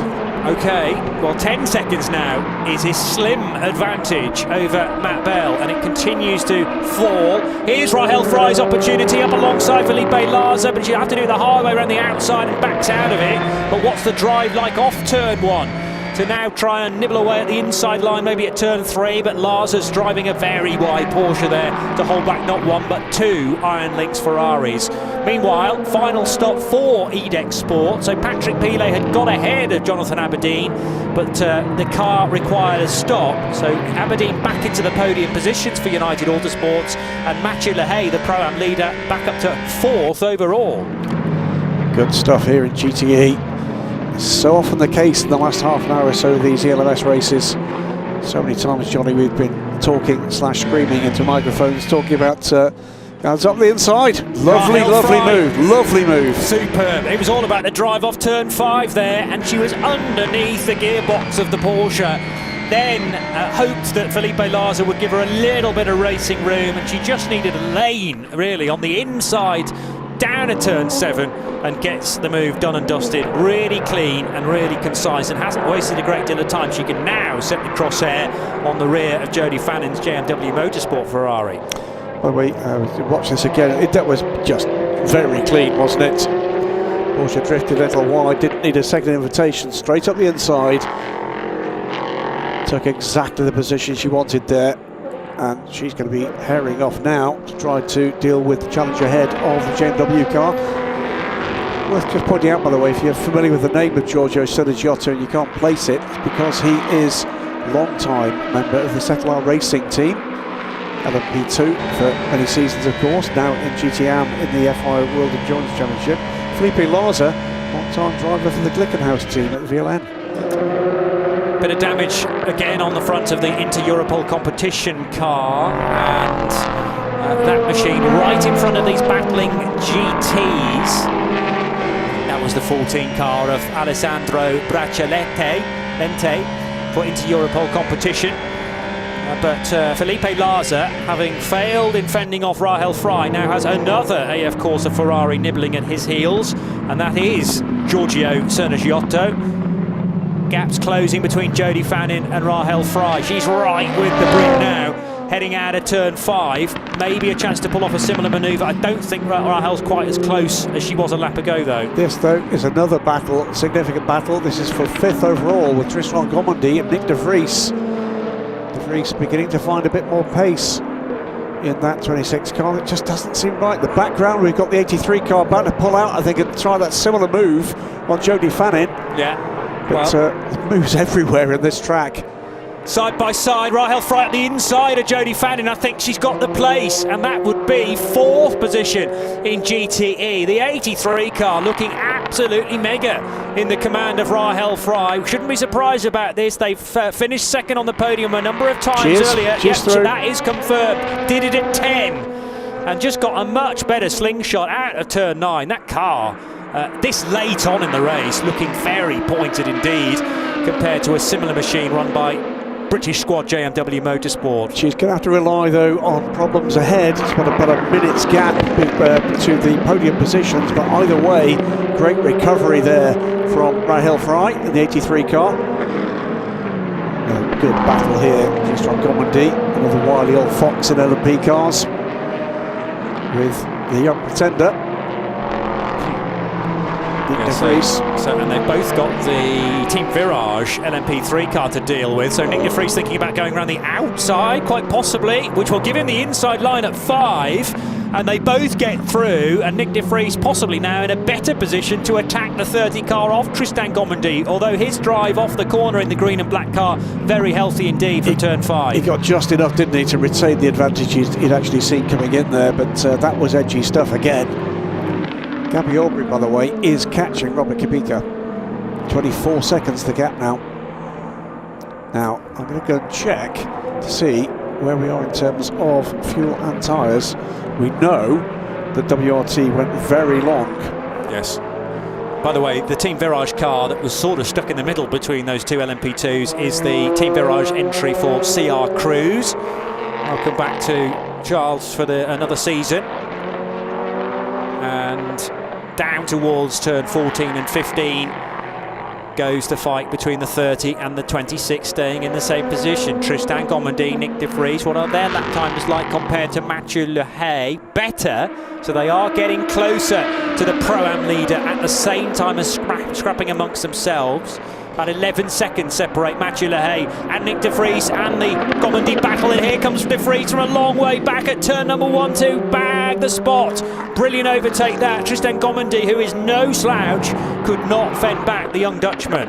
Okay, well 10 seconds now is his slim advantage over Matt Bell, and it continues to fall. Here's Rahel Fry's opportunity up alongside Felipe Larza, but she'll have to do it the hard way around the outside and backs out of it. But what's the drive like off turn 1? To now try and nibble away at the inside line, maybe at turn 3, but Larza's driving a very wide Porsche there to hold back not 1 but 2 Iron Lynx Ferraris. Meanwhile, final stop for EDEX Sport. So Patrick Pilet had got ahead of Jonathan Aberdeen, but the car required a stop. So Aberdeen back into the podium positions for United Autosports, and Mathieu Lehay, the Pro-Am leader, back up to 4th overall. Good stuff here in GTE. So often the case in the last half an hour or so of these ELMS races. So many times, Johnny, we've been talking / screaming into microphones, talking about guys up the inside. Lovely, lovely move, lovely move. Superb. It was all about the drive off turn 5 there, and she was underneath the gearbox of the Porsche. Then hoped that Felipe Larza would give her a little bit of racing room, and she just needed a lane, really, on the inside, down a turn 7, and gets the move done and dusted. Really clean and really concise, and hasn't wasted a great deal of time. She can now set the crosshair on the rear of Jody Fannin's JMW Motorsport Ferrari. By the way, watch this again. That was just very clean, wasn't it? Porsche drifted a little wide, didn't need a second invitation. Straight up the inside. Took exactly the position she wanted there. And she's going to be herring off now to try to deal with the challenge ahead of the JMW car. Worth just pointing out, by the way, if you're familiar with the name of Giorgio Serna and you can't place it, it's because he is long-time member of the Settler Racing team, LMP2 for many seasons, of course, now in GTM in the FI World Endurance Championship. Felipe Larza, long-time driver for the Glickenhaus team at the VLN. Bit of damage again on the front of the Inter-Europol competition car, and that machine right in front of these battling GTs. That was the 14 car of Alessandro Bracciolente for Inter-Europol competition. But Felipe Larza, having failed in fending off Rahel Fry, now has another AF Corsa Ferrari nibbling at his heels, and that is Giorgio Serna Giotto. Gaps closing between Jody Fannin and Rahel Fry. She's right with the Brit now, heading out of turn 5. Maybe a chance to pull off a similar manoeuvre. I don't think Rahel's quite as close as she was a lap ago, though. This, though, is another battle, significant battle. This is for 5th overall with Tristan Gomondy and Nick de Vries. De Vries beginning to find a bit more pace in that 26 car. It just doesn't seem right. The background, we've got the 83 car about to pull out, I think, and try that similar move on Jody Fannin. Yeah. But moves everywhere in this track. Side by side, Rahel Fry at the inside of Jody Fannin. I think she's got the place, and that would be 4th position in GTE. The 83 car looking absolutely mega in the command of Rahel Fry. We shouldn't be surprised about this. They've finished 2nd on the podium a number of times earlier. Yes, that is confirmed. Did it at 10, and just got a much better slingshot out of turn 9. That car, this late on in the race, looking very pointed indeed, compared to a similar machine run by British squad, JMW Motorsport. She's going to have to rely, though, on problems ahead. It's got about a minute's gap to the podium positions, but either way, great recovery there from Rahel Fry in the 83 car. A good battle here just from Gomondy, another wily old fox in LMP cars, with the young pretender. And they've both got the Team Virage LMP3 car to deal with, so Nick de Vries thinking about going around the outside, quite possibly, which will give him the inside line at 5, and they both get through, and Nick de Vries possibly now in a better position to attack the 30 car off Tristan Gomondy, although his drive off the corner in the green and black car, very healthy indeed from turn 5. He got just enough, didn't he, to retain the advantage he'd actually seen coming in there, but that was edgy stuff again. Gabby Aubrey, by the way, is catching Robert Kubica. 24 seconds the gap now. Now, I'm going to go and check to see where we are in terms of fuel and tyres. We know that WRT went very long. Yes. By the way, the Team Virage car that was sort of stuck in the middle between those two LMP2s is the Team Virage entry for CR Cruise. I'll come back to Charles for another season. And down towards turn 14 and 15 goes the fight between the 30 and the 26, staying in the same position. Tristan Gomondy, Nick de Vries, what are their lap times like compared to Mathieu Le Hay? Better, so they are getting closer to the Pro-Am leader at the same time as scrapping amongst themselves. About 11 seconds separate Mathieu Le Hay and Nick de Vries, and the Gomondy battle, and here comes de Vries from a long way back at turn number 1 to bag the spot. Brilliant overtake that. Tristan Gomondy, who is no slouch, could not fend back the young Dutchman.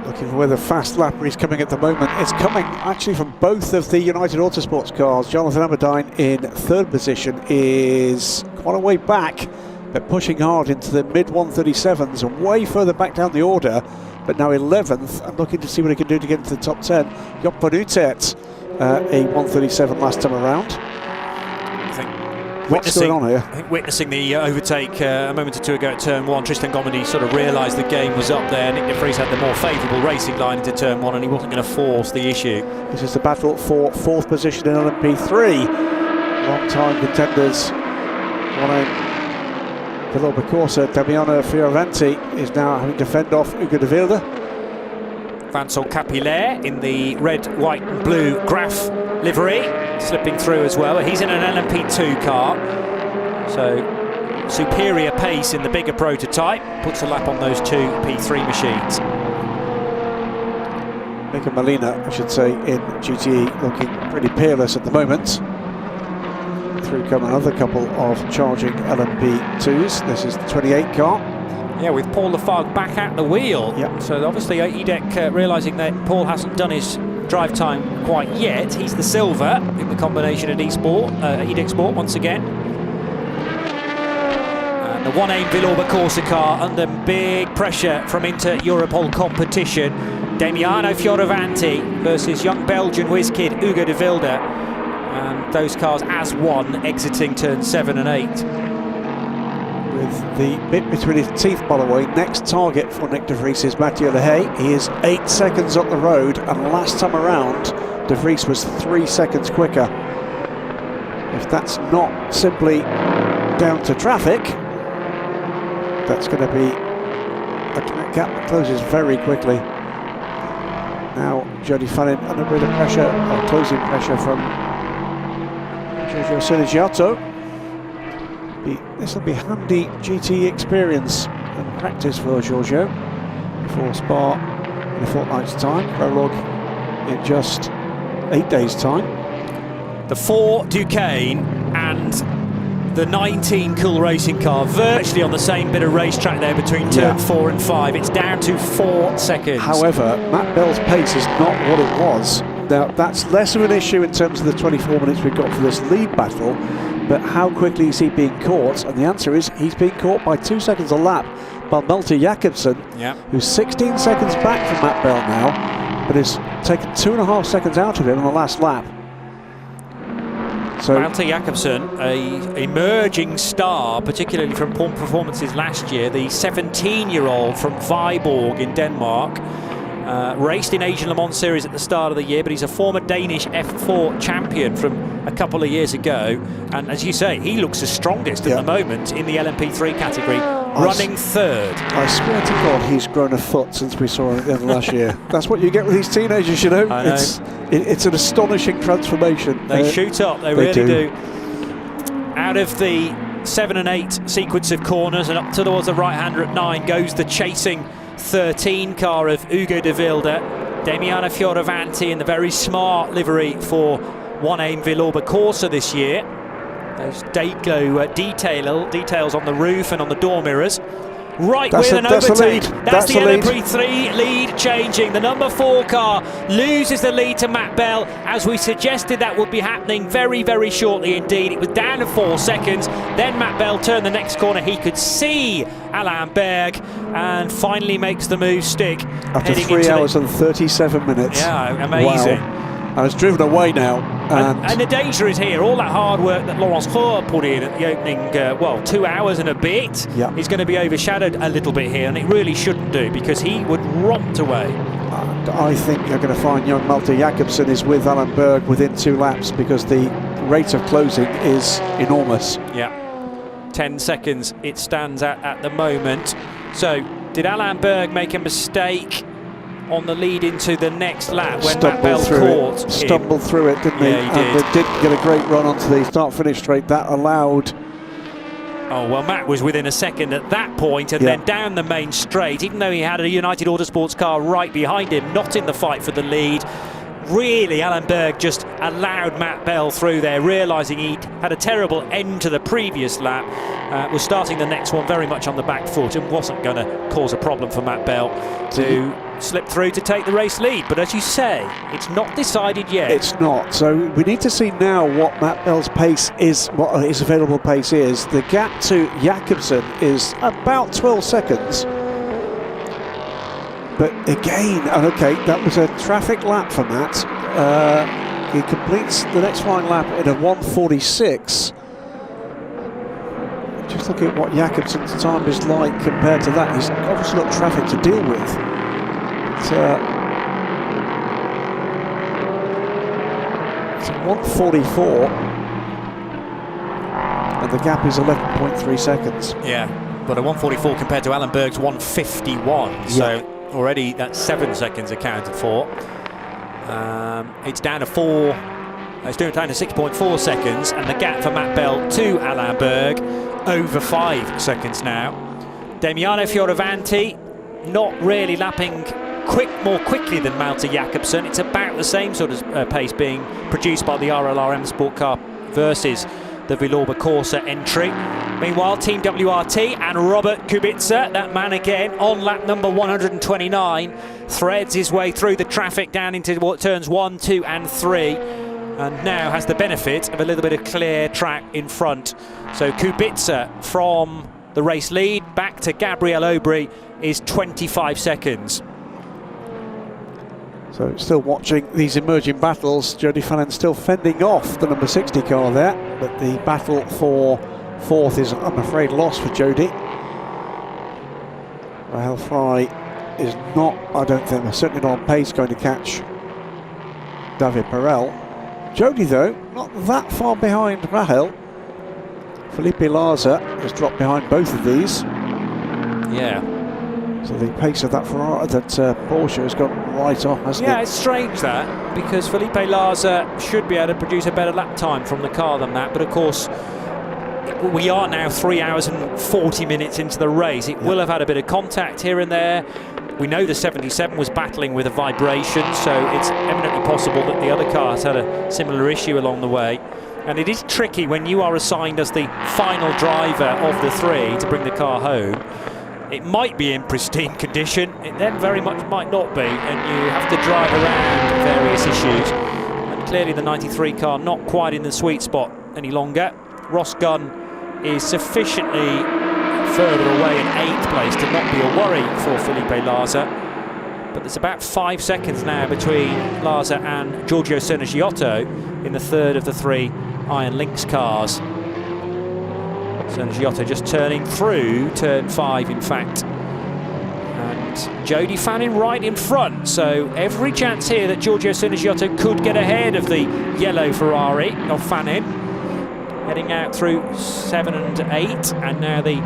Looking for where the fast lapper is coming at the moment. It's coming actually from both of the United Autosports cars. Jonathan Aberdyne in 3rd position is quite a way back, but pushing hard into the mid-137s and way further back down the order, but now 11th and looking to see what he can do to get into the top 10. Job van Utet, a 137 last time around. What's going on here? I think witnessing the overtake a moment or two ago at turn 1, Tristan Gomondy sort of realised the game was up there. Nick de Vries had the more favourable racing line into turn 1, and he wasn't going to force the issue. This is the battle for 4th position in LMP3. Long-time contenders. Below Corsa, Damiano Fioravanti is now having to fend off Ugo de Wilde. Vincent Capillaire in the red, white and blue Graf livery, slipping through as well. He's in an LMP2 car, so superior pace in the bigger prototype, puts a lap on those two P3 machines. Mika Molina, I should say, in GTE, looking pretty peerless at the moment. Through come another couple of charging LMP2s. This is the 28 car. Yeah, with Paul Lafargue back at the wheel. Yep. So obviously EDEC realising that Paul hasn't done his drive time quite yet. He's the silver in the combination at EDEC Sport once again. And the 1A Villorba Corsa car under big pressure from inter-Europol competition. Damiano Fioravanti versus young Belgian whiz kid Ugo de Wilde. And those cars as one exiting turn 7 and 8. With the bit between his teeth, by the way, next target for Nick de Vries is Mathieu Le Hay. He is 8 seconds up the road, and last time around de Vries was 3 seconds quicker. If that's not simply down to traffic, that's going to be a gap that closes very quickly. Now Jody Fannin under a bit of pressure, or closing pressure from Giorgio Sinigiato. This will be handy GT experience and practice for Giorgio before Spa in a fortnight's time. Prologue in just 8 days' time. The 4 Duquesne and the 19 Cool Racing car virtually on the same bit of racetrack there between turn 4 and 5. It's down to 4 seconds. However, Matt Bell's pace is not what it was. Now, that's less of an issue in terms of the 24 minutes we've got for this lead battle, but how quickly is he being caught? And the answer is he's being caught by 2 seconds a lap by Malte Jakobsen, who's 16 seconds back from Matt Bell now, but has taken 2.5 seconds out of him on the last lap. So Malte Jakobsen, a emerging star, particularly from performances last year, the 17-year-old from Viborg in Denmark, Raced in Asian Le Mans Series at the start of the year, but he's a former Danish F4 champion from a couple of years ago. And as you say, he looks the strongest at the moment in the LMP3 category, running third. I swear to God, he's grown a foot since we saw him at the end of last year. That's what you get with these teenagers, you know. I know. It's an astonishing transformation. They shoot up, they really do. Out of the 7 and 8 sequence of corners and up towards the right-hander at 9 goes the chasing 13 car of Ugo de Wilde. Damiano Fioravanti in the very smart livery for One Aim Villorba Corsa this year. Those Daco details on the roof and on the door mirrors. Right with an overtake. That's the LMP3 lead changing. The number 4 car loses the lead to Matt Bell, as we suggested that would be happening very, very shortly indeed. It was down to 4 seconds. Then Matt Bell turned the next corner. He could see Alain Berg and finally makes the move stick. After 3 hours and 37 minutes. Yeah, amazing. Wow. And it's driven away now. And the danger is here. All that hard work that Laurence Rohr put in at the opening, 2 hours and a bit, is going to be overshadowed a little bit here, and it really shouldn't do, because he would romp away. I think you're going to find young Malte Jakobsen is with Alain Berg within 2 laps, because the rate of closing is enormous. Yeah, 10 seconds it stands at the moment. So, did Alain Berg make a mistake on the lead into the next lap when Matt Bell caught him? Stumbled through it, didn't he? Yeah, he did. And didn't get a great run onto the start-finish straight. That allowed... Oh, well, Matt was within a second at that point, and then down the main straight, even though he had a United Autosports car right behind him, not in the fight for the lead. Really, Alain Berg just allowed Matt Bell through there, realising he'd had a terrible end to the previous lap. Was starting the next one very much on the back foot and wasn't going to cause a problem for Matt Bell to slip through to take the race lead. But as you say, it's not decided yet. It's not. So we need to see now what Matt Bell's pace is, what his available pace is. The gap to Jakobsen is about 12 seconds. But again, and okay, that was a traffic lap for Matt. He completes the next flying lap in a 1:46. Just looking at what Jakobsen's time is like compared to that. He's obviously got traffic to deal with. It's a 1:44, and the gap is 11.3 seconds. Yeah, but a 1:44 compared to Alain Berg's 1:51. So already that's 7 seconds accounted for. It's down to 4. It's down to 6.4 seconds, and the gap for Matt Bell to Alain Berg over 5 seconds now. Damiano Fioravanti not really lapping more quickly than Malte Jakobsen. It's about the same sort of pace being produced by the RLRM Sport Car versus the Villorba Corsa entry. Meanwhile, Team WRT and Robert Kubica, that man again, on lap number 129, threads his way through the traffic down into what turns 1, 2 and 3, and now has the benefit of a little bit of clear track in front. So Kubica from the race lead back to Gabriel Aubry is 25 seconds. So still watching these emerging battles. Jody Fallon still fending off the number 60 car there, but the battle for fourth is, I'm afraid, lost for Jody. Rahel Fry is not, I don't think, certainly not on pace, going to catch David Perel. Jody, though, not that far behind Rahel. Felipe Larza has dropped behind both of these. Yeah. So the pace of that Ferrari, that Porsche has gone right off, hasn't it? Yeah, it's strange that, because Felipe Larza should be able to produce a better lap time from the car than that, but of course we are now 3 hours and 40 minutes into the race. It will have had a bit of contact here and there. We know the 77 was battling with a vibration, so it's eminently possible that the other car has had a similar issue along the way. And it is tricky when you are assigned as the final driver of the three to bring the car home. It might be in pristine condition, it then very much might not be, and you have to drive around various issues. And clearly the 93 car not quite in the sweet spot any longer. Ross Gunn is sufficiently further away in 8th place to not be a worry for Felipe Larza. But there's about 5 seconds now between Larza and Giorgio Sergio in the third of the 3 Iron Lynx cars. Sergio just turning through turn 5, in fact. And and Jody Fannin right in front, so every chance here that Giorgio Sonego could get ahead of the yellow Ferrari of Fannin. Heading out through 7 and 8, and now the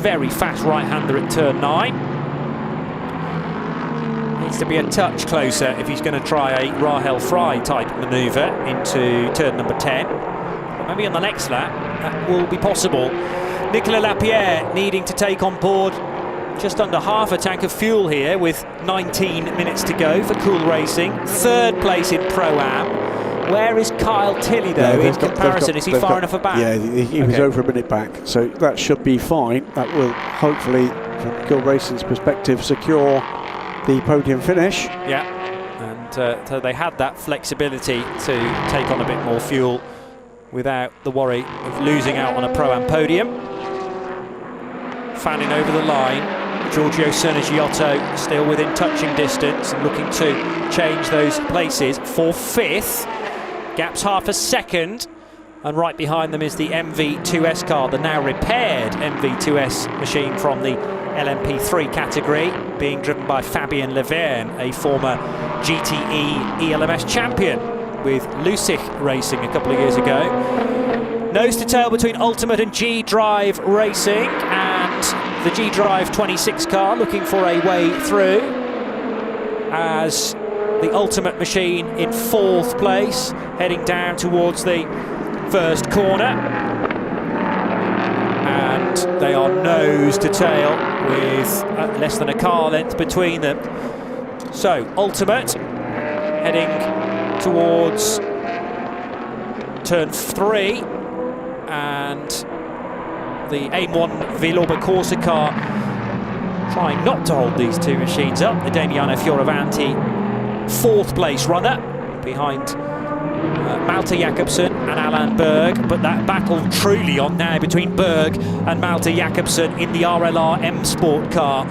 very fast right-hander at turn 9. Needs to be a touch closer if he's going to try a Rahel Fry type manoeuvre into turn number 10. But maybe on the next lap that will be possible. Nicolas Lapierre needing to take on board just under half a tank of fuel here with 19 minutes to go for Cool Racing. Third place in Pro-Am. Where is Kyle Tilley though in comparison? Is he far enough back? Yeah, he was over a minute back, so that should be fine. That will hopefully, from Cool Racing's perspective, secure the podium finish. Yeah, and so they had that flexibility to take on a bit more fuel without the worry of losing out on a Pro-Am podium. Fanning over the line, Giorgio Sonego still within touching distance and looking to change those places for 5th. Gaps half a second, and right behind them is the MV2S car, the now repaired MV2S machine from the LMP3 category, being driven by Fabien Leverne, a former GTE ELMS champion with Lusig Racing a couple of years ago. Nose to tail between Ultimate and G-Drive Racing, and the G-Drive 26 car looking for a way through, as the Ultimate machine in 4th place, heading down towards the first corner. And they are nose to tail with less than a car length between them. So, Ultimate heading towards turn 3, and the AIM-1 Villorba Corsa car trying not to hold these two machines up. The Damiano Fioravanti 4th place runner behind Malte Jakobsen and Alain Berg, but that battle truly on now between Berg and Malte Jakobsen in the RLR M Sport car.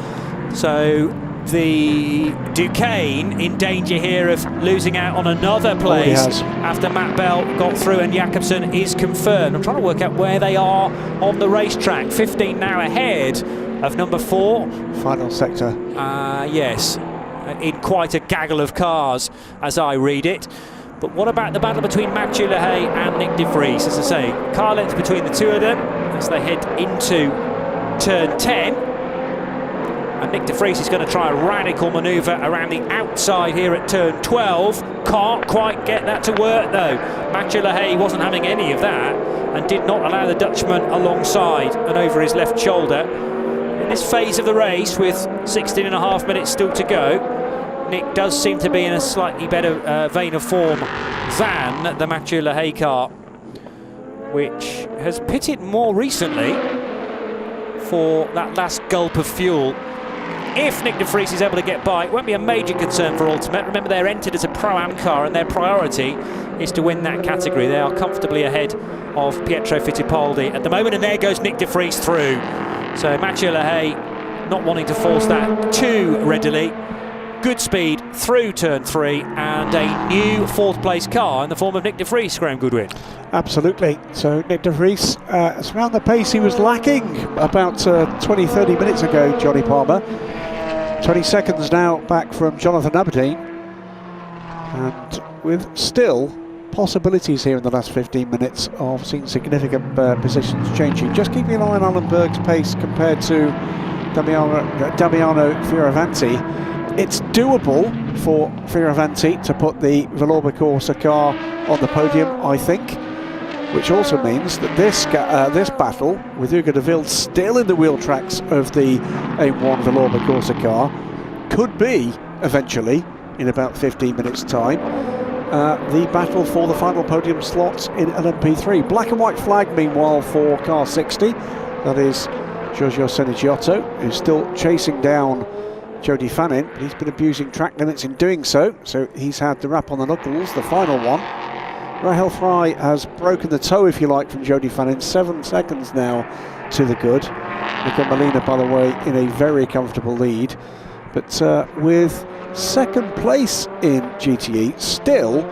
So the Duquesne in danger here of losing out on another place after Matt Bell got through and Jakobsen is confirmed. I'm trying to work out where they are on the racetrack. 15 now ahead of number 4. Final sector. Yes, in quite a gaggle of cars as I read it. But what about the battle between Mathieu Lehay and Nick de Vries? As I say, car length between the two of them as they head into turn 10. And Nick de Vries is going to try a radical manoeuvre around the outside here at turn 12. Can't quite get that to work though. Mathieu Lehay wasn't having any of that and did not allow the Dutchman alongside and over his left shoulder. In this phase of the race, with 16.5 minutes still to go, Nick does seem to be in a slightly better vein of form than the Mathieu Lehay car, which has pitted more recently for that last gulp of fuel. If Nick de Vries is able to get by, it won't be a major concern for Ultimate. Remember, they're entered as a Pro-Am car and their priority is to win that category. They are comfortably ahead of Pietro Fittipaldi at the moment, and there goes Nick de Vries through. So Mathieu Lehay not wanting to force that too readily. Good speed through turn 3 and a new 4th place car in the form of Nick de Vries, Graham Goodwin. Absolutely. So Nick de Vries is around the pace he was lacking about 20-30 minutes ago, Johnny Palmer. 20 seconds now back from Jonathan Aberdeen, and with still possibilities here in the last 15 minutes of seeing significant positions changing. Just keeping an eye on Alan Berg's pace compared to Damiano Fioravanti. It's doable for Fioravanti to put the Villorba Corsa car on the podium, I think, which also means that this battle with Hugo de Wilde still in the wheel tracks of the AIM-1 Villorba Corsa car could be eventually, in about 15 minutes time, the battle for the final podium slots in LMP3. Black and white flag meanwhile for car 60, that is Giorgio Sonego, who's still chasing down Jody Fannin, but he's been abusing track limits in doing so, so he's had the rap on the knuckles, the final one. Rahel Fry has broken the toe, if you like, from Jody Fannin. 7 seconds now to the good. Nico Molina, by the way, in a very comfortable lead, but with 2nd place in GTE, still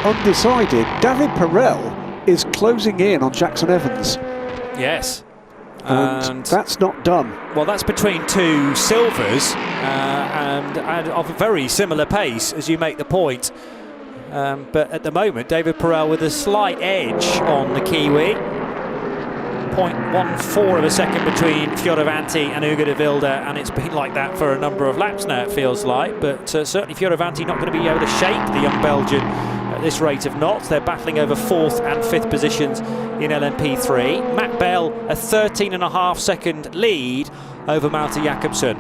undecided. David Perel is closing in on Jackson Evans. Yes, And that's not done. Well, that's between two silvers and of a very similar pace, as you make the point. But at the moment, David Perel with a slight edge on the Kiwi. 0.14 of a second between Fioravanti and Ugo de Wilde, and it's been like that for a number of laps now, it feels like. But certainly Fioravanti not going to be able to shake the young Belgian at this rate of knots. They're battling over 4th and 5th positions in LMP3. Matt Bell, a 13.5 second lead over Malte Jakobsen.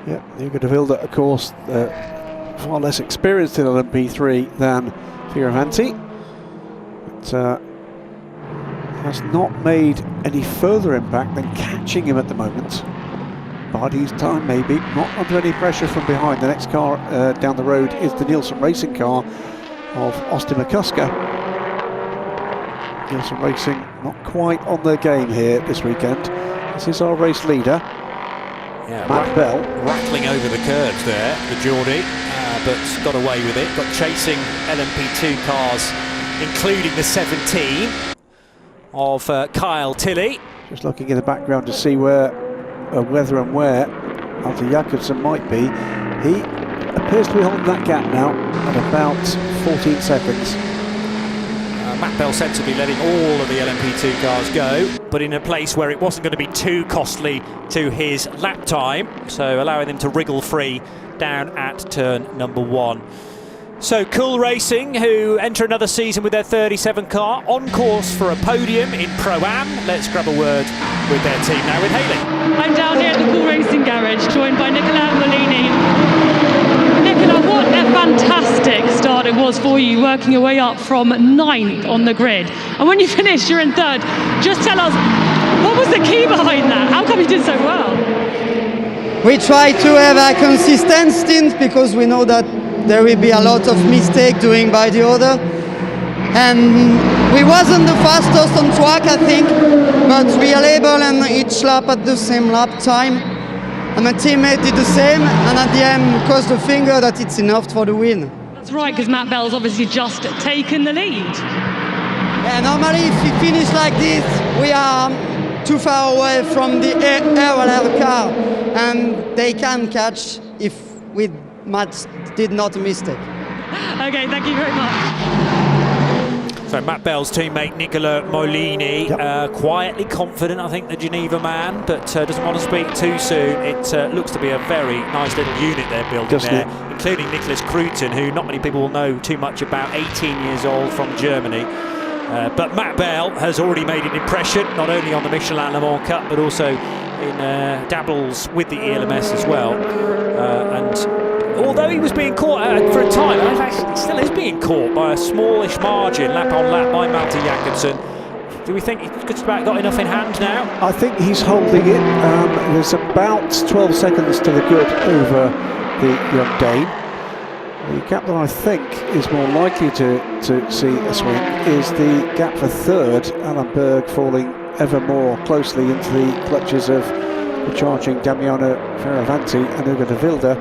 Yeah, Ugo de Wilde, of course, far less experienced in LMP3 than Fioravanti. But has not made any further impact than catching him at the moment. Biding his time maybe, not under any pressure from behind. The next car down the road is the Nielsen Racing car of Austin McCusker. Nielsen Racing not quite on their game here this weekend. This is our race leader, Matt Bell. Rattling over the curves there, the Geordie, but got away with it. Got chasing LMP2 cars, including the 17 of Kyle Tilley. Just looking in the background to see where, whether and where Malte Jakobsen might be. He appears to be holding that gap now at about 14 seconds. Matt Bell sensibly letting all of the LMP2 cars go, but in a place where it wasn't going to be too costly to his lap time, so allowing them to wriggle free down at turn number 1. So Cool Racing, who enter another season with their 37 car, on course for a podium in Pro-Am. Let's grab a word with their team now with Hayley. I'm down here at the Cool Racing garage, joined by Nicola Molini. Nicola, what a fantastic start it was for you, working your way up from 9th on the grid. And when you finished, you're in 3rd. Just tell us, what was the key behind that? How come you did so well? We try to have a consistent stint because we know that there will be a lot of mistake doing by the other, and we wasn't the fastest on track, I think, but we are able in each lap at the same lap time, and my teammate did the same, and at the end crossed the finger that it's enough for the win. That's right, because Matt Bell's obviously just taken the lead. Yeah, normally if we finish like this, we are too far away from the air car, and they can catch if we Matt did not a mistake. Okay, thank you very much. So Matt Bell's teammate Nicola Molini, quietly confident, I think, the Geneva man, but doesn't want to speak too soon. It looks to be a very nice little unit they're building there, including Nicholas Kruiten, who not many people will know too much about, 18 years old from Germany. But Matt Bell has already made an impression, not only on the Michelin Le Mans Cup, but also in dabbles with the ELMS as well. And although he was being caught for a time, he still is being caught by a smallish margin, lap on lap, by Malte Jakobsen. Do we think he's just about got enough in hand now? I think he's holding it. There's about 12 seconds to the good over the young Dane. The gap that I think is more likely to see a swing is the gap for 3rd, Alan Berg falling ever more closely into the clutches of the charging Damiano Fioravanti and Ugo de Wilde.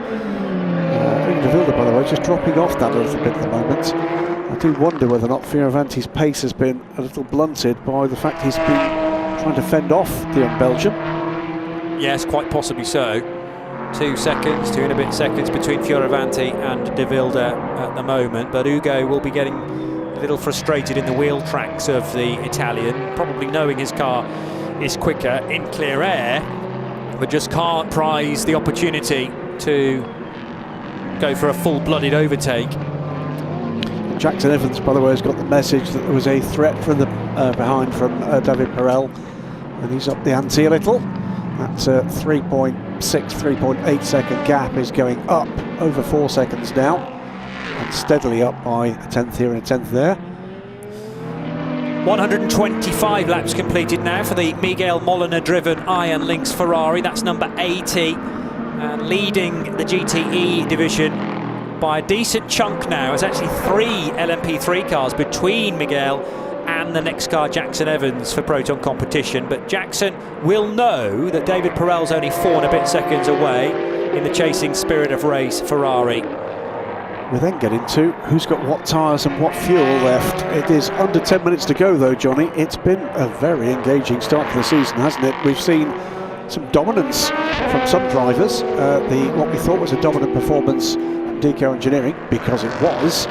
Ugo de Wilde, by the way, just dropping off that a little bit at the moment. I do wonder whether or not Fioravanti's pace has been a little blunted by the fact he's been trying to fend off the young Belgian. Yes, quite possibly so. 2 seconds, 2 and a bit seconds between Fioravanti and de Wilde at the moment, but Ugo will be getting a little frustrated in the wheel tracks of the Italian, probably knowing his car is quicker in clear air, but just can't prize the opportunity to go for a full-blooded overtake. Jackson Evans, by the way, has got the message that there was a threat from the behind from David Perel, and he's up the ante a little. That's a 3.8 second gap is going up over 4 seconds now, and steadily up by a tenth here and a tenth there. 125 laps completed now for the Miguel Molina-driven Iron Lynx Ferrari. That's number 80, and leading the GTE division by a decent chunk now. It's actually 3 LMP3 cars between Miguel and the next car, Jackson Evans, for Proton competition. But Jackson will know that David Perel's only 4 and a bit seconds away in the chasing Spirit of Race Ferrari. We then get into who's got what tyres and what fuel left. It is under 10 minutes to go though, Johnny. It's been a very engaging start to the season, hasn't it? We've seen some dominance from some drivers. What we thought was a dominant performance from Deco Engineering, because it was,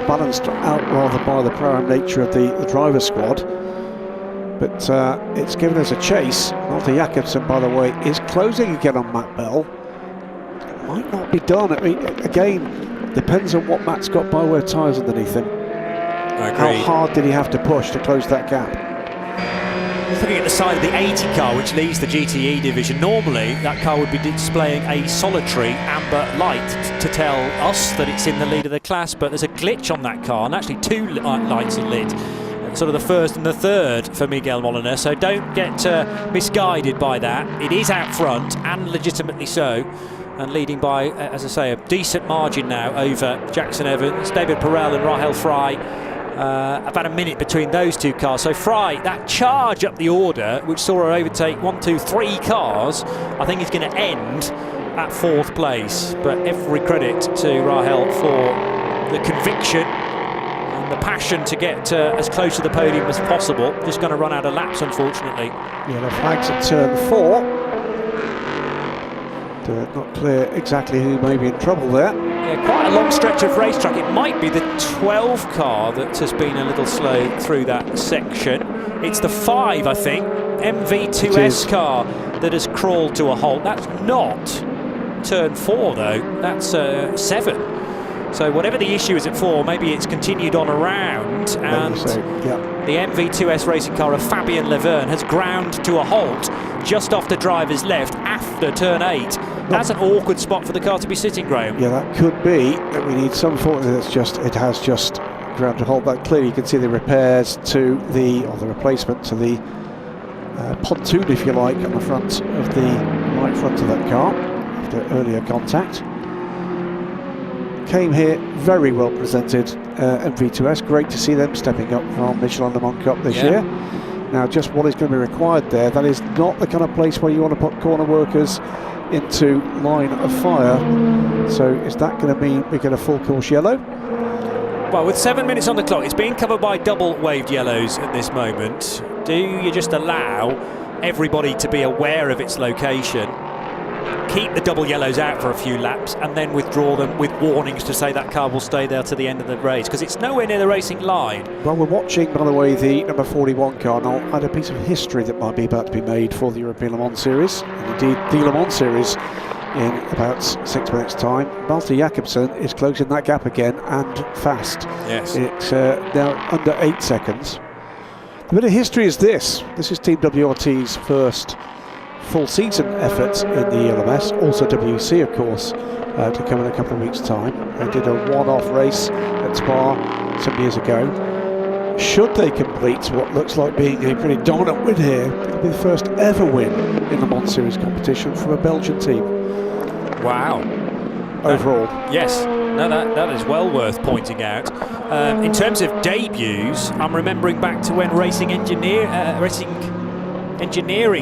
balanced out rather by the pro-am nature of the driver squad. But it's given us a chase. Malte Jakobsen, by the way, is closing again on Matt Bell. It might not be done. I mean, again, depends on what Matt's got by way of tyres underneath him. How hard did he have to push to close that gap? Looking at the side of the 80 car, which leads the GTE division, normally that car would be displaying a solitary amber light to tell us that it's in the lead of the class, but there's a glitch on that car, and actually two lights are lit. Sort of the first and the third for Miguel Molina, so don't get misguided by that. It is out front, and legitimately so, and leading by, as I say, a decent margin now over Jackson Evans, David Perel and Rahel Fry. About a minute between those two cars. So Fry, that charge up the order, which saw her overtake 1, 2, 3 cars, I think is going to end at 4th place. But every credit to Rahel for the conviction and the passion to get as close to the podium as possible. Just going to run out of laps, unfortunately. Yellow flags at turn 4. Not clear exactly who may be in trouble there. Yeah, quite a long stretch of racetrack. It might be the 12 car that has been a little slow through that section. It's the 5, I think, MV2S car that has crawled to a halt. That's not turn 4 though, that's 7. So whatever the issue is at 4, maybe it's continued on around, and the MV2S racing car of Fabien Leverne has ground to a halt just off the driver's left after turn 8. That's an awkward spot for the car to be sitting, Graham. Yeah, that could be. We need some form it has just ground to halt. That clearly you can see the repairs to or the replacement to the pontoon, if you like, on the front of the right front of that car after earlier contact. Came here very well presented, MV2S. Great to see them stepping up from Michelin Le Mans Cup this year. Now, just what is going to be required there, that is not the kind of place where you want to put corner workers into line of fire. So is that going to mean we get a full course yellow? Well, with 7 minutes on the clock, it's being covered by double waved yellows at this moment. Do you just allow everybody to be aware of its location, keep the double yellows out for a few laps, and then withdraw them with warnings to say that car will stay there to the end of the race, because it's nowhere near the racing line? Well, we're watching, by the way, the number 41 car, and I'll add a piece of history that might be about to be made for the European Le Mans Series, and indeed the Le Mans Series in about 6 minutes' time. Malte Jakobsen is closing that gap again, and fast. Yes. It's now under 8 seconds. The bit of history is this. This is Team WRT's first full season effort in the ELMS, also WEC of course, to come in a couple of weeks' time. They did a one-off race at Spa some years ago. Should they complete what looks like being a pretty dominant win here, it'll be the first ever win in the Mons Series competition from a Belgian team. Wow. Overall. Yes, no, that is well worth pointing out. In terms of debuts, I'm remembering back to when Racing Engineering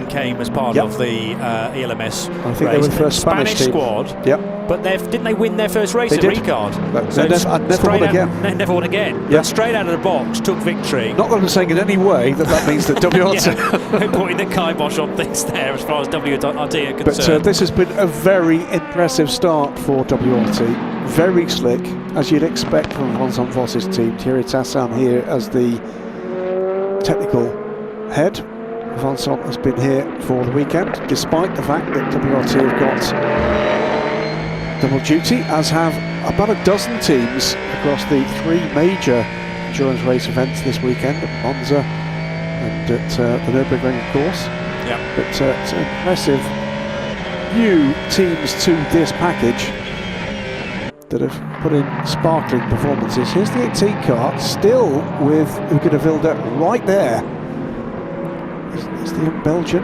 came as part of the ELMS I think race. they were the first Spanish team. squad. Yep. But didn't they win their first race at Ricard? Never won again. They never won again. Yep. But straight out of the box, took victory. Not that I'm saying in any way that means that WRT... They're putting the kibosh on things there as far as WRT are concerned. But this has been a very impressive start for WRT. Very slick, as you'd expect from Vincent Voss's team. Thierry Tassin here as the technical head. Vincent has been here for the weekend, despite the fact that WRT have got double duty, as have about a dozen teams across the 3 major endurance race events this weekend, at Monza and at the Nürburgring, of course. Yeah. But it's impressive new teams to this package that have put in sparkling performances. Here's the 18 car, still with Ugo de Wilde right there. Is the young Belgian.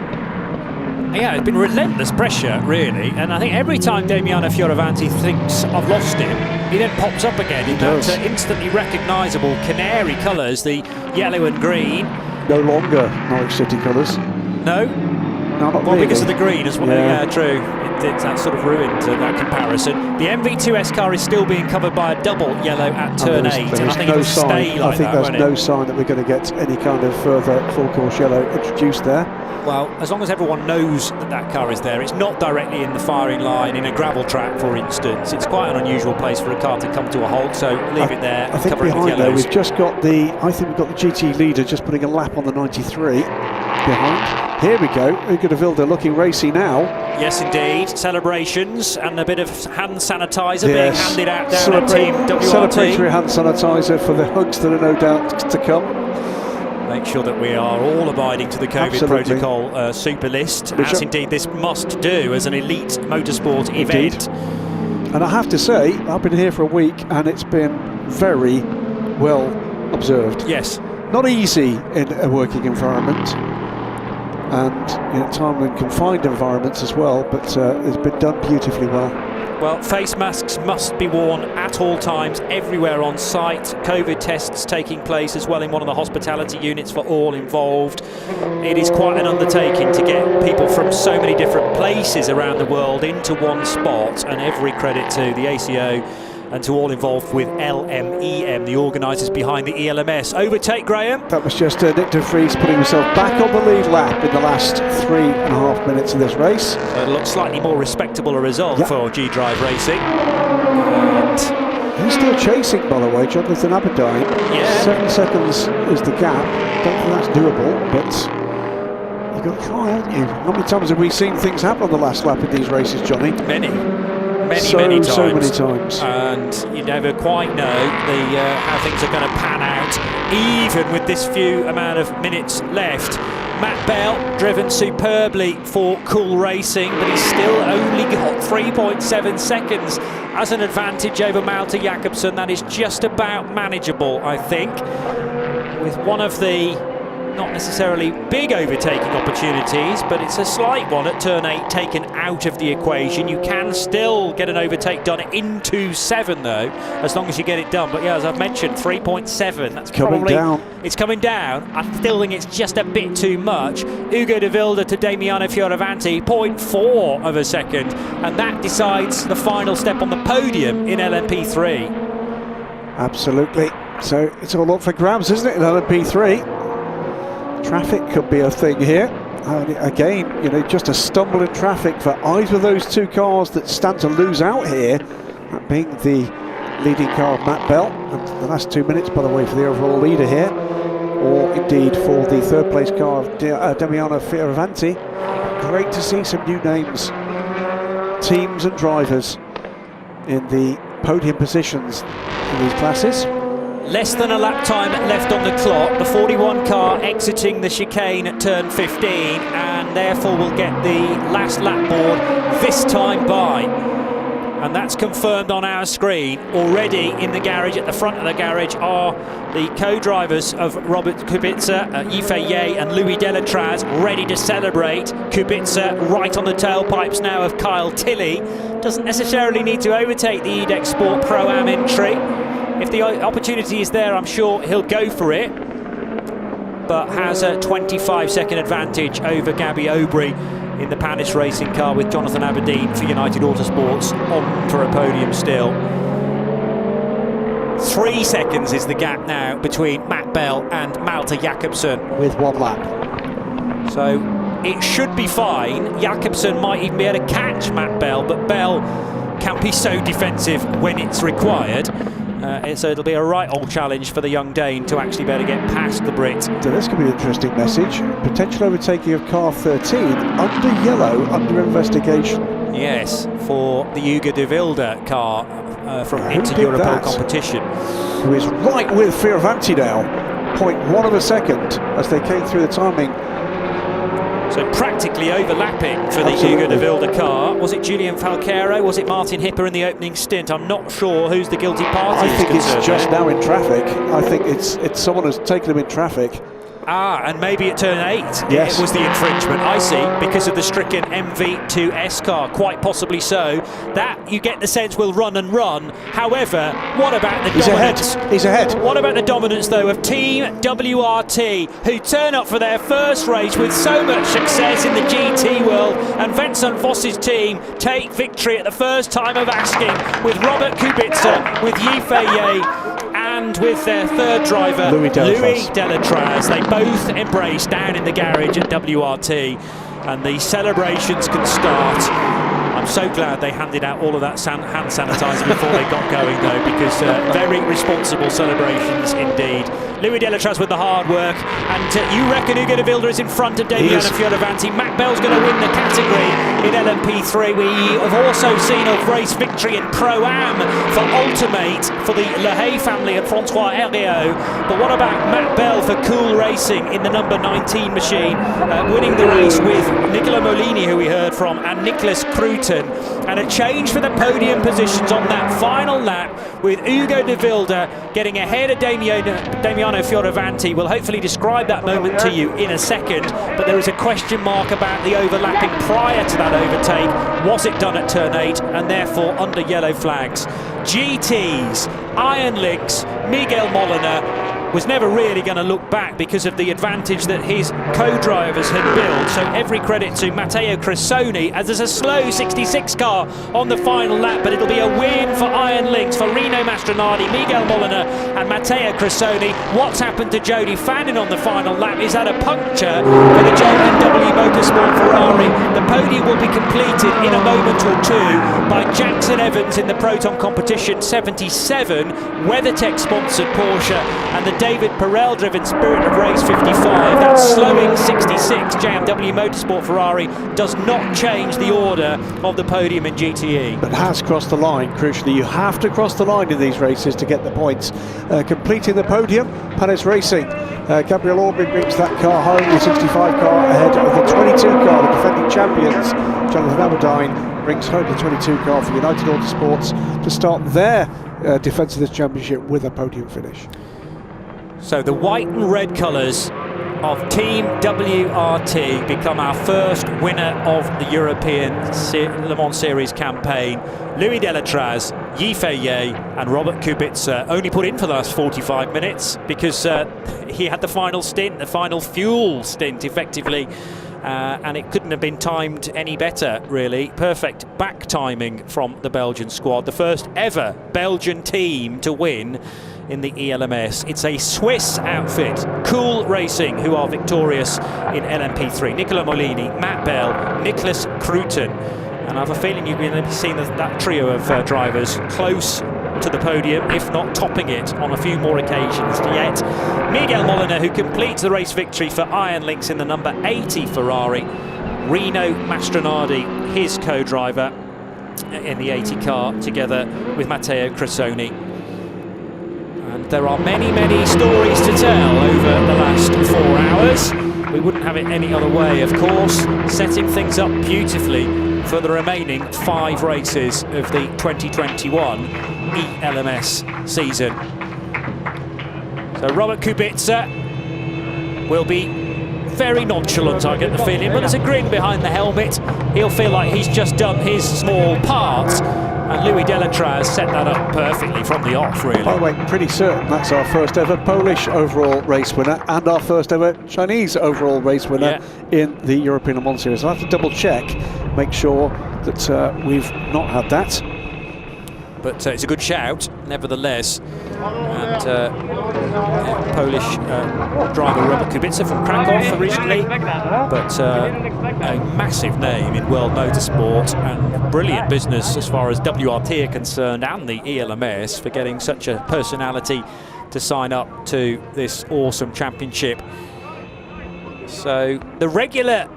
Yeah, it's been relentless pressure, really, and I think every time Damiano Fioravanti thinks I've lost him, he then pops up again in that instantly recognisable canary colours, the yellow and green. No longer Norwich City colours. No? No, not well, really. because of the green as well. Yeah, true. that sort of ruined that comparison. The MV2S car is still being covered by a double yellow at turn 8, and I think it'll stay like that, won't it? There's no sign that we're going to get any kind of further full course yellow introduced there. Well, as long as everyone knows that that car is there, it's not directly in the firing line in a gravel track, for instance. It's quite an unusual place for a car to come to a halt, so leave it there. I think cover it with behind there, yellows. we've just got I think we've got the GT leader just putting a lap on the 93 behind. Here we go, Ugo de Wilde looking racy now. Yes, indeed. Celebrations and a bit of hand sanitizer being handed out down at Team WRT. Celebratory hand sanitizer for the hugs that are no doubt to come. Make sure that we are all abiding to the COVID protocol super list, as indeed this must do as an elite motorsport event. And I have to say, I've been here for a week and it's been very well observed. Yes. Not easy in a working environment, and time in confined environments as well, but it's been done beautifully well. Well, face masks must be worn at all times, everywhere on site. COVID tests taking place as well in one of the hospitality units for all involved. It is quite an undertaking to get people from so many different places around the world into one spot, and every credit to the ACO and to all involved with LMEM, the organisers behind the ELMS. Overtake, Graham? That was just Nick de Vries putting himself back on the lead lap in the last 3.5 minutes of this race. It looks slightly more respectable a result for G-Drive Racing. And he's still chasing, by the way, Jonathan Aberdeen. 7 seconds is the gap. Don't think that's doable, but you've got to try, haven't you? How many times have we seen things happen on the last lap of these races, Johnny? Many times. So many times. And you never quite know how things are going to pan out, even with this few amount of minutes left. Matt Bell driven superbly for Cool Racing, but he's still only got 3.7 seconds as an advantage over Malte Jakobsen. That is just about manageable, I think, with one of the not necessarily big overtaking opportunities, but it's a slight one at turn 8 taken out of the equation. You can still get an overtake done into 7 though, as long as you get it done. But yeah, as I've mentioned, 3.7, that's coming probably down. It's coming down. I still think it's just a bit too much. Ugo de Wilde to Damiano Fioravanti, 0.4 of a second, and that decides the final step on the podium in LMP3. Absolutely. So it's all up for grabs, isn't it, in LMP3? Traffic could be a thing here. Again, just a stumble in traffic for either of those two cars that stand to lose out here, that being the leading car of Matt Bell, and the last 2 minutes, by the way, for the overall leader here, or indeed for the third place car of Damiano Fioravanti. Great to see some new names, teams and drivers in the podium positions in these classes. Less than a lap time left on the clock. The 41 car exiting the chicane at turn 15, and therefore will get the last lap board this time by. And that's confirmed on our screen. Already in the garage, at the front of the garage, are the co-drivers of Robert Kubica, Yifei Ye and Louis Delatraz, ready to celebrate. Kubica right on the tailpipes now of Kyle Tilley. Doesn't necessarily need to overtake the EDEX Sport Pro-Am entry. If the opportunity is there, I'm sure he'll go for it, but has a 25-second advantage over Gabby Aubry in the Panis racing car, with Jonathan Aberdeen for United Autosports on for a podium still. 3 seconds is the gap now between Matt Bell and Malte Jakobsen. With 1 lap. So it should be fine. Jakobsen might even be able to catch Matt Bell, but Bell can be so defensive when it's required. So it'll be a right old challenge for the young Dane to actually be able to get past the Brit. So this could be an interesting message. Potential overtaking of car 13 under yellow, under investigation. Yes, for the Ugo de Wilde car from Inter-Europol competition. Who is right with Fioravanti now. 0.1 of a second as they came through the timing. So practically overlapping for the Ugo de Wilde car. Was it Julian Falcaro? Was it Martin Hipper in the opening stint? I'm not sure who's the guilty party. I think it's just now in traffic. I think it's someone who's taken him in traffic. And maybe at turn 8 yes, it was the infringement, I see, because of the stricken MV2S car, quite possibly so. That, you get the sense, will run and run. However, what about the dominance? He's ahead. What about the dominance, though, of Team WRT, who turn up for their first race with so much success in the GT world, and Vincent Voss's team take victory at the first time of asking, with Robert Kubica, with Yifei and with their third driver, Louis Delatraz. They both embraced down in the garage at WRT, and the celebrations can start. I'm so glad they handed out all of that hand sanitizer before they got going, though, because very responsible celebrations indeed. Louis Delatraz with the hard work, and you reckon Ugo de Wilde is in front of Damiano Fioravanti. Matt Bell's going to win the category in LMP3. We have also seen a race victory in Pro-Am for Ultimate for the Le Hay family and Francois Herriot. But what about Matt Bell for Cool Racing in the number 19 machine, winning the race with Nicola Molini, who we heard from, and Nicholas Cruton. And a change for the podium positions on that final lap, with Ugo de Wilde getting ahead of Damiano Fioravanti. We'll hopefully describe that moment to you in a second, but there is a question mark about the overlapping prior to that overtake. Was it done at turn 8 and therefore under yellow flags? GTs, Iron Lynx, Miguel Molina was never really going to look back because of the advantage that his co-drivers had built. So every credit to Matteo Cressoni, as there's a slow 66 car on the final lap, but it'll be a win for Iron Lynx, for Rino Mastronardi, Miguel Molina and Matteo Cressoni. What's happened to Jody Fannin on the final lap? Is that a puncture for the JMW Motorsport Ferrari? The podium will be completed in a moment or two by Jackson Evans in the Proton Competition 77, WeatherTech sponsored Porsche, and the David Perel driven Spirit of Race 55. That slowing 66 JMW Motorsport Ferrari does not change the order of the podium in GTE. But has crossed the line, crucially. You have to cross the line in these races to get the points. Completing the podium, Panis Racing. Gabriel Aubry brings that car home, the 65 car ahead of the 22 car, the defending champions. Jonathan Aberdeen brings home the 22 car for United Autosports to start their defence of this championship with a podium finish. So the white and red colours of Team WRT become our first winner of the European Le Mans Series campaign. Louis Delatraz, Yifei and Robert Kubica only put in for the last 45 minutes because he had the final stint, the final fuel stint effectively, and it couldn't have been timed any better, really. Perfect back timing from the Belgian squad. The first ever Belgian team to win in the ELMS. It's a Swiss outfit, Cool Racing, who are victorious in LMP3. Nicola Molini, Matt Bell, Nicholas Cruton. And I have a feeling you've been seeing that trio of drivers close to the podium, if not topping it on a few more occasions yet. Miguel Molina, who completes the race victory for Iron Lynx in the number 80 Ferrari. Rino Mastronardi, his co-driver in the 80 car, together with Matteo Cressoni. And there are many, many stories to tell over the last 4 hours. We wouldn't have it any other way, of course, setting things up beautifully for the remaining 5 races of the 2021 ELMS season. So Robert Kubica will be very nonchalant, I get the feeling, but there's a grin behind the helmet. He'll feel like he's just done his small part, and Louis Delatraz set that up perfectly from the off, really. By the way, pretty certain that's our first ever Polish overall race winner and our first ever Chinese overall race winner in the European Le Mans Series. I'll have to double check, make sure that we've not had that. But it's a good shout, nevertheless. And Polish driver Robert Kubica from Krakow originally, but a massive name in world motorsport and brilliant business as far as WRT are concerned and the ELMS for getting such a personality to sign up to this awesome championship. So the regular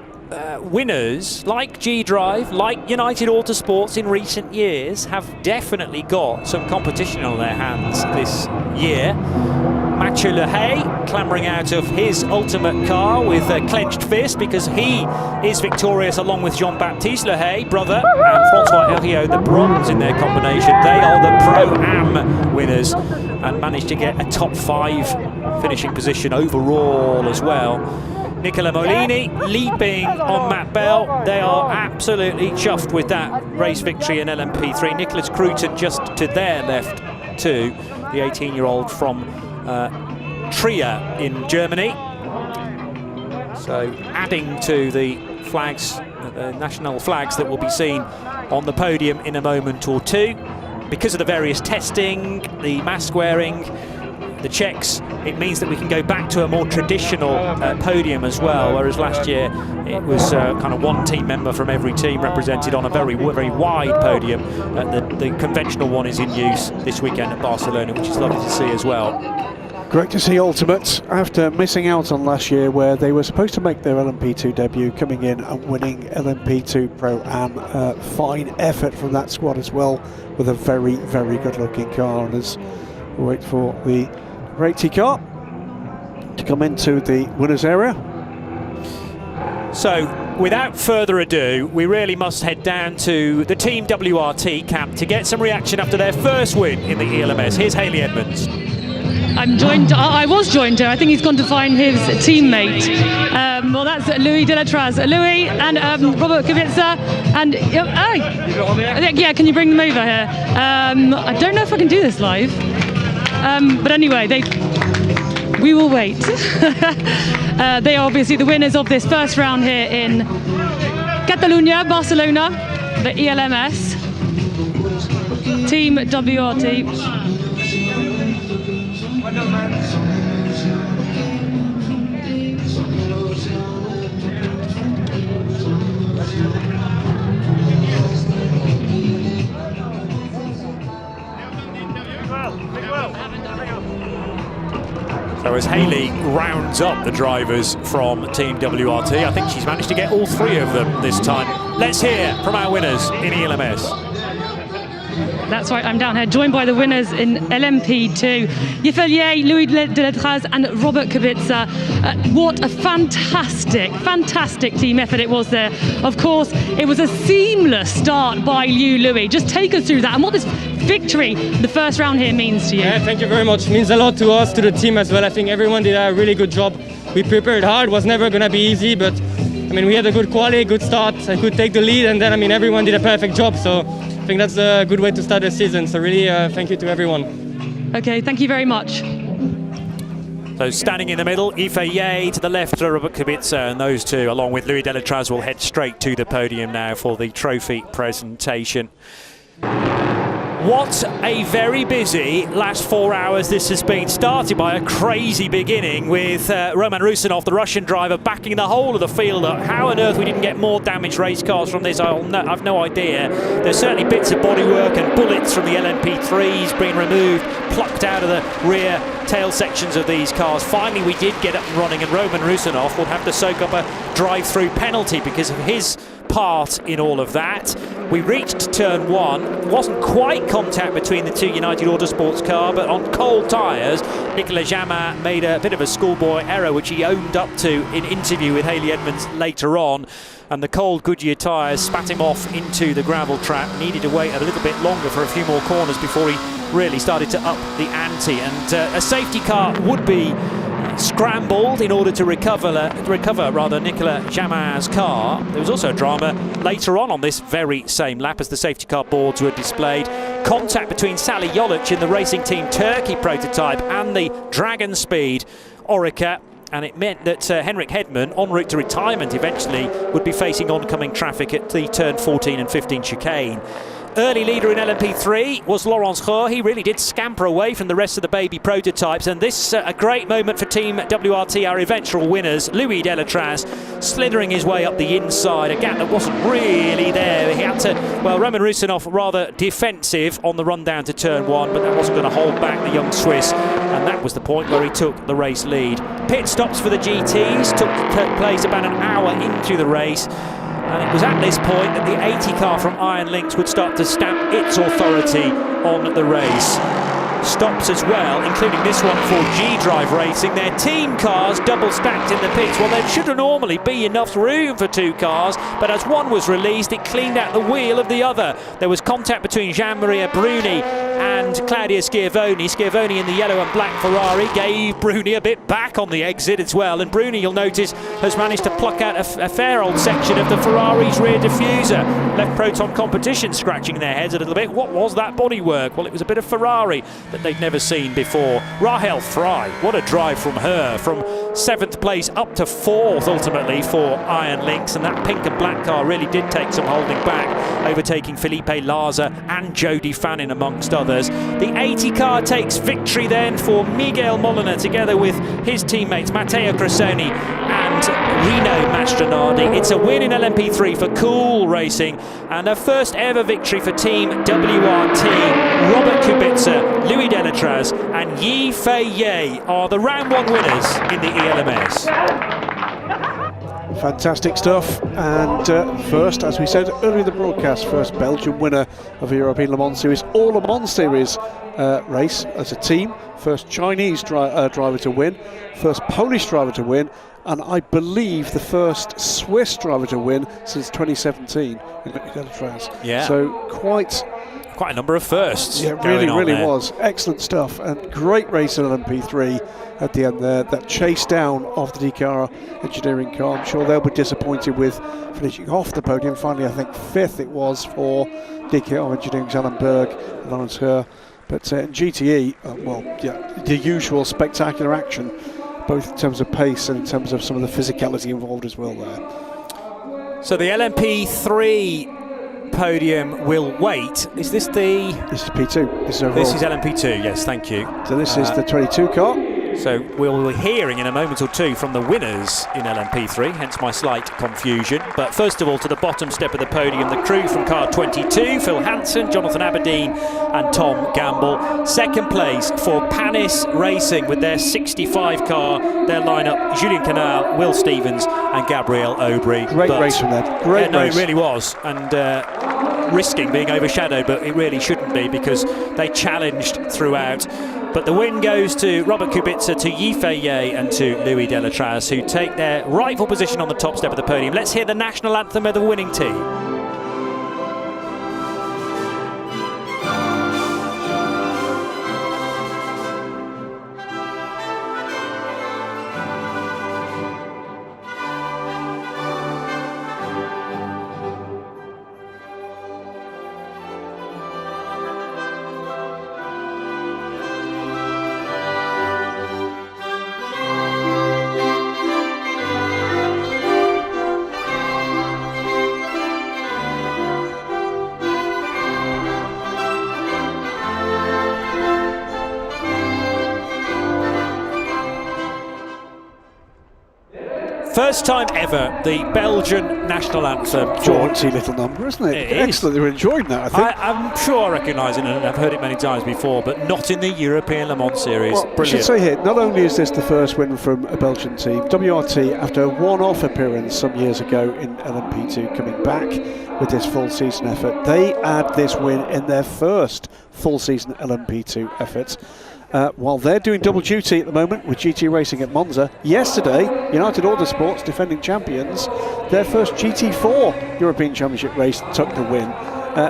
winners like G-Drive, like United Autosports in recent years, have definitely got some competition on their hands this year. Mathieu Le Hay clambering out of his ultimate car with a clenched fist because he is victorious along with Jean-Baptiste Le Hay, brother, and Francois Herriot, the bronze in their combination. They are the Pro-Am winners and managed to get a top 5 finishing position overall as well. Nicola Molini leaping on Matt Bell. They are absolutely chuffed with that race victory in LMP3. Nicholas Cruton just to their left too, the 18-year-old from Trier in Germany. So adding to the flags, the national flags that will be seen on the podium in a moment or two. Because of the various testing, the mask wearing, the checks, it means that we can go back to a more traditional podium as well, whereas last year it was kind of one team member from every team represented on a very wide podium. The conventional one is in use this weekend at Barcelona, which is lovely to see as well. Great to see Ultimates after missing out on last year, where they were supposed to make their LMP2 debut, coming in and winning LMP2 Pro-Am. Fine effort from that squad as well, with a very good looking car. And as we wait for the Rati car to come into the winners area. So without further ado, we really must head down to the Team WRT camp to get some reaction after their first win in the ELMS. Here's Hayley Edmonds. I was joined here. I think he's gone to find his teammate. Well, that's Louis Delatraz. Louis and Robert Kubica. And yeah, can you bring them over here? I don't know if I can do this live. But anyway, we will wait. They are obviously the winners of this first round here in Catalunya, Barcelona, the ELMS. Team WRT. So as Hayley rounds up the drivers from Team WRT, I think she's managed to get all 3 of them this time. Let's hear from our winners in ELMS. That's right, I'm down here, joined by the winners in LMP2, Yefelier, Louis Delatraz and Robert Kubica. What a fantastic team effort it was there. Of course, it was a seamless start by you, Louis. Just take us through that and what this victory, the first round here, means to you. Yeah, thank you very much. It means a lot to us, to the team as well. I think everyone did a really good job. We prepared hard, it was never going to be easy, but I mean, we had a good quali, good start. I could take the lead, and then, I mean, everyone did a perfect job. So I think that's a good way to start the season. So really, thank you to everyone. Okay, thank you very much. So standing in the middle, Yefelier, to the left, Robert Kubica, and those two, along with Louis Delatraz, will head straight to the podium now for the trophy presentation. What a very busy last 4 hours this has been, started by a crazy beginning with Roman Rusinov, the Russian driver, backing the whole of the field up. How on earth we didn't get more damaged race cars from this, I've no idea. There's certainly bits of bodywork and bullets from the LMP3s being removed, plucked out of the rear tail sections of these cars. Finally we did get up and running, and Roman Rusinov will have to soak up a drive-through penalty because of his part in all of that. We reached turn 1. It wasn't quite contact between the two United Autosports car, but on cold tyres, Nicolas Jamin made a bit of a schoolboy error, which he owned up to in interview with Hayley Edmonds later on. And the cold Goodyear tyres spat him off into the gravel trap. Needed to wait a little bit longer for a few more corners before he really started to up the ante. And a safety car would be scrambled in order to recover Nicolas Jamin's car. There was also a drama later on this very same lap as the safety car boards were displayed. Contact between Sally Jolic in the Racing Team Turkey prototype and the Dragon Speed Orica, and it meant that Henrik Hedman, en route to retirement eventually, would be facing oncoming traffic at the turn 14 and 15 chicane. Early leader in LMP3 was Laurence Roux. He really did scamper away from the rest of the baby prototypes, and this a great moment for Team WRT, our eventual winners. Louis Delatraz slithering his way up the inside, a gap that wasn't really there. He had to, well, Roman Rusinov rather defensive on the run down to turn 1, but that wasn't going to hold back the young Swiss, and that was the point where he took the race lead. Pit stops for the GTs took place about an hour into the race. And it was at this point that the 80 car from Iron Lynx would start to stamp its authority on the race. stops as well, including this one for G-Drive Racing. Their team cars double stacked in the pits. Well, there should normally be enough room for 2 cars, but as one was released, it cleaned out the wheel of the other. There was contact between Jean-Maria Bruni and Claudia Schiavoni. Schiavoni in the yellow and black Ferrari gave Bruni a bit back on the exit as well, and Bruni, you'll notice, has managed to pluck out a fair old section of the Ferrari's rear diffuser. Left Proton Competition scratching their heads a little bit. What was that bodywork? Well, it was a bit of Ferrari that they'd never seen before. Rahel Frey, what a drive from her, from 7th place up to 4th ultimately for Iron Lynx, and that pink and black car really did take some holding back, overtaking Felipe Laza and Jody Fannin amongst others. The 80 car takes victory then for Miguel Molina, together with his teammates Matteo Cressoni and Rino Mastronardi. It's a win in LMP3 for Cool Racing, and a first ever victory for Team WRT. Robert Kubica, Louis Delatraz and Yi Fei Ye are the round 1 winners in the ELMS. Fantastic stuff. And first, as we said earlier in the broadcast, first Belgian winner of the European Le Mans Series, all Le Mans Series race as a team. First Chinese driver to win, first Polish driver to win, and I believe the first Swiss driver to win since 2017 in Delatraz. Yeah. So quite a number of firsts. Yeah, really was. Excellent stuff, and great race in LMP3 at the end there. That chase down of the DKR engineering car. I'm sure they'll be disappointed with finishing off the podium. Finally, I think 5th it was for DKR Engineering's Alan Berg and Lawrence Herr. But in GTE, well, yeah, the usual spectacular action, both in terms of pace and in terms of some of the physicality involved as well there. So the LMP3 podium will wait. Is this the... This is P2. This is LMP2, yes, thank you. So this is the 22 car. So we'll be hearing in a moment or two from the winners in LMP3, hence my slight confusion. But first of all, to the bottom step of the podium, the crew from car 22, Phil Hansen, Jonathan Aberdeen and Tom Gamble. Second place for Panis Racing with their 65 car, their lineup, Julien Canal, Will Stevens and Gabriel Aubry. Great race from them, great race. It really was, and risking being overshadowed, but it really shouldn't be because they challenged throughout. But the win goes to Robert Kubica, to Yi Fei Ye and to Louis Delatraz, who take their rightful position on the top step of the podium. Let's hear the national anthem of the winning team. First time ever, the Belgian national anthem. Jaunty little number, isn't it? Excellent, they were enjoying that, I think. I'm sure I recognise it, and I've heard it many times before, but not in the European Le Mans Series. Well, Brilliant. I should say here, not only is this the first win from a Belgian team, WRT, after a one-off appearance some years ago in LMP2, coming back with this full season effort, they add this win in their first full season LMP2 effort. While they're doing double duty at the moment with GT Racing at Monza. Yesterday, United Autosports, defending champions, their first GT4 European Championship race took the win.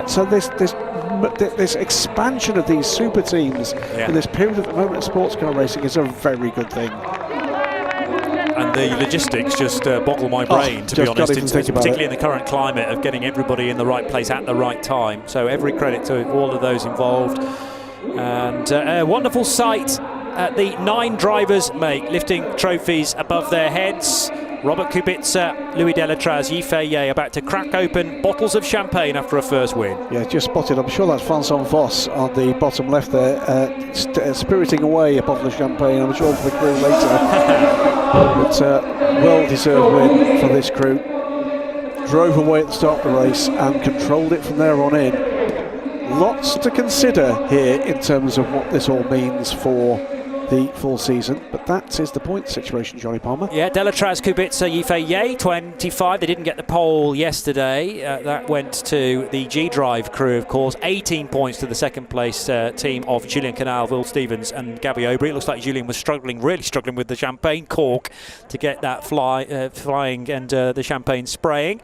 So this expansion of these super teams in this period at the moment of sports car racing is a very good thing. And the logistics just boggle my brain, to be honest, particularly in the current climate of getting everybody in the right place at the right time. So every credit to all of those involved. And a wonderful sight the 9 drivers make, lifting trophies above their heads. Robert Kubica, Louis Delatraz, Yi Fei Ye about to crack open bottles of champagne after a first win. Yeah, just spotted, I'm sure that's Vincent Voss on the bottom left there, spiriting away a bottle of champagne, I'm sure for the crew later. But well-deserved win for this crew. Drove away at the start of the race and controlled it from there on in. Lots to consider here in terms of what this all means for the full season, but that is the point situation, Johnny Palmer. Yeah, Delatraz, Kubica, Yifei, 25. They didn't get the pole yesterday. That went to the G-Drive crew, of course. 18 points to the second place team of Julien Canal, Will Stevens and Gabby Aubry. It looks like Julien was really struggling with the champagne cork to get that flying and the champagne spraying.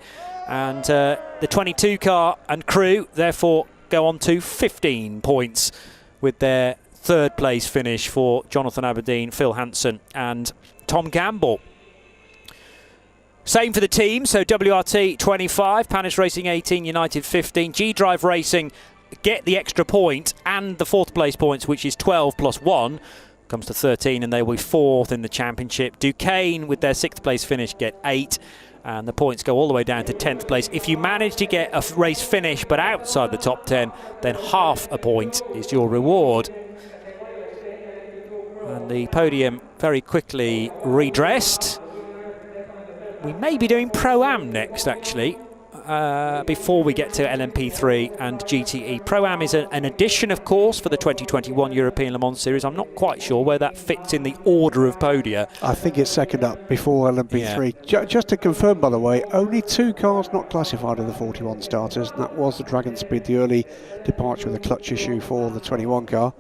And the 22 car and crew, therefore, go on to 15 points with their third place finish for Jonathan Aberdeen, Phil Hansen and Tom Gamble. Same for the team, so WRT 25, Panis Racing 18, United 15, G-Drive Racing get the extra point and the fourth place points, which is 12 plus 1, comes to 13, and they will be fourth in the championship. Duquesne, with their sixth place finish, get 8. And the points go all the way down to 10th place. If you manage to get a race finish but outside the top 10, then half a point is your reward. And the podium very quickly redressed. We may be doing Pro-Am next, actually, before we get to LMP3 and GTE. Pro-Am is an addition, of course, for the 2021 European Le Mans Series. I'm not quite sure where that fits in the order of podia. I think it's second up before LMP3. Yeah. Just to confirm, by the way, only 2 cars not classified in the 41 starters, and that was the Dragon Speed, the early departure with a clutch issue for the 21 car,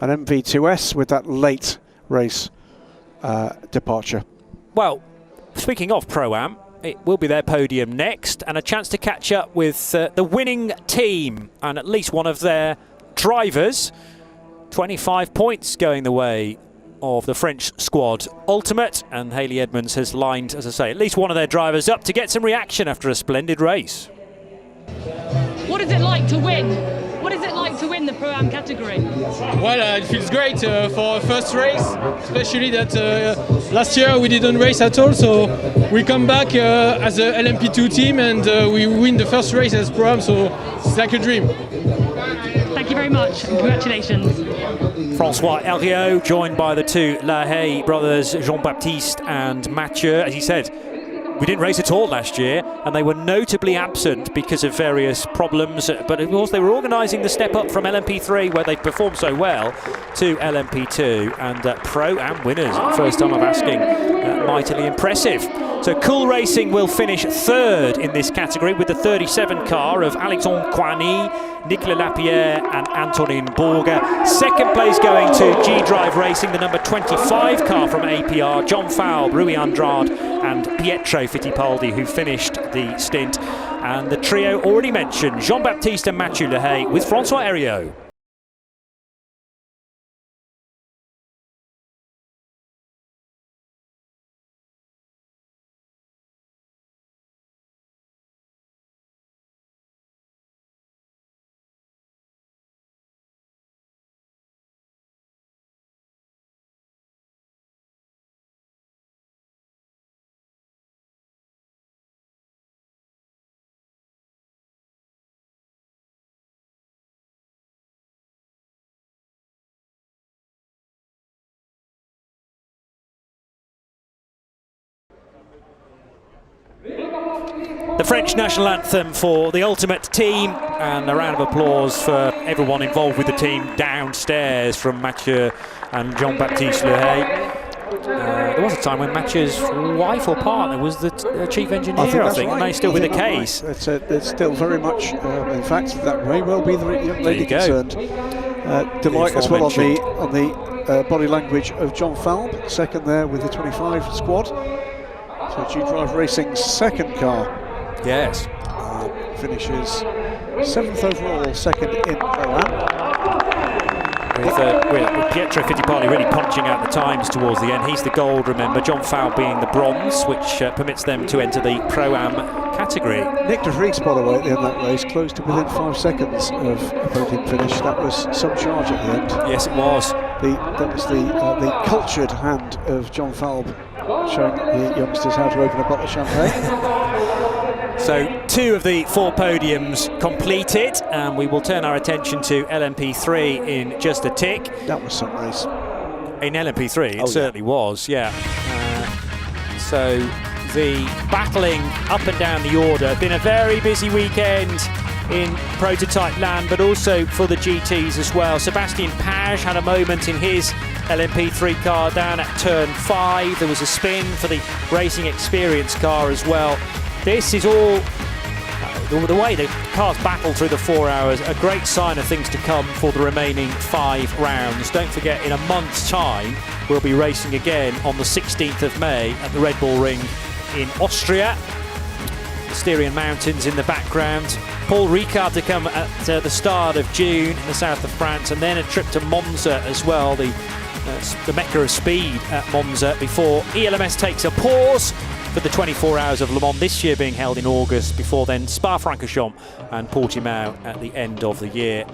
and MV2S with that late race departure. Well, speaking of Pro-Am, it will be their podium next, and a chance to catch up with the winning team and at least one of their drivers. 25 points going the way of the French squad Ultimate, and Hayley Edmonds has lined, as I say, at least one of their drivers up to get some reaction after a splendid race. What is it like to win? What is it like to win the Pro-Am category? Well, it feels great for a first race, especially that last year we didn't race at all, so we come back as a LMP2 team and we win the first race as Pro-Am, so it's like a dream. Thank you very much and congratulations. François Herriot, joined by the two La Haye brothers, Jean-Baptiste and Mathieu. As he said, we didn't race at all last year, and they were notably absent because of various problems. But of course, they were organising the step up from LMP3, where they performed so well, to LMP2, and Pro-Am winners. First time of asking, mightily impressive. So Cool Racing will finish third in this category with the 37 car of Alexandre Coigny, Nicolas Lapierre and Antonin Borger. Second place going to G-Drive Racing, the number 25 car from APR, John Falb, Rui Andrade and Pietro Fittipaldi, who finished the stint. And the trio already mentioned, Jean-Baptiste and Mathieu La Haye with François Herriot. The French national anthem for the Ultimate team, and a round of applause for everyone involved with the team downstairs, from Mathieu and Jean-Baptiste Le Haye. There was a time when Mathieu's wife or partner was the chief engineer, I think, right. and may still be the case. Right. It's still very much, in fact, that may well be the young lady concerned. Delight as well on the body language of John Falb, second there with the 25 squad. So G-Drive Racing's second car. Yes. Finishes 7th overall, second in Pro-Am. With Pietro Fittipaldi really punching out the times towards the end. He's the gold, remember. John Falb being the bronze, which permits them to enter the Pro-Am category. Nick de Vries, by the way, at the end of that race, close to within 5 seconds of a podium finish. That was some charge at the end. Yes, it was. That was the cultured hand of John Falb, showing the youngsters how to open a bottle of champagne. So 2 of the 4 podiums completed, and we will turn our attention to LMP3 in just a tick. That was some race. In LMP3, it certainly was, yeah. So the battling up and down the order, been a very busy weekend in prototype land, but also for the GTs as well. Sebastian Page had a moment in his LMP3 car down at turn 5. There was a spin for the Racing Experience car as well. This is all the way the cars battle through the 4 hours, a great sign of things to come for the remaining 5 rounds. Don't forget, in a month's time, we'll be racing again on the 16th of May at the Red Bull Ring in Austria. The Styrian Mountains in the background. Paul Ricard to come at the start of June in the south of France, and then a trip to Monza as well, the Mecca of speed at Monza, before ELMS takes a pause for the 24 Hours of Le Mans this year being held in August, before then Spa-Francorchamps and Portimao at the end of the year.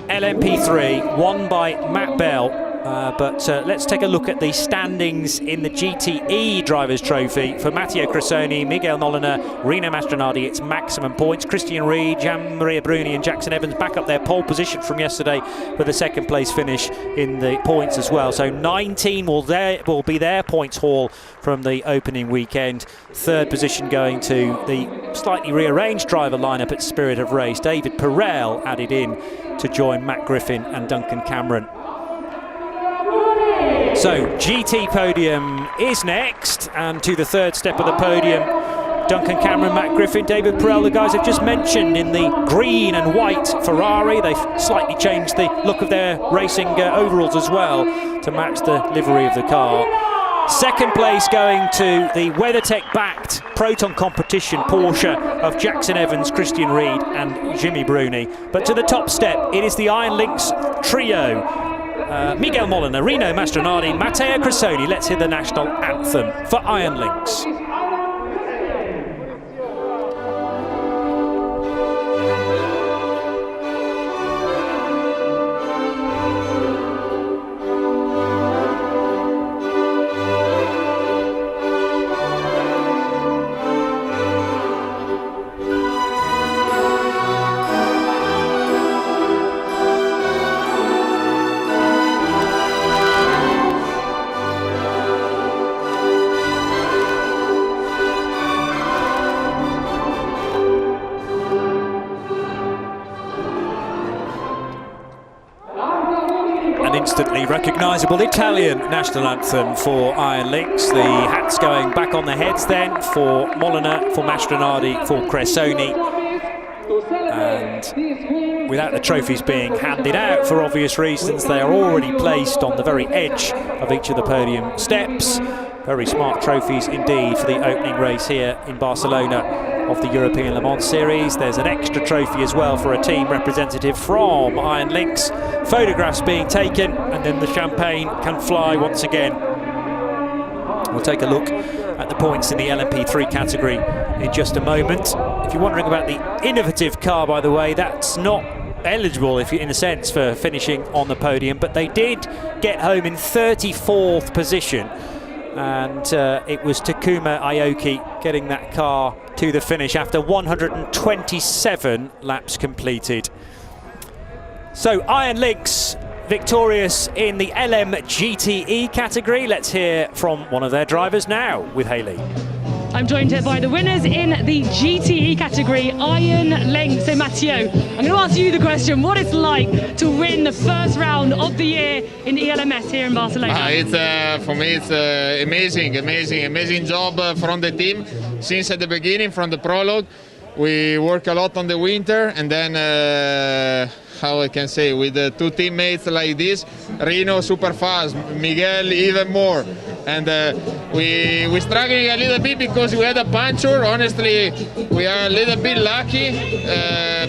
LMP3 won by Matt Bell, but let's take a look at the standings in the GTE Drivers' Trophy. For Matteo Cressoni, Miguel Molina, Rino Mastronardi, it's maximum points. Christian Reed, Gian-Maria Bruni and Jackson Evans back up their pole position from yesterday with a second place finish in the points as well. So 19 will be their points haul from the opening weekend. Third position going to the slightly rearranged driver lineup at Spirit of Race. David Perel added in to join Matt Griffin and Duncan Cameron. So GT podium is next, and to the third step of the podium, Duncan Cameron, Matt Griffin, David Perel, the guys I've just mentioned in the green and white Ferrari. They've slightly changed the look of their racing overalls as well to match the livery of the car. Second place going to the WeatherTech-backed Proton Competition Porsche of Jackson Evans, Christian Reed and Jimmy Bruni. But to the top step, it is the Iron Lynx trio. Miguel Molina, Rino Mastronardi, Matteo Cressoni. Let's hear the national anthem for Iron Lynx. Instantly recognisable Italian national anthem for Iron Lynx. The hats going back on their heads then for Molina, for Mastronardi, for Cressoni. And without the trophies being handed out for obvious reasons, they are already placed on the very edge of each of the podium steps. Very smart trophies indeed for the opening race here in Barcelona of the European Le Mans Series. There's an extra trophy as well for a team representative from Iron Lynx. Photographs being taken, and then the champagne can fly once again. We'll take a look at the points in the LMP3 category in just a moment. If you're wondering about the innovative car, by the way, that's not eligible, if you, in a sense, for finishing on the podium, but they did get home in 34th position. And it was Takuma Aoki getting that car to the finish after 127 laps completed. So Iron Lynx victorious in the LM GTE category. Let's hear from one of their drivers now with Hayley. I'm joined here by the winners in the GTE category, Iron Lynx. So Matteo, I'm going to ask you the question, what it's like to win the first round of the year in ELMS here in Barcelona? For me it's amazing job from the team since at the beginning, from the prologue. We work a lot on the winter, and then how I can say, with two teammates like this, Rino super fast, Miguel even more, and we struggling a little bit because we had a puncture. Honestly, we are a little bit lucky,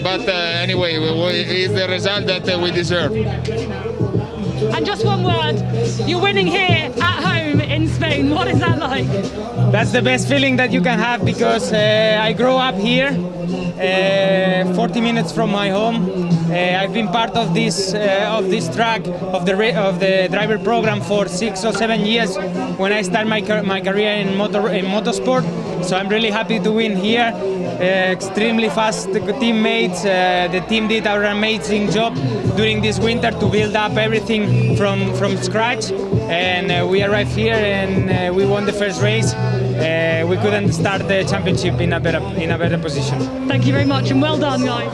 but anyway, it's the result that we deserve. And just one word, you're winning here at home in Spain. What is that like? That's the best feeling that you can have, because I grew up here, 40 minutes from my home. I've been part of this track, of the driver program for 6 or 7 years when I started my career in Motorsport. So I'm really happy to win here. Extremely fast teammates. The team did an amazing job during this winter to build up everything from scratch, and we arrived here and we won the first race. we couldn't start the championship in a better position. Thank you very much, and well done, guys.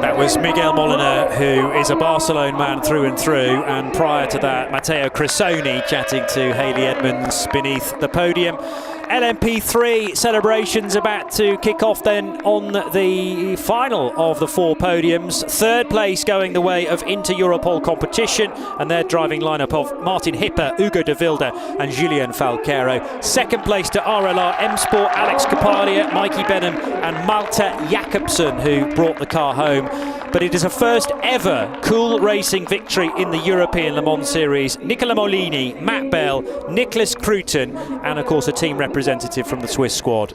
That was Miguel Molina, who is a Barcelona man through and through, and prior to that, Matteo Crisoni chatting to Hayley Edmonds beneath the podium. LMP3 celebrations about to kick off then on the final of the 4 podiums. Third place going the way of Inter-Europol competition, and their driving lineup of Martin Hipper, Ugo de Wilde and Julien Falquero. Second place to RLR M Sport, Alex Capalia, Mikey Benham and Malte Jakobsen, who brought the car home. But it is a first ever Cool Racing victory in the European Le Mans Series. Nicola Molini, Matt Bell, Nicholas Cruton, and of course a team representative from the Swiss squad.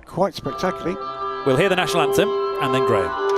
Quite spectacularly. We'll hear the national anthem and then Graham.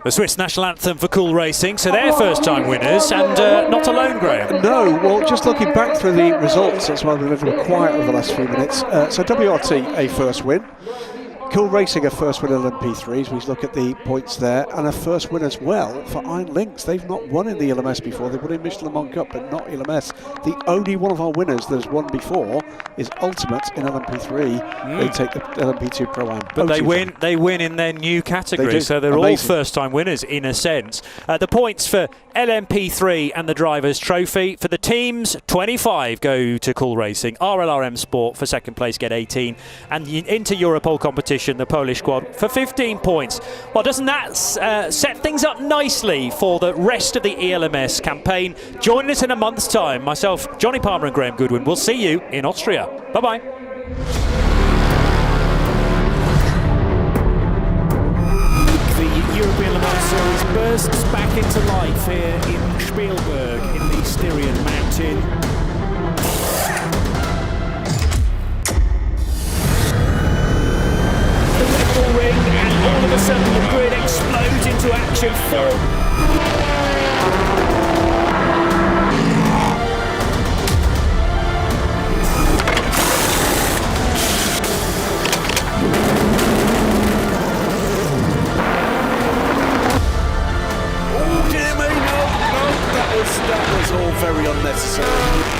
The Swiss national anthem for Cool Racing, so they're first-time winners, and not alone, Graham. No, well, just looking back through the results, that's why we've been a little quiet over the last few minutes. So WRT, a first win. Cool Racing, a first win in LMP3s. We look at the points there, and a first win as well for Iron Lynx. They've not won in the ELMS before. They've won in Michelin Le Mans Cup, but not ELMS. The only one of our winners that has won before is Ultimate in LMP3. They take the LMP2 Pro-Am. But they win in their new category, so they're all first-time winners in a sense. The points for LMP3 and the Drivers' Trophy. For the teams, 25 go to Cool Racing. RLRM Sport for second place get 18, and the Inter-Europol competition, the Polish squad, for 15 points. Well, doesn't that set things up nicely for the rest of the ELMS campaign? Join us in a month's time. Myself, Johnny Palmer and Graham Goodwin will see you in Austria. Bye-bye. The European Le Mans Series bursts back into life here in Spielberg in the Styrian Mountain. Ring, and all of a sudden the grid explodes into action. Oh dear me, no, that was all very unnecessary.